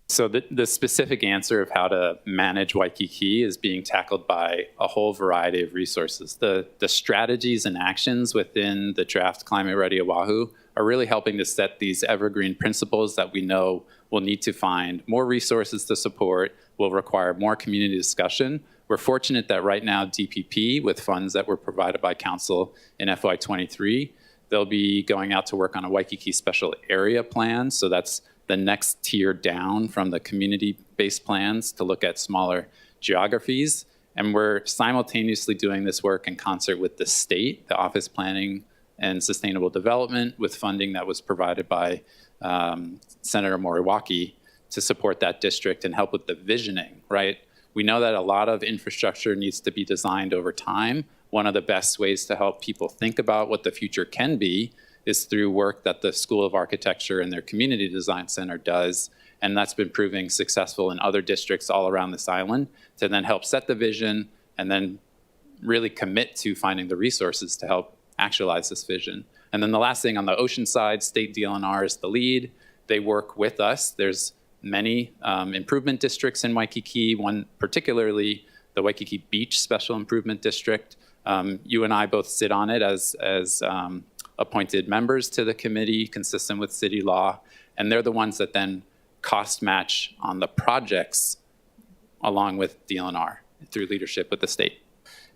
So the specific answer of how to manage Waikiki is being tackled by a whole variety of resources. The strategies and actions within the draft Climate Ready Oahu are really helping to set these evergreen principles that we know will need to find more resources to support, will require more community discussion. We're fortunate that right now DPP, with funds that were provided by Council in FY23, they'll be going out to work on a Waikiki Special Area Plan. So that's the next tier down from the community-based plans to look at smaller geographies. And we're simultaneously doing this work in concert with the state, the Office Planning and Sustainable Development, with funding that was provided by Senator Moriwaki to support that district and help with the visioning, right? We know that a lot of infrastructure needs to be designed over time, one of the best ways to help people think about what the future can be is through work that the School of Architecture and their Community Design Center does. And that's been proving successful in other districts all around this island to then help set the vision and then really commit to finding the resources to help actualize this vision. And then the last thing on the ocean side, State DLNR is the lead. They work with us. There's many improvement districts in Waikiki, one particularly the Waikiki Beach Special Improvement District. You and I both sit on it as appointed members to the committee consistent with city law. And they're the ones that then cost match on the projects along with DLNR through leadership with the state.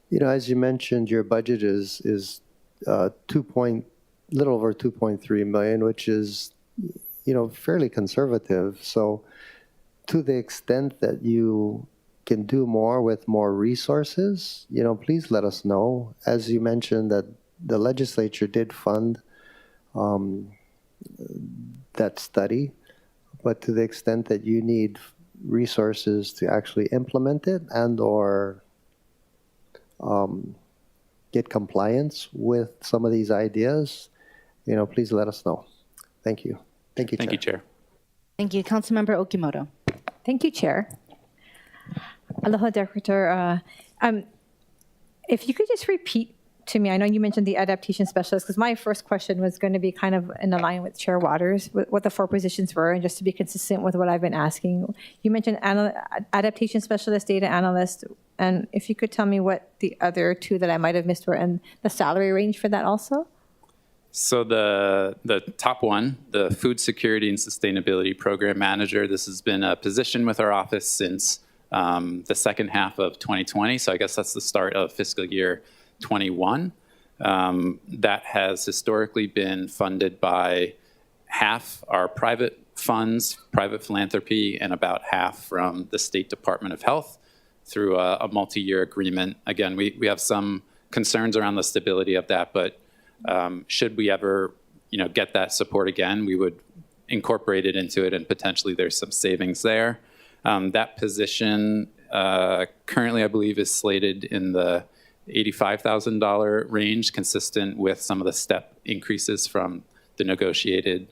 You know, as you mentioned, your budget is little over 2.3 million, which is, you know, fairly conservative. So to the extent that you can do more with more resources, you know, please let us know. As you mentioned, that the legislature did fund that study, but to the extent that you need resources to actually implement it and or get compliance with some of these ideas, you know, please let us know. Thank you. Thank you, Chair. Thank you, Chair. Thank you. Councilmember Okimoto. Thank you, Chair. Aloha, Director. If you could just repeat to me, I know you mentioned the adaptation specialist, because my first question was going to be kind of in line with Chair Waters, what the 4 positions were, and just to be consistent with what I've been asking. You mentioned adaptation specialist, data analyst, and if you could tell me what the other 2 that I might have missed were, and the salary range for that also? So the top one, the Food Security and Sustainability Program Manager, this has been a position with our office since the second half of 2020. So I guess that's the start of fiscal year 21. That has historically been funded by half our private funds, private philanthropy, and about half from the State Department of Health through a multi-year agreement. Again, we have some concerns around the stability of that, but should we ever, you know, get that support again, we would incorporate it into it, and potentially there's some savings there. That position currently, I believe, is slated in the $85,000 range, consistent with some of the step increases from the negotiated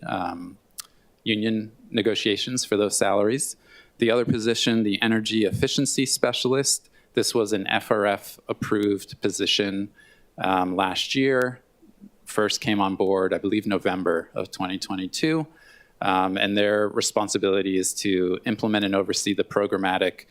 union negotiations for those salaries. The other position, the Energy Efficiency Specialist, this was an FRF-approved position last year. First came on board, I believe, November of 2022. And their responsibility is to implement and oversee the programmatic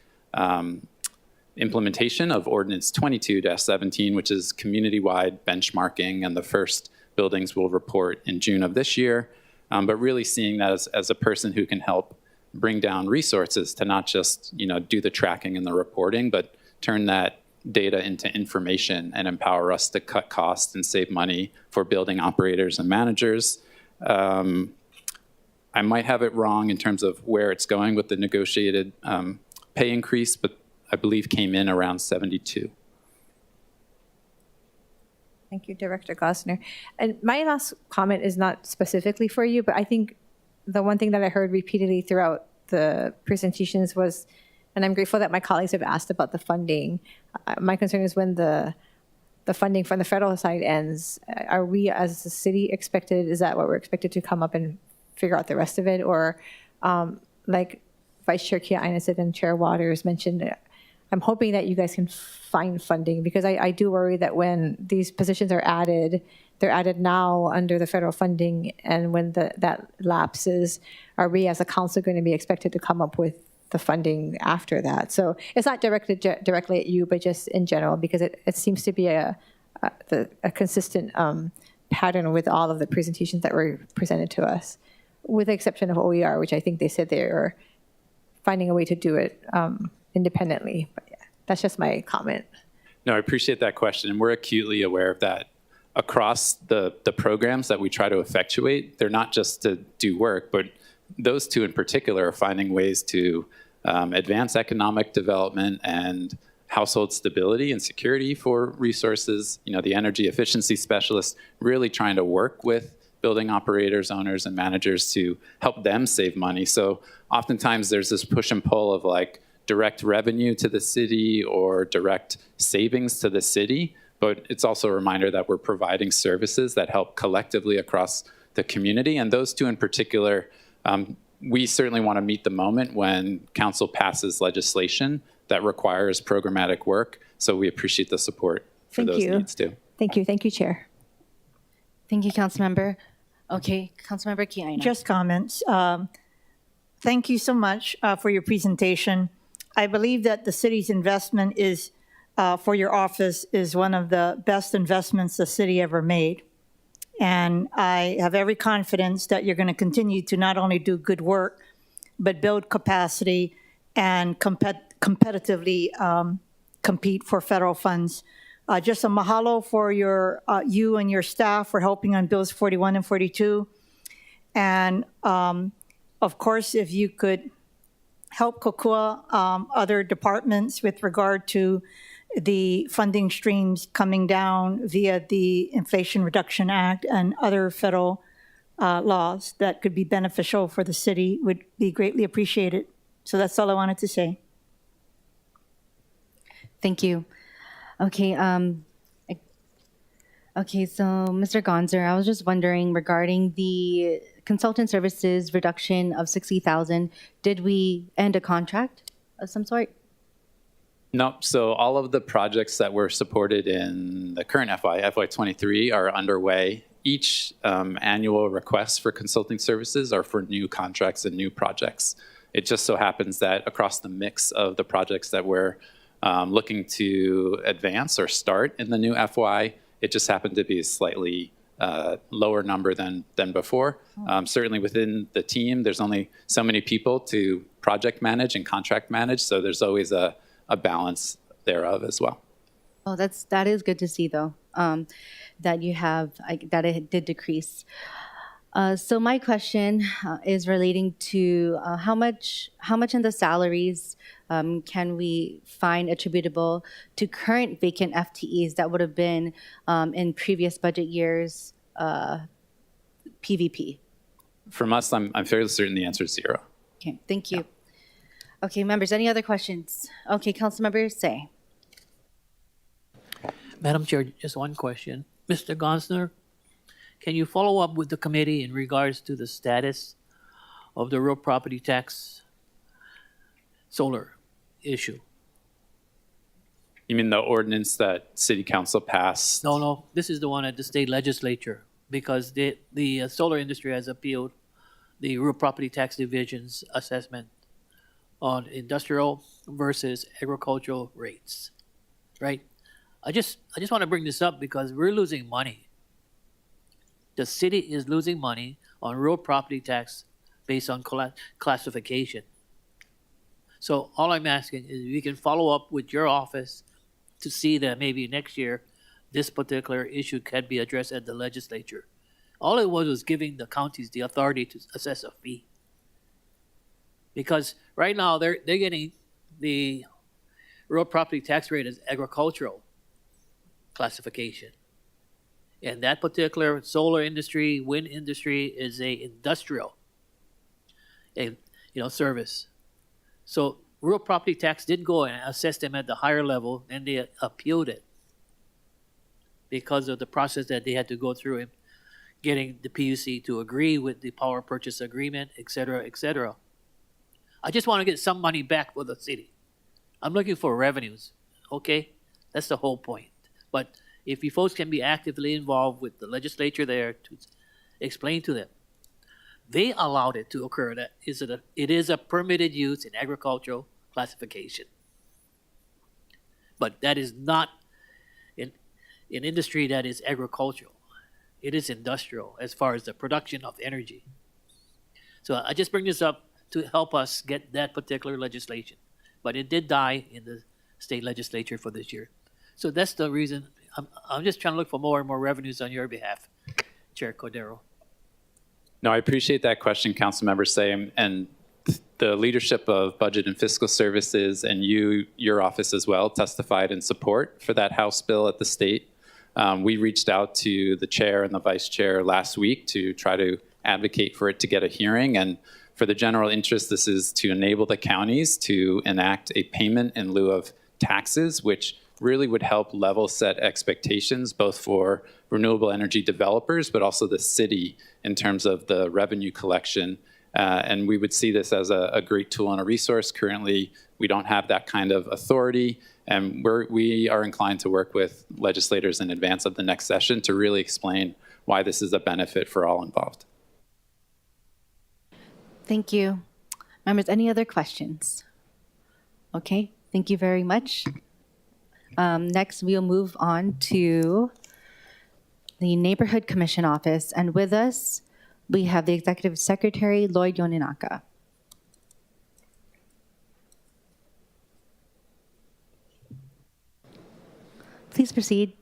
implementation of Ordinance 22-17, which is community-wide benchmarking, and the first buildings will report in June of this year. But really seeing that as a person who can help bring down resources to not just, you know, do the tracking and the reporting, but turn that data into information and empower us to cut costs and save money for building operators and managers. I might have it wrong in terms of where it's going with the negotiated pay increase, but I believe came in around 72. Thank you, Director Gosner. And my last comment is not specifically for you, but I think the one thing that I heard repeatedly throughout the presentations was, and I'm grateful that my colleagues have asked about the funding. My concern is when the funding from the federal side ends, are we as a city expected, is that what we're expected to come up and figure out the rest of it? Or like Vice Chair Kia-Aina said and Chair Waters mentioned, I'm hoping that you guys can find funding, because I do worry that when these positions are added, they're added now under the federal funding, and when that lapses, are we as a council going to be expected to come up with the funding after that? So it's not directed directly at you, but just in general, because it seems to be a consistent pattern with all of the presentations that were presented to us, with the exception of OER, which I think they said they are finding a way to do it independently. But yeah, that's just my comment. No, I appreciate that question, and we're acutely aware of that. Across the programs that we try to effectuate, they're not just to do work, but those 2 in particular are finding ways to advance economic development and household stability and security for resources. You know, the energy efficiency specialist really trying to work with building operators, owners, and managers to help them save money. So oftentimes there's this push and pull of like direct revenue to the city or direct savings to the city, but it's also a reminder that we're providing services that help collectively across the community. And those two in particular, we certainly want to meet the moment when council passes legislation that requires programmatic work. So we appreciate the support for those needs too. Thank you. Thank you, Chair. Thank you, Councilmember. Okay, Councilmember Kiaina. Just comments. Thank you so much for your presentation. I believe that the city's investment is, for your office, is one of the best investments the city ever made. And I have every confidence that you're going to continue to not only do good work, but build capacity and competitively compete for federal funds. Just a mahalo for you and your staff for helping on Bills 41 and 42. And of course, if you could help kokua other departments with regard to the funding streams coming down via the Inflation Reduction Act and other federal laws that could be beneficial for the city would be greatly appreciated. So that's all I wanted to say. Thank you. Okay, so Mr. Gonzer, I was just wondering regarding the consultant services reduction of 60,000, did we end a contract of some sort? No, so all of the projects that were supported in the current FY23 are underway. Each annual request for consulting services are for new contracts and new projects. It just so happens that across the mix of the projects that we're looking to advance or start in the new FY, it just happened to be a slightly lower number than before. Certainly within the team, there's only so many people to project manage and contract manage, so there's always a balance thereof as well. Oh, that is good to see though, that you have, that it did decrease. So my question is relating to how much in the salaries can we find attributable to current vacant FTEs that would have been in previous budget years PVP? From us, I'm fairly certain the answer is 0. Okay, thank you. Okay, members, any other questions? Okay, Councilmember Say. Madam Chair, just one question. Mr. Gonsner, can you follow up with the committee in regards to the status of the real property tax solar issue? You mean the ordinance that City Council passed? No, this is the one at the state legislature, because the solar industry has appealed the real property tax division's assessment on industrial versus agricultural rates, right? I just want to bring this up because we're losing money. The city is losing money on real property tax based on classification. So all I'm asking is if you can follow up with your office to see that maybe next year this particular issue can be addressed at the legislature. All it was giving the counties the authority to assess a fee. Because right now they're getting the real property tax rate as agricultural classification. And that particular solar industry, wind industry is a industrial service. So real property tax did go and assess them at the higher level, and they appealed it because of the process that they had to go through in getting the PUC to agree with the power purchase agreement, et cetera, et cetera. I just want to get some money back for the city. I'm looking for revenues, okay? That's the whole point. But if you folks can be actively involved with the legislature there to explain to them, they allowed it to occur. That it is a permitted use in agricultural classification. But that is not an industry that is agricultural. It is industrial as far as the production of energy. So I just bring this up to help us get that particular legislation. But it did die in the state legislature for this year. So that's the reason I'm just trying to look for more and more revenues on your behalf, Chair Cordero. No, I appreciate that question, Councilmember Say, and the leadership of Budget and Fiscal Services and your office as well testified in support for that House bill at the state. We reached out to the chair and the vice chair last week to try to advocate for it to get a hearing. And for the general interest, this is to enable the counties to enact a payment in lieu of taxes, which really would help level set expectations both for renewable energy developers, but also the city in terms of the revenue collection. And we would see this as a great tool and a resource. Currently, we don't have that kind of authority, and we are inclined to work with legislators in advance of the next session to really explain why this is a benefit for all involved. Thank you. Members, any other questions? Okay, thank you very much. Next, we'll move on to the Neighborhood Commission Office, and with us, we have the Executive Secretary, Lloyd Yoninaka. Please proceed.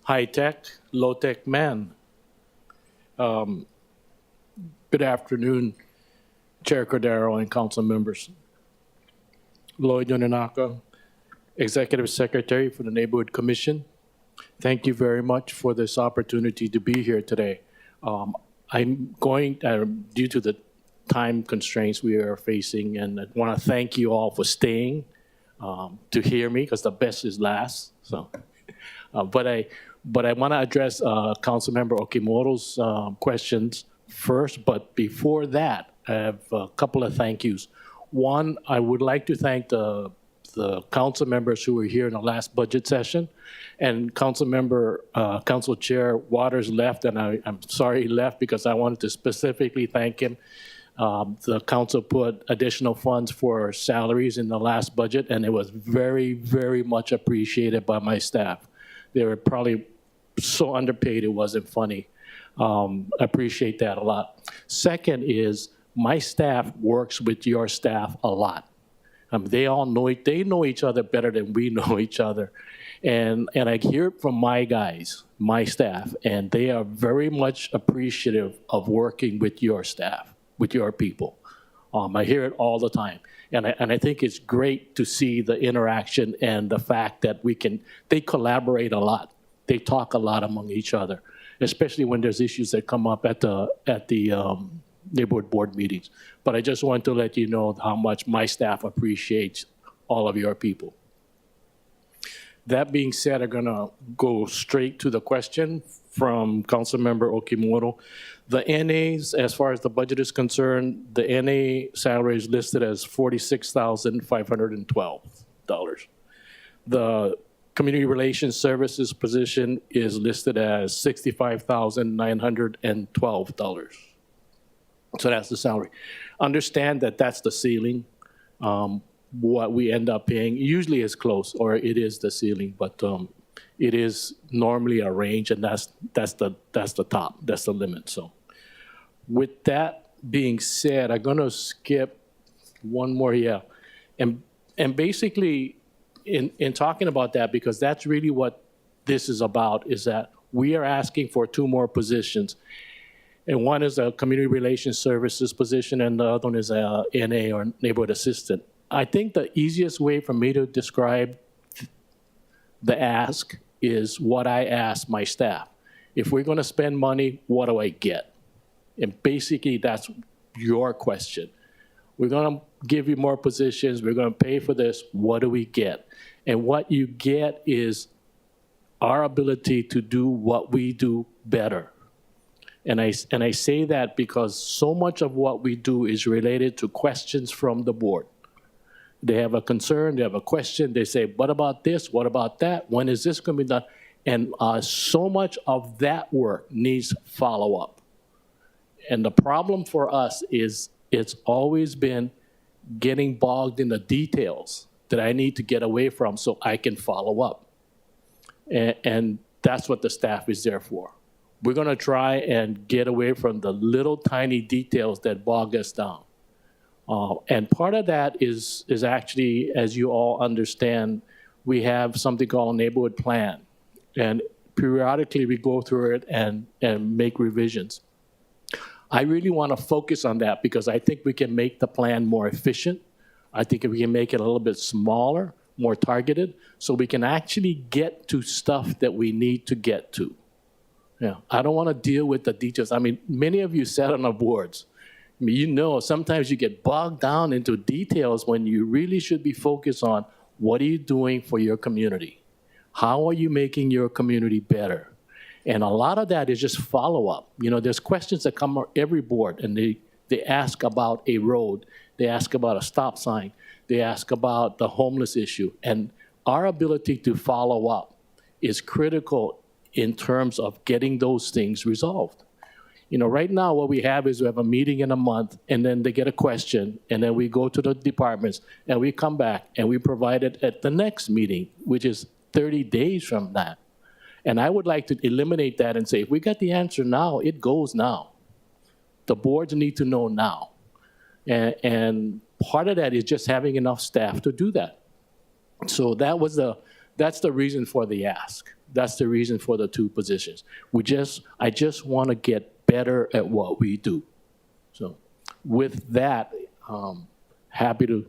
High-tech, low-tech man. Good afternoon, Chair Cordero and council members. Lloyd Yoninaka, Executive Secretary for the Neighborhood Commission. Thank you very much for this opportunity to be here today. I'm going, due to the time constraints we are facing, and I want to thank you all for staying to hear me, because the best is last. So, but I want to address Councilmember Okimoto's questions first. But before that, I have a couple of thank yous. One, I would like to thank the council members who were here in the last budget session. And Council Chair Waters left, and I'm sorry he left because I wanted to specifically thank him. The council put additional funds for salaries in the last budget, and it was very, very much appreciated by my staff. They were probably so underpaid it wasn't funny. Appreciate that a lot. Second is, my staff works with your staff a lot. They all know it. They know each other better than we know each other. And I hear it from my guys, my staff, and they are very much appreciative of working with your staff, with your people. I hear it all the time. And I think it's great to see the interaction and the fact that they collaborate a lot. They talk a lot among each other, especially when there's issues that come up at the neighborhood board meetings. But I just want to let you know how much my staff appreciates all of your people. That being said, I'm gonna go straight to the question from Councilmember Okimoto. The NAs, as far as the budget is concerned, the NA salary is listed as $46,512. The Community Relations Services position is listed as $65,912. So that's the salary. Understand that that's the ceiling. What we end up paying usually is close, or it is the ceiling, but it is normally a range, and that's the top, that's the limit. So with that being said, I'm gonna skip one more, and basically in talking about that, because that's really what this is about, is that we are asking for 2 more positions. And one is a community relations services position, and the other one is a NA, or neighborhood assistant. I think the easiest way for me to describe the ask is what I ask my staff. If we're gonna spend money, what do I get? And basically that's your question. We're gonna give you more positions, we're gonna pay for this, what do we get? And what you get is our ability to do what we do better. And I say that because so much of what we do is related to questions from the board. They have a concern, they have a question, they say, what about this, what about that, when is this gonna be done? And so much of that work needs follow-up. And the problem for us is it's always been getting bogged in the details that I need to get away from so I can follow up. And that's what the staff is there for. We're gonna try and get away from the little tiny details that bog us down. And part of that is actually, as you all understand, we have something called a neighborhood plan. And periodically we go through it and make revisions. I really want to focus on that because I think we can make the plan more efficient. I think we can make it a little bit smaller, more targeted, so we can actually get to stuff that we need to get to. Yeah, I don't want to deal with the details. I mean, many of you sat on our boards. I mean, you know, sometimes you get bogged down into details when you really should be focused on what are you doing for your community? How are you making your community better? And a lot of that is just follow-up. You know, there's questions that come on every board, and they ask about a road, they ask about a stop sign, they ask about the homeless issue. And our ability to follow up is critical in terms of getting those things resolved. You know, right now what we have is we have a meeting in a month, and then they get a question, and then we go to the departments, and we come back, and we provide it at the next meeting, which is 30 days from that. And I would like to eliminate that and say, if we got the answer now, it goes now. The boards need to know now. And part of that is just having enough staff to do that. So that's the reason for the ask. That's the reason for the two positions. I just want to get better at what we do. So with that, happy to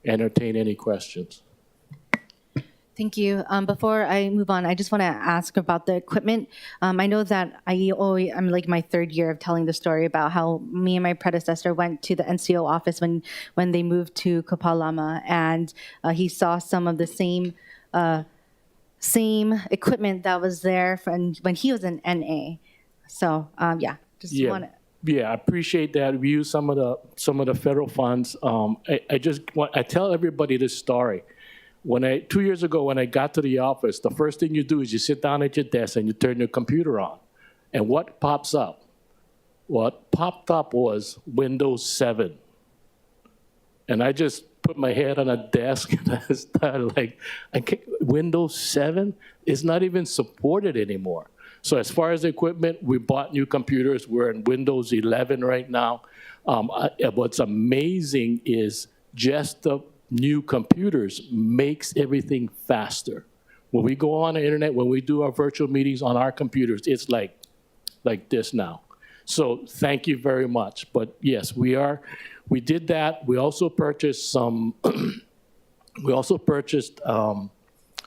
entertain any questions. Thank you. Before I move on, I just want to ask about the equipment. I know that I'm like my third year of telling the story about how me and my predecessor went to the NCO office when they moved to Kapalama, and he saw some of the same equipment that was there when he was in NA. So want to. Yeah, I appreciate that. We use some of the federal funds. I tell everybody this story. 2 years ago, when I got to the office, the first thing you do is you sit down at your desk and you turn your computer on. And what pops up? What popped up was Windows 7. And I just put my head on a desk and I started like, Windows 7 is not even supported anymore. So as far as equipment, we bought new computers. We're in Windows 11 right now. What's amazing is just the new computers makes everything faster. When we go on the internet, when we do our virtual meetings on our computers, it's like this now. So thank you very much. But yes, we did that. We also purchased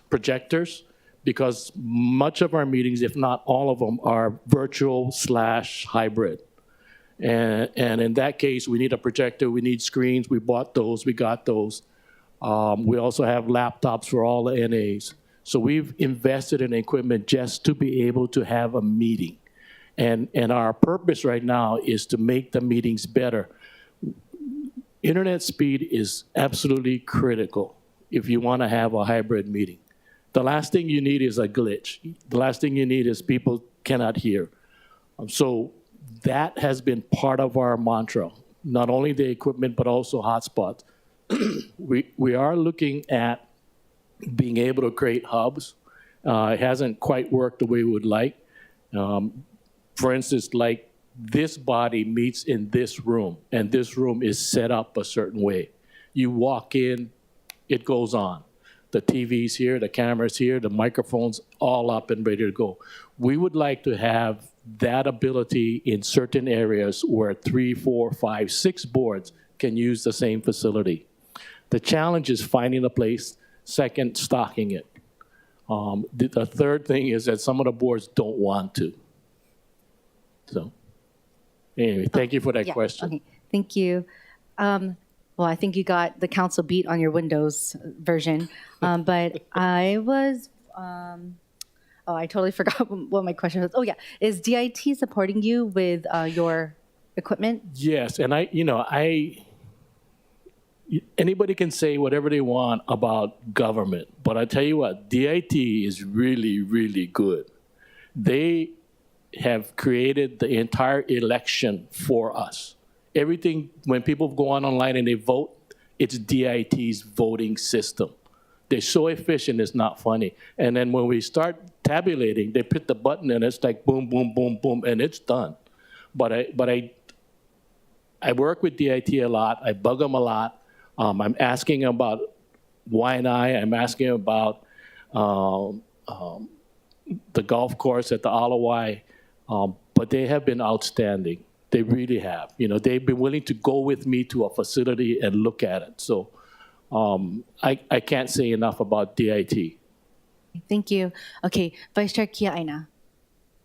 projectors, because much of our meetings, if not all of them, are virtual/hybrid. And in that case, we need a projector, we need screens, we bought those, we got those. We also have laptops for all the NAs. So we've invested in equipment just to be able to have a meeting. And our purpose right now is to make the meetings better. Internet speed is absolutely critical if you want to have a hybrid meeting. The last thing you need is a glitch. The last thing you need is people cannot hear. So that has been part of our mantra, not only the equipment, but also hotspots. We are looking at being able to create hubs. It hasn't quite worked the way we would like. For instance, like this body meets in this room, and this room is set up a certain way. You walk in, it goes on. The TV's here, the camera's here, the microphone's all up and ready to go. We would like to have that ability in certain areas where 3, 4, 5, 6 boards can use the same facility. The challenge is finding a place. Second, stocking it. The third thing is that some of the boards don't want to. So anyway, thank you for that question. Okay, thank you. Well, I think you got the council beat on your Windows version, but I was, I totally forgot what my question was. Oh yeah, is DIT supporting you with your equipment? Yes, and anybody can say whatever they want about government, but I tell you what, DIT is really, really good. They have created the entire election for us. Everything, when people go online and they vote, it's DIT's voting system. They're so efficient, it's not funny. And then when we start tabulating, they put the button and it's like boom, boom, boom, boom, and it's done. But I work with DIT a lot. I bug them a lot. I'm asking about Waianae. I'm asking about the golf course at the Alawai. But they have been outstanding. They really have. You know, they've been willing to go with me to a facility and look at it. So I can't say enough about DIT. Thank you. Okay, Vice Chair Kia Aina.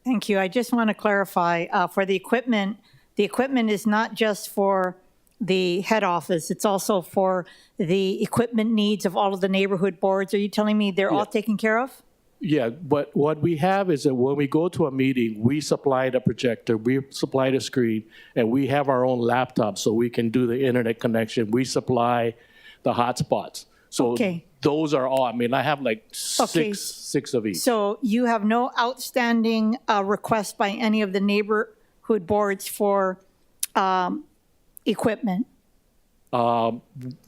Thank you. I just want to clarify for the equipment is not just for the head office, it's also for the equipment needs of all of the neighborhood boards. Are you telling me they're all taken care of? Yeah, but what we have is that when we go to a meeting, we supply the projector, we supply the screen, and we have our own laptop so we can do the internet connection. We supply the hotspots. So Okay. those are all, I mean, I have like Okay. six of each. So you have no outstanding requests by any of the neighborhood boards for equipment?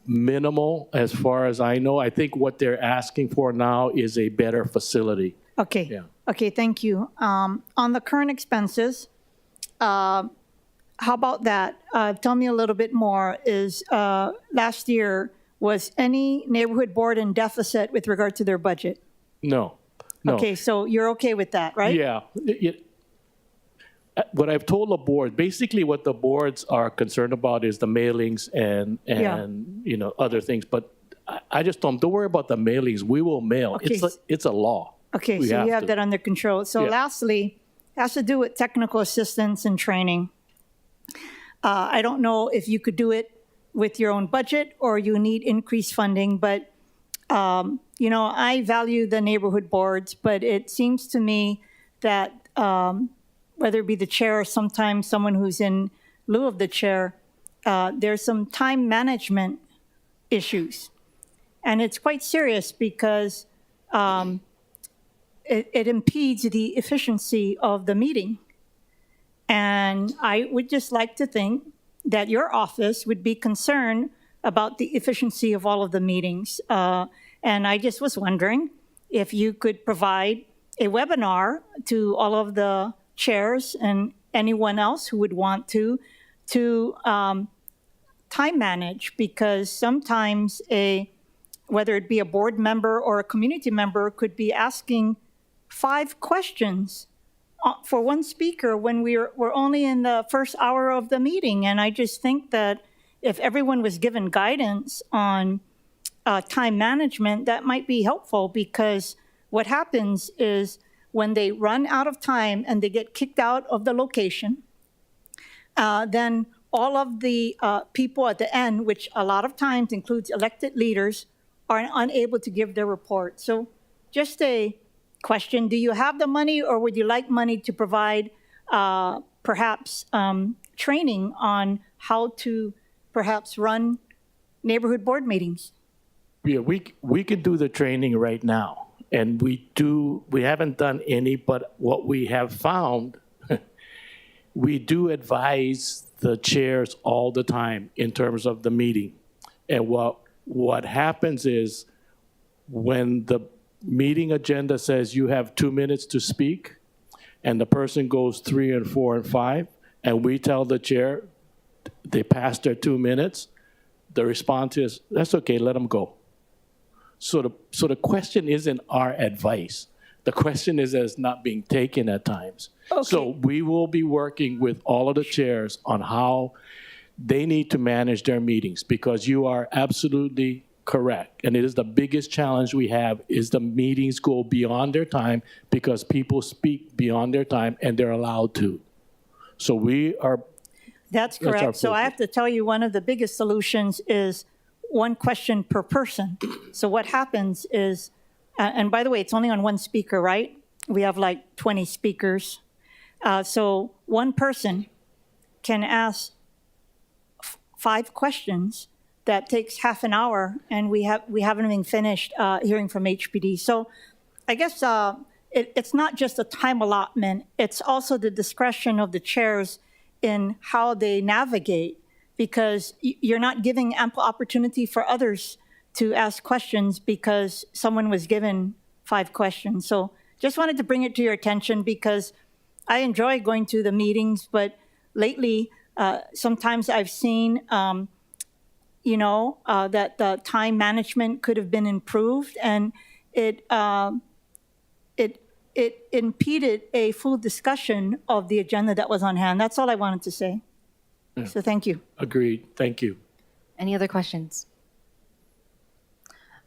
Minimal, as far as I know. I think what they're asking for now is a better facility. Okay. Yeah. Okay, thank you. On the current expenses, how about that? Tell me a little bit more. Is last year, was any neighborhood board in deficit with regard to their budget? No, no. Okay, so you're okay with that, right? Yeah. What I've told the board, basically what the boards are concerned about is the mailings and Yeah. you know, other things. But I just don't worry about the mailings. We will mail. Okay. It's a law. Okay, We so you have to. that under control. So Yeah. lastly, has to do with technical assistance and training. I don't know if you could do it with your own budget or you need increased funding, but you know, I value the neighborhood boards, but it seems to me that whether it be the chair or sometimes someone who's in lieu of the chair, there's some time management issues. And it's quite serious because it impedes the efficiency of the meeting. And I would just like to think that your office would be concerned about the efficiency of all of the meetings. And I just was wondering if you could provide a webinar to all of the chairs and anyone else who would want to time manage, because sometimes whether it be a board member or a community member could be asking 5 questions for one speaker when we're only in the first hour of the meeting. And I just think that if everyone was given guidance on time management, that might be helpful, because what happens is when they run out of time and they get kicked out of the location, then all of the people at the end, which a lot of times includes elected leaders, are unable to give their report. So just a question, do you have the money, or would you like money to provide perhaps training on how to perhaps run neighborhood board meetings? Yeah, we could do the training right now. And we haven't done any, but what we have found, we do advise the chairs all the time in terms of the meeting. And what happens is when the meeting agenda says you have 2 minutes to speak, and the person goes 3 and 4 and 5, and we tell the chair they passed their 2 minutes, the response is, that's okay, let them go. So the question isn't our advice. The question is that it's not being taken at times. Okay. So we will be working with all of the chairs on how they need to manage their meetings, because you are absolutely correct. And it is the biggest challenge we have is the meetings go beyond their time because people speak beyond their time and they're allowed to. So That's our correct. So I focus. have to tell you, one of the biggest solutions is 1 question per person. So what happens is, and by the way, it's only on 1 speaker, right? We have like 20 speakers. So 1 person can ask 5 questions. That takes half an hour, and we haven't even finished hearing from HPD. So I guess it's not just a time allotment, it's also the discretion of the chairs in how they navigate, because you're not giving ample opportunity for others to ask questions because someone was given 5 questions. So just wanted to bring it to your attention, because I enjoy going to the meetings, but lately, sometimes I've seen, that the time management could have been improved, and it impeded a full discussion of the agenda that was on hand. That's all I wanted to say. Yeah. So thank you. Agreed. Thank you. Any other questions?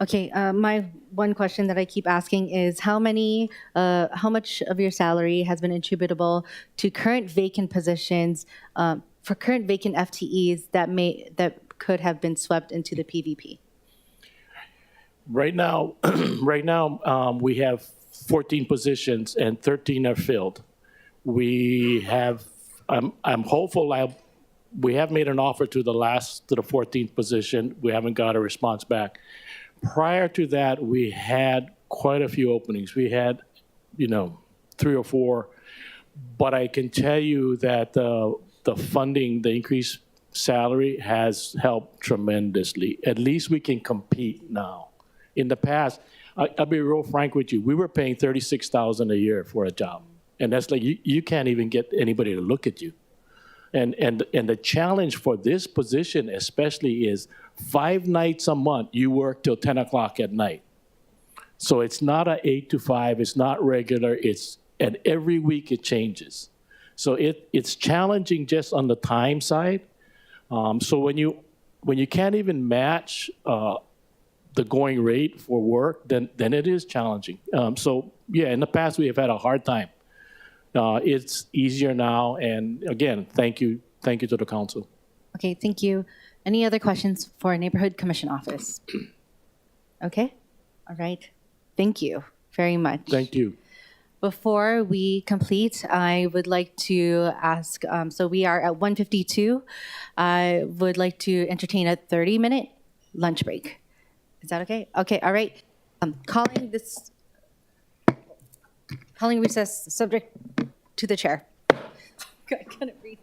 Okay, my one question that I keep asking is how much of your salary has been attributable to current vacant positions, for current vacant FTEs that could have been swept into the PVP? Right now, we have 14 positions and 13 are filled. We have, I'm hopeful, we have made an offer to the 14th position. We haven't got a response back. Prior to that, we had quite a few openings. We had, 3 or 4, but I can tell you that the funding, the increased salary has helped tremendously. At least we can compete now. In the past, I'll be real frank with you, we were paying $36,000 a year for a job. And that's like, you can't even get anybody to look at you. And the challenge for this position especially is 5 nights a month, you work till 10 o'clock at night. So it's not a 8 to 5, it's not regular, and every week it changes. So it's challenging just on the time side. So when you can't even match the going rate for work, then it is challenging. So yeah, in the past we have had a hard time. It's easier now, and again, thank you to the council. Okay, thank you. Any other questions for Neighborhood Commission Office? Okay, all right. Thank you very much. Thank you. Before we complete, I would like to ask, so we are at 1:52. I would like to entertain a 30-minute lunch break. Is that okay? Okay, all right. Calling recess subject to the chair. I couldn't read.